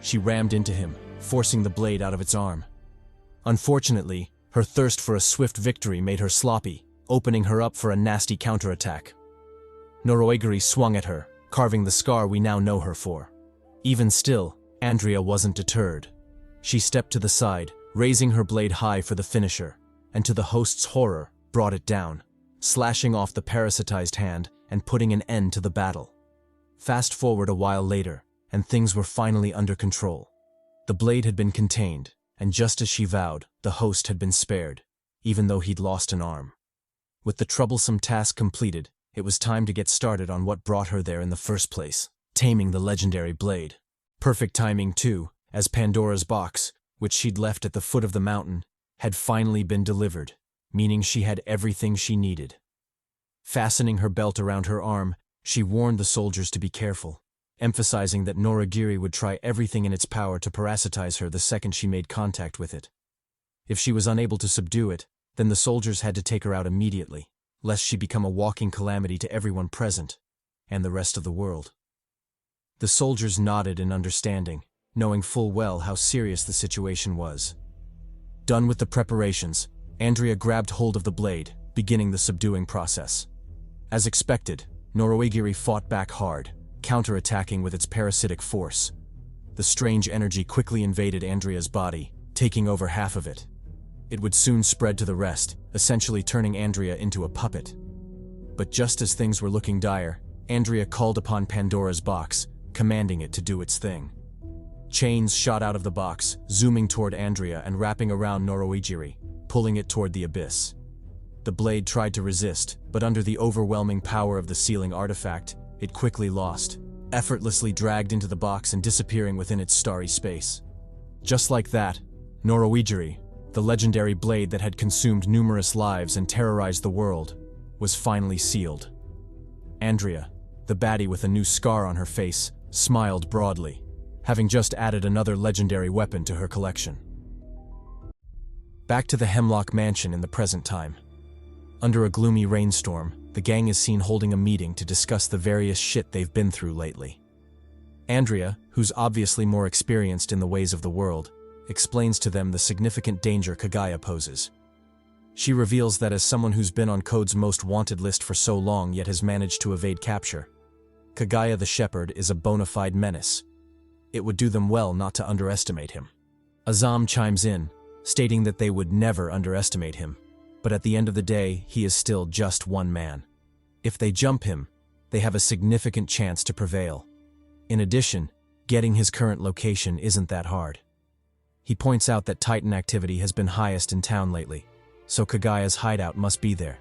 She rammed into him, forcing the blade out of its arm. Unfortunately, her thirst for a swift victory made her sloppy, opening her up for a nasty counterattack. Norwagiri swung at her, carving the scar we now know her for. Even still, Andrea wasn't deterred. She stepped to the side, raising her blade high for the finisher, and to the host's horror, brought it down, slashing off the parasitized hand and putting an end to the battle. Fast forward a while later, and things were finally under control. The blade had been contained, and just as she vowed, the host had been spared, even though he'd lost an arm. With the troublesome task completed, it was time to get started on what brought her there in the first place, taming the legendary blade. Perfect timing too, as Pandora's box, which she'd left at the foot of the mountain, had finally been delivered, meaning she had everything she needed. Fastening her belt around her arm, she warned the soldiers to be careful, emphasizing that Norwagiri would try everything in its power to parasitize her the second she made contact with it. If she was unable to subdue it, then the soldiers had to take her out immediately, lest she become a walking calamity to everyone present, and the rest of the world. The soldiers nodded in understanding, knowing full well how serious the situation was. Done with the preparations, Andrea grabbed hold of the blade, beginning the subduing process. As expected, Norwagiri fought back hard, counterattacking with its parasitic force. The strange energy quickly invaded Andrea's body, taking over half of it. It would soon spread to the rest, essentially turning Andrea into a puppet. But just as things were looking dire, Andrea called upon Pandora's box, commanding it to do its thing. Chains shot out of the box, zooming toward Andrea and wrapping around Norwagiri, pulling it toward the abyss. The blade tried to resist, but under the overwhelming power of the sealing artifact, it quickly lost, effortlessly dragged into the box and disappearing within its starry space. Just like that, Norwagiri, the legendary blade that had consumed numerous lives and terrorized the world, was finally sealed. Andrea, the baddie with a new scar on her face, smiled broadly, having just added another legendary weapon to her collection. Back to the Hemlock Mansion in the present time. Under a gloomy rainstorm, the gang is seen holding a meeting to discuss the various shit they've been through lately. Andrea, who's obviously more experienced in the ways of the world, explains to them the significant danger Kaguya poses. She reveals that as someone who's been on Code's most wanted list for so long yet has managed to evade capture, Kaguya the Shepherd is a bona fide menace. It would do them well not to underestimate him. Azam chimes in, stating that they would never underestimate him, but at the end of the day, he is still just one man. If they jump him, they have a significant chance to prevail. In addition, getting his current location isn't that hard. He points out that Titan activity has been highest in town lately, so Kaguya's hideout must be there.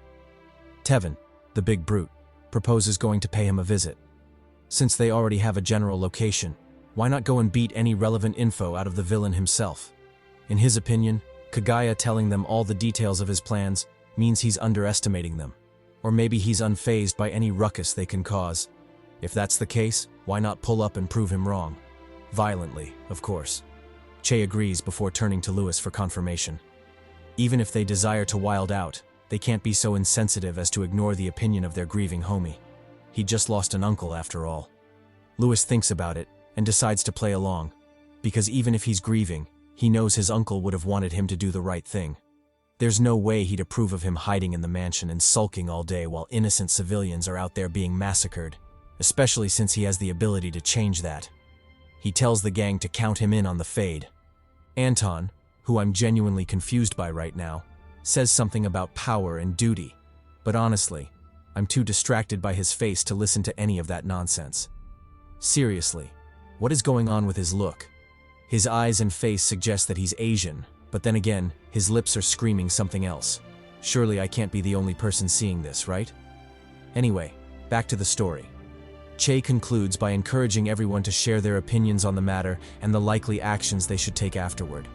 Tevin, the big brute, proposes going to pay him a visit. Since they already have a general location, why not go and beat any relevant info out of the villain himself? In his opinion, Kaguya telling them all the details of his plans means he's underestimating them. Or maybe he's unfazed by any ruckus they can cause. If that's the case, why not pull up and prove him wrong? Violently, of course. Che agrees before turning to Lewis for confirmation. Even if they desire to wild out, they can't be so insensitive as to ignore the opinion of their grieving homie. He just lost an uncle after all. Lewis thinks about it and decides to play along, because even if he's grieving, he knows his uncle would have wanted him to do the right thing. There's no way he'd approve of him hiding in the mansion and sulking all day while innocent civilians are out there being massacred, especially since he has the ability to change that. He tells the gang to count him in on the fade. Anton, who I'm genuinely confused by right now, says something about power and duty, but honestly, I'm too distracted by his face to listen to any of that nonsense. Seriously, what is going on with his look? His eyes and face suggest that he's Asian, but then again, his lips are screaming something else. Surely I can't be the only person seeing this, right? Anyway, back to the story. Che concludes by encouraging everyone to share their opinions on the matter and the likely actions they should take afterward.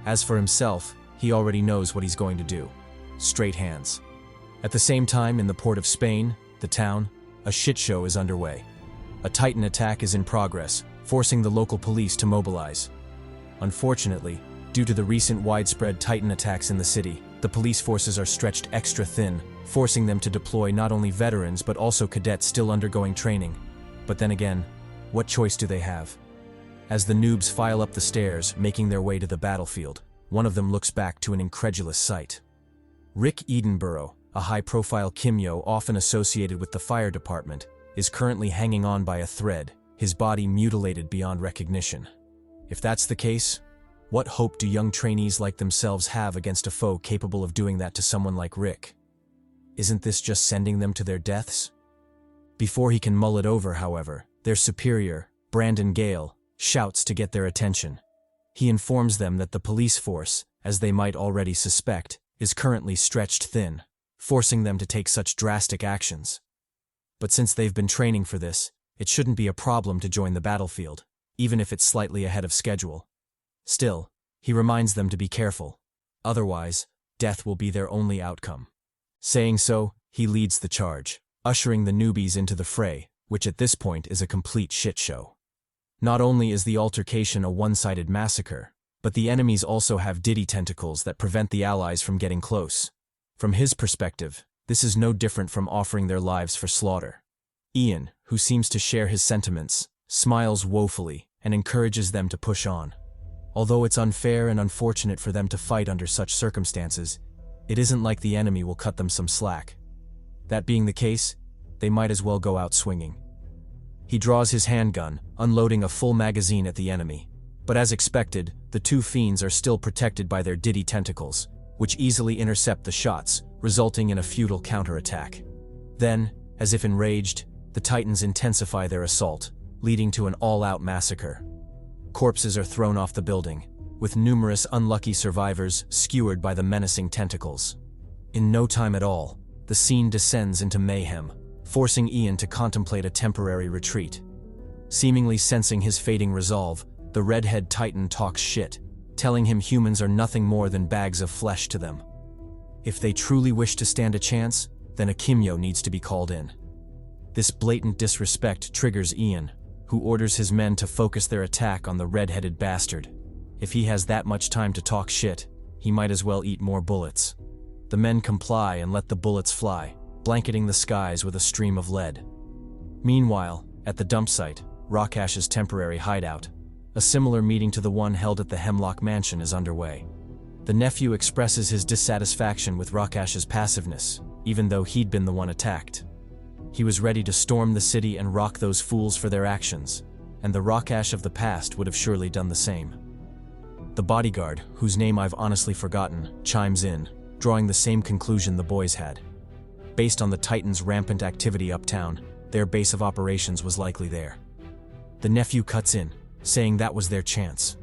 As for himself, he already knows what he's going to do. Straight hands. At the same time, in the port of Spain, the town, a shit show is underway. A Titan attack is in progress, forcing the local police to mobilize. Unfortunately, due to the recent widespread Titan attacks in the city, the police forces are stretched extra thin, forcing them to deploy not only veterans but also cadets still undergoing training. But then again, what choice do they have? As the noobs file up the stairs, making their way to the battlefield, one of them looks back to an incredulous sight. Rick Edinburgh, a high-profile Kimyo often associated with the fire department, is currently hanging on by a thread, his body mutilated beyond recognition. If that's the case, what hope do young trainees like themselves have against a foe capable of doing that to someone like Rick? Isn't this just sending them to their deaths? Before he can mull it over, however, their superior, Brandon Gale, shouts to get their attention. He informs them that the police force, as they might already suspect, is currently stretched thin, forcing them to take such drastic actions. But since they've been training for this, it shouldn't be a problem to join the battlefield, even if it's slightly ahead of schedule. Still, he reminds them to be careful. Otherwise, death will be their only outcome. Saying so, he leads the charge, ushering the newbies into the fray, which at this point is a complete shit show. Not only is the altercation a one-sided massacre, but the enemies also have Diddy tentacles that prevent the allies from getting close. From his perspective, this is no different from offering their lives for slaughter. Ian, who seems to share his sentiments, smiles woefully and encourages them to push on. Although it's unfair and unfortunate for them to fight under such circumstances, it isn't like the enemy will cut them some slack. That being the case, they might as well go out swinging. He draws his handgun, unloading a full magazine at the enemy. But as expected, the two fiends are still protected by their Diddy tentacles, which easily intercept the shots, resulting in a futile counterattack. Then, as if enraged, the Titans intensify their assault, leading to an all-out massacre. Corpses are thrown off the building, with numerous unlucky survivors skewered by the menacing tentacles. In no time at all, the scene descends into mayhem, forcing Ian to contemplate a temporary retreat. Seemingly sensing his fading resolve, the redhead Titan talks shit, telling him humans are nothing more than bags of flesh to them. If they truly wish to stand a chance, then a Kimyo needs to be called in. This blatant disrespect triggers Ian, who orders his men to focus their attack on the red-headed bastard. If he has that much time to talk shit, he might as well eat more bullets. The men comply and let the bullets fly, blanketing the skies with a stream of lead. Meanwhile, at the dump site, Rakash's temporary hideout, a similar meeting to the one held at the Hemlock Mansion is underway. The nephew expresses his dissatisfaction with Rakash's passiveness, even though he'd been the one attacked. He was ready to storm the city and rock those fools for their actions, and the Rakash of the past would have surely done the same. The bodyguard, whose name I've honestly forgotten, chimes in, drawing the same conclusion the boys had. Based on the Titans' rampant activity uptown, their base of operations was likely there. The nephew cuts in, saying that was their chance.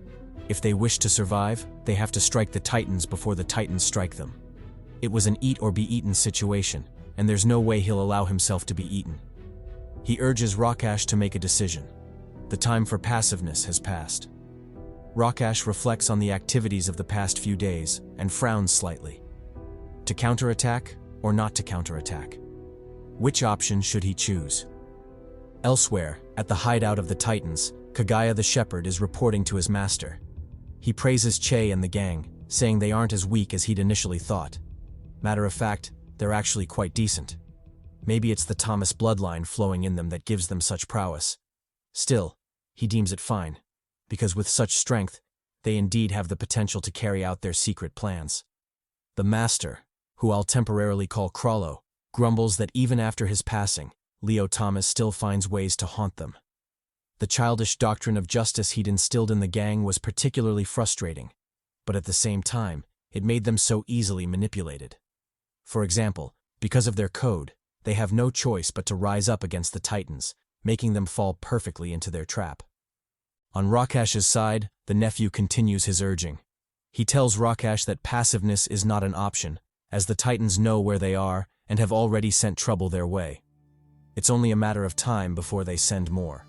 If they wish to survive, they have to strike the Titans before the Titans strike them. It was an eat-or-be-eaten situation, and there's no way he'll allow himself to be eaten. He urges Rakash to make a decision. The time for passiveness has passed. Rakash reflects on the activities of the past few days and frowns slightly. To counterattack or not to counterattack? Which option should he choose? Elsewhere, at the hideout of the Titans, Kagaya the Shepherd is reporting to his master. He praises Che and the gang, saying they aren't as weak as he'd initially thought. Matter of fact, they're actually quite decent. Maybe it's the Thomas bloodline flowing in them that gives them such prowess. Still, he deems it fine, because with such strength, they indeed have the potential to carry out their secret plans. The master, who I'll temporarily call Krollo, grumbles that even after his passing, Leo Thomas still finds ways to haunt them. The childish doctrine of justice he'd instilled in the gang was particularly frustrating, but at the same time, it made them so easily manipulated. For example, because of their code, they have no choice but to rise up against the Titans, making them fall perfectly into their trap. On Rakash's side, the nephew continues his urging. He tells Rakash that passiveness is not an option, as the Titans know where they are and have already sent trouble their way. It's only a matter of time before they send more.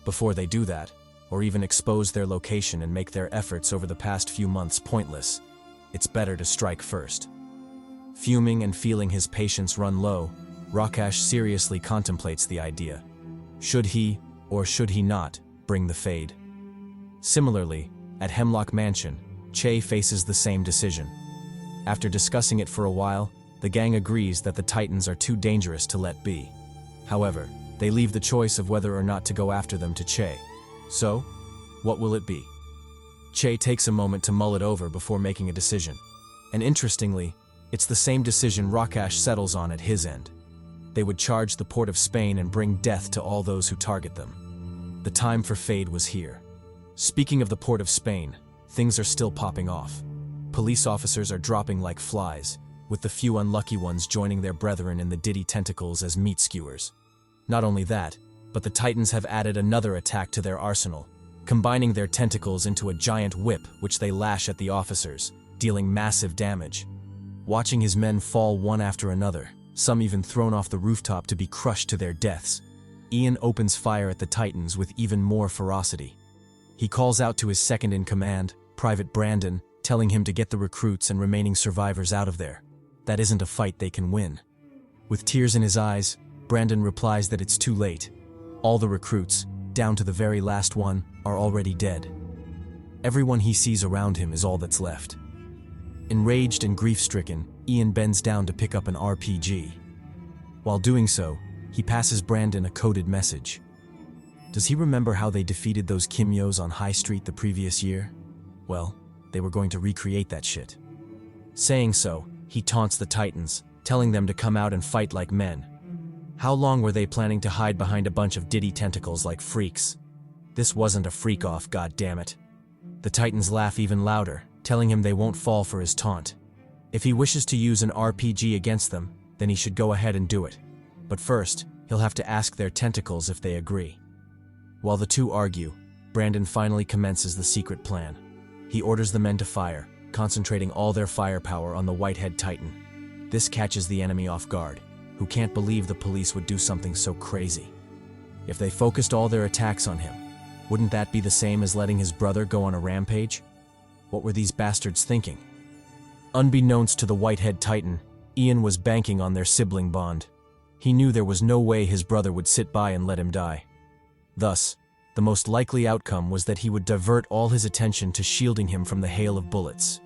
Before they do that, or even expose their location and make their efforts over the past few months pointless, it's better to strike first. Fuming and feeling his patience run low, Rakash seriously contemplates the idea. Should he, or should he not, bring the Fade? Similarly, at Hemlock Mansion, Che faces the same decision. After discussing it for a while, the gang agrees that the Titans are too dangerous to let be. However, they leave the choice of whether or not to go after them to Che. So, what will it be? Che takes a moment to mull it over before making a decision. And interestingly, it's the same decision Rakash settles on at his end. They would charge the port of Spain and bring death to all those who target them. The time for Fade was here. Speaking of the port of Spain, things are still popping off. Police officers are dropping like flies, with the few unlucky ones joining their brethren in the Diddy tentacles as meat skewers. Not only that, but the Titans have added another attack to their arsenal, combining their tentacles into a giant whip which they lash at the officers, dealing massive damage. Watching his men fall one after another, some even thrown off the rooftop to be crushed to their deaths, Ian opens fire at the Titans with even more ferocity. He calls out to his second-in-command, Private Brandon, telling him to get the recruits and remaining survivors out of there. That isn't a fight they can win. With tears in his eyes, Brandon replies that it's too late. All the recruits, down to the very last one, are already dead. Everyone he sees around him is all that's left. Enraged and grief-stricken, Ian bends down to pick up an RPG. While doing so, he passes Brandon a coded message. Does he remember how they defeated those Kimyos on High Street the previous year? Well, they were going to recreate that shit. Saying so, he taunts the Titans, telling them to come out and fight like men. How long were they planning to hide behind a bunch of Diddy tentacles like freaks? This wasn't a freak-off, goddammit. The Titans laugh even louder, telling him they won't fall for his taunt. If he wishes to use an RPG against them, then he should go ahead and do it. But first, he'll have to ask their tentacles if they agree. While the two argue, Brandon finally commences the secret plan. He orders the men to fire, concentrating all their firepower on the Whitehead Titan. This catches the enemy off guard, who can't believe the police would do something so crazy. If they focused all their attacks on him, wouldn't that be the same as letting his brother go on a rampage? What were these bastards thinking? Unbeknownst to the Whitehead Titan, Ian was banking on their sibling bond. He knew there was no way his brother would sit by and let him die. Thus, the most likely outcome was that he would divert all his attention to shielding him from the hail of bullets.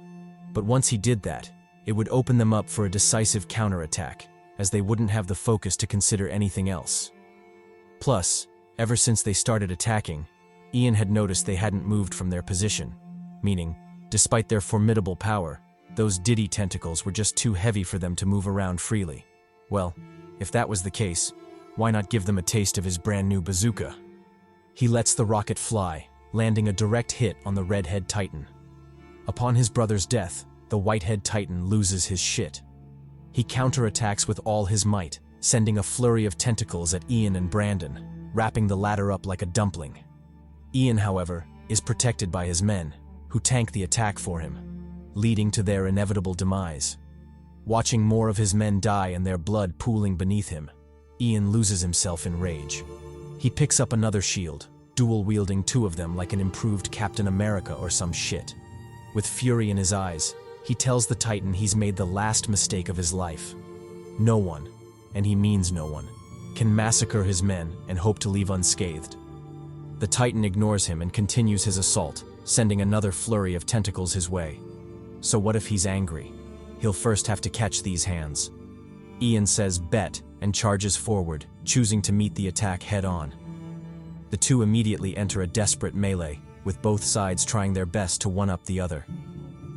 But once he did that, it would open them up for a decisive counterattack, as they wouldn't have the focus to consider anything else. Plus, ever since they started attacking, Ian had noticed they hadn't moved from their position, meaning, despite their formidable power, those Diddy tentacles were just too heavy for them to move around freely. Well, if that was the case, why not give them a taste of his brand new bazooka? He lets the rocket fly, landing a direct hit on the Redhead Titan. Upon his brother's death, the Whitehead Titan loses his shit. He counterattacks with all his might, sending a flurry of tentacles at Ian and Brandon, wrapping the latter up like a dumpling. Ian, however, is protected by his men, who tank the attack for him, leading to their inevitable demise. Watching more of his men die and their blood pooling beneath him, Ian loses himself in rage. He picks up another shield, dual-wielding two of them like an improved Captain America or some shit. With fury in his eyes, he tells the Titan he's made the last mistake of his life. No one, and he means no one, can massacre his men and hope to leave unscathed. The Titan ignores him and continues his assault, sending another flurry of tentacles his way. So what if he's angry? He'll first have to catch these hands. Ian says bet and charges forward, choosing to meet the attack head-on. The two immediately enter a desperate melee, with both sides trying their best to one-up the other.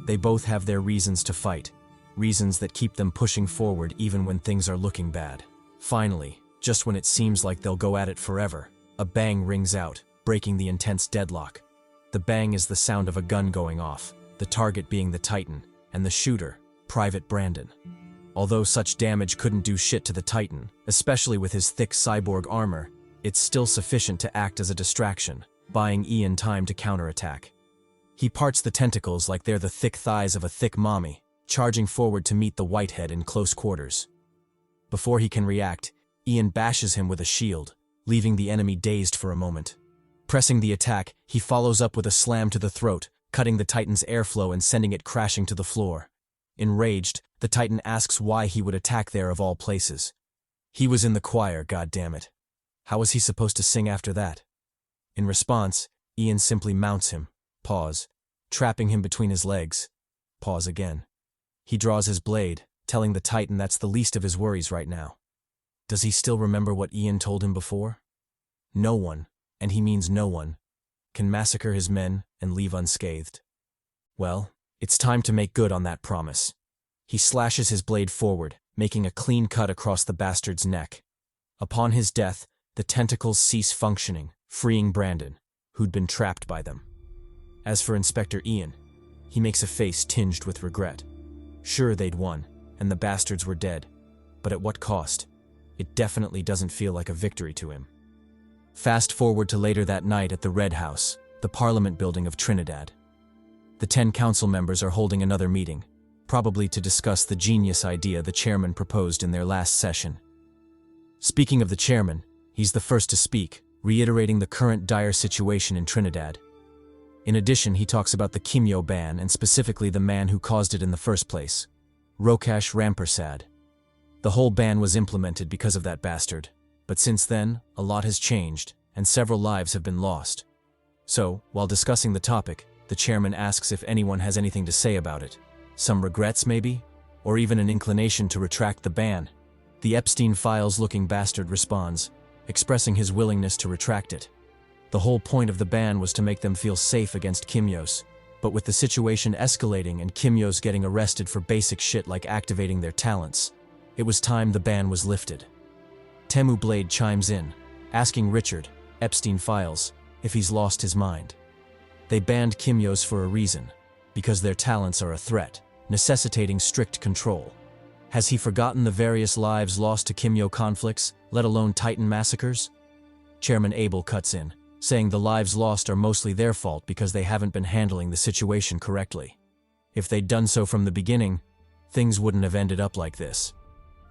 They both have their reasons to fight, reasons that keep them pushing forward even when things are looking bad. Finally, just when it seems like they'll go at it forever, a bang rings out, breaking the intense deadlock. The bang is the sound of a gun going off, the target being the Titan, and the shooter, Private Brandon. Although such damage couldn't do shit to the Titan, especially with his thick cyborg armor, it's still sufficient to act as a distraction, buying Ian time to counterattack. He parts the tentacles like they're the thick thighs of a thick mommy, charging forward to meet the Whitehead in close quarters. Before he can react, Ian bashes him with a shield, leaving the enemy dazed for a moment. Pressing the attack, he follows up with a slam to the throat, cutting the Titan's airflow and sending it crashing to the floor. Enraged, the Titan asks why he would attack there of all places. He was in the choir, goddammit. How was he supposed to sing after that? In response, Ian simply mounts him. Pause. Trapping him between his legs. Pause again. He draws his blade, telling the Titan that's the least of his worries right now. Does he still remember what Ian told him before? No one, and he means no one, can massacre his men and leave unscathed. Well, it's time to make good on that promise. He slashes his blade forward, making a clean cut across the bastard's neck. Upon his death, the tentacles cease functioning, freeing Brandon, who'd been trapped by them. As for Inspector Ian, he makes a face tinged with regret. Sure, they'd won, and the bastards were dead, but at what cost? It definitely doesn't feel like a victory to him. Fast forward to later that night at the Red House, the Parliament building of Trinidad. The 10 council members are holding another meeting, probably to discuss the genius idea the chairman proposed in their last session. Speaking of the chairman, he's the first to speak, reiterating the current dire situation in Trinidad. In addition, he talks about the Kimyo ban and specifically the man who caused it in the first place, Rokash Rampersad. The whole ban was implemented because of that bastard, but since then, a lot has changed, and several lives have been lost. So, while discussing the topic, the chairman asks if anyone has anything to say about it. Some regrets, maybe? Or even an inclination to retract the ban? The Epstein Files-looking bastard responds, expressing his willingness to retract it. The whole point of the ban was to make them feel safe against Kimyos, but with the situation escalating and Kimyos getting arrested for basic shit like activating their talents, it was time the ban was lifted. Temu Blade chimes in, asking Richard, Epstein Files, if he's lost his mind. They banned Kimyos for a reason, because their talents are a threat, necessitating strict control. Has he forgotten the various lives lost to Kimyo conflicts, let alone Titan massacres? Chairman Abel cuts in, saying the lives lost are mostly their fault because they haven't been handling the situation correctly. If they'd done so from the beginning, things wouldn't have ended up like this.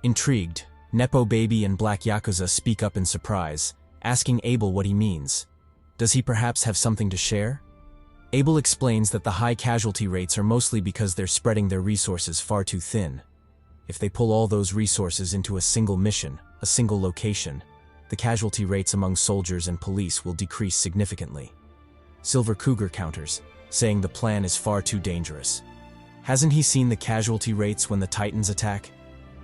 Intrigued, Nepo Baby and Black Yakuza speak up in surprise, asking Abel what he means. Does he perhaps have something to share? Abel explains that the high casualty rates are mostly because they're spreading their resources far too thin. If they pull all those resources into a single mission, a single location, the casualty rates among soldiers and police will decrease significantly. Silver Cougar counters, saying the plan is far too dangerous. Hasn't he seen the casualty rates when the Titans attack?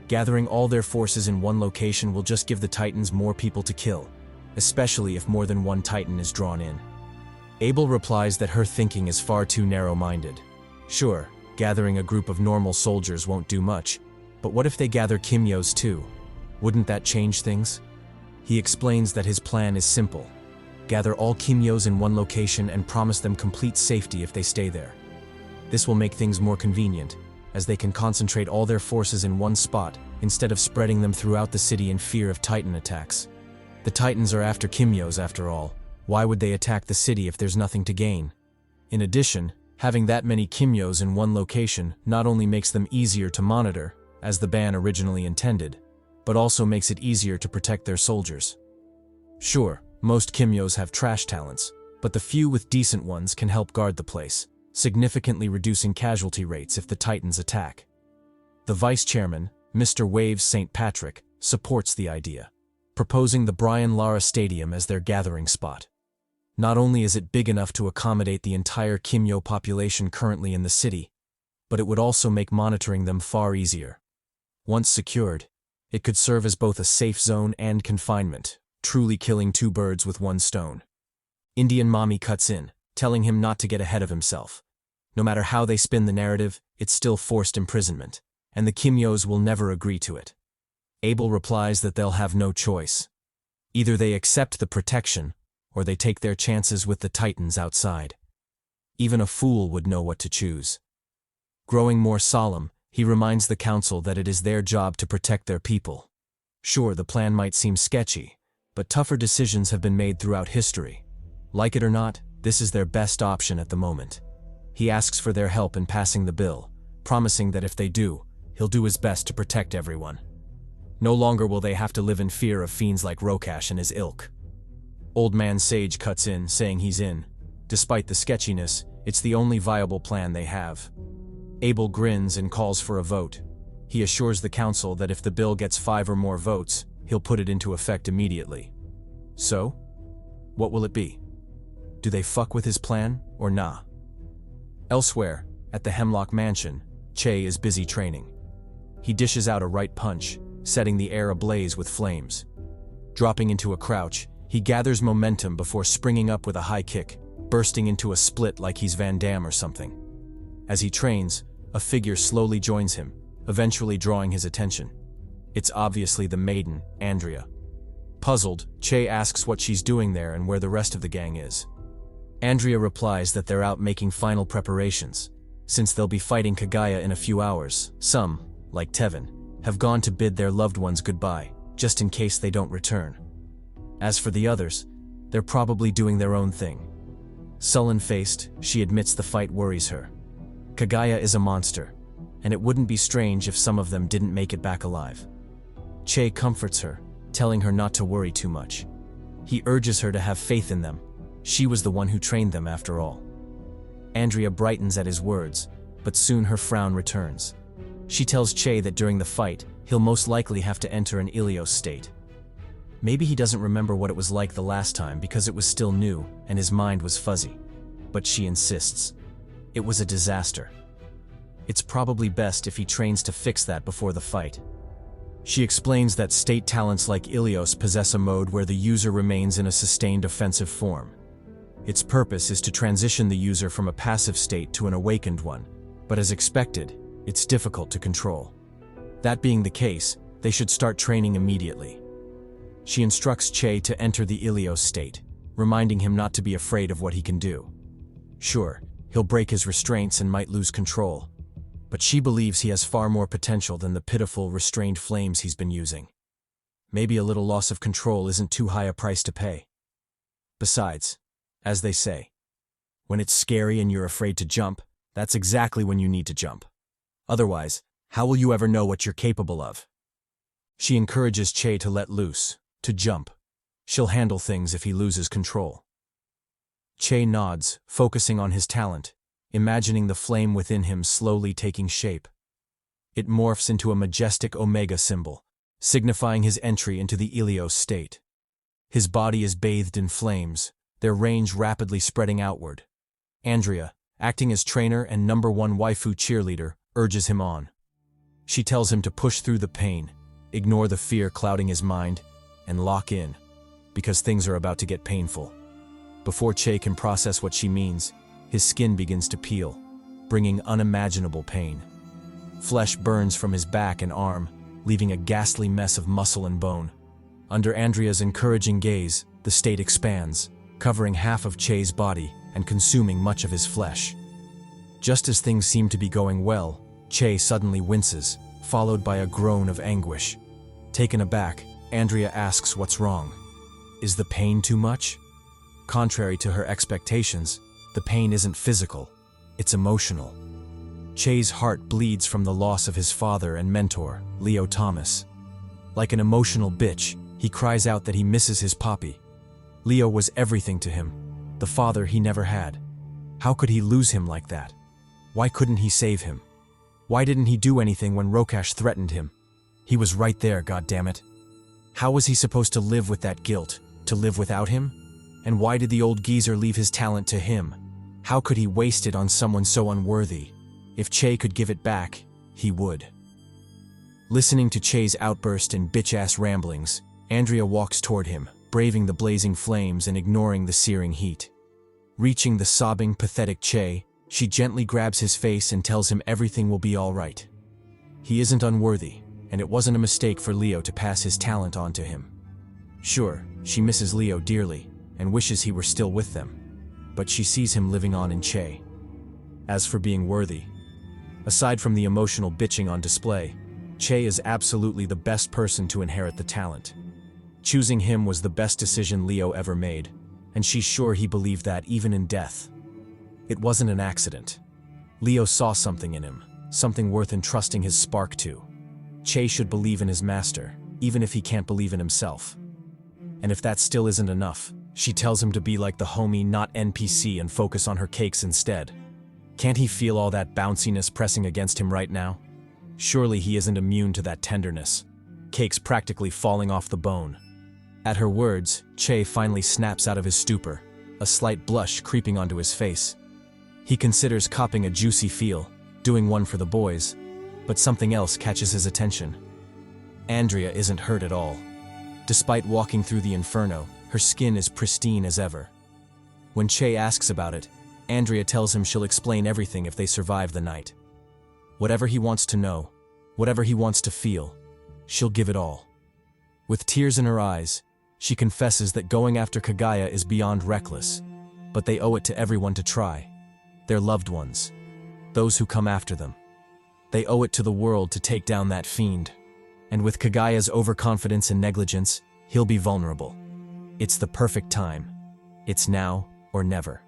Gathering all their forces in one location will just give the Titans more people to kill, especially if more than one Titan is drawn in. Abel replies that her thinking is far too narrow-minded. Sure, gathering a group of normal soldiers won't do much, but what if they gather Kimyos too? Wouldn't that change things? He explains that his plan is simple. Gather all Kimyos in one location and promise them complete safety if they stay there. This will make things more convenient, as they can concentrate all their forces in one spot instead of spreading them throughout the city in fear of Titan attacks. The Titans are after Kimyos after all. Why would they attack the city if there's nothing to gain? In addition, having that many Kimyos in one location not only makes them easier to monitor, as the ban originally intended, but also makes it easier to protect their soldiers. Sure, most Kimyos have trash talents, but the few with decent ones can help guard the place, significantly reducing casualty rates if the Titans attack. The vice chairman, Mr. Waves St. Patrick, supports the idea, proposing the Brian Lara Stadium as their gathering spot. Not only is it big enough to accommodate the entire Kimyo population currently in the city, but it would also make monitoring them far easier. Once secured, it could serve as both a safe zone and confinement, truly killing two birds with one stone. Indian Mommy cuts in, telling him not to get ahead of himself. No matter how they spin the narrative, it's still forced imprisonment, and the Kimyos will never agree to it. Abel replies that they'll have no choice. Either they accept the protection, or they take their chances with the Titans outside. Even a fool would know what to choose. Growing more solemn, he reminds the council that it is their job to protect their people. Sure, the plan might seem sketchy, but tougher decisions have been made throughout history. Like it or not, this is their best option at the moment. He asks for their help in passing the bill, promising that if they do, he'll do his best to protect everyone. No longer will they have to live in fear of fiends like Rokash and his ilk. Old Man Sage cuts in, saying he's in. Despite the sketchiness, it's the only viable plan they have. Abel grins and calls for a vote. He assures the council that if the bill gets 5 or more votes, he'll put it into effect immediately. So, what will it be? Do they fuck with his plan, or nah? Elsewhere, at the Hemlock Mansion, Che is busy training. He dishes out a right punch, setting the air ablaze with flames. Dropping into a crouch, he gathers momentum before springing up with a high kick, bursting into a split like he's Van Damme or something. As he trains, a figure slowly joins him, eventually drawing his attention. It's obviously the maiden, Andrea. Puzzled, Che asks what she's doing there and where the rest of the gang is. Andrea replies that they're out making final preparations. Since they'll be fighting Kaguya in a few hours, some, like Tevin, have gone to bid their loved ones goodbye, just in case they don't return. As for the others, they're probably doing their own thing. Sullen-faced, she admits the fight worries her. Kaguya is a monster, and it wouldn't be strange if some of them didn't make it back alive. Che comforts her, telling her not to worry too much. He urges her to have faith in them. She was the one who trained them after all. Andrea brightens at his words, but soon her frown returns. She tells Che that during the fight, he'll most likely have to enter an Ilios state. Maybe he doesn't remember what it was like the last time because it was still new and his mind was fuzzy. But she insists. It was a disaster. It's probably best if he trains to fix that before the fight. She explains that state talents like Ilios possess a mode where the user remains in a sustained offensive form. Its purpose is to transition the user from a passive state to an awakened one, but as expected, it's difficult to control. That being the case, they should start training immediately. She instructs Che to enter the Ilios state, reminding him not to be afraid of what he can do. Sure, he'll break his restraints and might lose control, but she believes he has far more potential than the pitiful, restrained flames he's been using. Maybe a little loss of control isn't too high a price to pay. Besides, as they say, when it's scary and you're afraid to jump, that's exactly when you need to jump. Otherwise, how will you ever know what you're capable of? She encourages Che to let loose, to jump. She'll handle things if he loses control. Che nods, focusing on his talent, imagining the flame within him slowly taking shape. It morphs into a majestic omega symbol, signifying his entry into the Ilios state. His body is bathed in flames, their range rapidly spreading outward. Andrea, acting as trainer and #1 waifu cheerleader, urges him on. She tells him to push through the pain, ignore the fear clouding his mind, and lock in, because things are about to get painful. Before Che can process what she means, his skin begins to peel, bringing unimaginable pain. Flesh burns from his back and arm, leaving a ghastly mess of muscle and bone. Under Andrea's encouraging gaze, the state expands, covering half of Che's body and consuming much of his flesh. Just as things seem to be going well, Che suddenly winces, followed by a groan of anguish. Taken aback, Andrea asks what's wrong. Is the pain too much? Contrary to her expectations, the pain isn't physical, it's emotional. Che's heart bleeds from the loss of his father and mentor, Leo Thomas. Like an emotional bitch, he cries out that he misses his poppy. Leo was everything to him, the father he never had. How could he lose him like that? Why couldn't he save him? Why didn't he do anything when Rokash threatened him? He was right there, goddammit. How was he supposed to live with that guilt, to live without him? And why did the old geezer leave his talent to him? How could he waste it on someone so unworthy? If Che could give it back, he would. Listening to Che's outburst and bitch-ass ramblings, Andrea walks toward him, braving the blazing flames and ignoring the searing heat. Reaching the sobbing, pathetic Che, she gently grabs his face and tells him everything will be all right. He isn't unworthy, and it wasn't a mistake for Leo to pass his talent on to him. Sure, she misses Leo dearly and wishes he were still with them, but she sees him living on in Che. As for being worthy, aside from the emotional bitching on display, Che is absolutely the best person to inherit the talent. Choosing him was the best decision Leo ever made, and she's sure he believed that even in death. It wasn't an accident. Leo saw something in him, something worth entrusting his spark to. Che should believe in his master, even if he can't believe in himself. And if that still isn't enough, she tells him to be like the homie NotNPC and focus on her cakes instead. Can't he feel all that bounciness pressing against him right now? Surely he isn't immune to that tenderness. Cakes practically falling off the bone. At her words, Che finally snaps out of his stupor, a slight blush creeping onto his face. He considers copping a juicy feel, doing one for the boys, but something else catches his attention. Andrea isn't hurt at all. Despite walking through the inferno, her skin is pristine as ever. When Che asks about it, Andrea tells him she'll explain everything if they survive the night. Whatever he wants to know, whatever he wants to feel, she'll give it all. With tears in her eyes, she confesses that going after Kaguya is beyond reckless, but they owe it to everyone to try. Their loved ones, those who come after them. They owe it to the world to take down that fiend. And with Kaguya's overconfidence and negligence, he'll be vulnerable. It's the perfect time. It's now or never.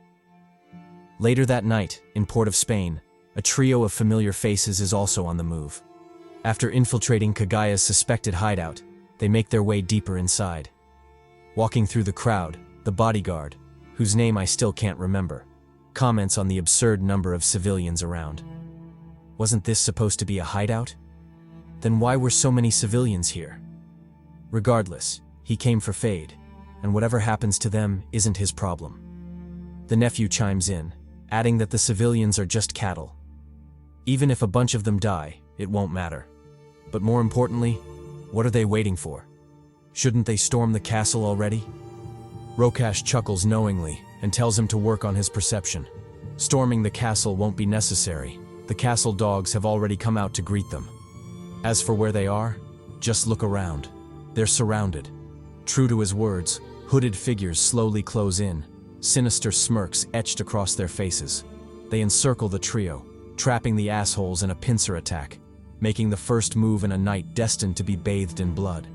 Later that night, in Port of Spain, a trio of familiar faces is also on the move. After infiltrating Kaguya's suspected hideout, they make their way deeper inside. Walking through the crowd, the bodyguard, whose name I still can't remember, comments on the absurd number of civilians around. Wasn't this supposed to be a hideout? Then why were so many civilians here? Regardless, he came for Fade, and whatever happens to them isn't his problem. The nephew chimes in, adding that the civilians are just cattle. Even if a bunch of them die, it won't matter. But more importantly, what are they waiting for? Shouldn't they storm the castle already? Rokash chuckles knowingly and tells him to work on his perception. Storming the castle won't be necessary. The castle dogs have already come out to greet them. As for where they are, just look around. They're surrounded. True to his words, hooded figures slowly close in, sinister smirks etched across their faces. They encircle the trio, trapping the assholes in a pincer attack, making the first move in a night destined to be bathed in blood.